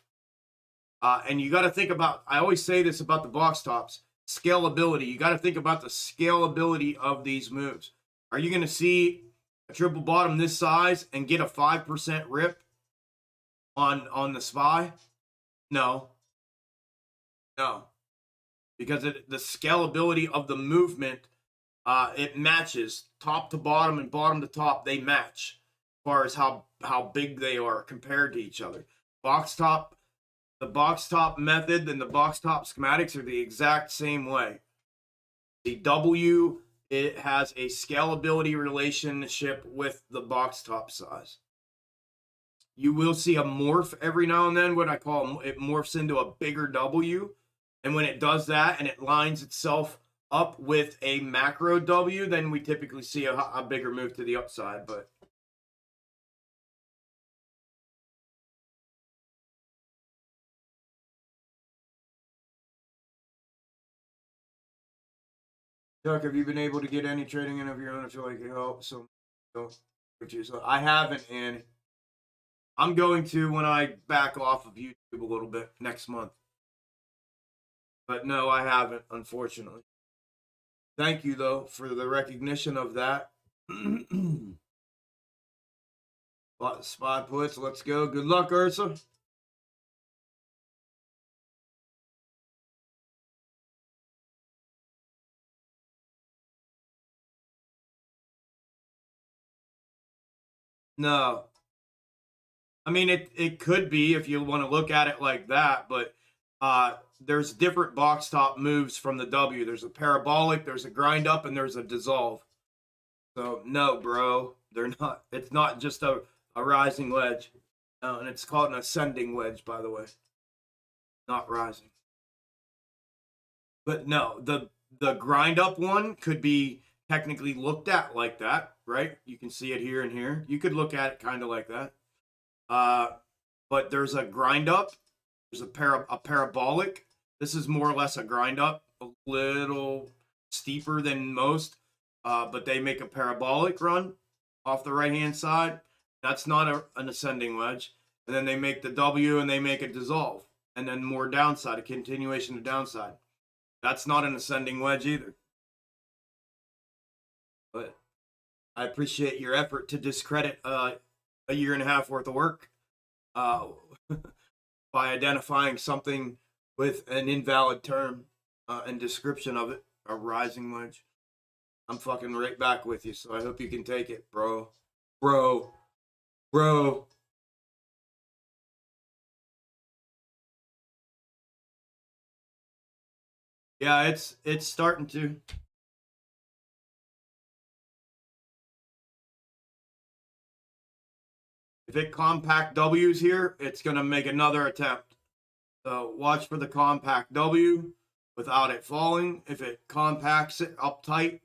[SPEAKER 1] And you got to think about, I always say this about the box tops, scalability. You got to think about the scalability of these moves. Are you going to see a triple bottom this size and get a 5% rip on the SPY? No. Because the scalability of the movement, it matches top to bottom and bottom to top. They match as far as how big they are compared to each other. The box top method and the box top schematics are the exact same way. The W, it has a scalability relationship with the box top size. You will see a morph every now and then, what I call it morphs into a bigger W. And when it does that and it lines itself up with a macro W, then we typically see a bigger move to the upside. But Chuck, have you been able to get any trading in of your own? I feel like it helps. So I haven't, and I'm going to when I back off of YouTube a little bit next month. But no, I haven't, unfortunately. Thank you, though, for the recognition of that. Spot puts, let's go. Good luck, Ursa. No. I mean, it could be if you want to look at it like that, but there's different box top moves from the W. There's a parabolic, there's a grind up, and there's a dissolve. So, no, bro. They're not. It's not just a rising wedge. No, and it's called an ascending wedge, by the way. Not rising. But no, the grind up one could be technically looked at like that, right? You can see it here and here. You could look at it kind of like that. But there's a grind up. There's a parabolic. This is more or less a grind up, a little steeper than most. But they make a parabolic run off the right-hand side. That's not an ascending wedge. And then they make the W and they make a dissolve. And then more downside, a continuation of downside. That's not an ascending wedge either. But I appreciate your effort to discredit a year and a half worth of work by identifying something with an invalid term. and description of it, a rising wedge. I'm fucking right back with you, so I hope you can take it, bro. Bro. Bro. Yeah, it's starting to. If it compact W's here, it's going to make another attempt. So watch for the compact W without it falling. If it compacts it up tight,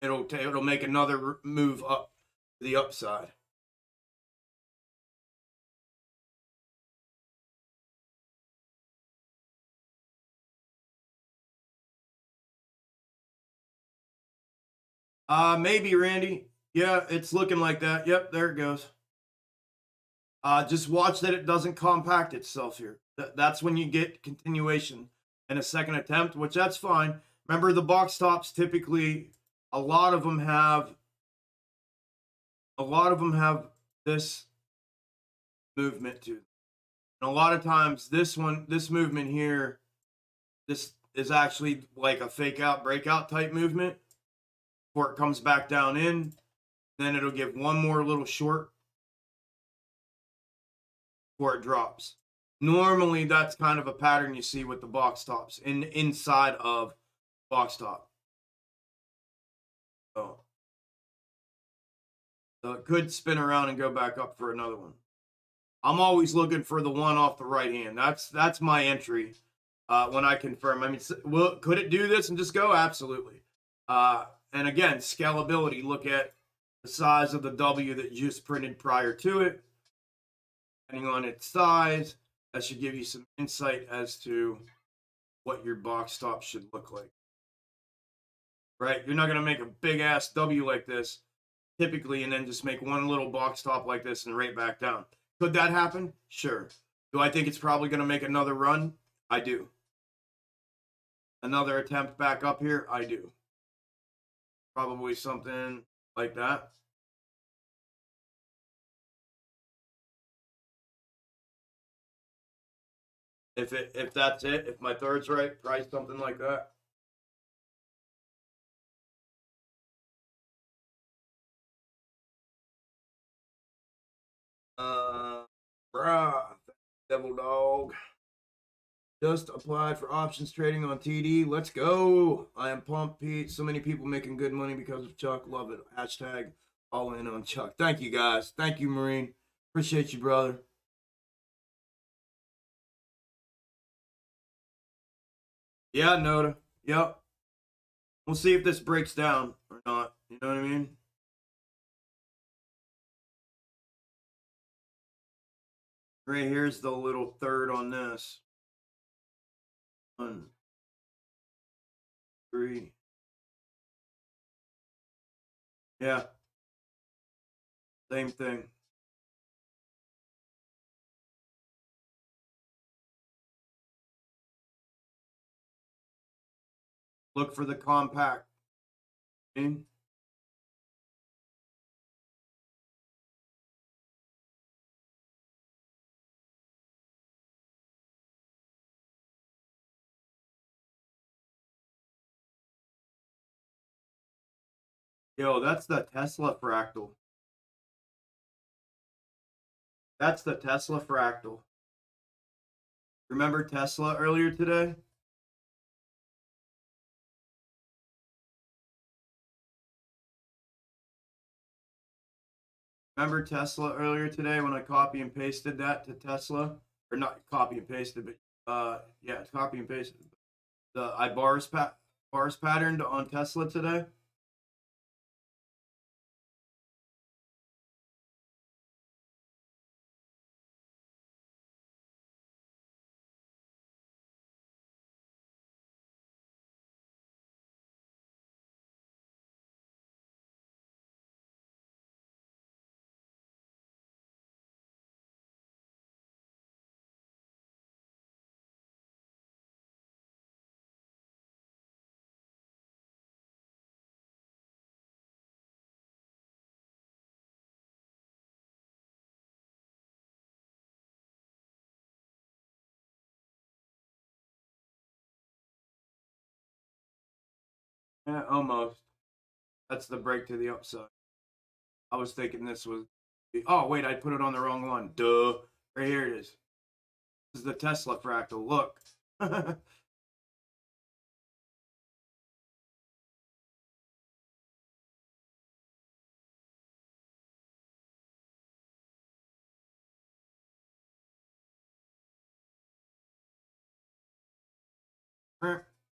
[SPEAKER 1] it'll make another move up to the upside. Maybe, Randy. Yeah, it's looking like that. Yep, there it goes. Just watch that it doesn't compact itself here. That's when you get continuation and a second attempt, which that's fine. Remember, the box tops typically, a lot of them have this movement to them. And a lot of times this movement here, this is actually like a fake out breakout type movement before it comes back down in. Then it'll give one more little short before it drops. Normally, that's kind of a pattern you see with the box tops inside of box top. So it could spin around and go back up for another one. I'm always looking for the one off the right hand. That's my entry when I confirm. I mean, could it do this and just go? Absolutely. And again, scalability. Look at the size of the W that you just printed prior to it. Depending on its size, that should give you some insight as to what your box top should look like. Right? You're not going to make a big ass W like this typically and then just make one little box top like this and right back down. Could that happen? Sure. Do I think it's probably going to make another run? I do. Another attempt back up here? I do. Probably something like that. If that's it, if my third's right, price something like that. Bruh, devil dog. Just applied for options trading on TD. Let's go. I am pumped, Pete. So many people making good money because of Chuck. Love it. Hashtag all in on Chuck. Thank you, guys. Thank you, Marine. Appreciate you, brother. Yeah, Noda. Yep. We'll see if this breaks down or not. You know what I mean? Right here's the little third on this. 1, 3. Yeah. Same thing. Look for the compact. Yo, that's the Tesla fractal. That's the Tesla fractal. Remember Tesla earlier today? Remember Tesla earlier today when I copy and pasted that to Tesla? Or not copy and pasted, but yeah, it's copy and pasted. I bars patterned on Tesla today. Yeah, almost. That's the break to the upside. I was thinking this was. Oh, wait, I put it on the wrong one. Duh. Right here it is. This is the Tesla fractal. Look.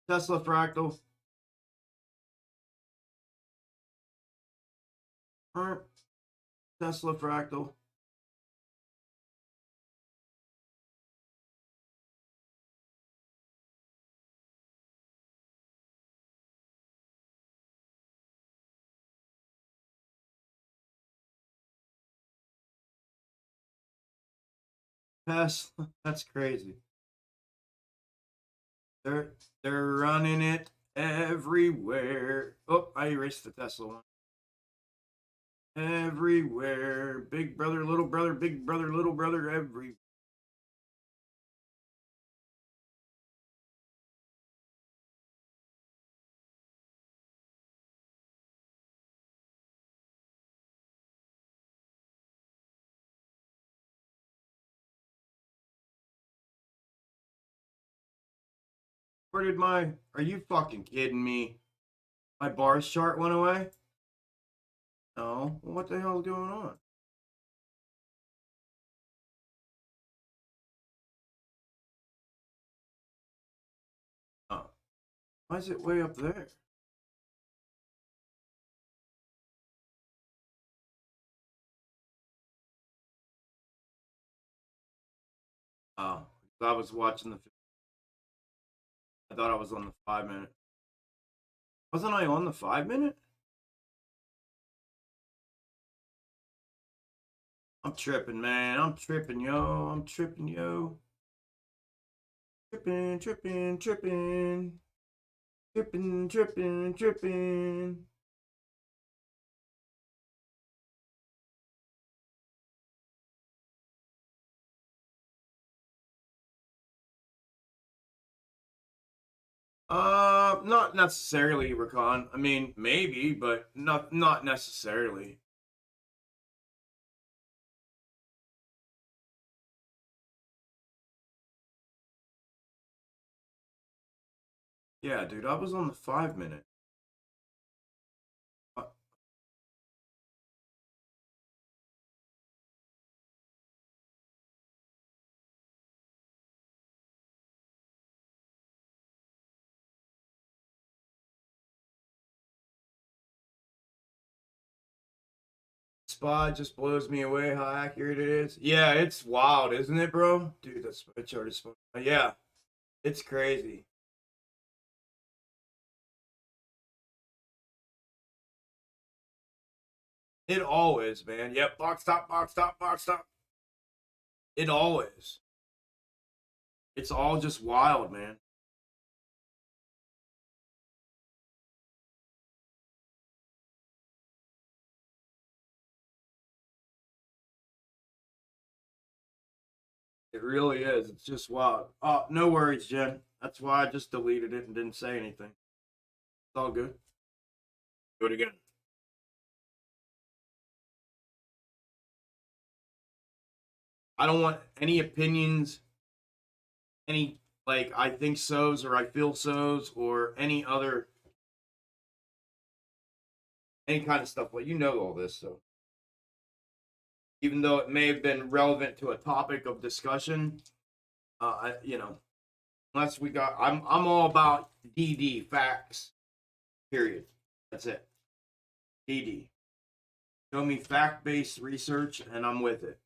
[SPEAKER 1] Tesla fractal. Tesla fractal. Tesla. That's crazy. They're they're running it everywhere. Oh, I erased the Tesla one. Everywhere. Big brother, little brother, big brother, little brother, every. Where did my. Are you fucking kidding me? My bars chart went away? No. Well, what the hell is going on? Oh. Why is it way up there? Oh. I was watching the. I thought I was on the 5 minute. Wasn't I on the 5 minute? I'm tripping, man. I'm tripping, yo. I'm tripping, yo. Tripping, tripping, tripping. Tripping, tripping, tripping. Not necessarily, Rakan. I mean, maybe, but not necessarily. Yeah, dude, I was on the 5 minute. Uh, Spot just blows me away how accurate it is. Yeah, it's wild, isn't it, bro? Dude, that spot chart is fun. Yeah, it's crazy. It always, man. Yep, box top, box top, box top. It always. It's all just wild, man. It really is. It's just wild. Oh, no worries, Jen. That's why I just deleted it and didn't say anything. It's all good. Do it again. I don't want any opinions, any like I think so's or I feel so's or any kind of stuff. Well, you know all this, so even though it may have been relevant to a topic of discussion, unless we got, I'm all about DD facts. Period. That's it. DD. Show me fact based research, and I'm with it.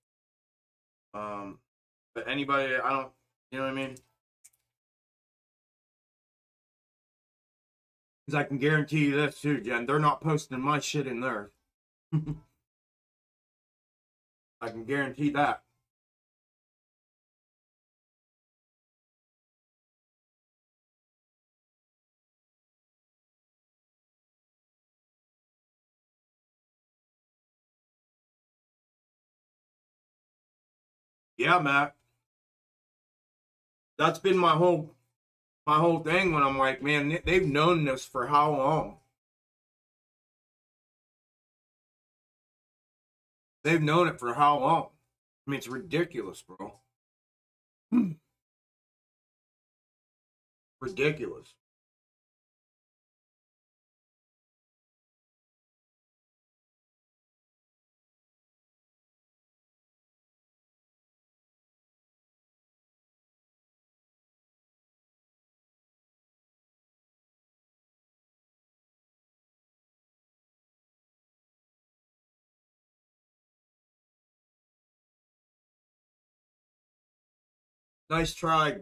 [SPEAKER 1] But anybody, I don't, you know what I mean? Because I can guarantee you this too, Jen. They're not posting my shit in there. I can guarantee that. Yeah, Matt. That's been my whole my whole thing when I'm like, man, they've known this for how long? They've known it for how long? I mean, it's ridiculous, bro. Ridiculous. Nice try,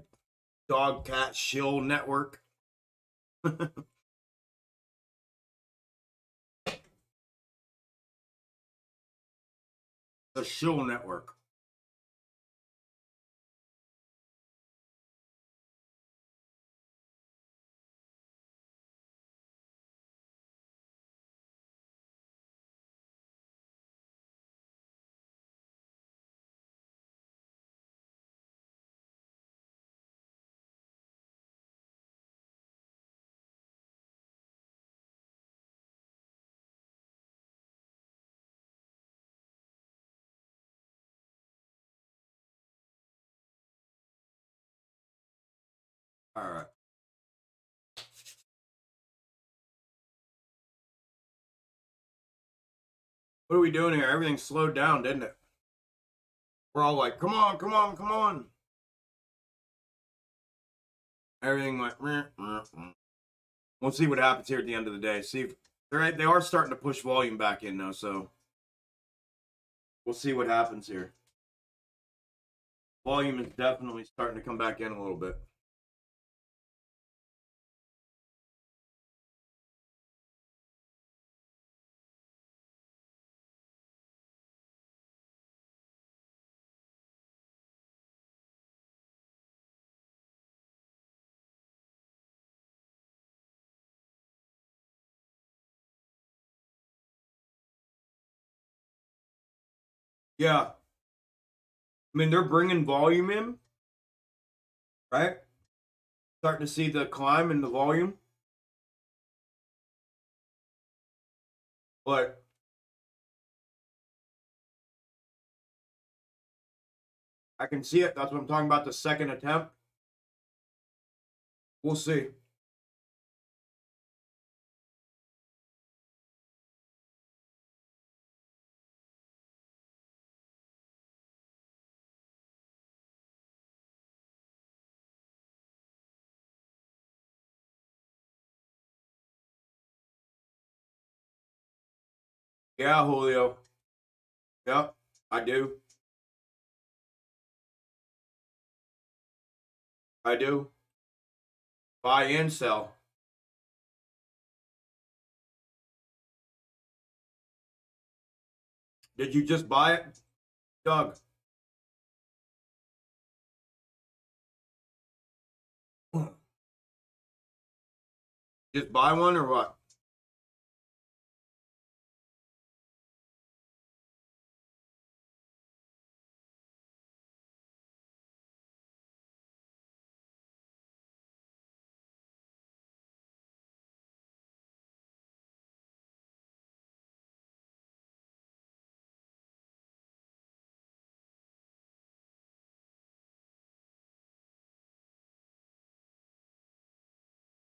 [SPEAKER 1] dog, cat, shill network. The shill network. All right. What are we doing here? Everything slowed down, didn't it? We're all like, come on, come on, come on. Everything went. We'll see what happens here at the end of the day. See if they are starting to push volume back in now, so we'll see what happens here. Volume is definitely starting to come back in a little bit. Yeah. I mean, they're bringing volume in, right? Starting to see the climb in the volume. But I can see it. That's what I'm talking about, the second attempt. We'll see. Yeah, Julio. Yep, I do. I do. Buy and sell. Did you just buy it, Doug? Just buy one or what?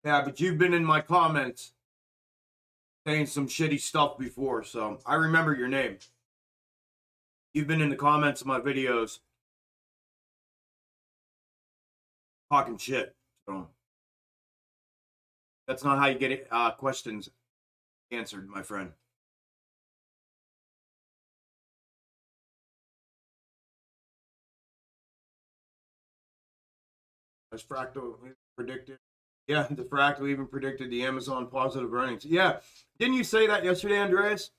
[SPEAKER 1] Yeah, but you've been in my comments saying some shitty stuff before, so I remember your name. You've been in the comments of my videos talking shit. So that's not how you get questions answered, my friend. As Fractal predicted. Yeah, the Fractal even predicted the Amazon positive earnings. Yeah, didn't you say that yesterday, Andreas?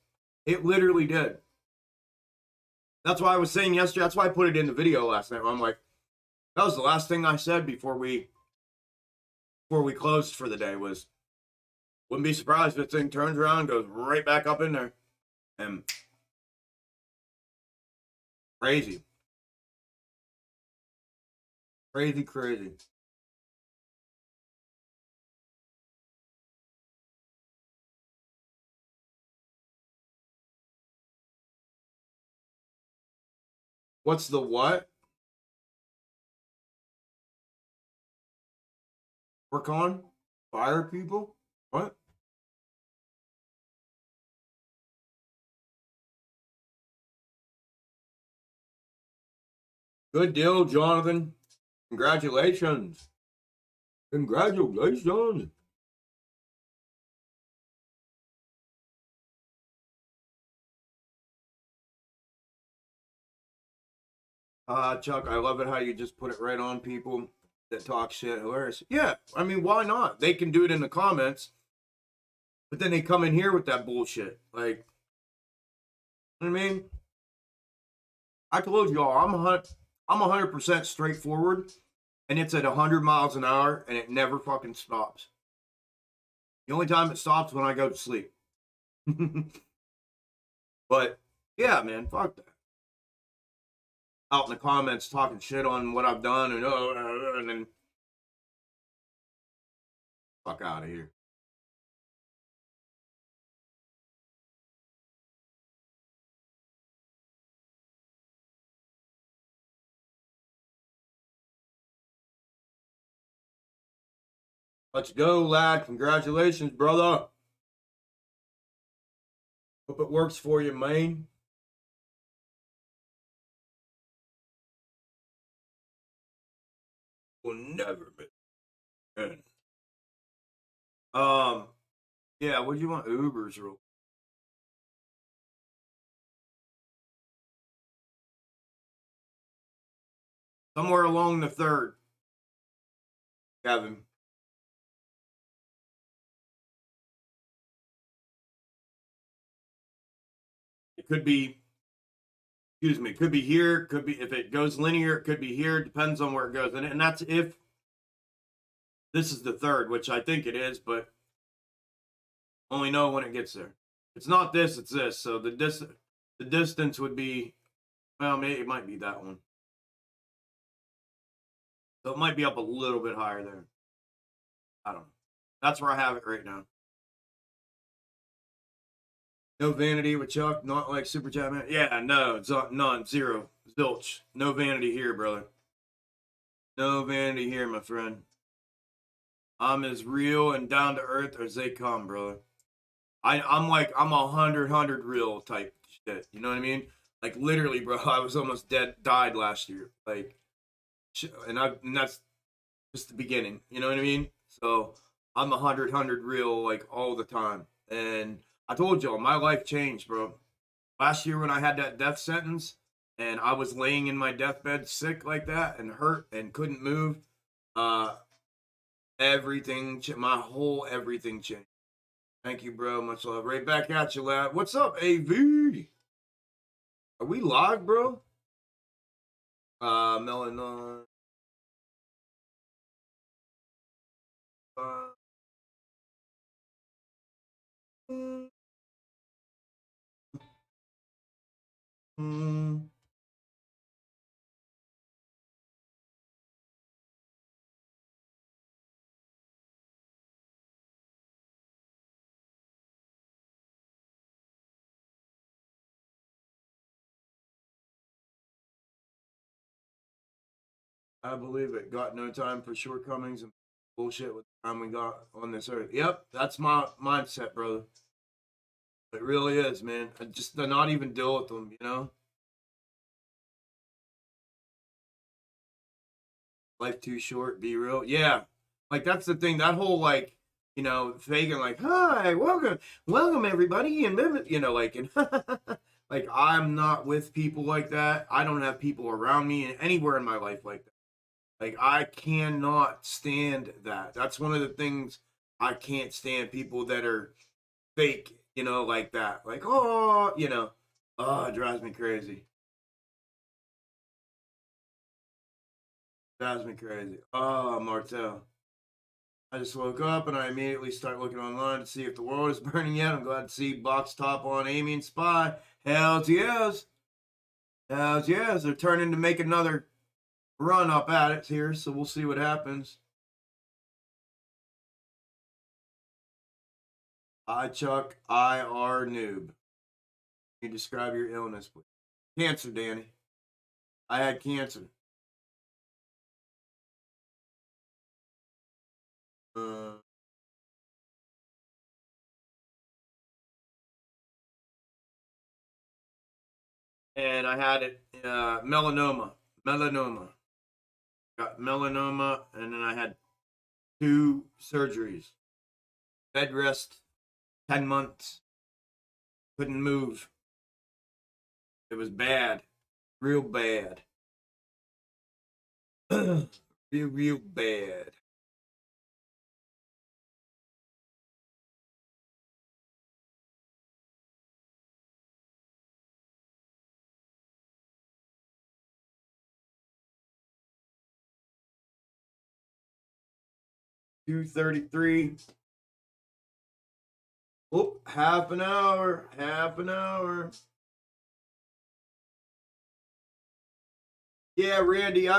[SPEAKER 1] It literally did. That's why I was saying yesterday. That's why I put it in the video last night. I'm like, that was the last thing I said before we closed for the day. Was wouldn't be surprised if this thing turns around and goes right back up in there. And crazy. Crazy, crazy. What's the what? Work on? Fire people? What? Good deal, Jonathan. Congratulations. Congratulations. Chuck, I love it how you just put it right on people that talk shit. Hilarious. Yeah, I mean, why not? They can do it in the comments, but then they come in here with that bullshit. Like, you know what I mean, I told y'all I'm 100% straightforward, and it's at 100 miles an hour, and it never fucking stops. The only time it stops when I go to sleep. But yeah, man, fuck that. Out in the comments talking shit on what I've done, and then fuck out of here. Let's go, lad. Congratulations, brother. Hope it works for you, man. Will never be good. Yeah, what do you want? Ubers real. Somewhere along the third, Kevin. It could be, excuse me, it could be here, could be, if it goes linear, it could be here, depends on where it goes. And that's if this is the third, which I think it is, but only know when it gets there. It's not this, it's this. So the distance would be, well, maybe it might be that one. So it might be up a little bit higher there. I don't know. That's where I have it right now. No vanity with Chuck, not like Super Chat Man. Yeah, no, it's none, zero, zilch. No vanity here, brother. No vanity here, my friend. I'm as real and down to earth as they come, brother. I'm like, I'm 100 real type shit. You know what I mean? Like literally, bro. I was almost died last year. Like, and that's just the beginning. You know what I mean? So I'm 100 real, like all the time. And I told y'all, my life changed, bro. Last year when I had that death sentence and I was laying in my deathbed sick like that and hurt and couldn't move, everything, my whole everything changed. Thank you, bro. Much love. Right back at you, lad. What's up, AV? Are we live, bro? Melanon. Mm. I believe it. Got no time for shortcomings and bullshit with the time we got on this earth. Yep, that's my mindset, brother. It really is, man. I just to not even deal with them, you know? Life too short, be real. Yeah. Like that's the thing. That whole like, you know, faking like, hi, welcome everybody, and you know, like and like I'm not with people like that. I don't have people around me anywhere in my life like that. Like I cannot stand that. That's one of the things I can't stand, people that are fake, you know, like that. Like, oh, you know, oh, it drives me crazy. Drives me crazy. Oh, Martel. I just woke up and I immediately start looking online to see if the world is burning yet. I'm glad to see Box Top on Amy and Spy. Hells yes. Hells yes. They're turning to make another run up at it here, so we'll see what happens. I Chuck IR noob. Can you describe your illness, please? Cancer, Danny. I had cancer. And I had it melanoma. Got melanoma, and then I had 2 surgeries. Bed rest, 10 months. Couldn't move. It was bad. Real bad. real bad. $2.33. Oh, half an hour. Yeah, Randy,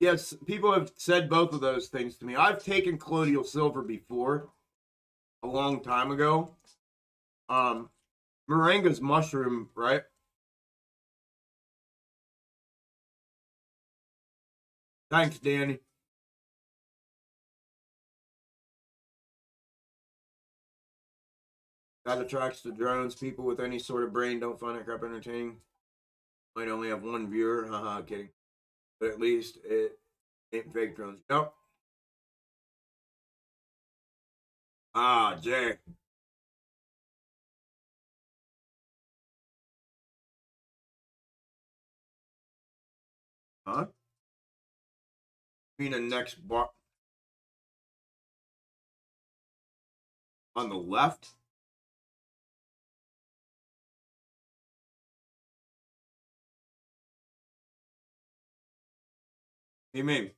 [SPEAKER 1] yes, people have said both of those things to me. I've taken colloidal silver before, a long time ago. Moringa's mushroom, right? Thanks, Danny. That attracts the drones. People with any sort of brain don't find it crap entertaining. Might only have 1 viewer. Haha, kidding. But at least it ain't fake drones. Nope. Ah, Jay. Huh? You mean the next bar on the left? What do you mean?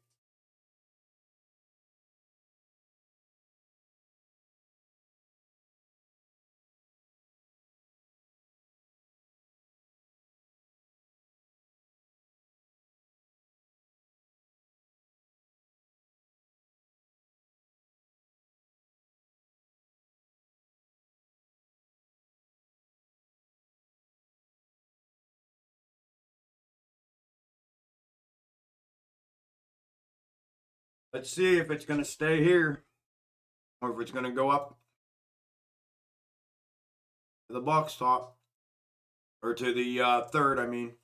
[SPEAKER 1] Let's see if it's going to stay here or if it's going to go up to the box top or to the third, I mean.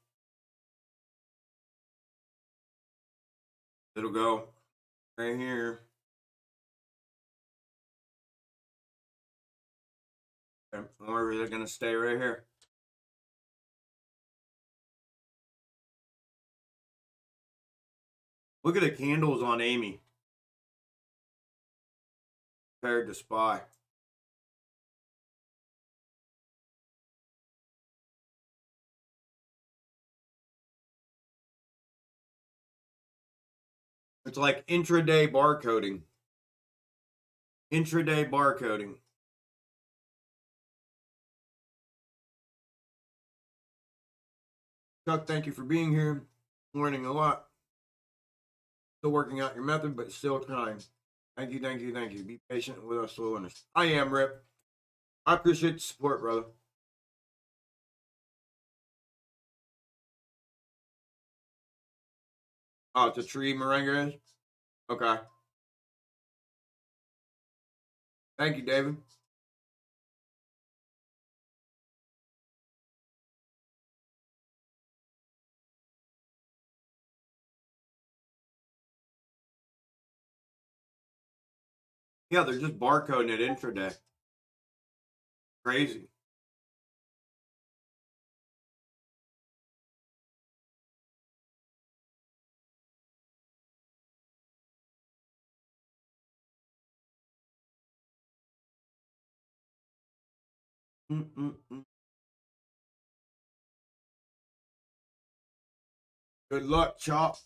[SPEAKER 1] It'll go right here. Or is it going to stay right here? Look at the candles on Amy. Compared to SPY. It's like intraday barcoding. Intraday barcoding. Chuck, thank you for being here. Learning a lot. Still working out your method, but still trying. Thank you. Be patient with us, slow learners. I am, Rip. I appreciate the support, brother. Oh, it's a tree moringa is? Okay. Thank you, David. Yeah, they're just barcoding it intraday. Crazy. Good luck, Chop.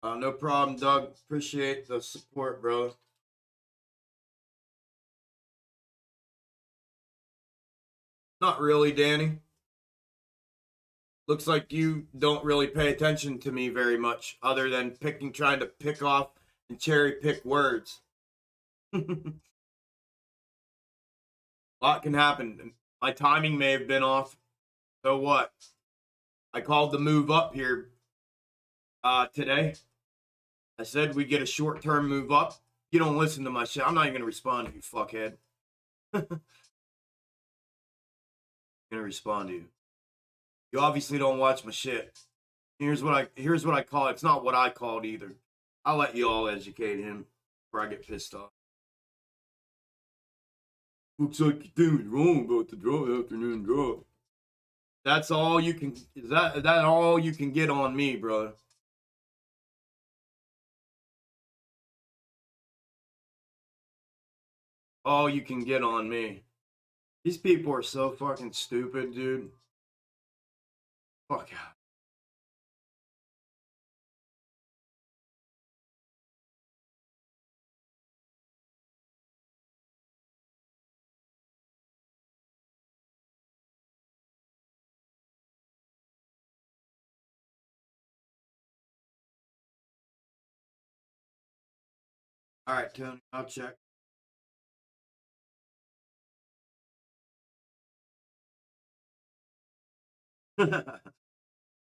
[SPEAKER 1] No problem, Doug. Appreciate the support, bro. Not really, Danny. Looks like you don't really pay attention to me very much, other than trying to pick off and cherry pick words. A lot can happen. My timing may have been off. So what? I called the move up here today. I said we get a short-term move up. You don't listen to my shit. I'm not even going to respond to you, fuckhead. I'm going to respond to you. You obviously don't watch my shit. Here's what I call it. It's not what I called either. I'll let you all educate him before I get pissed off. Looks like you're doing wrong about the draw, afternoon draw. That's all you can. Is that all you can get on me, brother? All you can get on me. These people are so fucking stupid, dude. Fuck out. All right, Tony, I'll check.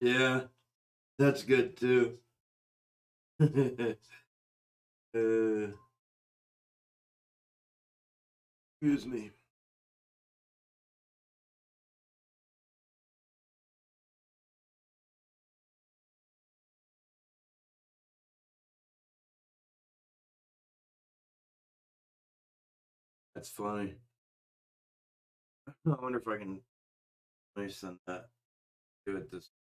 [SPEAKER 1] Yeah, that's good too. Excuse me. That's funny. I wonder if I can send that. Do it this.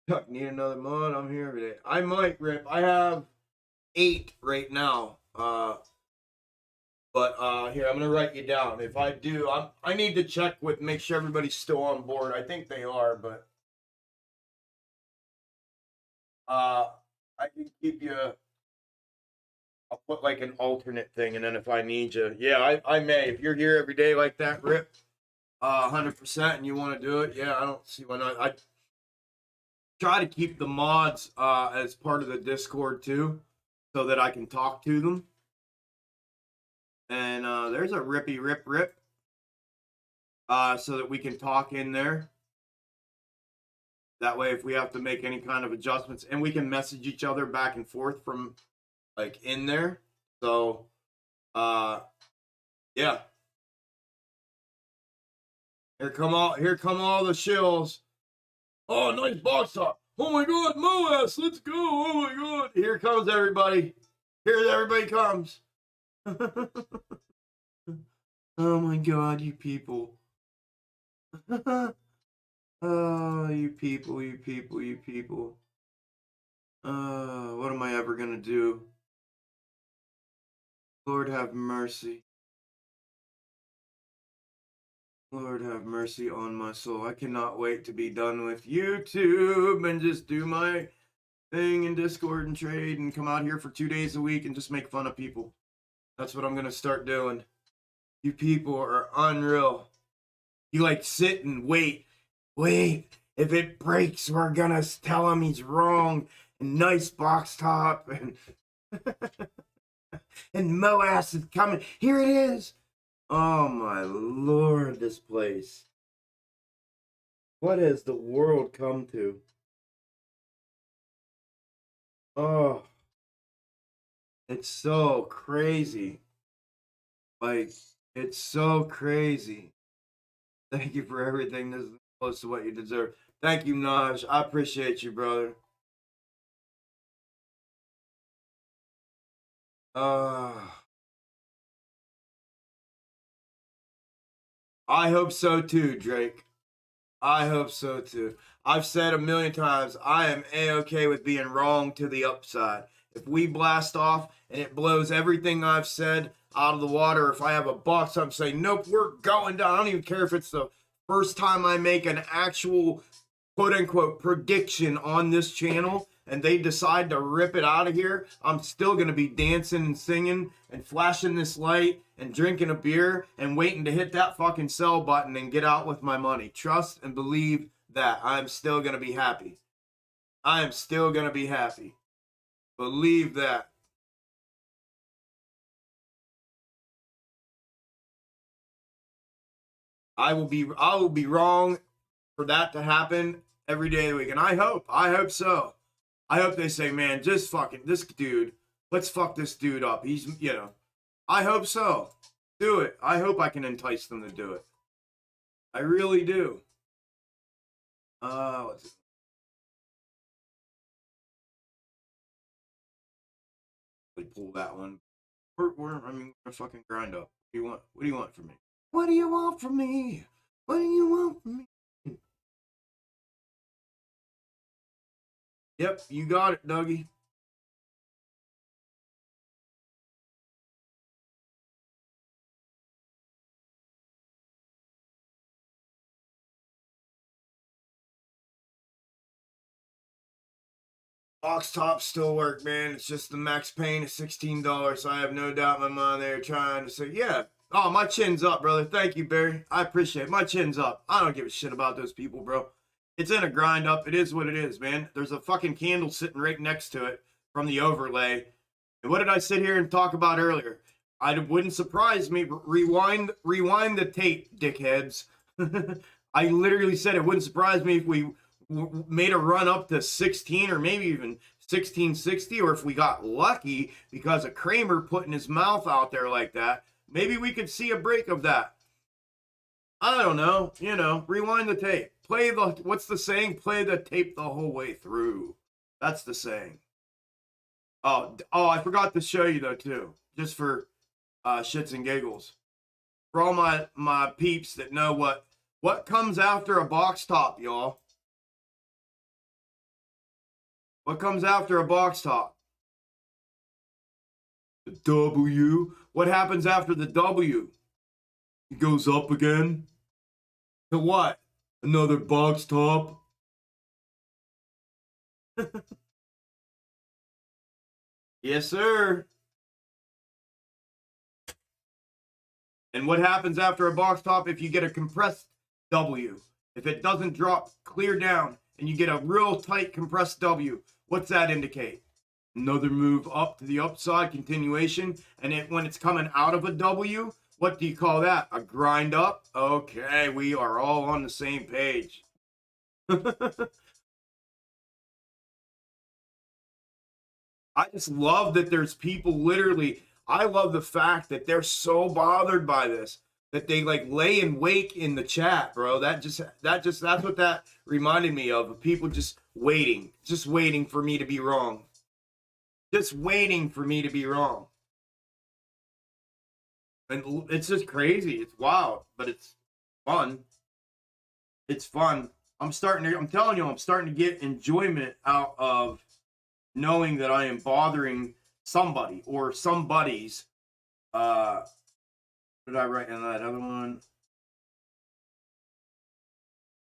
[SPEAKER 1] Chuck, need another mod? I'm here every day. I might, Rip. I have 8 right now. But here, I'm gonna write you down. If I do, I need to check with, make sure everybody's still on board. I think they are, but I can keep you. I'll put like an alternate thing, and then if I need you, yeah, I may. If you're here every day like that, Rip, 100%, and you want to do it, yeah, I don't see why not. I try to keep the mods as part of the Discord too, so that I can talk to them. And there's a Rippy Rip, so that we can talk in there. That way, if we have to make any kind of adjustments, and we can message each other back and forth from like in there. So, yeah. Here come all the shills. Oh, nice box top. Oh my God, Moas, let's go. Oh my God. Here comes everybody. Here everybody comes. Oh my God, you people. Oh, you people. What am I ever gonna do? Lord have mercy. Lord have mercy on my soul. I cannot wait to be done with YouTube and just do my thing in Discord and trade and come out here for 2 days a week and just make fun of people. That's what I'm gonna start doing. You people are unreal. You like sit and wait. If it breaks, we're gonna tell him he's wrong. And nice box top and and Moas is coming. Here it is. Oh my Lord, this place. What has the world come to? Oh, it's so crazy. Like, it's so crazy. Thank you for everything. This is close to what you deserve. Thank you, Naj. I appreciate you, brother. I hope so too, Drake. I hope so too. I've said a million times, I am A-okay with being wrong to the upside. If we blast off and it blows everything I've said out of the water, if I have a box, I'm saying, nope, we're going down. I don't even care if it's the first time I make an actual quote unquote prediction on this channel and they decide to rip it out of here, I'm still going to be dancing and singing and flashing this light and drinking a beer and waiting to hit that fucking sell button and get out with my money. Trust and believe that I'm still going to be happy. I am still going to be happy. Believe that. I will be wrong for that to happen every day of the week. And I hope so. I hope they say, man, just fucking this dude, let's fuck this dude up. He's, I hope so. Do it. I hope I can entice them to do it. I really do. What's it? Pull that one. We're gonna fucking grind up. What do you want? What do you want from me? What do you want from me? What do you want from me? Yep, you got it, Dougie. Box tops still work, man. It's just the max pain is $16. So I have no doubt in my mind they're trying to say, yeah. Oh, my chin's up, brother. Thank you, Barry. I appreciate it. My chin's up. I don't give a shit about those people, bro. It's in a grind up. It is what it is, man. There's a fucking candle sitting right next to it from the overlay. And what did I sit here and talk about earlier? It wouldn't surprise me. Rewind the tape, dickheads. I literally said it wouldn't surprise me if we made a run up to 16 or maybe even 1660, or if we got lucky because of Kramer putting his mouth out there like that, maybe we could see a break of that. I don't know. Rewind the tape. What's the saying? Play the tape the whole way through. That's the saying. Oh, I forgot to show you though too, just for shits and giggles. For all my peeps that know what comes after a box top, y'all. What comes after a box top? The W. What happens after the W? It goes up again. To what? Another box top? Yes, sir. And what happens after a box top if you get a compressed W? If it doesn't drop clear down and you get a real tight compressed W, what's that indicate? Another move up to the upside, continuation. And when it's coming out of a W, what do you call that? A grind up? Okay, we are all on the same page. I just love that there's people literally, I love the fact that they're so bothered by this that they like lay in wake in the chat, bro. That's what that reminded me of people just waiting for me to be wrong. Just waiting for me to be wrong. And it's just crazy. It's wild, but it's fun. It's fun. I'm telling you, I'm starting to get enjoyment out of knowing that I am bothering somebody or somebody's. What did I write in that other one?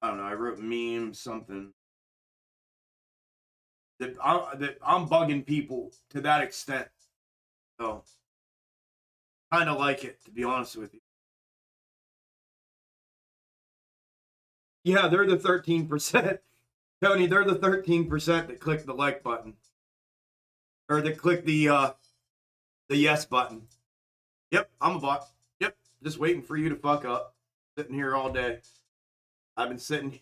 [SPEAKER 1] I don't know. I wrote meme something. That I'm bugging people to that extent. So, kind of like it, to be honest with you. Yeah, they're the 13%. Tony, they're the 13% that click the like button. Or that click the yes button. Yep, I'm a bot. Yep, just waiting for you to fuck up. Sitting here all day. I've been sitting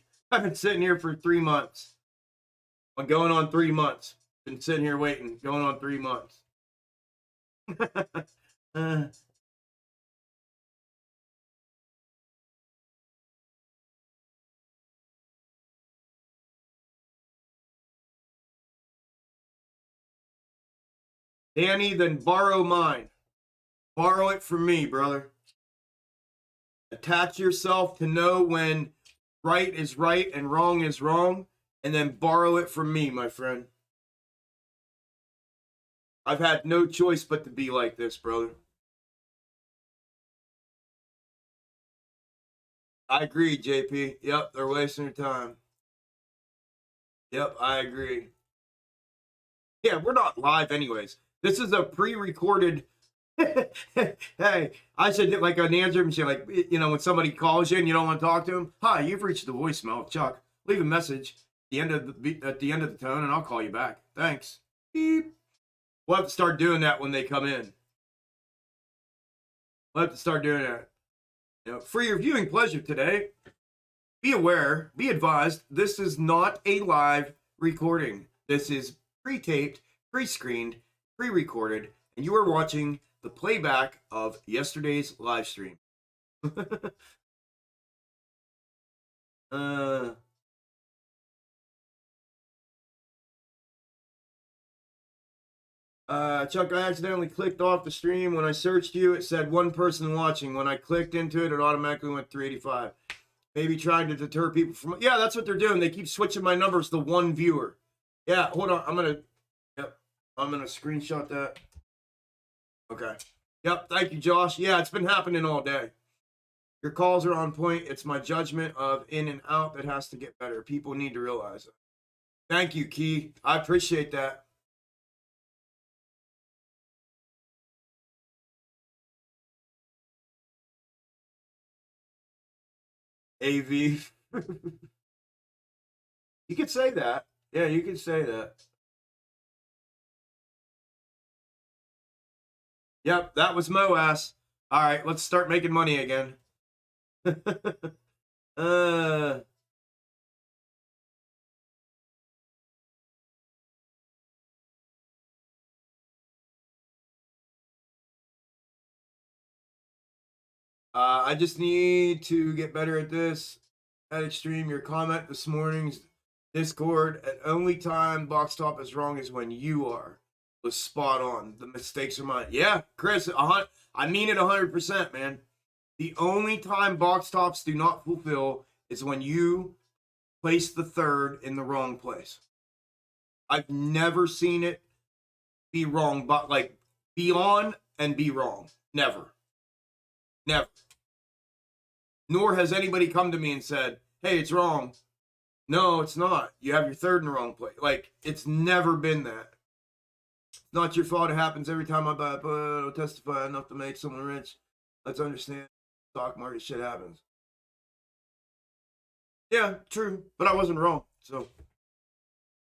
[SPEAKER 1] here for 3 months. I'm going on 3 months. Been sitting here waiting, going on 3 months. Danny, then borrow mine. Borrow it from me, brother. Attach yourself to know when right is right and wrong is wrong, and then borrow it from me, my friend. I've had no choice but to be like this, brother. I agree, JP. Yep, they're wasting their time. Yep, I agree. Yeah, we're not live anyways. This is a pre-recorded. Hey, I said like an answer machine, like, you know, when somebody calls you and you don't want to talk to them. Hi, you've reached the voicemail of Chuck. Leave a message at the end of the tone, and I'll call you back. Thanks. Beep. We'll have to start doing that when they come in. We'll have to start doing that. You know, for your viewing pleasure today, be aware, be advised, this is not a live recording. This is pre-taped, pre-screened, pre-recorded, and you are watching the playback of yesterday's live stream. Chuck, I accidentally clicked off the stream. When I searched you, it said one person watching. When I clicked into it, it automatically went 385. Maybe trying to deter people from... Yeah, that's what they're doing. They keep switching my numbers to one viewer. Yeah, hold on. I'm going to screenshot that. Okay. Yep, thank you, Josh. Yeah, it's been happening all day. Your calls are on point. It's my judgment of in and out that has to get better. People need to realize it. Thank you, Key. I appreciate that. AV. You could say that. Yeah, you could say that. Yep, that was Moas. All right, let's start making money again. I just need to get better at this. At Extreme, your comment this morning's Discord at only time box top is wrong is when you are. Was spot on. The mistakes are mine. Yeah, Chris, I mean it 100%, man. The only time box tops do not fulfill is when you place the third in the wrong place. I've never seen it be wrong, but like be on and be wrong. Never. Never. Nor has anybody come to me and said, hey, it's wrong. No, it's not. You have your third in the wrong place. Like, it's never been that. It's not your fault. It happens every time I buy a put. I'll testify enough to make someone rich. Let's understand. Stock market shit happens. Yeah, true. But I wasn't wrong. So,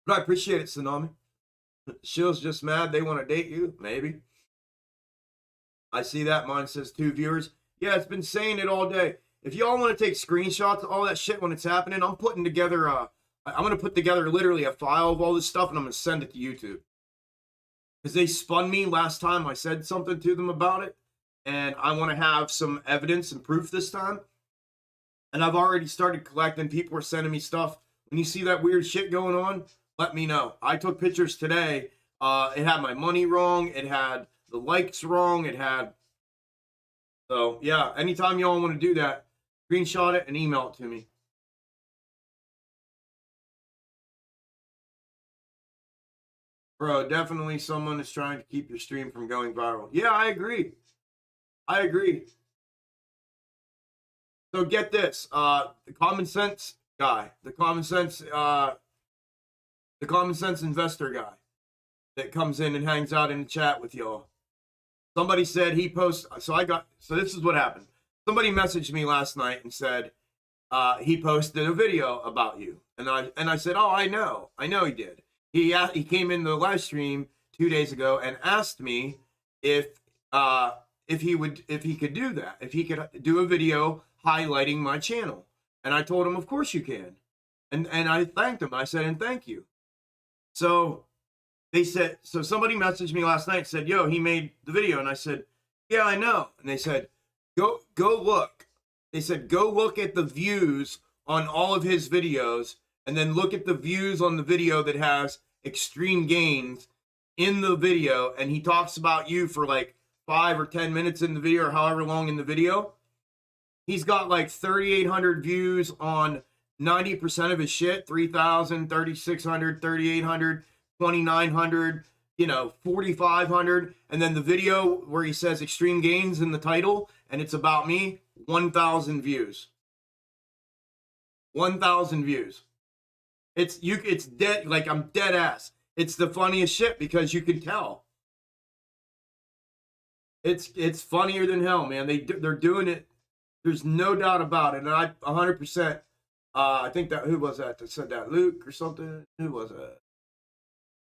[SPEAKER 1] but I appreciate it, Tsunami. Shill's just mad they want to date you. Maybe. I see that. Mine says 2 viewers. Yeah, it's been saying it all day. If y'all want to take screenshots of all that shit when it's happening, I'm putting together I'm going to put together literally a file of all this stuff, and I'm going to send it to YouTube. Because they spun me last time I said something to them about it, and I want to have some evidence and proof this time. And I've already started collecting. People are sending me stuff. When you see that weird shit going on, let me know. I took pictures today. It had my money wrong. It had the likes wrong. It had... So, yeah, anytime y'all want to do that, screenshot it and email it to me. Bro, definitely someone is trying to keep your stream from going viral. Yeah, I agree. I agree. So get this, the common sense guy, the common sense investor guy that comes in and hangs out in the chat with y'all. Somebody said he posts, so this is what happened. Somebody messaged me last night and said he posted a video about you. And I said, oh, I know he did. He came in the live stream 2 days ago and asked me if he could do that, if he could do a video highlighting my channel. And I told him, of course you can. And I thanked him. I said, and thank you. So they said, so somebody messaged me last night and said, yo, he made the video. And I said, yeah, I know. And they said, go look. They said, go look at the views on all of his videos, and then look at the views on the video that has extreme gains in the video and he talks about you for like 5 or 10 minutes in the video or however long in the video, he's got like 3,800 views on 90% of his shit. 3,000, 3,600, 3,800, 2,900, 4,500. And then the video where he says extreme gains in the title and it's about me, 1,000 views. 1,000 views. It's dead, like I'm dead ass. It's the funniest shit because you can tell. It's funnier than hell, man. They're doing it. There's no doubt about it. And I 100%. I think that, who was that said that? Luke or something? Who was it?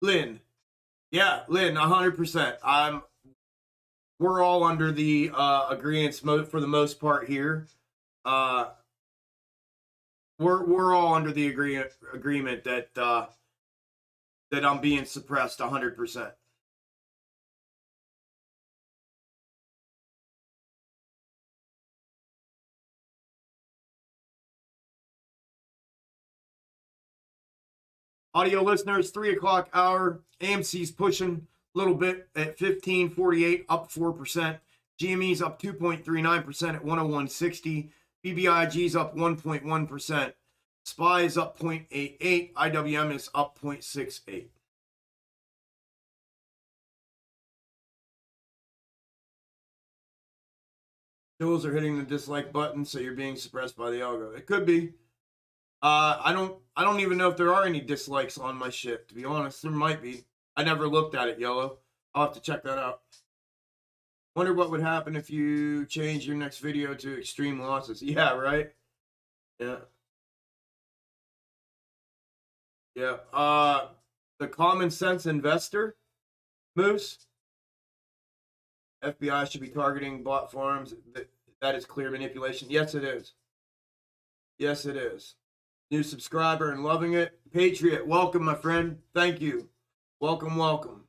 [SPEAKER 1] Lynn. Yeah, Lynn. 100%. We're all under the agreements for the most part here. We're all under the agreement that that I'm being suppressed 100%. Audio listeners, 3 o'clock hour. AMC's pushing a little bit at 15.48, up 4%. GME's up 2.39% at 101.60. BBIG's up 1.1%. SPY is up 0.88. IWM is up 0.68. Tools are hitting the dislike button, so you're being suppressed by the algo. It could be. I don't even know if there are any dislikes on my shit, to be honest. There might be. I never looked at it, Yellow. I'll have to check that out. Wonder what would happen if you change your next video to extreme losses. Yeah, right? Yeah. Yeah. The common sense investor, Moose. FBI should be targeting bot farms. That is clear manipulation. Yes, it is. Yes, it is. New subscriber and loving it. Patriot, welcome, my friend. Thank you. Welcome, welcome.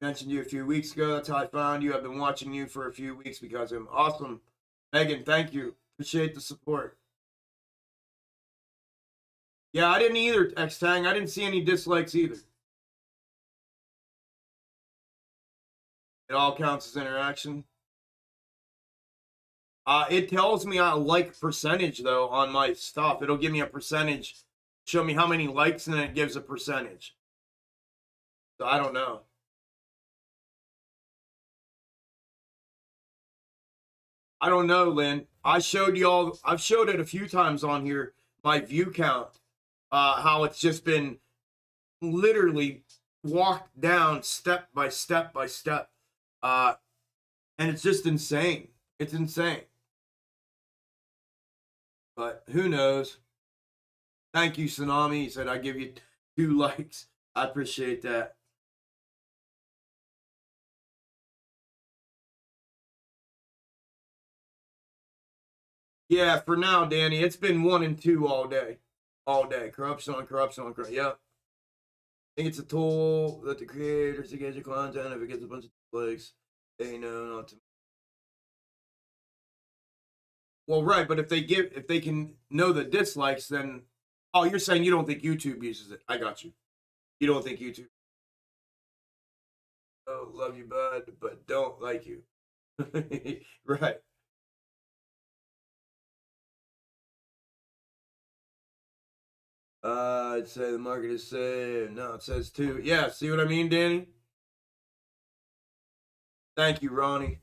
[SPEAKER 1] Mentioned you a few weeks ago. That's how I found you. I've been watching you for a few weeks because I'm awesome. Megan, thank you. Appreciate the support. Yeah, I didn't either, X-Tang. I didn't see any dislikes either. It all counts as interaction. It tells me I like percentage, though, on my stuff. It'll give me a percentage, show me how many likes, and then it gives a percentage. So I don't know. I don't know, Lynn. I've showed it a few times on here, my view count, how it's just been literally walked down step by step by step. And it's just insane. It's insane. But who knows? Thank you, Tsunami. He said, I give you 2 likes. I appreciate that. Yeah, for now, Danny, it's been 1 and 2 all day. All day. Corruption on corruption on corruption. Yep. I think it's a tool that the creators to get your content. If it gets a bunch of likes, they know not to. Well, right, but if they can know the dislikes, then you're saying you don't think YouTube uses it. I got you. You don't think YouTube. Oh, love you, bud, but don't like you. Right. I'd say the market is safe. No, it says 2. Yeah, see what I mean, Danny? Thank you, Ronnie.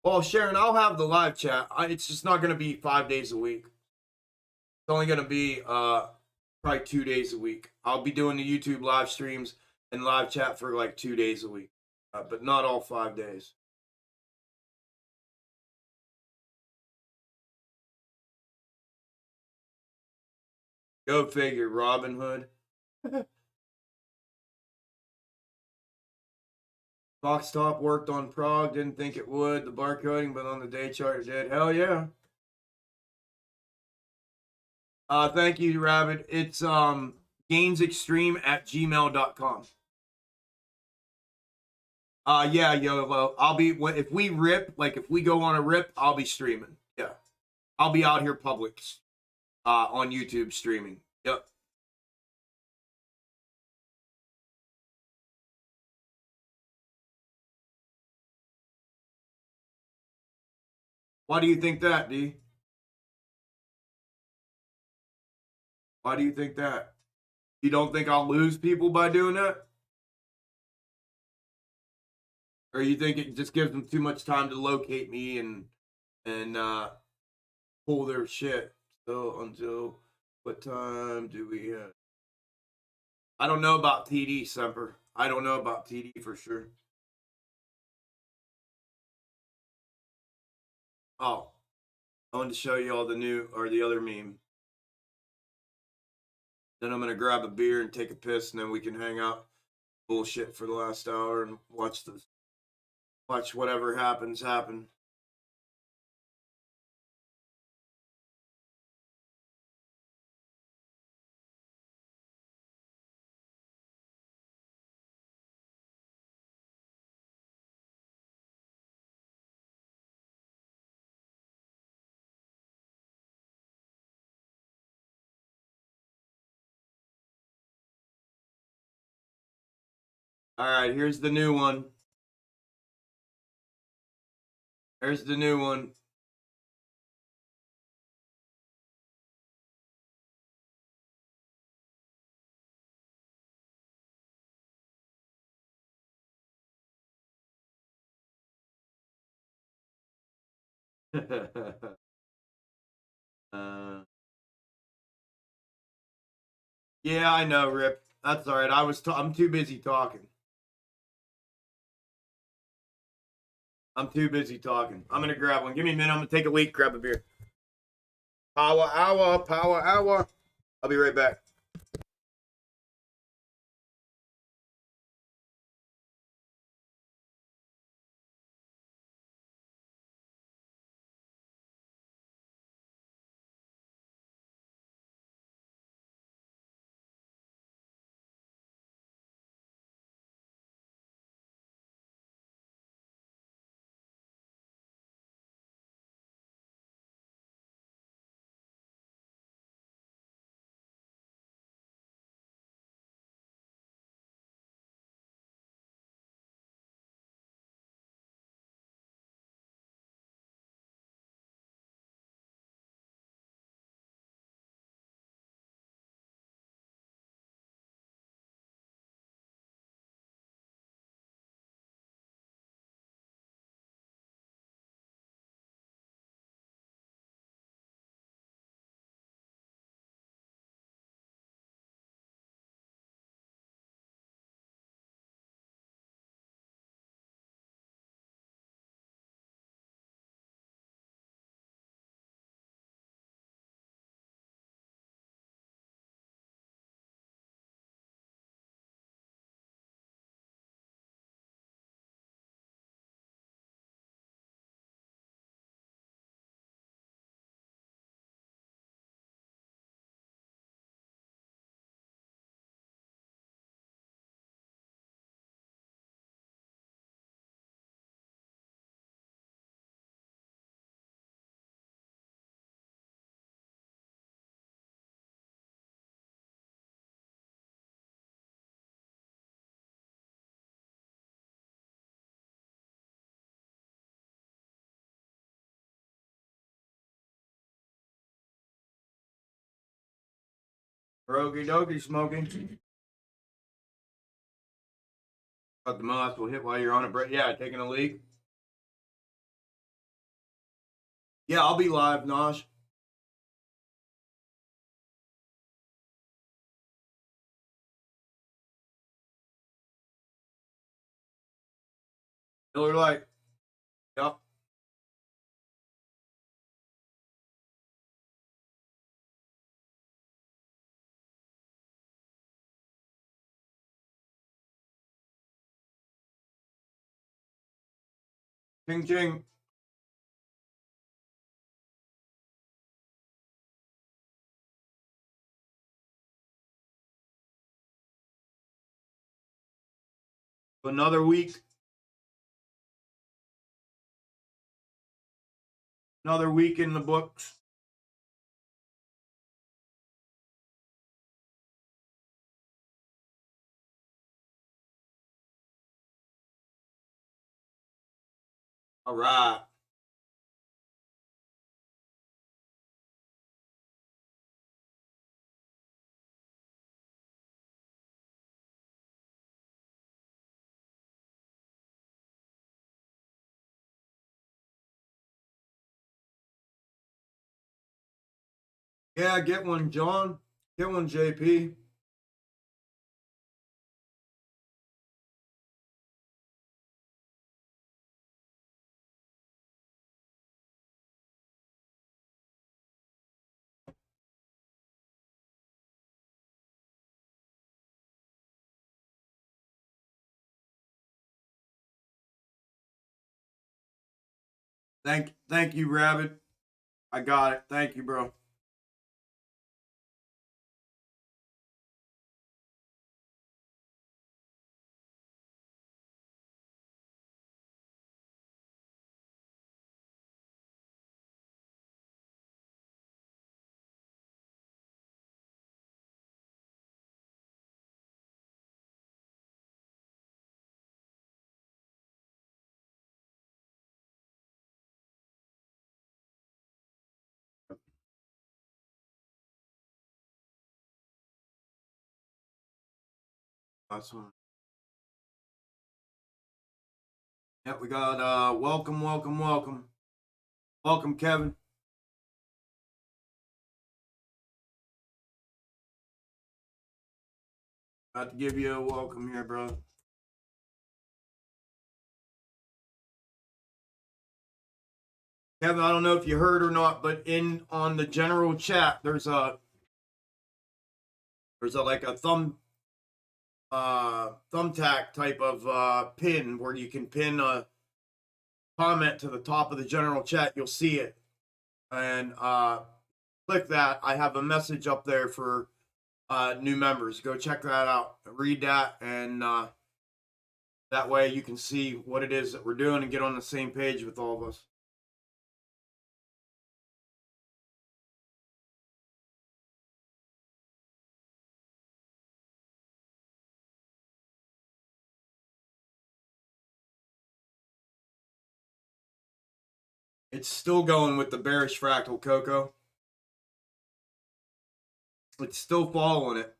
[SPEAKER 1] Well, Sharon, I'll have the live chat. It's just not going to be 5 days a week. It's only going to be probably 2 days a week. I'll be doing the YouTube live streams and live chat for like 2 days a week, but not all 5 days. Go figure, Robin Hood. Fox Top worked on Prague, didn't think it would. The barcoding, but on the day chart it did. Hell yeah. Thank you, Rabbit. It's gainsextreme@gmail.com. Yeah, yo, I'll be, if we rip, like if we go on a rip, I'll be streaming. Yeah. I'll be out here public, on YouTube streaming. Yep. Why do you think that, D? Why do you think that? You don't think I'll lose people by doing that? Or you think it just gives them too much time to locate me and pull their shit? So until what time do we have? I don't know about TD, Semper. I don't know about TD for sure. Oh, I wanted to show you all the new or the other meme. Then I'm gonna grab a beer and take a piss, and then we can hang out, bullshit for the last hour, and watch whatever happens happen. All right, here's the new one. There's the new one. uh, yeah, I know, Rip. That's all right. I'm too busy talking. I'm too busy talking. I'm gonna grab one. Give me a minute. I'm gonna take a leak. Grab a beer. Power hour. Power hour. I'll be right back. Rogie dokie smoking. Got the mouse will hit while you're on a break. Yeah, taking a leak. Yeah, I'll be live, Nosh. Miller Lite. Yep. Ching ching. Another week Another week in the books. All right. Yeah, get one, John. Get one, JP. Thank you, Rabbit. I got it. Thank you, bro. Awesome. Yeah, we got welcome, welcome, Kevin. About to give you a welcome here, bro. Kevin, I don't know if you heard or not, but on the general chat, there's a like a thumbtack type of pin where you can pin a comment to the top of the general chat. You'll see it, and click that. I have a message up there for new members. Go check that out. Read that, and that way you can see what it is that we're doing and get on the same page with all of us. It's still going with the bearish fractal, Coco. It's still following it.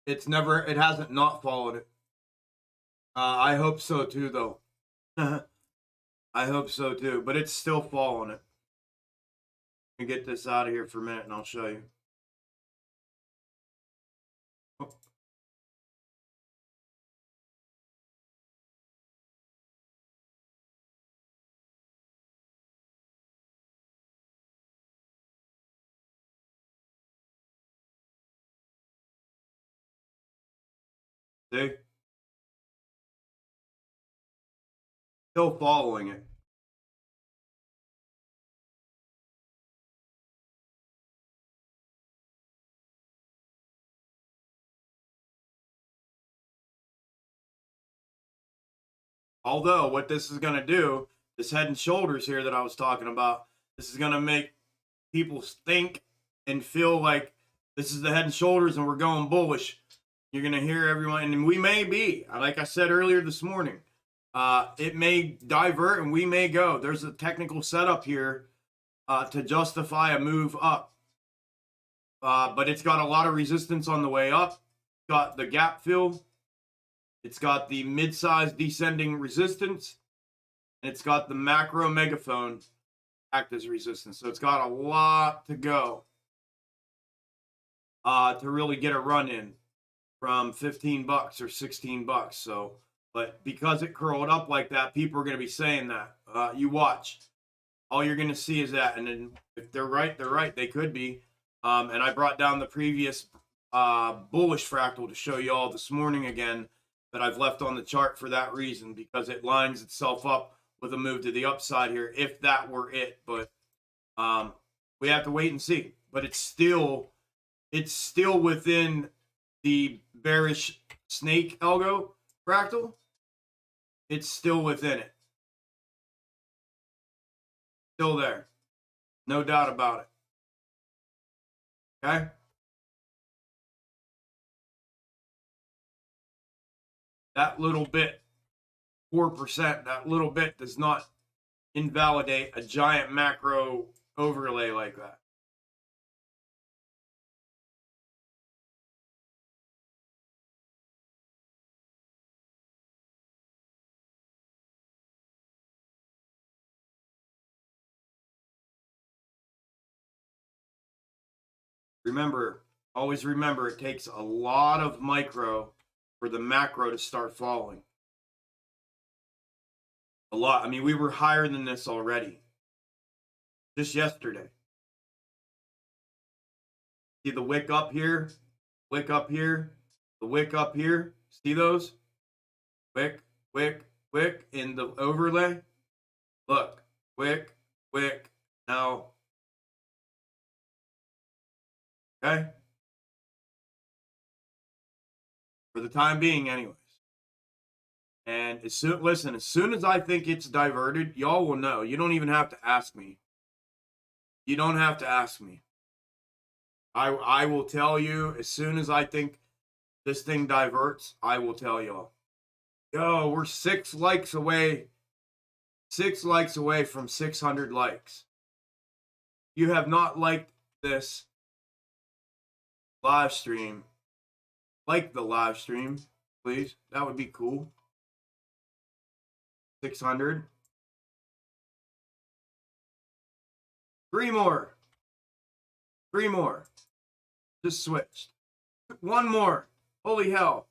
[SPEAKER 1] It hasn't not followed it. I hope so too, though. I hope so too, but it's still following it. Let me get this out of here for a minute and I'll show you. Oh. See? Still following it. Although what this is going to do, this head and shoulders here that I was talking about, this is going to make people think and feel like this is the head and shoulders and we're going bullish. You're going to hear everyone, and we may be, like I said earlier this morning, it may divert and we may go. There's a technical setup here to justify a move up. But it's got a lot of resistance on the way up. It's got the gap fill. It's got the mid-size descending resistance. And it's got the macro megaphone act as resistance. So it's got a lot to go to really get a run in from 15 bucks or 16 bucks. So, but because it curled up like that, people are going to be saying that. You watch. All you're going to see is that. And then if they're right, they're right. They could be. And I brought down the previous bullish fractal to show you all this morning again that I've left on the chart for that reason, because it lines itself up with a move to the upside here, if that were it. But we have to wait and see. But it's still within the bearish snake algo fractal. It's still within it. Still there. No doubt about it. Okay? That little bit, 4%, that little bit does not invalidate a giant macro overlay like that. Remember, always remember, it takes a lot of micro for the macro to start falling. A lot. I mean, we were higher than this already. Just yesterday. See the wick up here? Wick up here? The wick up here? See those? Wick, wick, wick in the overlay? Look. Wick, wick. Now. Okay? For the time being, anyways. And as soon as I think it's diverted, y'all will know. You don't even have to ask me. You don't have to ask me. I will tell you as soon as I think this thing diverts, I will tell y'all. Yo, we're 6 likes away. 6 likes away from 600 likes. You have not liked this live stream. Like the live stream, please. That would be cool. 600. 3 more. 3 more. Just switched. 1 more. Holy hell.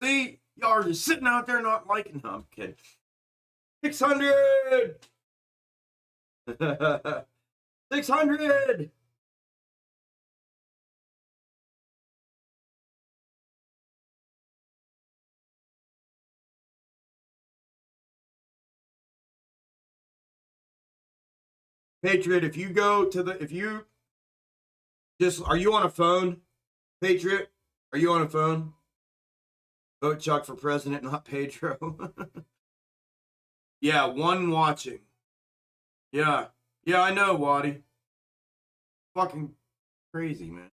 [SPEAKER 1] See? Y'all are just sitting out there not liking. No, I'm kidding. 600. 600. Patriot, if you go to the, are you on a phone? Patriot, are you on a phone? Vote Chuck for president, not Pedro. Yeah, 1 watching. Yeah, I know, Waddy. Fucking crazy, man.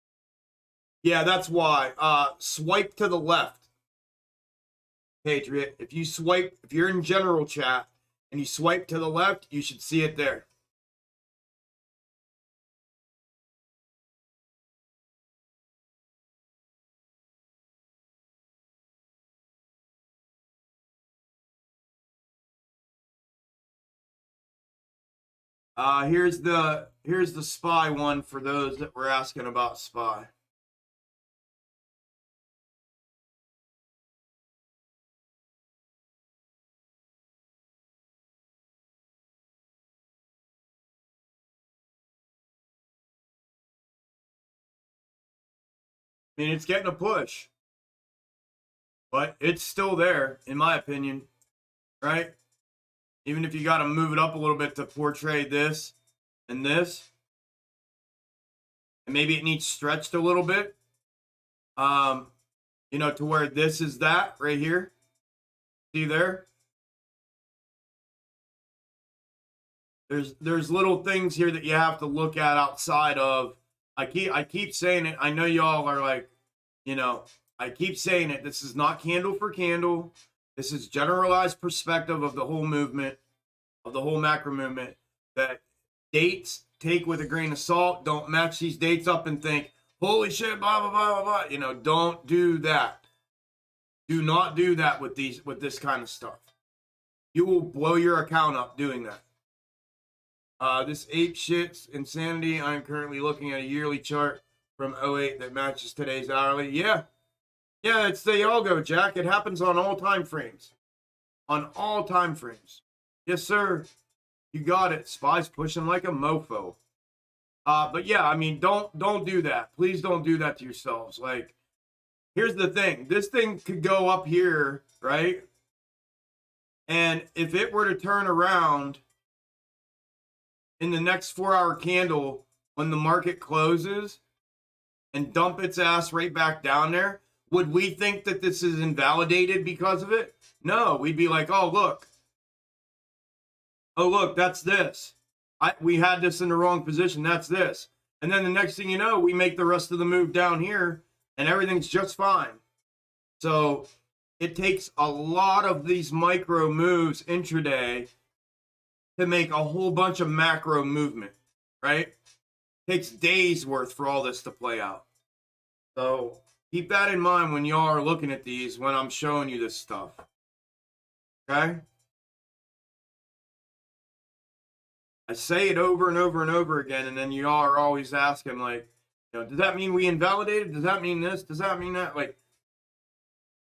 [SPEAKER 1] Yeah, that's why. Swipe to the left. Patriot, if you're in general chat and you swipe to the left, you should see it there. Here's the SPY one for those that were asking about SPY. I mean, it's getting a push, but it's still there, in my opinion, right? Even if you got to move it up a little bit to portray this and this, and maybe it needs stretched a little bit, you know, to where this is that right here. See there? There's little things here that you have to look at outside of. I keep saying it. I know y'all are like, you know, I keep saying it. This is not candle for candle. This is generalized perspective of the whole movement, of the whole macro movement, that dates take with a grain of salt. Don't match these dates up and think, holy shit, blah, blah, blah, blah, blah. You know, don't do that. Do not do that with this kind of stuff. You will blow your account up doing that. This ape shit's insanity. I am currently looking at a yearly chart from 08 that matches today's hourly. Yeah, it's the Algo, Jack. It happens on all time frames. On all time frames. Yes, sir. You got it. SPY's pushing like a mofo. But yeah, I mean, don't do that. Please don't do that to yourselves. Like, here's the thing. This thing could go up here, right? And if it were to turn around in the next 4-hour candle when the market closes and dump its ass right back down there, would we think that this is invalidated because of it? No, we'd be like, oh, look, that's this. we had this in the wrong position. That's this. And then the next thing you know, we make the rest of the move down here and everything's just fine. So it takes a lot of these micro moves intraday to make a whole bunch of macro movement, right? It takes days worth for all this to play out. So keep that in mind when y'all are looking at these, when I'm showing you this stuff. Okay? I say it over and over and over again, and then y'all are always asking, like, you know, does that mean we invalidated? Does that mean this? Does that mean that? Like,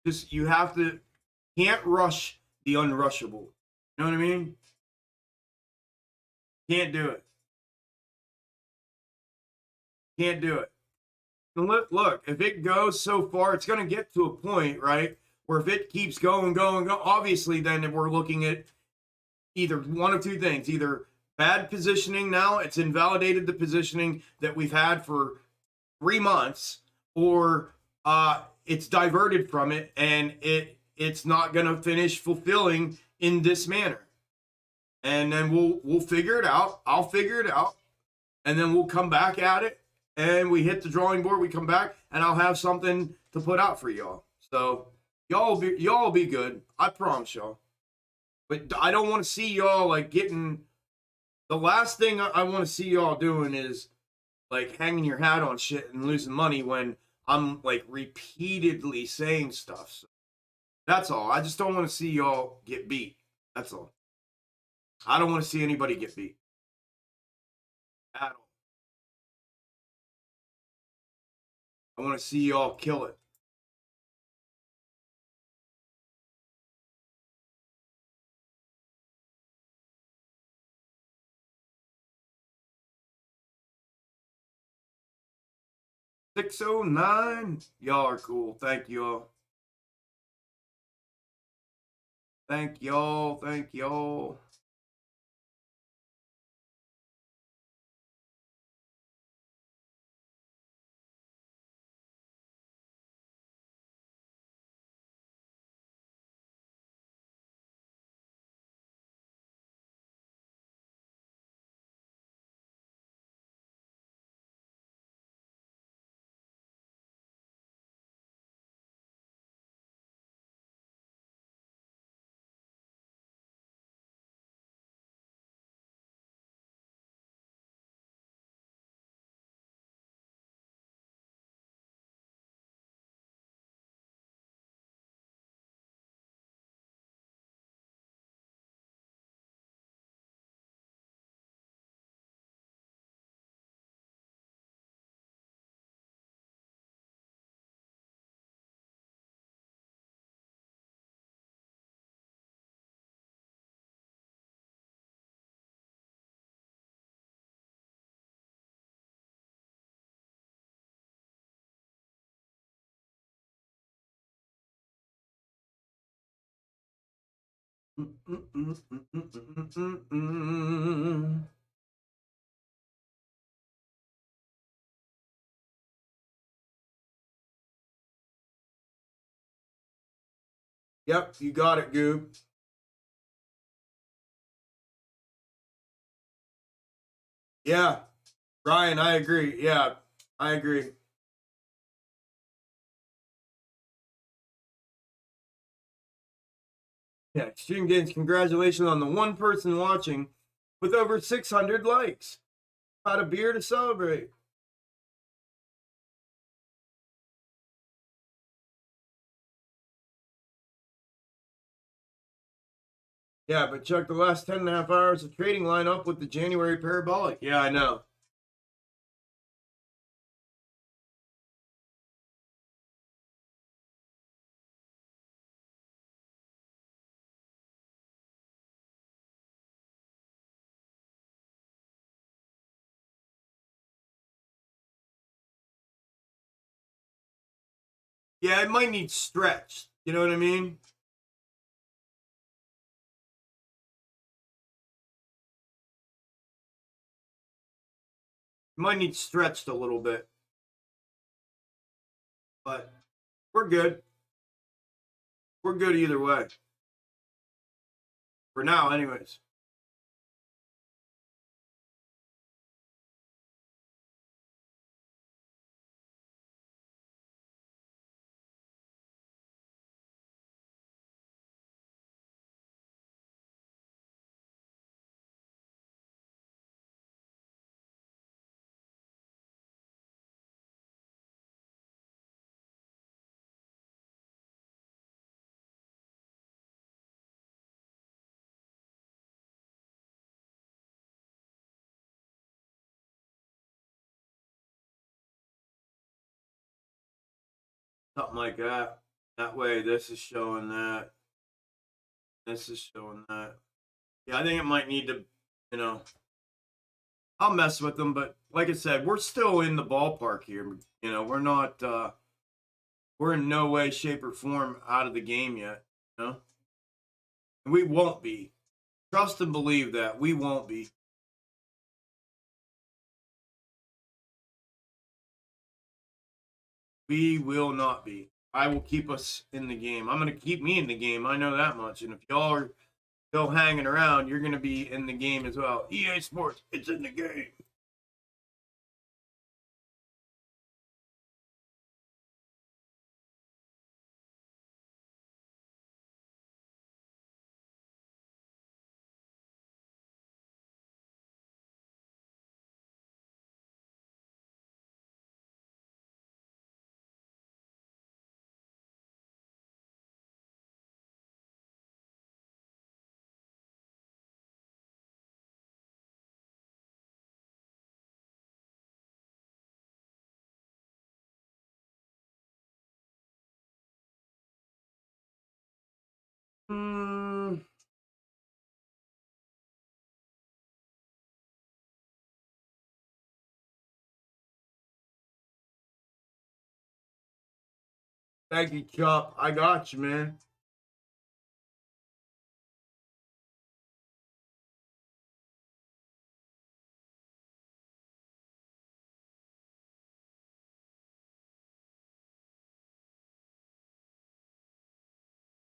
[SPEAKER 1] just, you have to, can't rush the unrushable. You know what I mean? Can't do it. Can't do it. And look, if it goes so far, it's going to get to a point, right, where if it keeps going, obviously then we're looking at either one of two things. Either bad positioning now, it's invalidated the positioning that we've had for 3 months, or it's diverted from it and it's not going to finish fulfilling in this manner. And then we'll figure it out. I'll figure it out. And then we'll come back at it. And we hit the drawing board, we come back, and I'll have something to put out for y'all. So y'all will be good. I promise y'all. But I don't want to see y'all like getting, the last thing I want to see y'all doing is like hanging your hat on shit and losing money when I'm like repeatedly saying stuff. So that's all. I just don't want to see y'all get beat. That's all. I don't want to see anybody get beat at all. I want to see y'all kill it. $609. Y'all are cool. Thank y'all. Thank y'all. Thank y'all. Yep, you got it, Goob. Yeah, Ryan, I agree. Yeah, I agree. Yeah, Extreme Gains, congratulations on the one person watching with over 600 likes. Had a beer to celebrate. Yeah, but check the last 10.5 hours of trading line up with the January parabolic. Yeah, I know. Yeah, it might need stretch. You know what I mean? It might need stretched a little bit. But we're good. We're good either way. For now, anyways. Something like that. That way, this is showing that. This is showing that. Yeah, I think it might need to, you know, I'll mess with them, but like I said, we're still in the ballpark here. You know, we're not, we're in no way, shape, or form out of the game yet. You know, and we won't be. Trust and believe that we won't be. We will not be. I will keep us in the game. I'm going to keep me in the game. I know that much. And if y'all are still hanging around, you're going to be in the game as well. EA Sports, it's in the game. Thank you, Chop. I got you, man.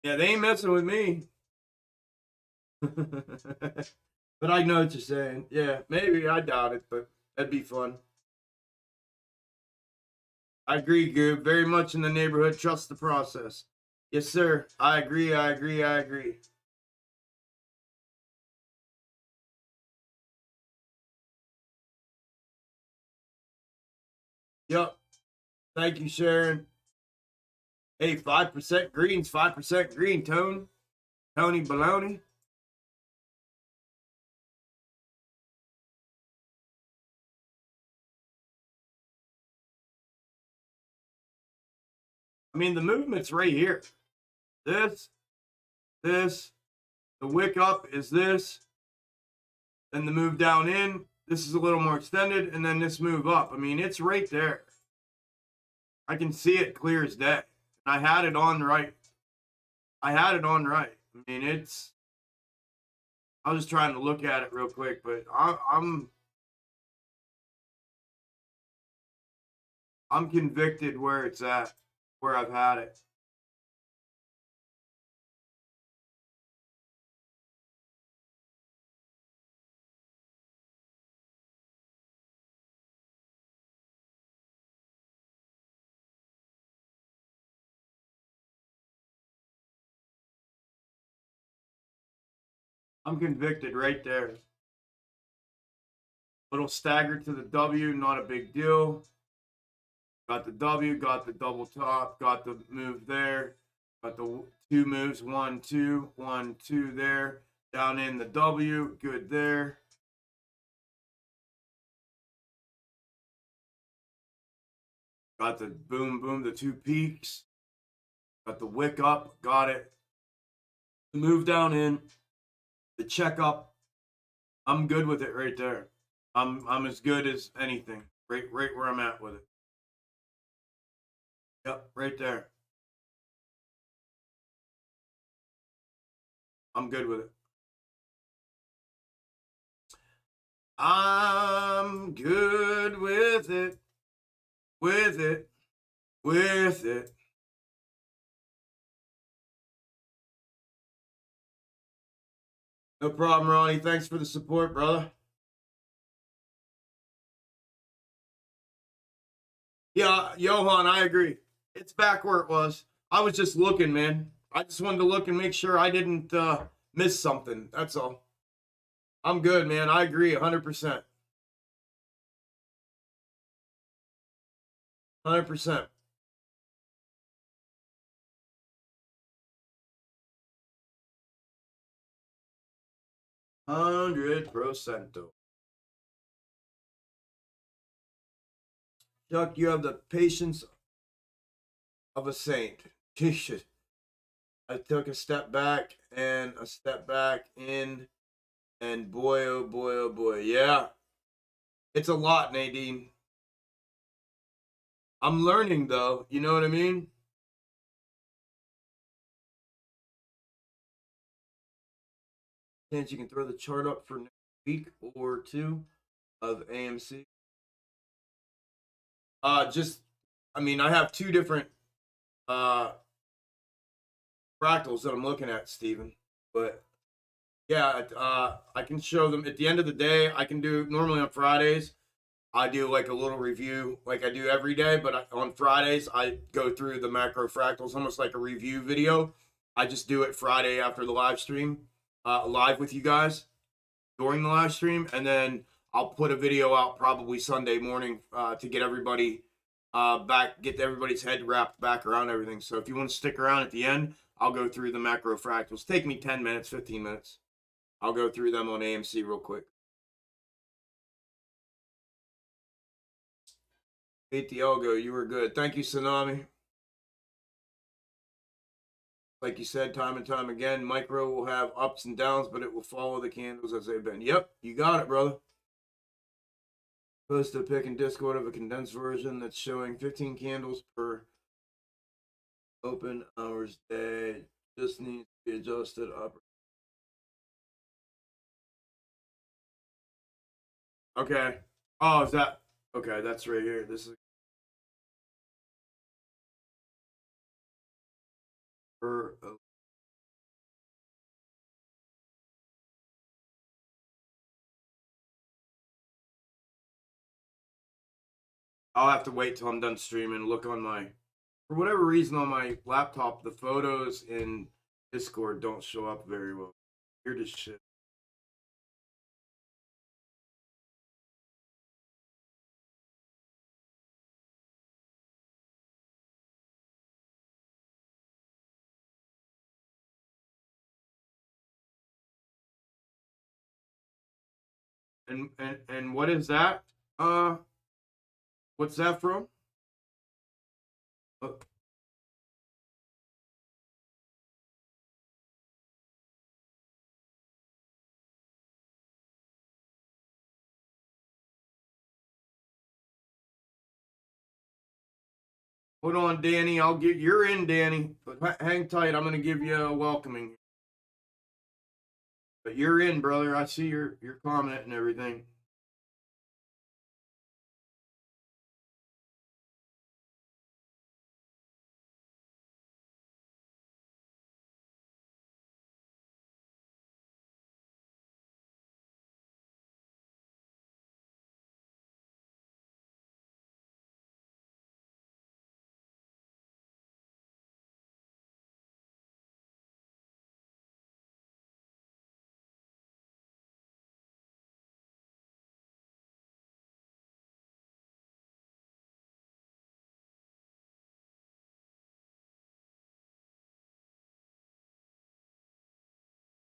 [SPEAKER 1] Yeah, they ain't messing with me. But I know what you're saying. Yeah, maybe. I doubt it, but that'd be fun. I agree, Goob. Very much in the neighborhood. Trust the process. Yes, sir. I agree. I agree. I agree. Yep. Thank you, Sharon. Hey, 5% greens, 5% green, Tony. Tony Baloney. I mean, the movement's right here. This, this, the wick up is this. Then the move down in. This is a little more extended. And then this move up. I mean, it's right there. I can see it clear as day. I had it on right. I had it on right. I mean, it's. I was just trying to look at it real quick, but I'm convicted where it's at, where I've had it. I'm convicted right there. Little stagger to the W, not a big deal. Got the W, got the double top, got the move there, got the two moves, 1, 2, 1, 2 there. Down in the W, good there. Got the boom, boom, the two peaks. Got the wick up, got it. The move down in, the check up. I'm good with it right there. I'm as good as anything. Right where I'm at with it. Yep, right there. I'm good with it. I'm good with it. With it. With it. No problem, Ronnie. Thanks for the support, brother. Yeah, Johan, I agree. It's back where it was. I was just looking, man. I just wanted to look and make sure I didn't miss something. That's all. I'm good, man. I agree 100%. 100%. 100%. Chuck, you have the patience of a saint. Jesus. I took a step back and a step back in, and boy, oh boy, oh boy. Yeah. It's a lot, Nadine. I'm learning, though. You know what I mean? Chance you can throw the chart up for next week or two of AMC. Just, I mean, I have two different fractals that I'm looking at, Steven. But yeah, I can show them at the end of the day. I can do normally on Fridays. I do like a little review, like I do every day. But on Fridays, I go through the macro fractals, almost like a review video. I just do it Friday after the live stream, live with you guys during the live stream, and then I'll put a video out probably Sunday morning to get everybody back, get everybody's head wrapped back around everything. So if you want to stick around at the end, I'll go through the macro fractals. Take me 10 minutes, 15 minutes. I'll go through them on AMC real quick. Beat the Algo, you were good. Thank you, Tsunami. Like you said, time and time again, micro will have ups and downs, but it will follow the candles as they've been. Yep, you got it, brother. Post a pic in Discord of a condensed version that's showing 15 candles per open hours day. Just needs to be adjusted up. Okay. Oh, is that okay? That's right here. This is per. I'll have to wait till I'm done streaming. Look on my, for whatever reason, on my laptop, the photos in Discord don't show up very well. Weird as shit. And what is that? What's that from? Hold on, Danny. I'll get you're in, Danny. But hang tight. I'm gonna give you a welcoming. But you're in, brother. I see your comment and everything.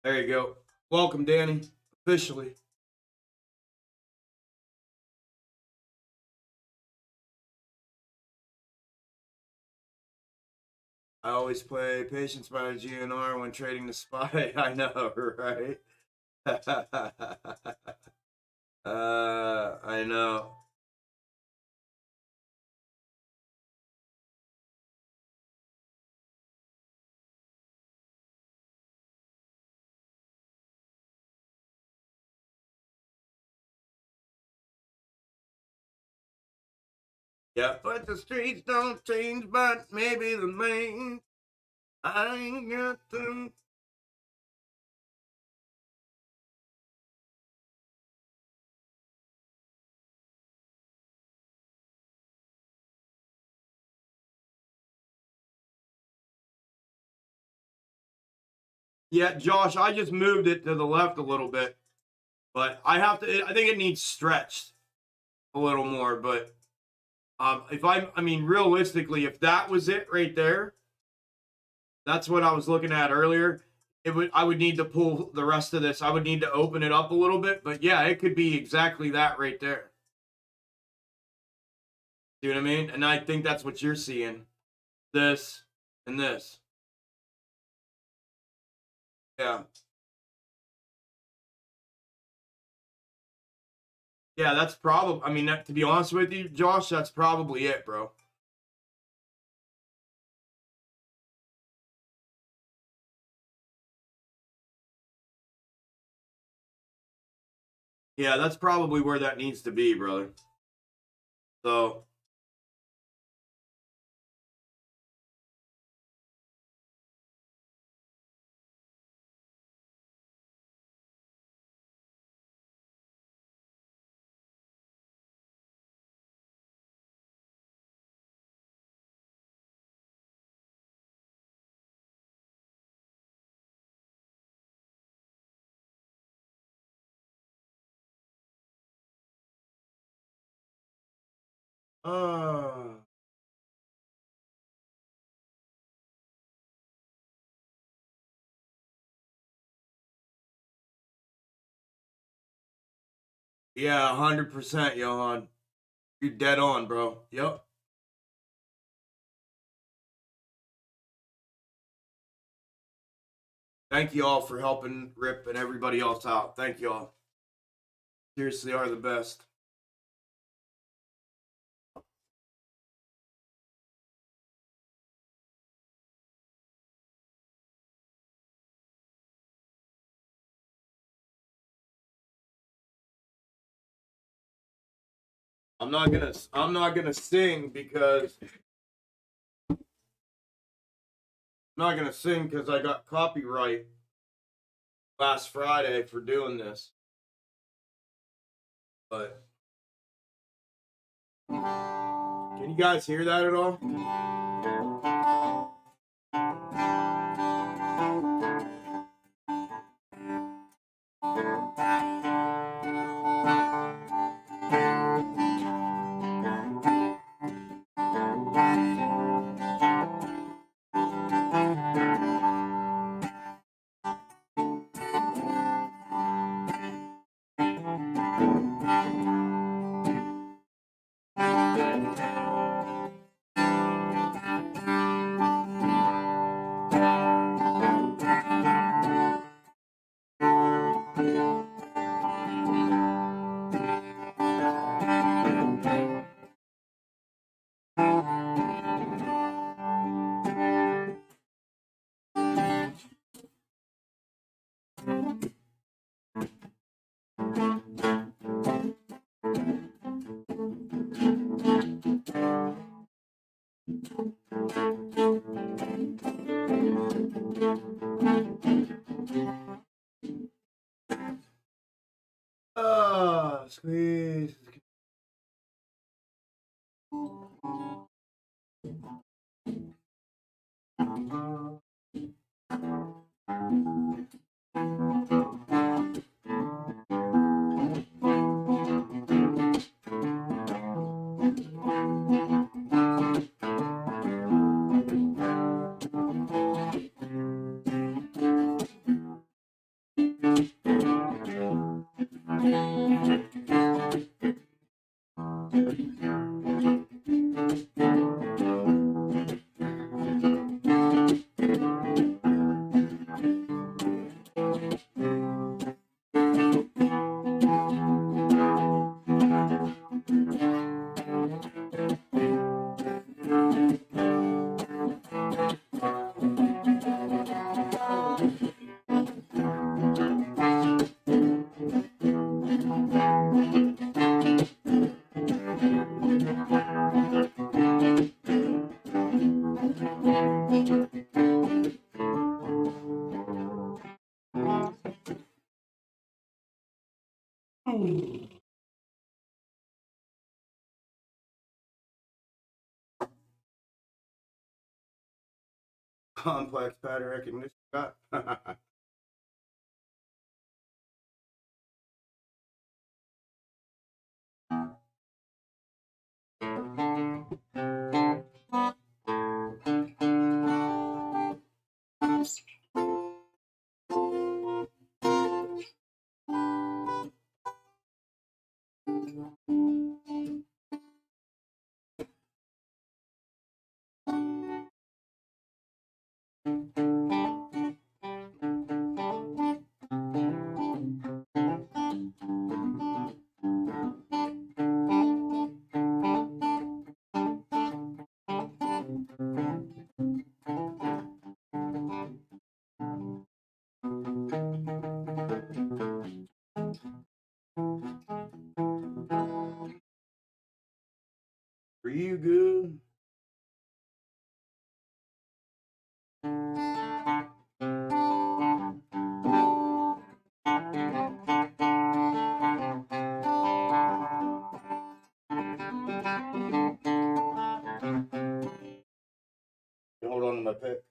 [SPEAKER 1] There you go. Welcome, Danny. Officially. I always play Patience by the GNR when trading the SPY. I know, right? I know. Yeah, but the streets don't change, but maybe the main. I ain't got them. Yeah, Josh, I just moved it to the left a little bit, but I have to. I think it needs stretched a little more. But if I mean, realistically, if that was it right there, that's what I was looking at earlier. I would need to pull the rest of this. I would need to open it up a little bit. But yeah, it could be exactly that right there. See what I mean? And I think that's what you're seeing. this, and this. Yeah. Yeah, that's probably, I mean, that, to be honest with you, Josh, that's probably it, bro. Yeah, that's probably where that needs to be, brother. So, yeah, 100%, Johan. You're dead on, bro. Yep. Thank you all for helping Rip and everybody else out. Thank you all. Seriously are the best. I'm not gonna sing because I got copyright last Friday for doing this. But can you guys hear that at all? Squeeze. Complex pattern recognition. you good? Hold on to my pick.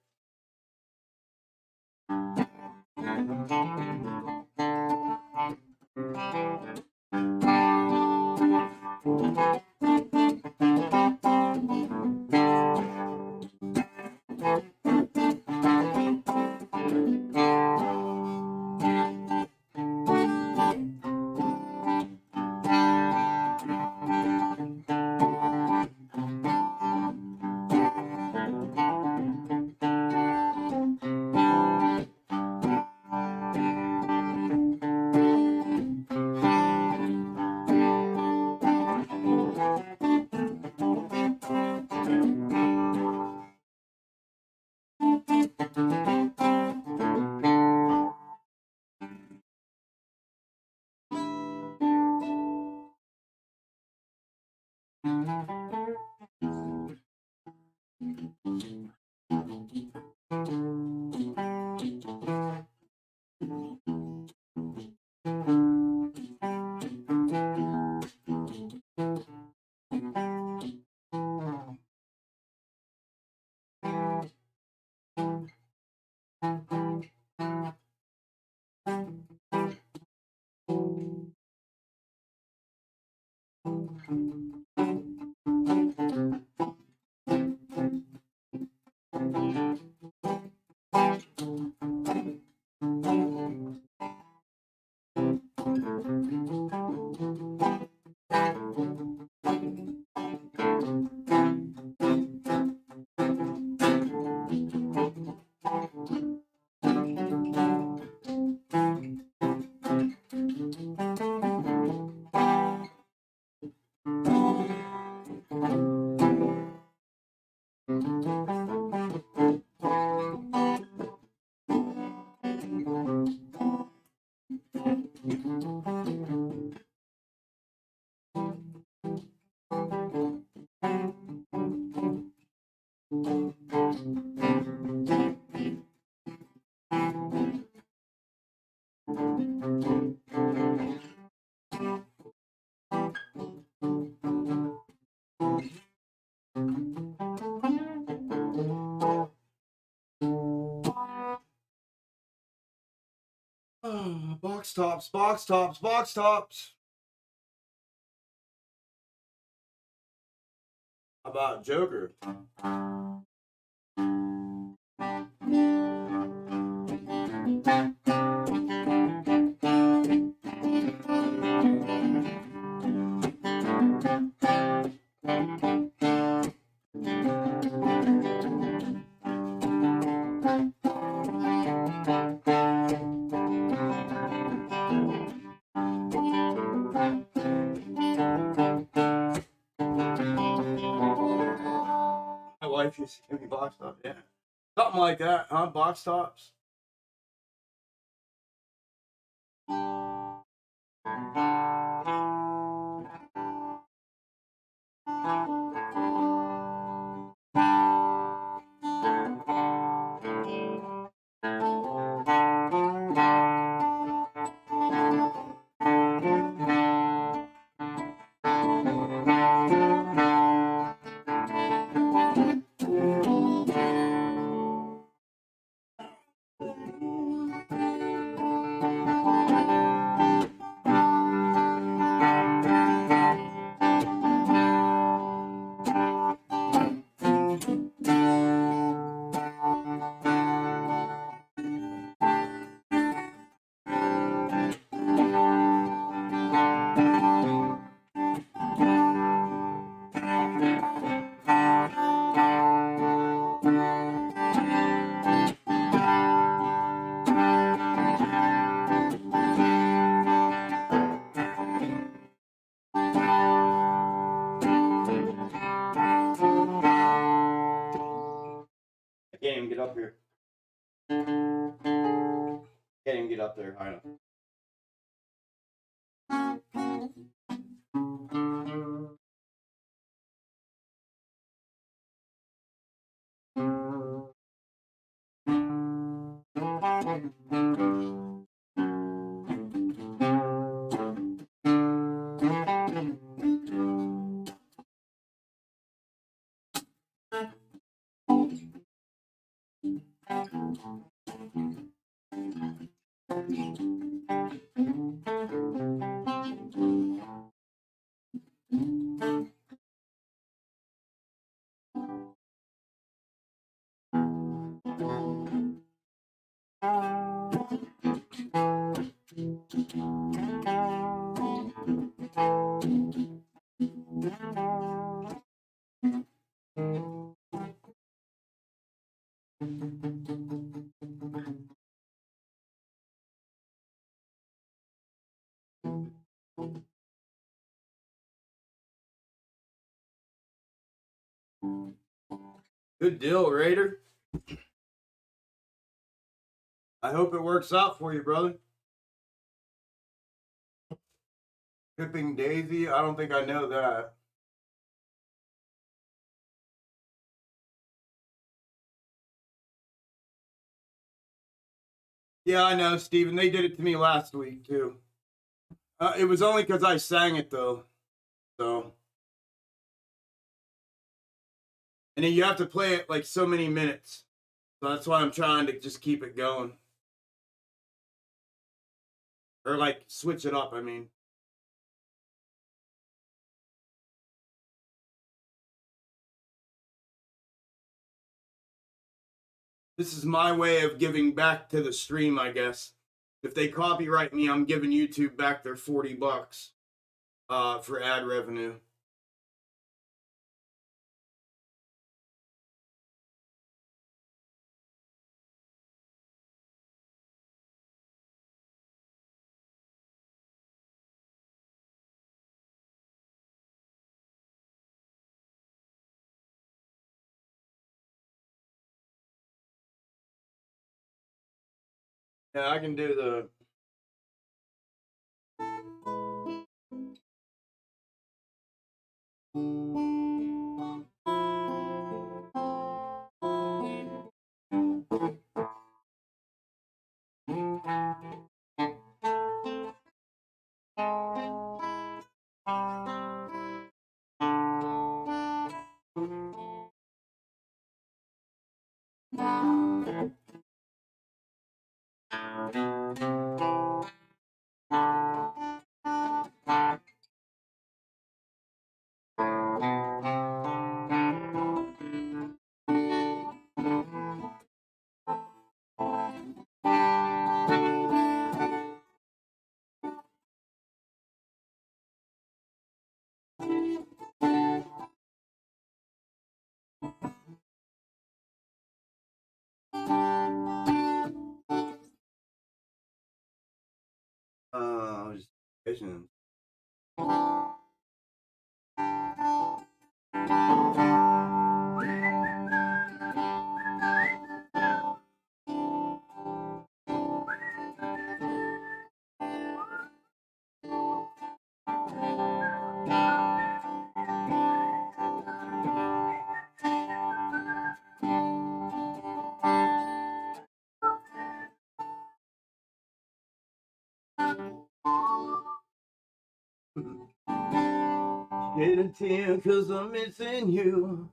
[SPEAKER 1] Box tops, box tops, box tops. How about Joker? My wife used to give me box tops, yeah. Something like that, huh? Box tops. I can't even get up here. Can't even get up there high enough. Good deal, Raider. I hope it works out for you, brother. Tipping Daisy? I don't think I know that. Yeah, I know, Steven. They did it to me last week, too. It was only because I sang it, though. So. And then you have to play it like so many minutes. So that's why I'm trying to just keep it going. Or like switch it up, I mean. This is my way of giving back to the stream, I guess. If they copyright me, I'm giving YouTube back their $40 for ad revenue. Yeah, I can do the... Just... Shed a tear 'cause I'm missing you.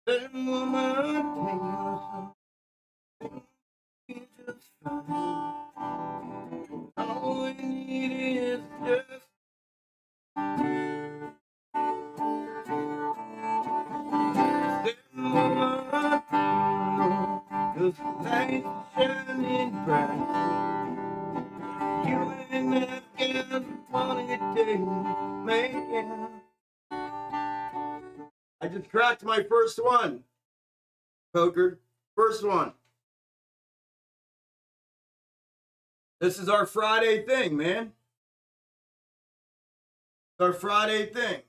[SPEAKER 1] That woman takes just fine. All we need is just cause lights shining bright. You and I got one a day, man. I just cracked my first one, poker. First one. This is our Friday thing, man. our Friday thing.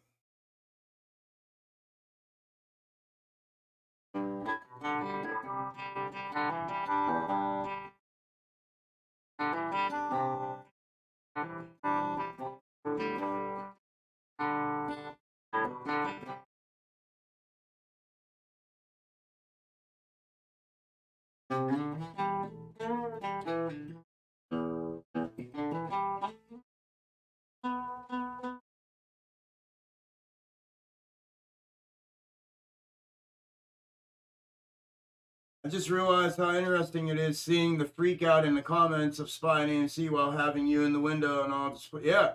[SPEAKER 1] I just realized how interesting it is seeing the freak out in the comments of SPY and AMC while having you in the window and all. Yeah,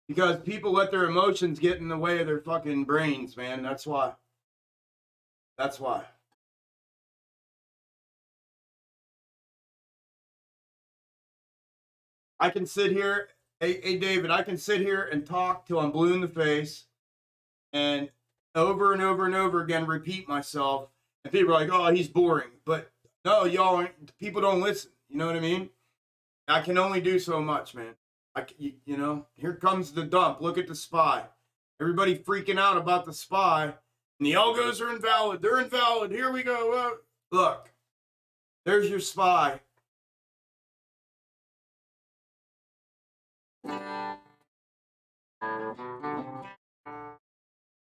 [SPEAKER 1] because people let their emotions get in the way of their fucking brains, man. That's why. That's why. I can sit here, hey David, I can sit here and talk till I'm blue in the face and over and over and over again repeat myself. And people are like, oh, he's boring. But no, y'all, people don't listen. You know what I mean? I can only do so much, man. You know, here comes the dump. Look at the SPY. Everybody freaking out about the SPY. And the algos are invalid. They're invalid. Here we go. Look, there's your SPY.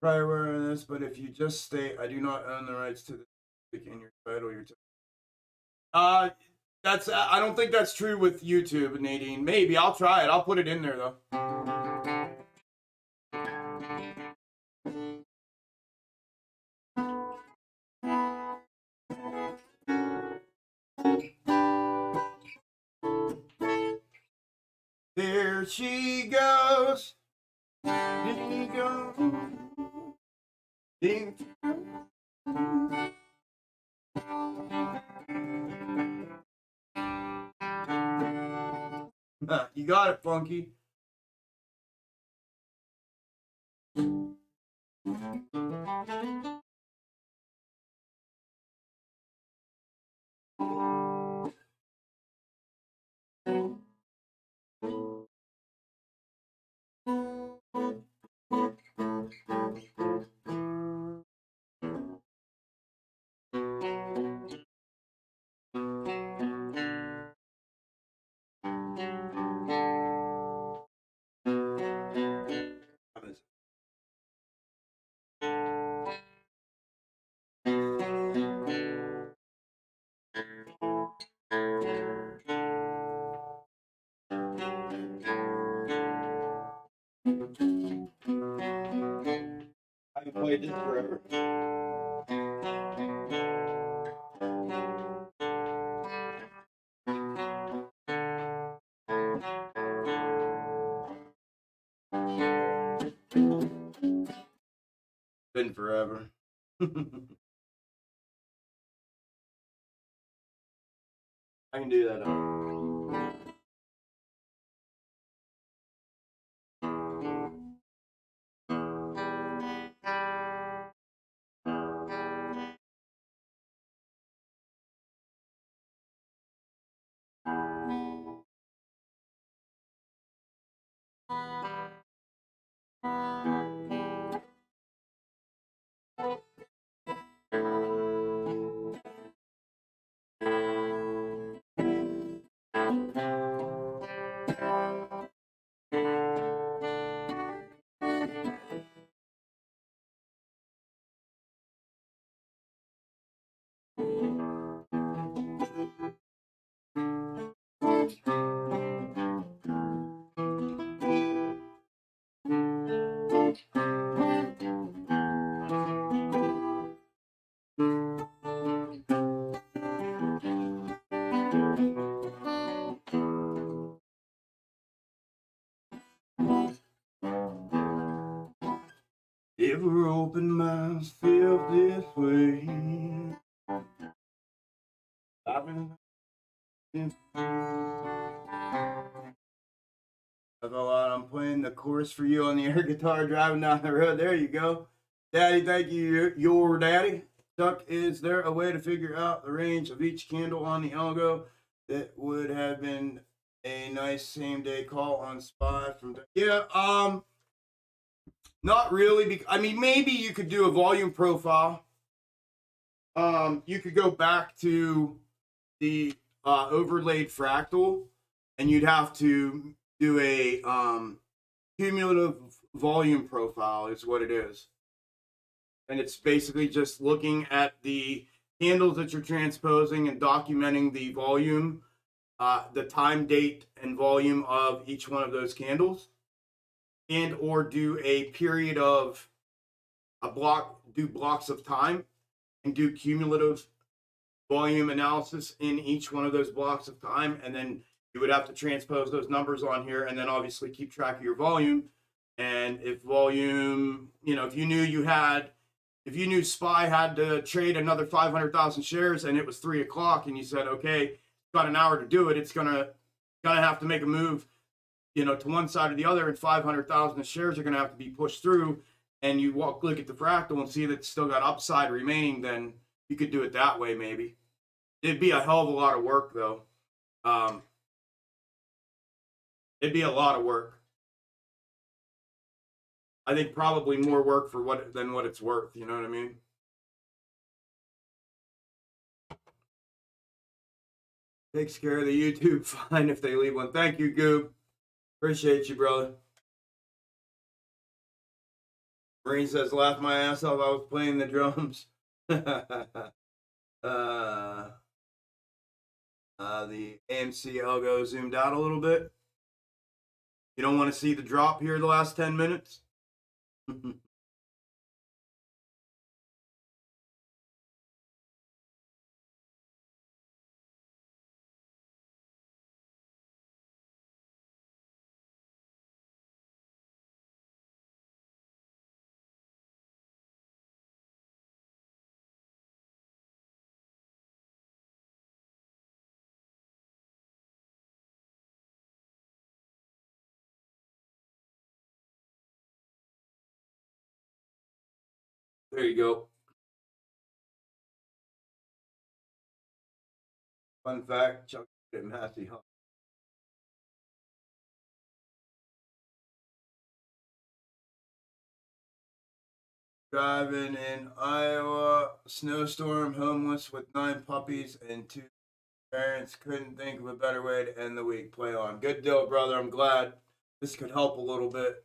[SPEAKER 1] Prior on this, but if you just state, I do not own the rights to the in your title, that's I don't think that's true with YouTube, Nadine. Maybe I'll try it. I'll put it in there though. There she goes. There she goes. You got it, Funky. I can play this forever. Been forever. I can do that. Ever open minds feel this way. I'm playing the chorus for you on the air guitar driving down the road. There you go. Daddy, thank you, your daddy. Chuck, is there a way to figure out the range of each candle on the algo that would have been a nice same day call on SPY from Not really. I mean, maybe you could do a volume profile. You could go back to the overlaid fractal, and you'd have to do a cumulative volume profile is what it is. And it's basically just looking at the candles that you're transposing and documenting the volume, the time, date, and volume of each one of those candles, and or do a period of do blocks of time and do cumulative volume analysis in each one of those blocks of time. And then you would have to transpose those numbers on here and then obviously keep track of your volume. And if volume, if you knew SPY had to trade another 500,000 shares and it was 3 o'clock and you said, okay, got an hour to do it, it's gonna have to make a move, to one side or the other, and 500,000 shares are gonna have to be pushed through, and you look at the fractal and see that it's still got upside remaining, then you could do it that way maybe. It'd be a hell of a lot of work though. It'd be a lot of work. I think probably more work than what it's worth, you know what I mean? Takes care of the YouTube fine if they leave one. Thank you, Goob. Appreciate you, brother. Marine says, laugh my ass off. I was playing the drums. The AMC Algo zoomed out a little bit. You don't want to see the drop here the last 10 minutes? There you go. Fun fact, Chuck and Massey Hunt. Driving in Iowa, snowstorm, homeless with 9 puppies and 2 parents. Couldn't think of a better way to end the week. Play on. Good deal, brother. I'm glad this could help a little bit.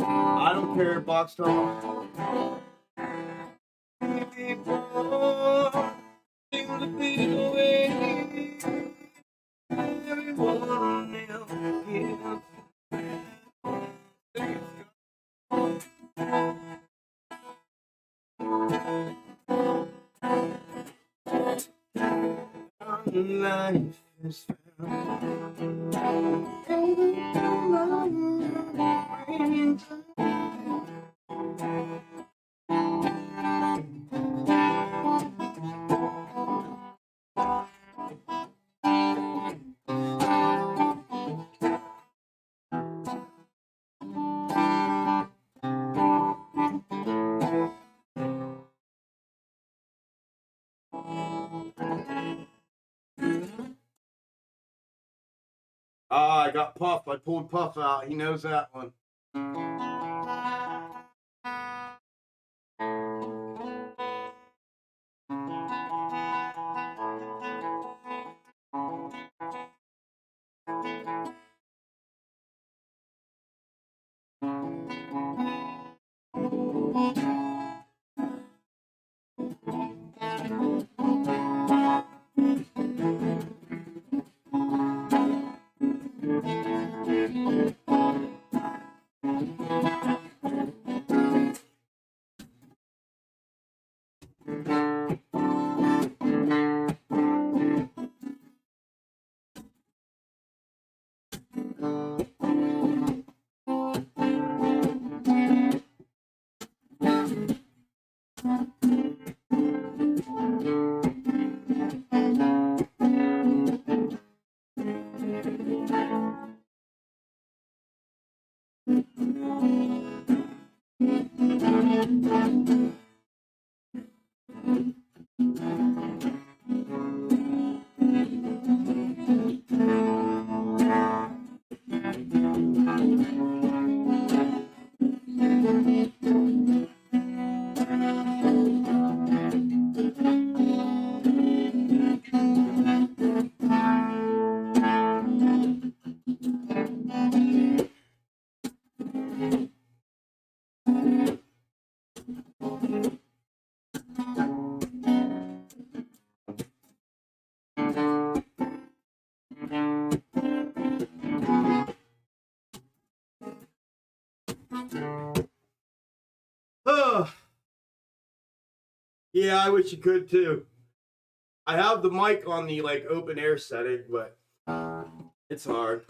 [SPEAKER 1] I don't care, box talk. Life is I got Puff. I pulled Puff out. He knows that one. Yeah, I wish you could too. I have the mic on the like open air setting, but it's hard.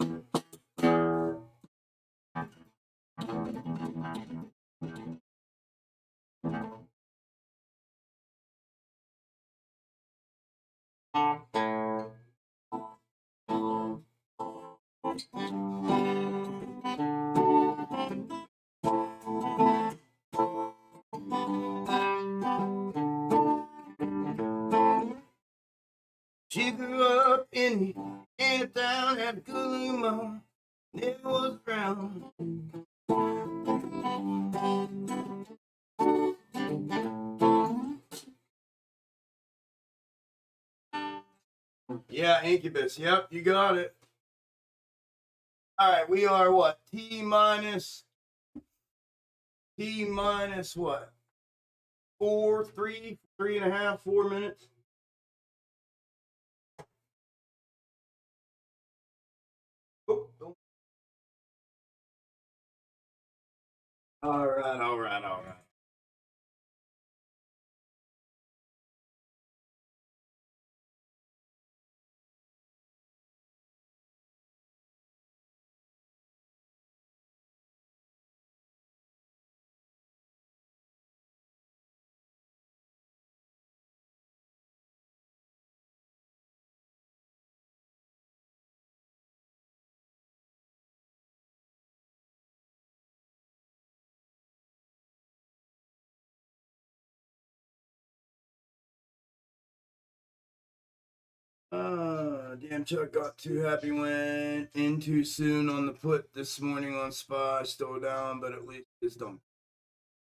[SPEAKER 1] She grew up in a town, had a good mom, never was around. Yeah, Incubus. Yep, you got it. All right, we are what? T minus what? 3.5, 4 minutes. Oh, oh. All right, all right, all right. Damn, Chuck got too happy, went in too soon on the put this morning on SPY, still down, but at least it's done.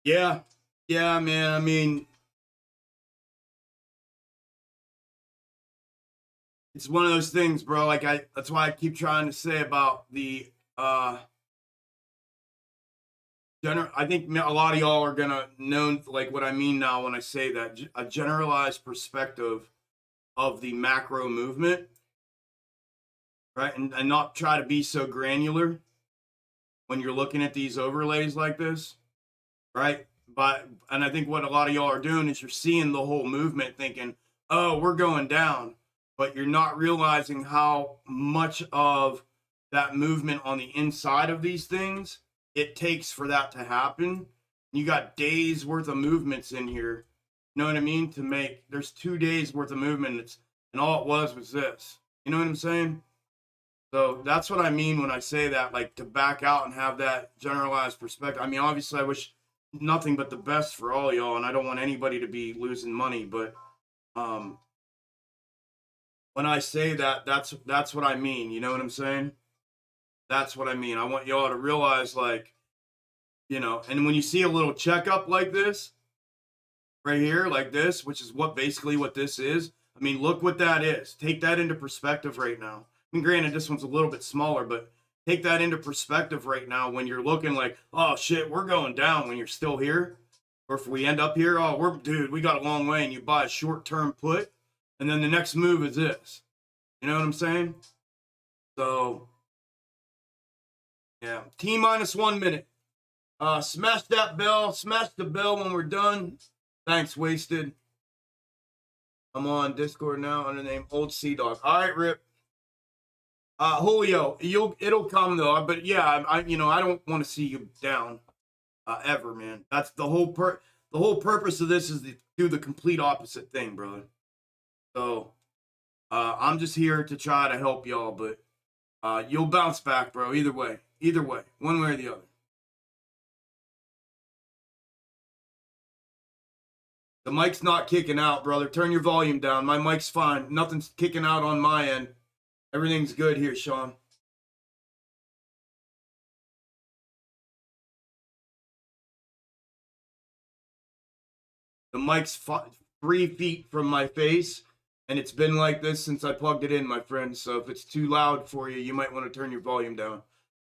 [SPEAKER 1] Yeah, yeah, man. I mean, it's one of those things, bro. Like that's why I keep trying to say about the I think a lot of y'all are gonna know like what I mean now when I say that, a generalized perspective of the macro movement, right? And not try to be so granular when you're looking at these overlays like this, right? And I think what a lot of y'all are doing is you're seeing the whole movement thinking, oh, we're going down, but you're not realizing how much of that movement on the inside of these things it takes for that to happen. You got days worth of movements in here. You know what I mean? There's 2 days worth of movement, and all it was this. You know what I'm saying? So that's what I mean when I say that, like to back out and have that generalized perspective. I mean, obviously, I wish nothing but the best for all y'all, and I don't want anybody to be losing money. But when I say that, that's what I mean. You know what I'm saying? That's what I mean. I want y'all to realize, like, you know, and when you see a little checkup like this, right here, like this, which is basically what this is. I mean, look what that is. Take that into perspective right now. I mean, granted, this one's a little bit smaller, but take that into perspective right now when you're looking like, oh shit, we're going down when you're still here. Or if we end up here, oh, we got a long way, and you buy a short-term put, and then the next move is this. You know what I'm saying? So, yeah. T minus 1 minute. Smash that bell. Smash the bell when we're done. Thanks, Wasted. I'm on Discord now under the name Old Sea Dog. All right, Rip. Julio, it'll come though. But yeah, I don't want to see you down ever, man. That's the whole purpose of this is to do the complete opposite thing, brother. So I'm just here to try to help y'all, but you'll bounce back, bro. Either way, one way or the other. The mic's not kicking out, brother. Turn your volume down. My mic's fine. Nothing's kicking out on my end. Everything's good here, Sean. The mic's 3 feet from my face, and it's been like this since I plugged it in, my friend. So if it's too loud for you, you might want to turn your volume down.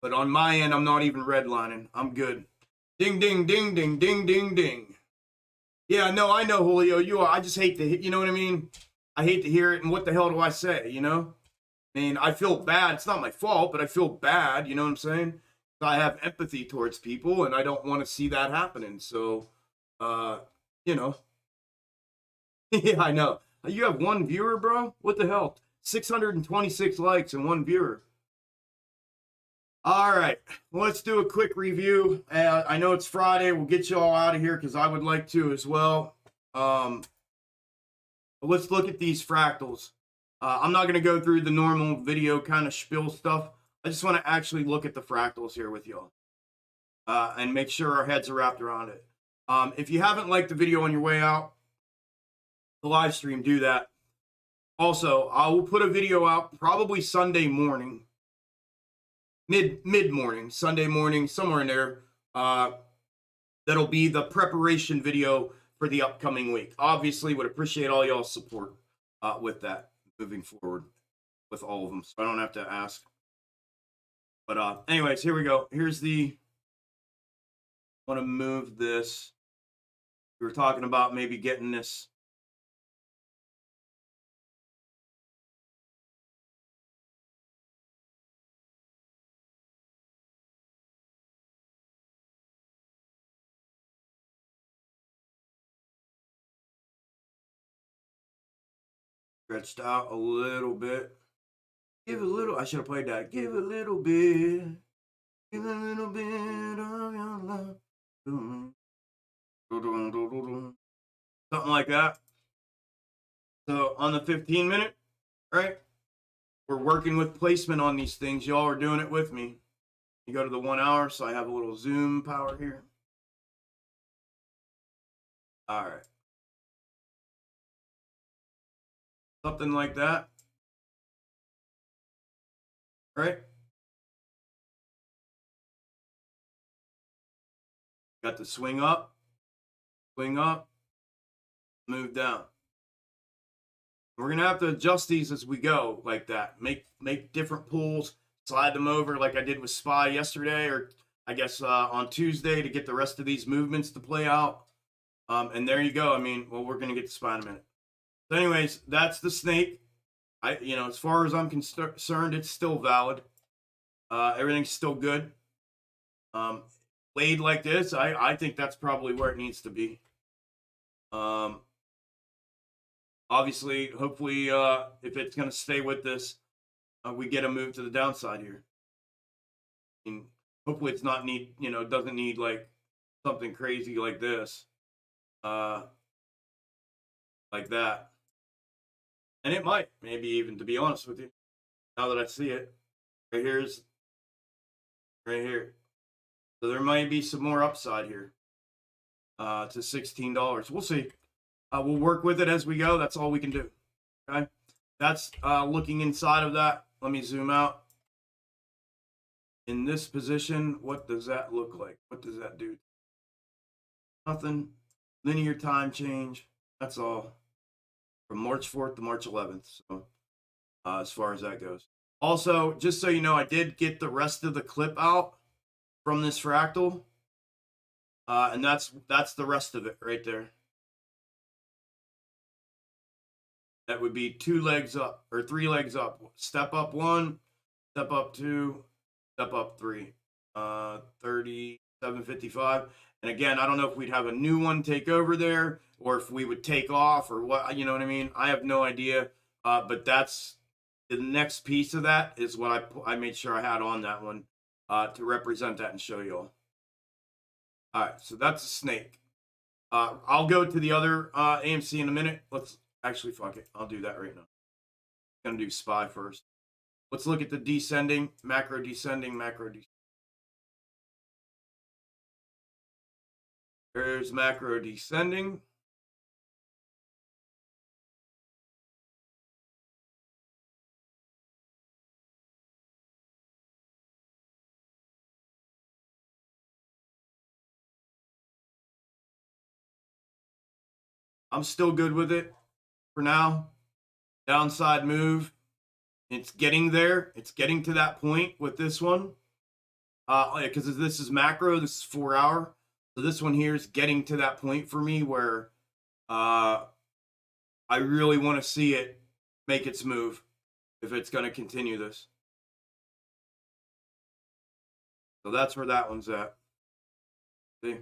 [SPEAKER 1] But on my end, I'm not even redlining. I'm good. Ding, ding, ding, ding, ding, ding, ding. Yeah, no, I know, Julio. You are. I just hate to, you know what I mean? I hate to hear it, and what the hell do I say, you know? I mean, I feel bad. It's not my fault, but I feel bad, you know what I'm saying? I have empathy towards people, and I don't want to see that happening. So, you know, Yeah, I know. You have one viewer, bro? What the hell? 626 likes and one viewer. All right, let's do a quick review. I know it's Friday. We'll get you all out of here because I would like to as well. Let's look at these fractals. I'm not going to go through the normal video kind of spiel stuff. I just want to actually look at the fractals here with y'all and make sure our heads are wrapped around it. If you haven't liked the video on your way out, the live stream, do that. Also, I will put a video out probably Sunday morning, mid morning, Sunday morning, somewhere in there. That'll be the preparation video for the upcoming week. Obviously, would appreciate all y'all's support with that moving forward with all of them, so I don't have to ask. But anyways, here we go. Here's the. I want to move this. We were talking about maybe getting this. Stretched out a little bit. Give a little. I should have played that. Give a little bit. Give a little bit of your love. Something like that. So on the 15-minute, right? We're working with placement on these things. Y'all are doing it with me. You go to the 1 hour, so I have a little zoom power here. All right. Something like that. Right? Got the swing up, move down. We're going to have to adjust these as we go like that. Make different pulls, slide them over like I did with SPY yesterday, or I guess on Tuesday to get the rest of these movements to play out. And there you go. I mean, well, we're going to get to SPY in a minute. So anyways, that's the snake. As far as I'm concerned, it's still valid. Everything's still good. Played like this, I think that's probably where it needs to be. Obviously, hopefully, if it's going to stay with this, we get a move to the downside here. And hopefully, it's not doesn't need like something crazy like this, like that. And it might, maybe even, to be honest with you, now that I see it, right here. So there might be some more upside here to $16. We'll see. We'll work with it as we go. That's all we can do. Okay. That's looking inside of that. Let me zoom out. In this position, what does that look like? What does that do? Nothing. Linear time change. That's all. From March 4th to March 11th. So as far as that goes. Also, just so you know, I did get the rest of the clip out from this fractal. And that's the rest of it right there. That would be 2 legs up or 3 legs up. Step up 1, step up 2, step up 3. 37.55. And again, I don't know if we'd have a new one take over there or if we would take off or what, you know what I mean? I have no idea. But that's the next piece of that is what I made sure I had on that one to represent that and show you all. All right, so that's a snake. I'll go to the other AMC in a minute. Let's actually, fuck it. I'll do that right now. I'm going to do SPY first. Let's look at the descending, macro descending, macro descending. There's macro descending. I'm still good with it for now. Downside move. It's getting there. It's getting to that point with this one. Because this is macro, this is 4 hour. So this one here is getting to that point for me where I really want to see it make its move if it's going to continue this. So that's where that one's at. See?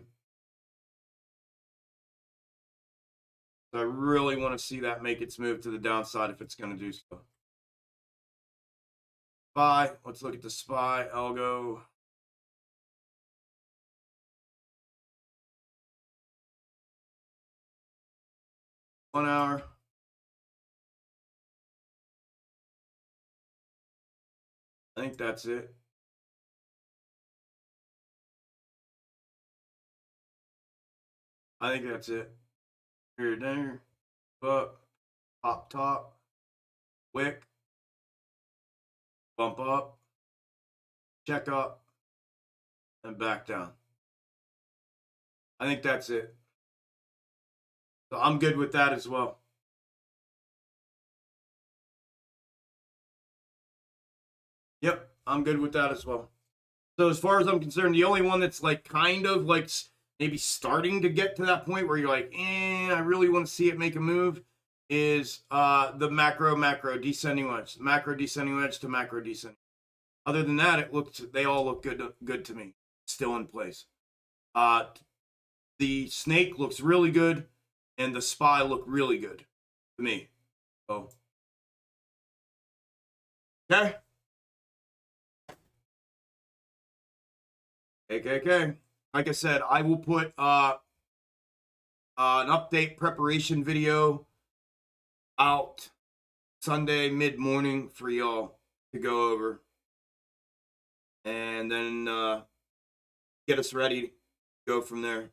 [SPEAKER 1] I really want to see that make its move to the downside if it's going to do so. SPY. Let's look at the SPY. Algo. One hour. I think that's it. I think that's it. Here, there. Up. Top. Wick. Bump up. Check up. And back down. I think that's it. So I'm good with that as well. Yep, I'm good with that as well. So as far as I'm concerned, the only one that's like kind of like maybe starting to get to that point where you're like, I really want to see it make a move is the macro descending wedge. Macro descending wedge to macro descending. Other than that, they all look good to me. Still in place. The snake looks really good, and the SPY look really good to me. So, okay. Okay. Like I said, I will put an update preparation video out Sunday mid-morning for y'all to go over. And then get us ready to go from there.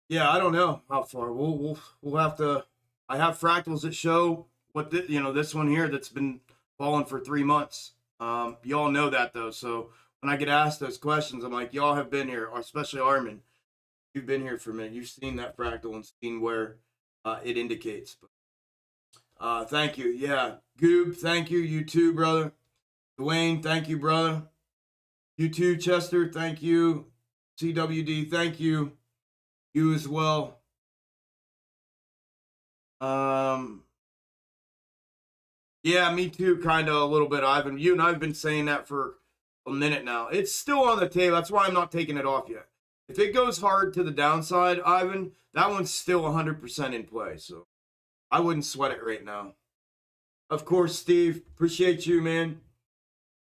[SPEAKER 1] Yeah, I don't know how far. We'll have to. I have fractals that show what this one here that's been falling for 3 months. Y'all know that though. So when I get asked those questions, I'm like, y'all have been here, especially Armin. You've been here for a minute. You've seen that fractal and seen where it indicates. Thank you. Yeah, Goob, thank you. You too, brother. Dwayne, thank you, brother. You too, Chester. Thank you. CWD, thank you. You as well. Yeah, me too, kind of a little bit, Ivan. You and I've been saying that for a minute now. It's still on the table. That's why I'm not taking it off yet. If it goes hard to the downside, Ivan, that one's still 100% in play. So I wouldn't sweat it right now. Of course, Steve. Appreciate you, man.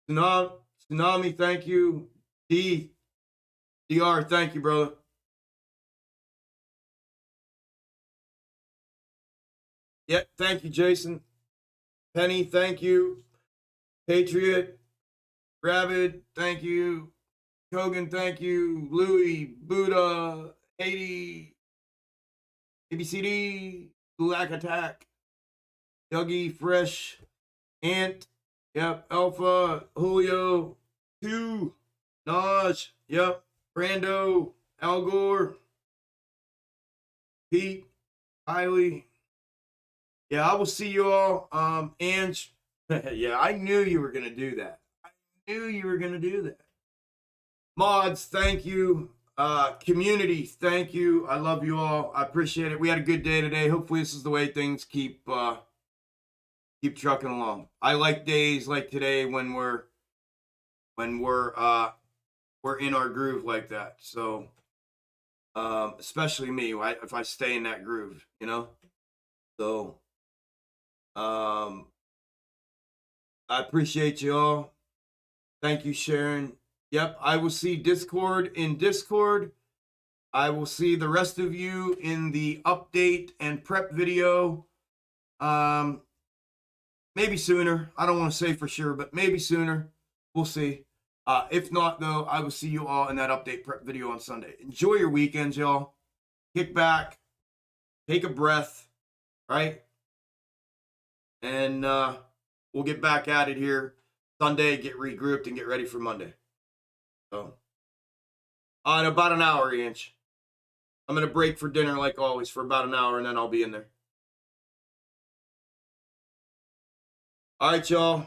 [SPEAKER 1] Tsunami, thank you. DR, thank you, brother. Yeah, thank you, Jason. Penny, thank you. Patriot, Rabbit, thank you. Kogan, thank you. Louis, Buddha, 80, ABCD, Black Attack, Dougie, Fresh, Ant, yep, Alpha, Julio, 2, Naj, yep, Brando, Algor, Pete, Kylie. Yeah, I will see you all. Ange, yeah, I knew you were going to do that. Mods, thank you. Community, thank you. I love you all. I appreciate it. We had a good day today. Hopefully this is the way things keep trucking along. I like days like today when we're in our groove like that. So, especially me, if I stay in that groove, you know? So, I appreciate you all. Thank you, Sharon. Yep, I will see Discord in Discord. I will see the rest of you in the update and prep video. Maybe sooner. I don't want to say for sure, but maybe sooner. We'll see. If not, though, I will see you all in that update prep video on Sunday. Enjoy your weekends, y'all. Kick back. Take a breath. Right? And we'll get back at it here Sunday, get regrouped, and get ready for Monday. So, in about an hour, Inch. I'm going to break for dinner like always for about an hour, and then I'll be in there. All right, y'all.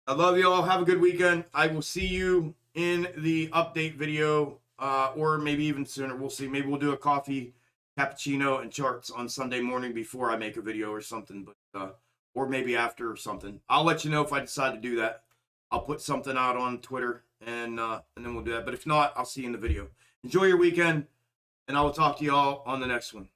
[SPEAKER 1] I love you all. Have a good weekend. I will see you in the update video, or maybe even sooner. We'll see. Maybe we'll do a coffee cappuccino and charts on Sunday morning before I make a video or something, but or maybe after or something. I'll let you know if I decide to do that. I'll put something out on Twitter and then we'll do that. But if not, I'll see you in the video. Enjoy your weekend, and I will talk to you all on the next one.